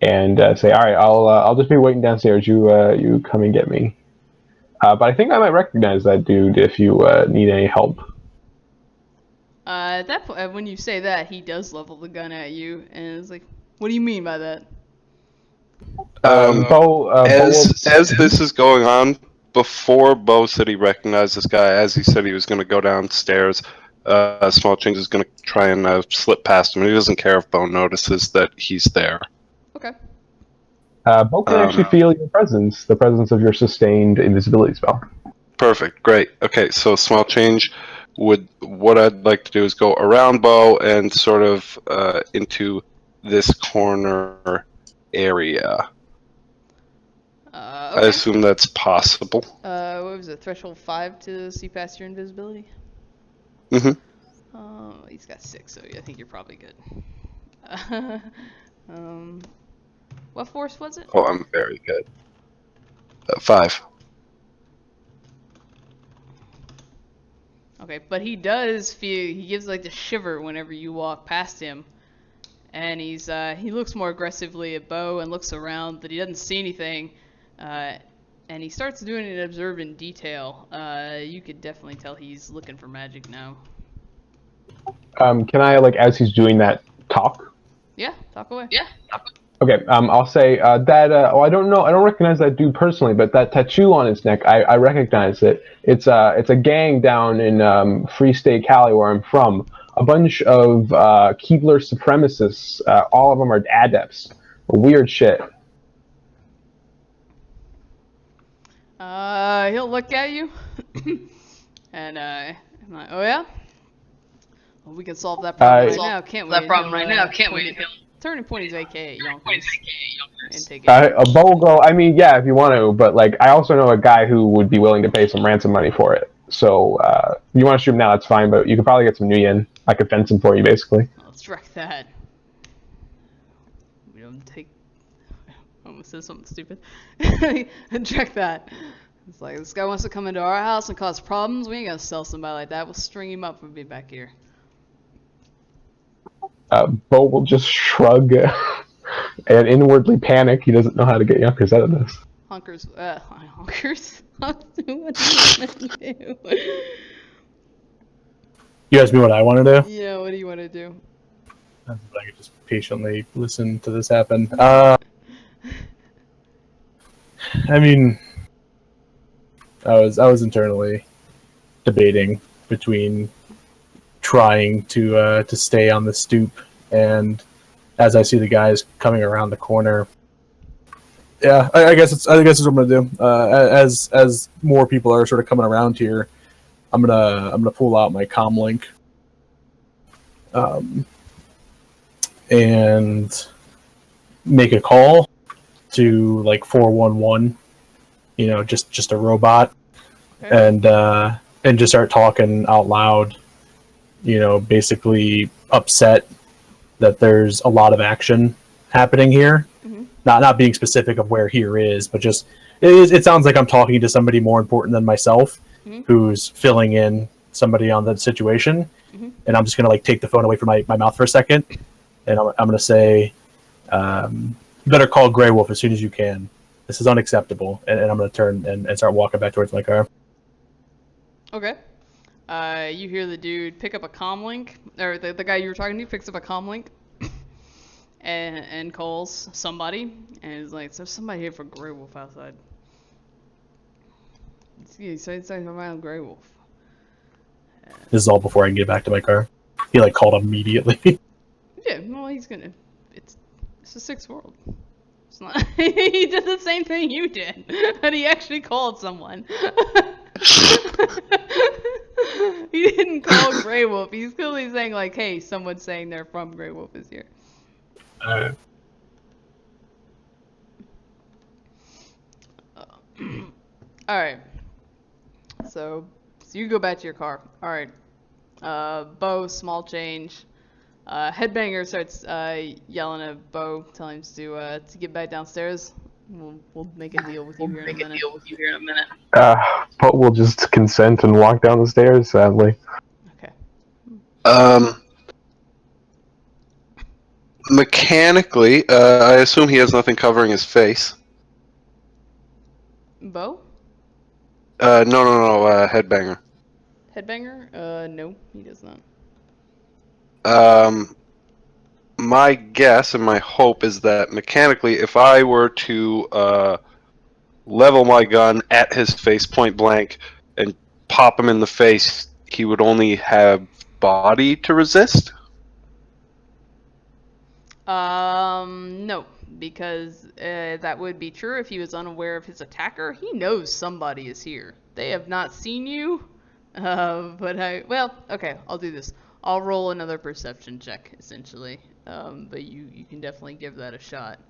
and say, "All right, I'll just be waiting downstairs. You come and get me." But I think I might recognize that dude if you need any help. At that point, when you say that, he does level the gun at you, and it's like, "What do you mean by that?" As this is going on, before Bo said he recognized this guy, as he said he was going to go downstairs, Small Change is going to try and slip past him. He doesn't care if Bo notices that he's there. Okay. Bo can actually feel your presence, the presence of your sustained invisibility spell. Perfect, great. Okay, so Small Change what I'd like to do is go around Bo and sort of into this corner area. Okay. I assume that's possible. What was it? Threshold 5 to see past your invisibility? Mm-hmm. He's got 6, so I think you're probably good. What force was it? Oh, I'm very good. 5. Okay, but he does feel, he gives like the shiver whenever you walk past him. And he looks more aggressively at Bo and looks around, but he doesn't see anything. And he starts doing an observant detail. You could definitely tell he's looking for magic now. Can I, like, as he's doing that, talk? Yeah, talk away. Okay, I'll say I don't know, I don't recognize that dude personally, but that tattoo on his neck, I recognize it. It's a gang down in Free State, Cali, where I'm from. A bunch of Keebler supremacists. All of them are adepts. Weird shit. He'll look at you, and I'm like, "Oh yeah? Well, we can solve that problem right now, can't we? That problem right now, can't we? Turn and point his AK at Yonkers and take it. A Bo will go, I mean, yeah, if you want to, but like, I also know a guy who would be willing to pay some ransom money for it. So, you want to shoot him now, that's fine, but you could probably get some new yen. I could fence him for you, basically. Let's wreck that. We don't take. I almost said something stupid. Check that. It's like, this guy wants to come into our house and cause problems. We ain't gonna sell somebody like that. We'll string him up and be back here. Bo will just shrug and inwardly panic. He doesn't know how to get Yonkers out of this. Honkers? What do you want to do? You asked me what I want to do? Yeah, what do you want to do? I could just patiently listen to this happen. I mean, I was internally debating between trying to stay on the stoop, and as I see the guys coming around the corner, yeah, I guess it's what I'm gonna do. As more people are sort of coming around here, I'm gonna pull out my comm link, and make a call to like 411. You know, just a robot, okay. And just start talking out loud. You know, basically upset that there's a lot of action happening here. Mm-hmm. Not being specific of where here is, but just it sounds like I'm talking to somebody more important than myself, mm-hmm. who's filling in somebody on the situation. Mm-hmm. And I'm just gonna like take the phone away from my mouth for a second, and I'm gonna say, you better call Grey Wolf as soon as you can. This is unacceptable, and I'm gonna turn and start walking back towards my car. Okay. You hear the dude pick up a comm link, or the guy you were talking to picks up a comm link, and calls somebody, and is like, "There's somebody here for Grey Wolf outside." He says around Grey Wolf. This is all before I can get back to my car. He like called immediately. Yeah, well, he's gonna. It's the sixth world. It's not. He did the same thing you did, but he actually called someone. He didn't call Grey Wolf. He's clearly saying like, "Hey, someone's saying they're from Grey Wolf is here." All right. So you go back to your car. All right. Bo, small change. Headbanger starts yelling at Bo, telling him to get back downstairs. We'll make a deal with you here in a minute. Bo will just consent and walk down the stairs, sadly. Okay. Mechanically, I assume he has nothing covering his face. Bo? No, Headbanger. Headbanger? No, he does not. My guess and my hope is that mechanically, if I were to level my gun at his face point blank and pop him in the face, he would only have body to resist? No, because that would be true if he was unaware of his attacker. He knows somebody is here. They have not seen you, well, okay, I'll do this. I'll roll another perception check, essentially, but you can definitely give that a shot.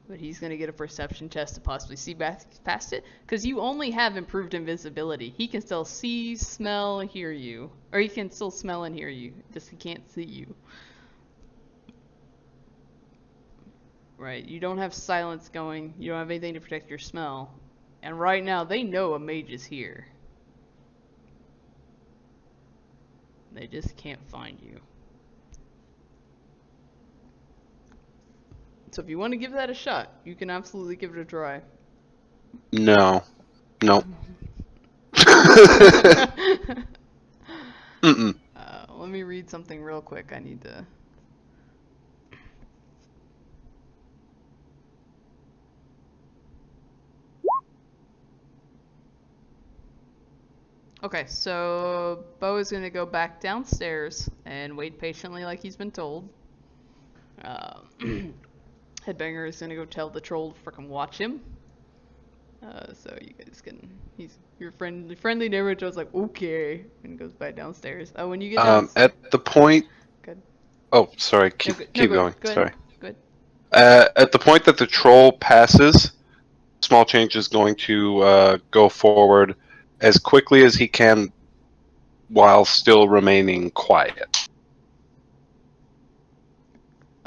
But he's going to get a perception test to possibly see past it, because you only have improved invisibility. He can still see, smell, hear you. Or he can still smell and hear you, just he can't see you. Right, you don't have silence going, you don't have anything to protect your smell. And right now, they know a mage is here. They just can't find you. So if you want to give that a shot, you can absolutely give it a try. No. Nope. Mm-mm. Let me read something real quick. I need to... Okay, so Bo is going to go back downstairs and wait patiently like he's been told. Headbanger is going to go tell the troll to frickin' watch him. So you guys can. He's your friendly neighbor. Joe's like, okay, and goes back downstairs. Oh, when you get down. At the point. Good. Oh, sorry. No, Keep go going. ahead. Sorry. Good. At the point that the troll passes, Small Change is going to go forward as quickly as he can, while still remaining quiet,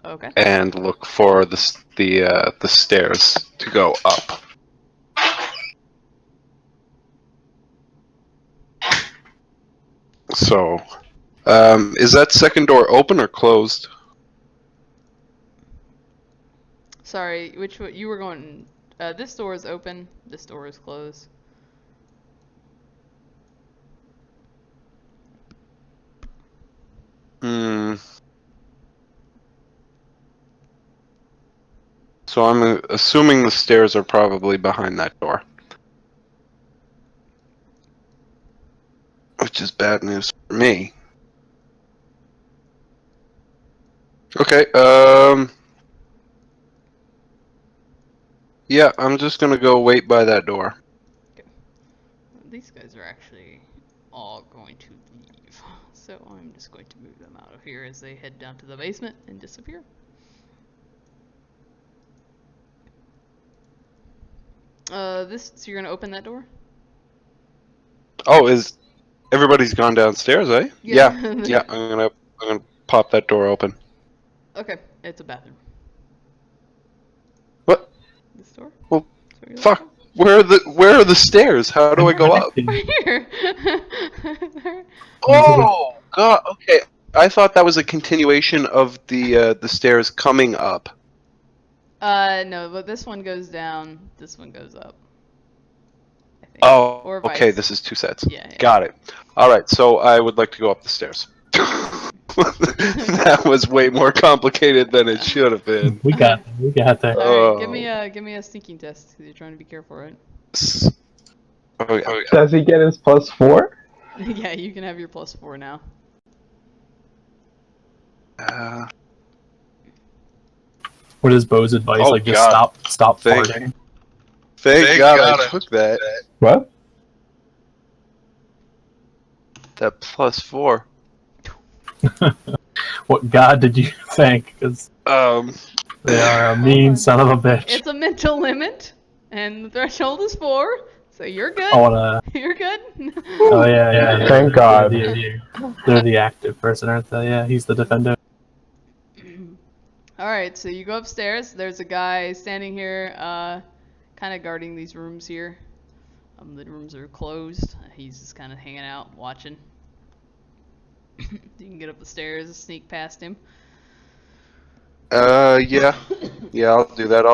Okay. and look for the stairs to go up. So, is that second door open or closed? Sorry, which one you were going? This door is open. This door is closed. So I'm assuming the stairs are probably behind that door. Which is bad news for me. Okay, yeah, I'm just gonna go wait by that door. Okay. These guys are actually all going to leave, so I'm just going to move them out of here as they head down to the basement and disappear. So you're gonna open that door? Oh, is everybody's gone downstairs, eh? Yeah. Yeah, I'm gonna pop that door open. Okay, it's a bathroom. What? This door? Well, So you're fuck. Where are the stairs? How do I go up? right here. Oh God. Okay. I thought that was a continuation of the stairs coming up. No, but this one goes down. This one goes up. I think. Oh, Or okay. vice. This is two sets. Yeah. Got it. All right. So I would like to go up the stairs. That was way more complicated than it should have been. We got there. All right, give me a sneaking test because you're trying to be careful, right? Oh, yeah. Does he get his +4? Yeah, you can have your +4 now. What is Bo's advice? Oh, like, just God. stop Thank- farting. Thank God I took that. What? That +4. What God did you thank? Because they are a mean son of a bitch. It's a mental limit, and the threshold is 4, so you're good. I wanna. You're good. Oh yeah. Thank God. They're the active person, aren't they? Yeah, he's the defender. Alright, so you go upstairs. There's a guy standing here, kind of guarding these rooms here. The rooms are closed. He's just kind of hanging out, watching. You can get up the stairs, sneak past him. Yeah. Yeah, I'll do that.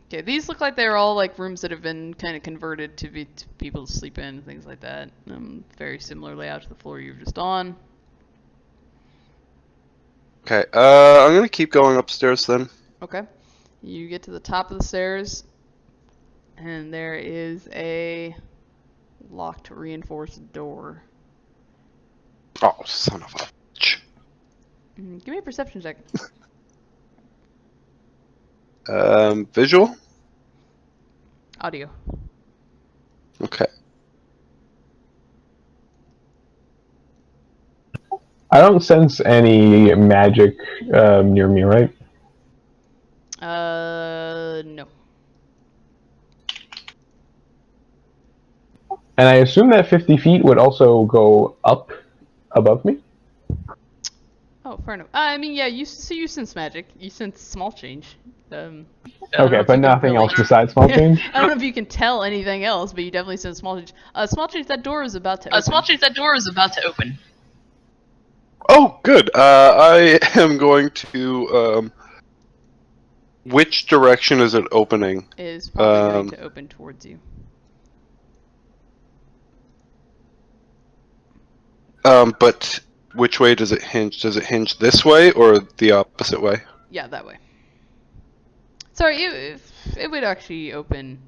Okay, these look like they're all like rooms that have been kind of converted to be people to sleep in, things like that. Very similar layout to the floor you were just on. Okay, I'm gonna keep going upstairs then. Okay. You get to the top of the stairs, and there is a locked reinforced door. Oh, son of a bitch. Give me a perception check. Visual? Audio. Okay. I don't sense any magic near me, right? No. And I assume that 50 feet would also go up above me? Oh, fair enough. I mean, yeah, you sense magic. You sense small change. I don't know Okay, if but you can nothing really- else besides small change? I don't know if you can tell anything else, but you definitely sense small change. Small change, that door is about to open. Small change, that door is about to open. Oh, good. I am going to. Which direction is it opening? It is probably going to open towards you. But which way does it hinge? Does it hinge this way or the opposite way? Yeah, that way. Sorry, it would actually open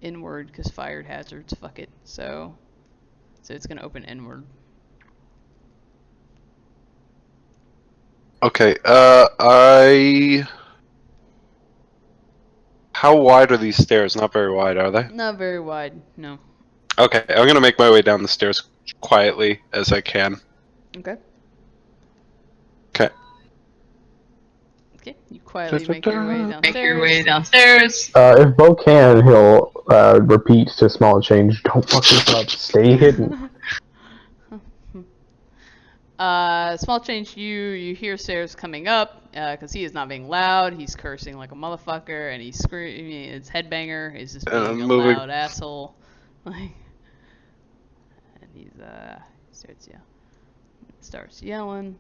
inward because fired hazards. Fuck it. So it's gonna open inward. Okay. I How wide are these stairs? Not very wide, are they? Not very wide, no. Okay, I'm gonna make my way down the stairs quietly as I can. Okay. Okay. Okay, you quietly make your way downstairs. Make your way downstairs. If Bo can, he'll repeat to Small Change, don't fuck this up, stay hidden. Small change, you hear stairs coming up, because he is not being loud, he's cursing like a motherfucker, and he's screaming, his headbanger is just being a moving. loud asshole. Like, and he starts yelling.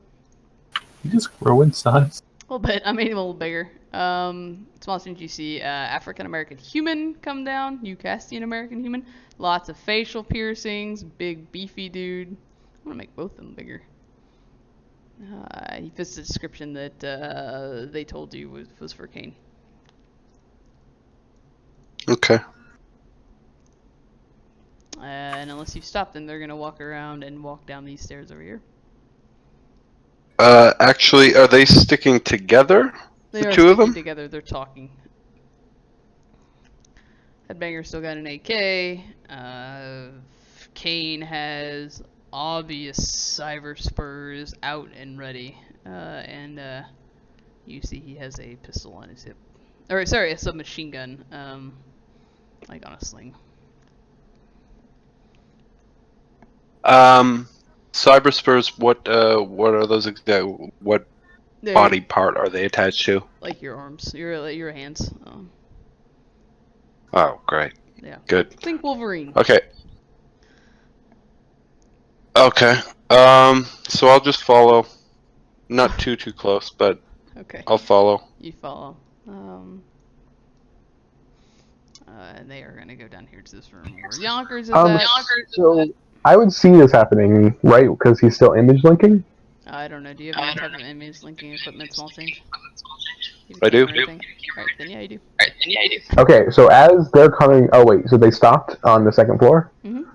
You just grow in size. A little bit, I made him a little bigger. Small change, you see African American human come down, Eucastian American human, lots of facial piercings, big beefy dude. I'm gonna make both of them bigger. He fits the description that they told you was for Caine. Okay. And unless you stop them, they're gonna walk around and walk down these stairs over here. Actually, are they sticking together? They The are two of them? together. They're talking. Headbanger still got an AK. Caine has obvious cyber spurs out and ready, and you see he has a pistol on his hip, or sorry, a submachine gun, like on a sling. Cyber spurs. What are those? What They're body part are they attached to? like your arms, your hands. Oh, great. Yeah. Good. Think Wolverine. Okay. Okay. So I'll just follow. Not too close, but Okay. I'll follow. You follow. And they are gonna go down here to this room where Yonkers is at. So I would see this happening, right? Because he's still image linking. I don't know. Do you have any type of image linking equipment, Small Change? I do. Alright, then yeah, you do. Okay, so as they're coming, oh wait, so they stopped on the second floor? Mhm.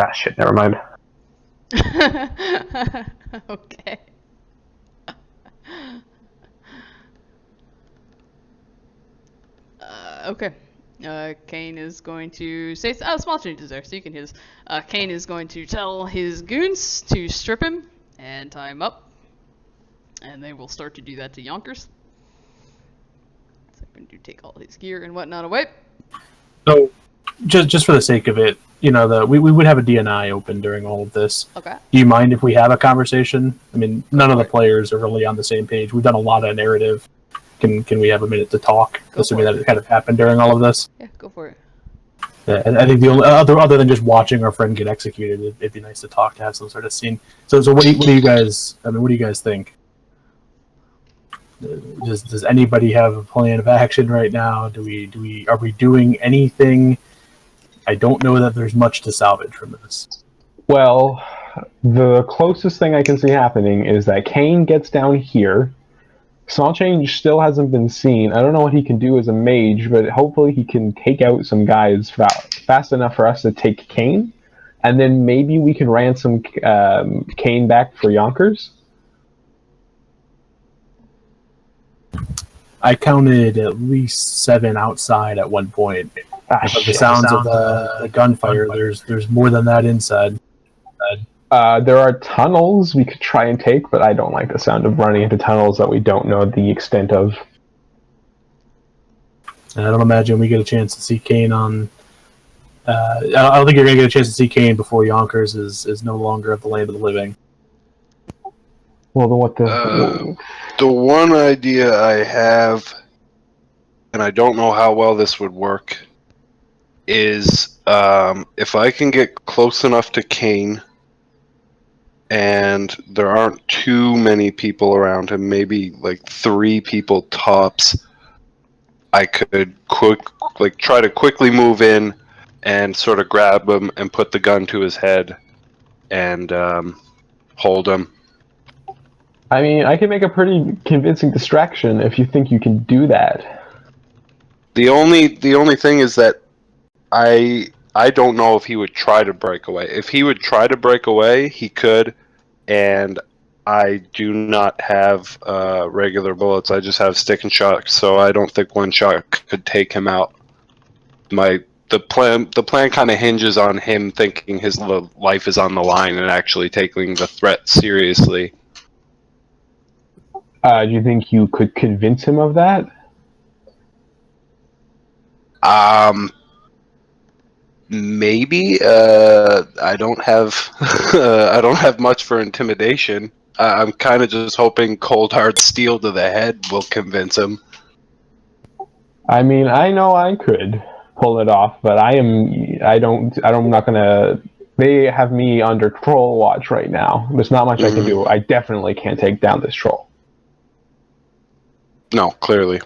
Ah, shit, never mind. Okay. Okay. Caine is going to say, Small Change is there, so you can hit this. Caine is going to tell his goons to strip him and tie him up. And they will start to do that to Yonkers. So I'm going to take all his gear and whatnot away. So, just for the sake of it, you know, we would have a DNI open during all of this. Okay. Do you mind if we have a conversation? I mean, none of the players are really on the same page. We've done a lot of narrative. Can we have a minute to talk, assuming that it kind of happened during all of this? Yeah, go for it. Yeah, and I think the only other than just watching our friend get executed, it'd be nice to talk, to have some sort of scene. So what do you guys? I mean, what do you guys think? Does anybody have a plan of action right now? Are we doing anything? I don't know that there's much to salvage from this. Well, the closest thing I can see happening is that Caine gets down here. Small Change still hasn't been seen. I don't know what he can do as a mage, but hopefully he can take out some guys fast enough for us to take Caine, and then maybe we can ransom Caine back for Yonkers. I counted at least 7 outside at one point. But the sounds of the gunfire, there's more than that inside. There are tunnels we could try and take, but I don't like the sound of running into tunnels that we don't know the extent of. And I don't imagine we get a chance to see Caine on... I don't think you're going to get a chance to see Caine before Yonkers is no longer of the land of the living. Well, then what the... The one idea I have, and I don't know how well this would work, is if I can get close enough to Caine and there aren't too many people around him, maybe like 3 people tops, I could try to quickly move in and sort of grab him and put the gun to his head and hold him. I mean, I can make a pretty convincing distraction if you think you can do that. The only thing is that I don't know if he would try to break away. If he would try to break away, he could, and I do not have regular bullets. I just have stick and shock, so I don't think one shot could take him out. The plan kind of hinges on him thinking his life is on the line and actually taking the threat seriously. Do you think you could convince him of that? Maybe. I don't have I don't have much for intimidation. I'm kind of just hoping cold hard steel to the head will convince him. I mean, I know I could pull it off, but I'm not gonna. They have me under troll watch right now. There's not much I can do. I definitely can't take down this troll. No, clearly.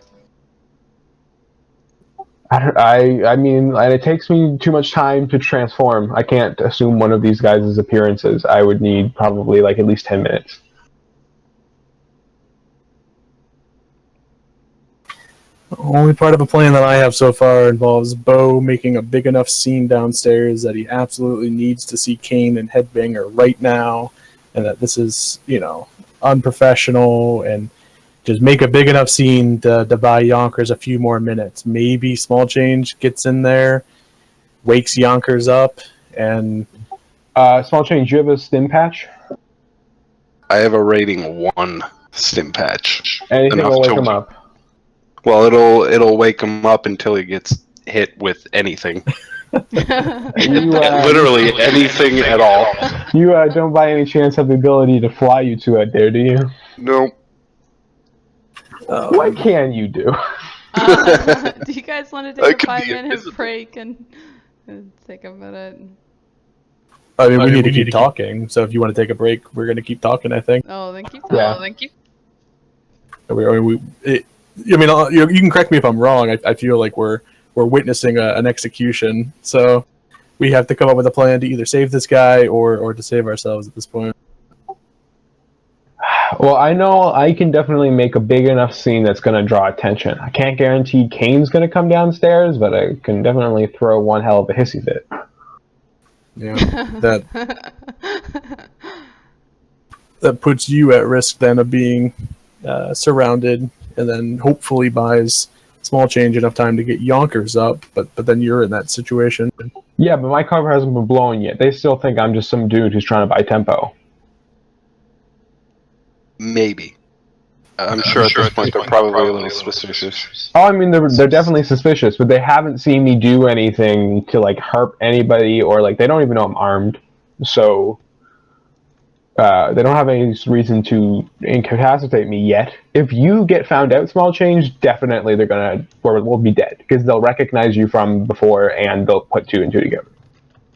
I mean, and it takes me too much time to transform. I can't assume one of these guys' appearances. I would need probably like at least 10 minutes. The only part of a plan that I have so far involves Bo making a big enough scene downstairs that he absolutely needs to see Caine and Headbanger right now, and that this is, unprofessional, and just make a big enough scene to buy Yonkers a few more minutes. Maybe Small Change gets in there, wakes Yonkers up, and... Small Change, do you have a stim patch? I have a rating 1 stim patch. Anything will wake him up. Well, it'll wake him up until he gets hit with anything. Literally anything at all. You don't by any chance have the ability to fly you two out there, do you? Nope. What can you do? Do you guys want to take a 5-minute break and take a minute? I mean, we need to keep talking, so if you want to take a break, we're going to keep talking, I think. Oh, then keep talking. Yeah. Thank you. You can correct me if I'm wrong. I feel like we're witnessing an execution, so we have to come up with a plan to either save this guy or to save ourselves at this point. Well, I know I can definitely make a big enough scene that's going to draw attention. I can't guarantee Caine's going to come downstairs, but I can definitely throw one hell of a hissy fit. Yeah, that puts you at risk then of being surrounded, and then hopefully buys Small Change enough time to get Yonkers up, but then you're in that situation. Yeah, but my cover hasn't been blown yet. They still think I'm just some dude who's trying to buy tempo. Maybe. I'm sure at this point they're probably a little suspicious. Oh, I mean, they're definitely suspicious, but they haven't seen me do anything to, like, harp anybody, or, like, they don't even know I'm armed. So, they don't have any reason to incapacitate me yet. If you get found out, Small Change, definitely we'll be dead, because they'll recognize you from before, and they'll put 2 and 2 together.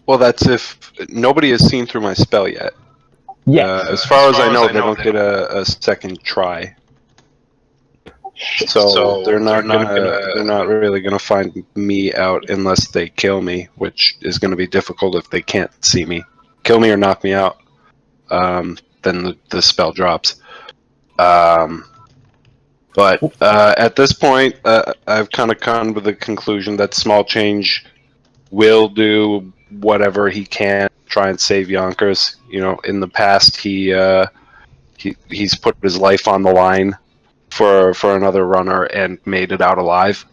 Well, that's if nobody has seen through my spell yet. Yes. As far as I know, they don't get a second try. So they're not really gonna find me out unless they kill me, which is gonna be difficult if they can't see me. Kill me or knock me out, then the spell drops. But at this point, I've kind of come to the conclusion that Small Change will do whatever he can to try and save Yonkers. In the past, he's put his life on the line for another runner and made it out alive.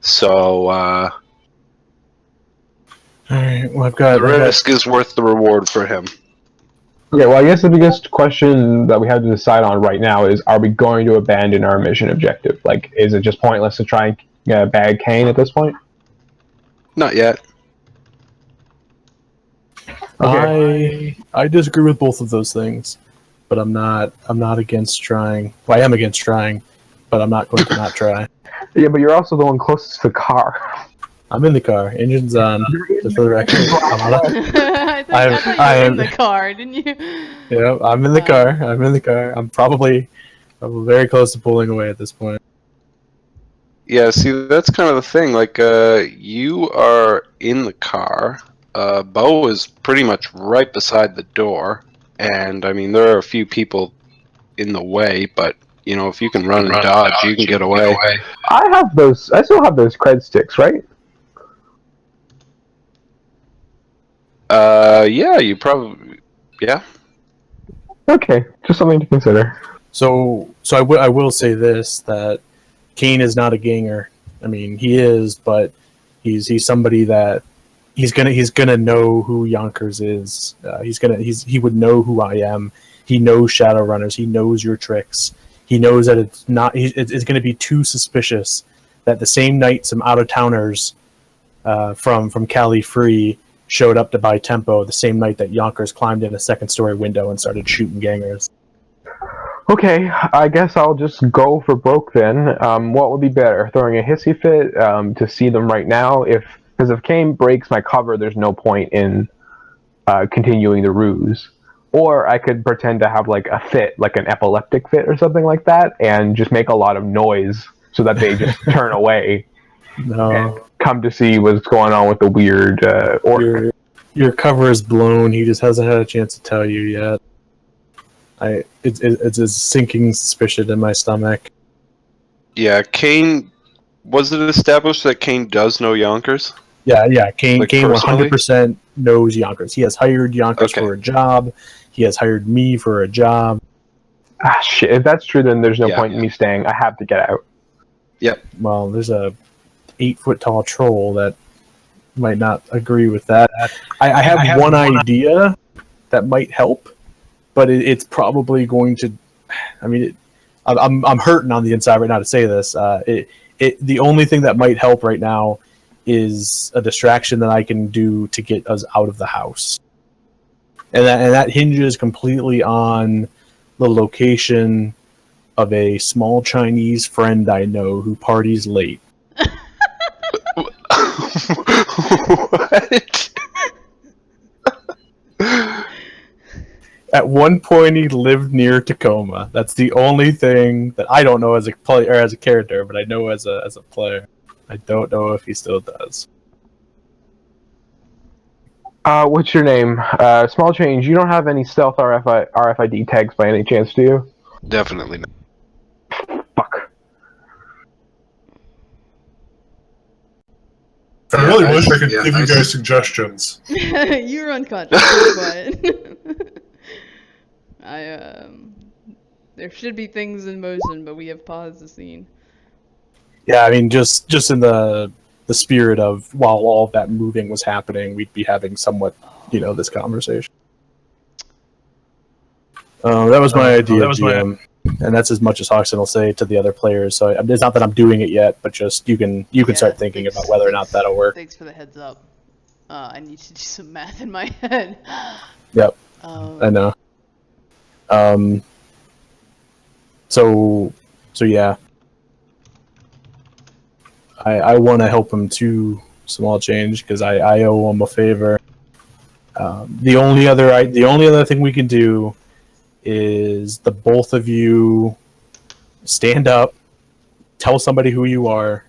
So All right. Well, the risk is worth the reward for him. Okay, well, I guess the biggest question that we have to decide on right now is, are we going to abandon our mission objective? Like, is it just pointless to try and bag Caine at this point? Not yet. Okay. I disagree with both of those things, but I'm not against trying. Well, I am against trying, but I'm not going to not try. Yeah, but you're also the one closest to the car. I'm in the car. Engine's on. Just for the record. I thought you were in the car, didn't you? Yeah, I'm in the car. I'm probably very close to pulling away at this point. Yeah, see, that's kind of the thing. Like, you are in the car. Bo is pretty much right beside the door, and I mean, there are a few people in the way, but if you can run and dodge, you can get away. I still have those cred sticks, right? Yeah, you probably, yeah. Okay, just something to consider. So I will say this, that Caine is not a ganger. I mean, he is, but he's somebody that he's gonna know who Yonkers is. He would know who I am. He knows Shadowrunners. He knows your tricks. He knows that it's going to be too suspicious that the same night some out of towners from Cali Free showed up to buy tempo, the same night that Yonkers climbed in a second-story window and started shooting gangers. Okay, I guess I'll just go for broke then. What would be better, throwing a hissy fit to see them right now? Because if Caine breaks my cover, there's no point in continuing the ruse. Or I could pretend to have like a fit, like an epileptic fit or something like that, and just make a lot of noise so that they just turn away and come to see what's going on with the weird orc. Your cover is blown. He just hasn't had a chance to tell you yet. It's a sinking suspicion in my stomach. Yeah, Caine. Was it established that Caine does know Yonkers? Yeah. Caine Like 100% knows Yonkers. He has hired Yonkers for a job. He has hired me for a job. Ah, shit. If that's true, then there's no point in me staying. I have to get out. Yep. Well, there's a 8-foot-tall troll that might not agree with that. I have one idea that might help, but it's probably going to. I mean, I'm hurting on the inside right now to say this. The only thing that might help right now is a distraction that I can do to get us out of the house. And that hinges completely on the location of a small Chinese friend I know who parties late. What? At one point, he lived near Tacoma. That's the only thing that I don't know as a player or as a character, but I know as a player. I don't know if he still does. What's your name? Small change. You don't have any stealth RFID tags by any chance, do you? Definitely not. Fuck. I really wish I could give you guys suggestions. You're unconscious, but there should be things in motion, but we have paused the scene. Yeah, I mean, just in the spirit of while all of that moving was happening, we'd be having somewhat, this conversation. That was my idea, GM. And that's as much as Hoxton will say to the other players. So it's not that I'm doing it yet, but just you can start thinking about whether or not that'll work. Thanks for the heads up. I need to do some math in my head. Yep, I know. So yeah. I want to help him too, Small Change, because I owe him a favor. The only other thing we can do is the both of you stand up, tell somebody who you are,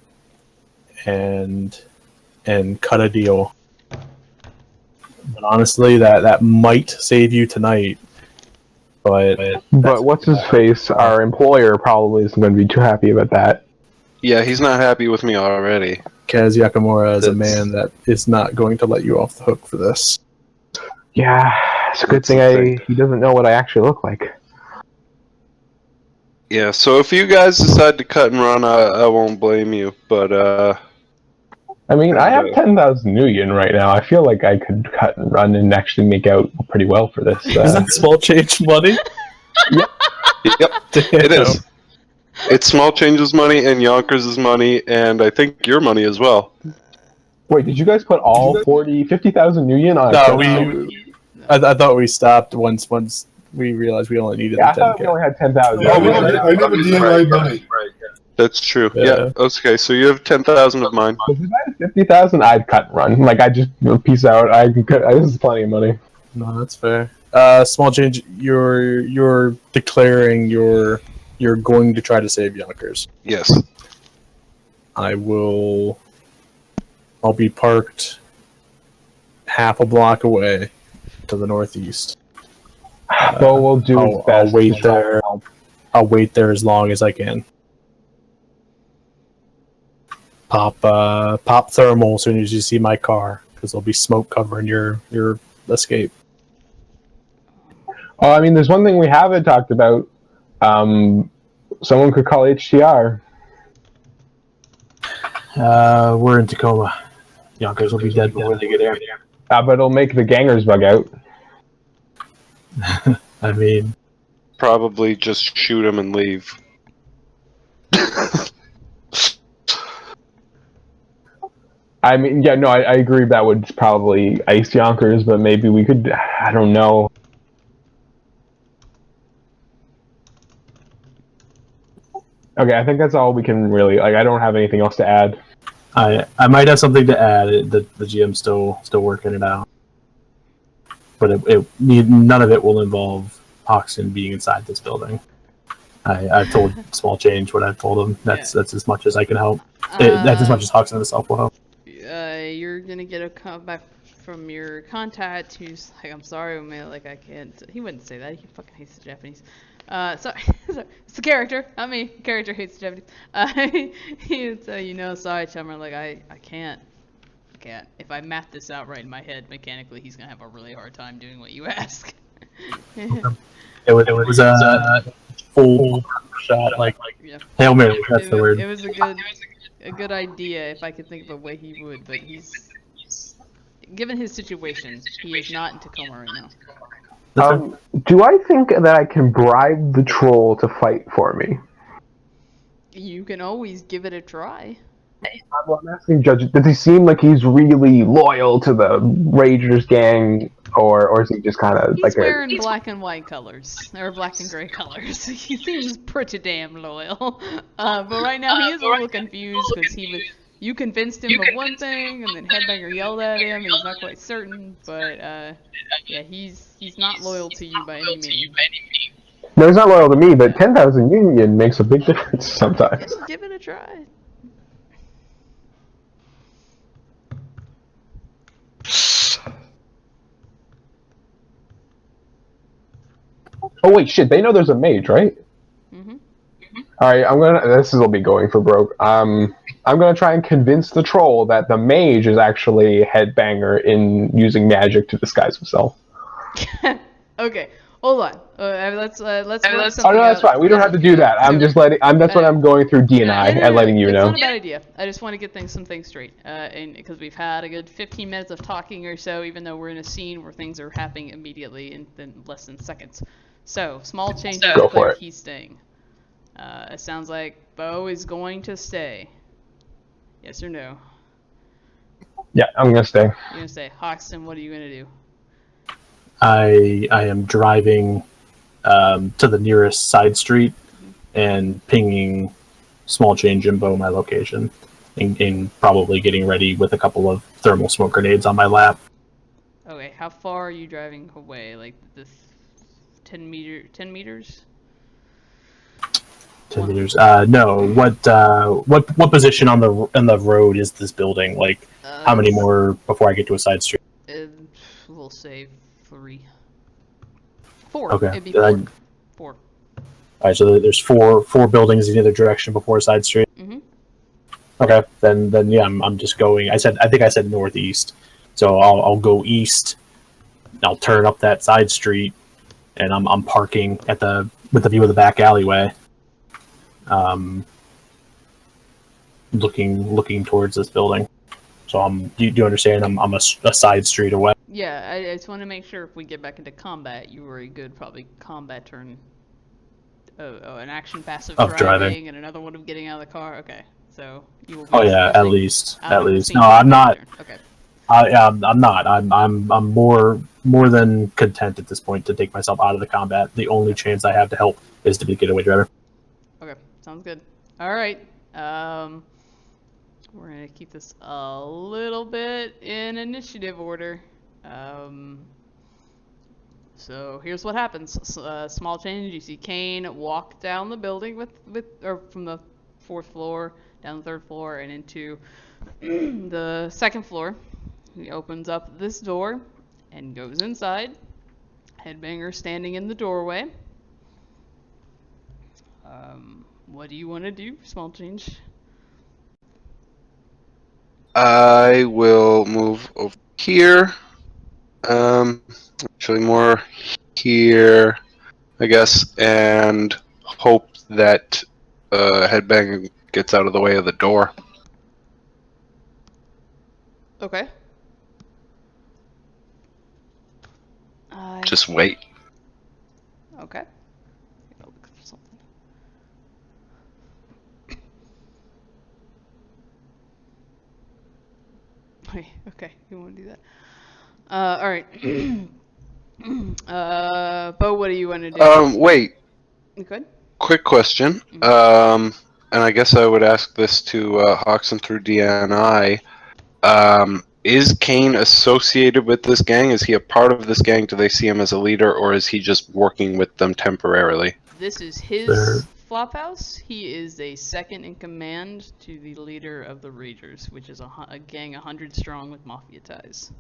and cut a deal. But honestly, that might save you tonight. But what's his face? Our employer probably isn't going to be too happy about that. Yeah, he's not happy with me already. Kaz Yakamura is a man that is not going to let you off the hook for this. Yeah, it's a good thing he doesn't know what I actually look like. Yeah, so if you guys decide to cut and run, I won't blame you, but I mean, I have 10,000 Nuyen right now. I feel like I could cut and run and actually make out pretty well for this. Is that Small Change money? Yep, it is. It's Small Change's money and Yonkers' money, and I think your money as well. Wait, did you guys put all 50,000 Nuyen on? No, I thought we stopped once we realized we only needed the 10K. I thought we only had 10,000. Oh, I never DMI'd money. That's true. Yeah. Okay, so you have 10,000 of mine. If I had 50,000, I'd cut and run. Like, I just peace out. This is plenty of money. No, that's fair. Small Change, you're declaring you're going to try to save Yonkers. Yes. I'll be parked half a block away to the northeast. So we'll do its best. I'll wait there. I'll wait there as long as I can. Pop thermal as soon as you see my car, because there'll be smoke covering your escape. Oh, I mean, there's one thing we haven't talked about. Someone could call HTR. We're in Tacoma. Yonkers will be dead before they get here. But it'll make the gangers bug out. I mean, Probably just shoot him and leave. I mean, yeah, no, I agree that would probably ice Yonkers, but maybe we could, I don't know. Okay, I think that's all we can really, like, I don't have anything else to add. I might have something to add. The GM's still working it out, but none of it will involve Hoxton being inside this building. I've told Small Change what I've told him. That's as much as I can help. That's as much as Hoxton himself will help. You're gonna get a call back from your contact who's like, I'm sorry, man, like I can't. He wouldn't say that. He fucking hates the Japanese. Sorry, it's the character, not me. The character hates the Japanese. He would say, sorry, Chummer, like I can't. If I map this out right in my head mechanically, he's gonna have a really hard time doing what you ask. It was a full shot, like Yeah. Hail Mary. That's the word. It was a good idea if I could think of a way he would, but given his situation, he is not in Tacoma right now. Do I think that I can bribe the troll to fight for me? You can always give it a try. Well, I'm asking Judge, does he seem like he's really loyal to the Ragers gang, or is he just kind of He's wearing black and white colors, or black and gray colors. He seems pretty damn loyal. But right now he is a little confused because you convinced him of one thing, and then Headbanger yelled at him, and he's not quite certain. But yeah, he's not loyal to you by any means. No, he's not loyal to me, but 10,000 Union makes a big difference sometimes. Just give it a try. Oh wait, shit! They know there's a mage, right? Mhm. All right, this will be going for broke. I'm gonna try and convince the troll that the mage is actually Headbanger in using magic to disguise himself. Okay, hold on. Let's work something out. Oh no, that's fine. We don't have to do that. I'm just letting. That's what I'm going through DNI and letting you know. It's not a bad idea. I just want to get some things straight. And because we've had a good 15 minutes of talking or so, even though we're in a scene where things are happening immediately in less than seconds. So, Small Change is clear. He's staying. It sounds like Bo is going to stay. Yes or no? Yeah, I'm gonna stay. You're gonna stay. Hoxton, what are you gonna do? I am driving to the nearest side street and pinging Small Change and Bo my location, and probably getting ready with a couple of thermal smoke grenades on my lap. Okay, how far are you driving away? Like this 10 meters? 10 meters. No. What position on the road is this building? Like, how many more before I get to a side street? We'll say 3. 4. Okay. It'd be 4. 4. All right. So there's four buildings in either direction before a side street. Mm-hmm. Okay. Then yeah, I'm just going. I think I said northeast. So I'll go east. I'll turn up that side street, and I'm parking with the view of the back alleyway. Looking towards this building. So do you understand? I'm a side street away. Yeah, I just want to make sure if we get back into combat, you were a good probably combat turn. An action passive driving and another one of getting out of the car. Okay, so you will. Oh yeah, at least. No, I'm not. Okay. I'm not. I'm more than content at this point to take myself out of the combat. The only chance I have to help is to be a getaway driver. Okay, sounds good. All right. We're gonna keep this a little bit in initiative order. So here's what happens. Small change. You see Caine walk down the building or from the 4th floor down the 3rd floor and into the 2nd floor. He opens up this door and goes inside. Headbanger standing in the doorway. What do you want to do, Small Change? I will move over here. Actually, more here, I guess, and hope that Headbang gets out of the way of the door. Okay. Just wait. Okay. I'll look for something. Okay, you want to do that? Alright. Bo, what do you want to do? Wait. You good? Quick question. And I guess I would ask this to Hoxton through DNI. Is Caine associated with this gang? Is he a part of this gang? Do they see him as a leader, or is he just working with them temporarily? This is his flophouse. He is a second in command to the leader of the Ragers, which is a gang 100 strong with mafia ties.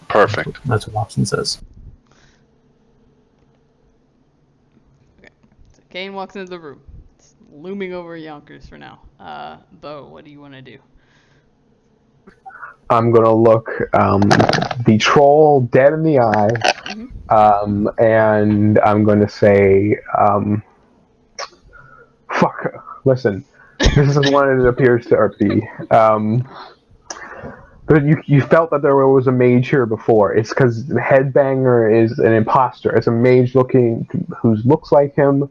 Perfect. That's what Watson says. Okay. So Caine walks into the room. It's looming over Yonkers for now. Bo, what do you want to do? I'm gonna look the troll dead in the eye, and I'm gonna say, "Fuck! Listen, this isn't what it appears to be. But you felt that there was a mage here before. It's because Headbanger is an imposter. It's a mage who looks like him.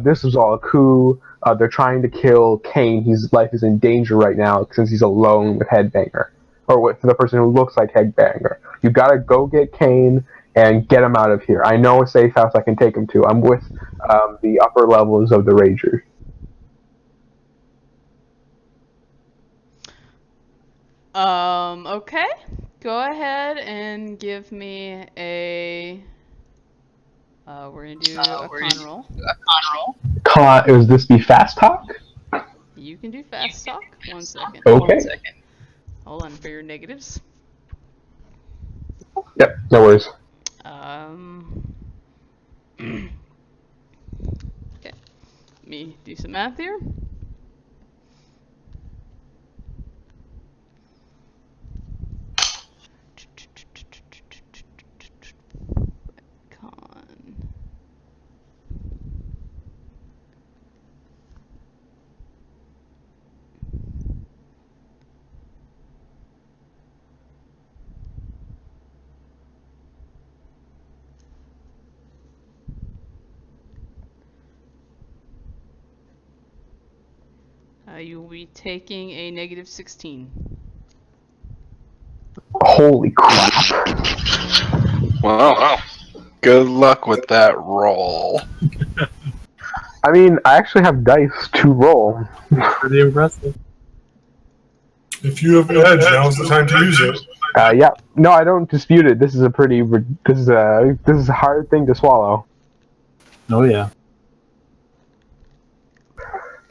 This is all a coup. They're trying to kill Caine. His life is in danger right now since he's alone with Headbanger. Or with the person who looks like Headbanger. You gotta go get Caine and get him out of here. I know a safe house I can take him to. I'm with the upper levels of the Ragers." Okay. Go ahead and give me a... we're gonna do a con roll. Is this be fast talk? You can do fast talk. 1 second. Okay. Hold on for your negatives. Yep, no worries. Okay. Let me do some math here. Con. You will be taking a negative 16. Holy crap. Wow. Good luck with that roll. I mean, I actually have dice to roll. Pretty impressive. If you have edge, now's the time to use it. Yeah. No, I don't dispute it. This is a hard thing to swallow. Oh yeah.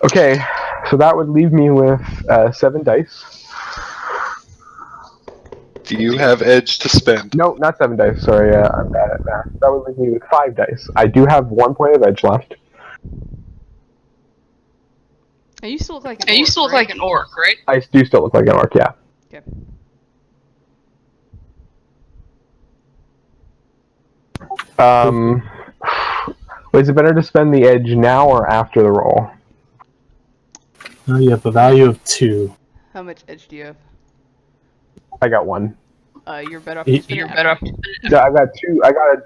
Okay, so that would leave me with 7 dice. Do you have edge to spend? No, not 7 dice. Sorry, I'm bad at math. That would leave me with 5 dice. I do have 1 point of edge left. And you still look like an orc, right? I do still look like an orc, yeah. Okay. Is it better to spend the edge now or after the roll? You have a value of 2. How much edge do you have? I got 1. You're better off. You're better off. No, I got 2.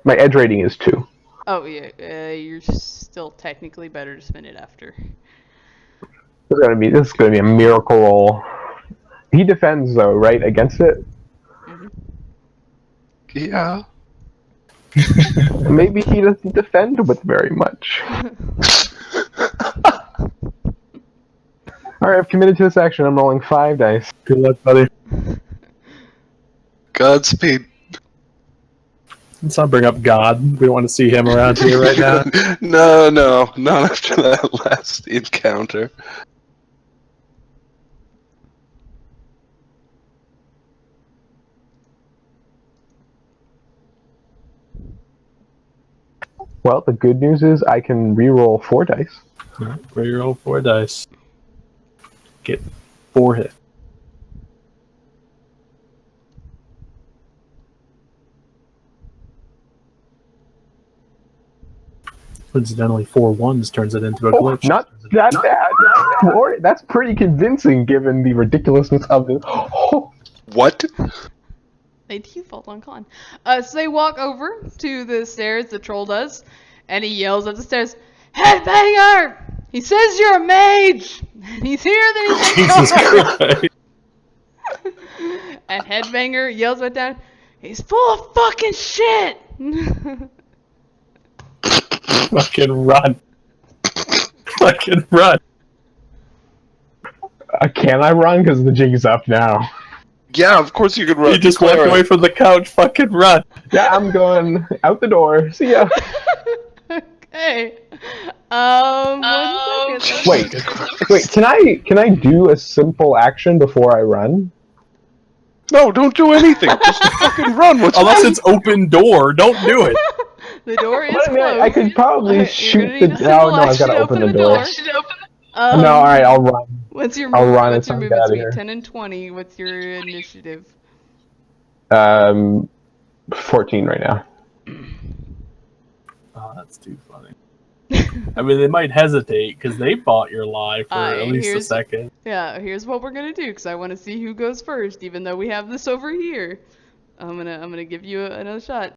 My edge rating is 2. Oh yeah. You're still technically better to spend it after. This is gonna be a miracle roll. He defends though, right, against it? Yeah. Maybe he doesn't defend with very much. Alright, I've committed to this action. I'm rolling 5 dice. Good luck, buddy. Godspeed. Let's not bring up God. We don't want to see him around here right now. No, not after that last encounter. Well, the good news is I can re-roll 4 dice. Reroll 4 dice. Get 4 hits. Coincidentally, 4 ones turns it into a glitch. Not that bad. That's pretty convincing given the ridiculousness of it. What? They default on con. So they walk over to the stairs, the troll does, and he yells up the stairs, "Headbanger! He says you're a mage! And he's here, then he's Jesus Christ. And Headbanger yells right down, "He's full of fucking shit!" Fucking run. Fucking run. Can I run? Because the jig is up now. Yeah, of course you can run. You just walked away from the couch. Fucking run. Yeah, I'm going out the door. See ya. Okay. 1 second. Wait. Can I do a simple action before I run? No, don't do anything. Just fucking run. Unless it's open door, don't do it. The door is Well, I mean, closed. I could probably You're shoot gonna the. need a Oh simple no, I've got to action open the door. Should open. No, all right, I'll run. What's your I'll move? run What's and your get movement out of speed? here. 10 and 20. What's your initiative? 14 right now. Oh, that's too funny. I mean, they might hesitate because they bought your life for at least a second. Yeah, here's what we're gonna do because I want to see who goes first, even though we have this over here. I'm gonna give you another shot.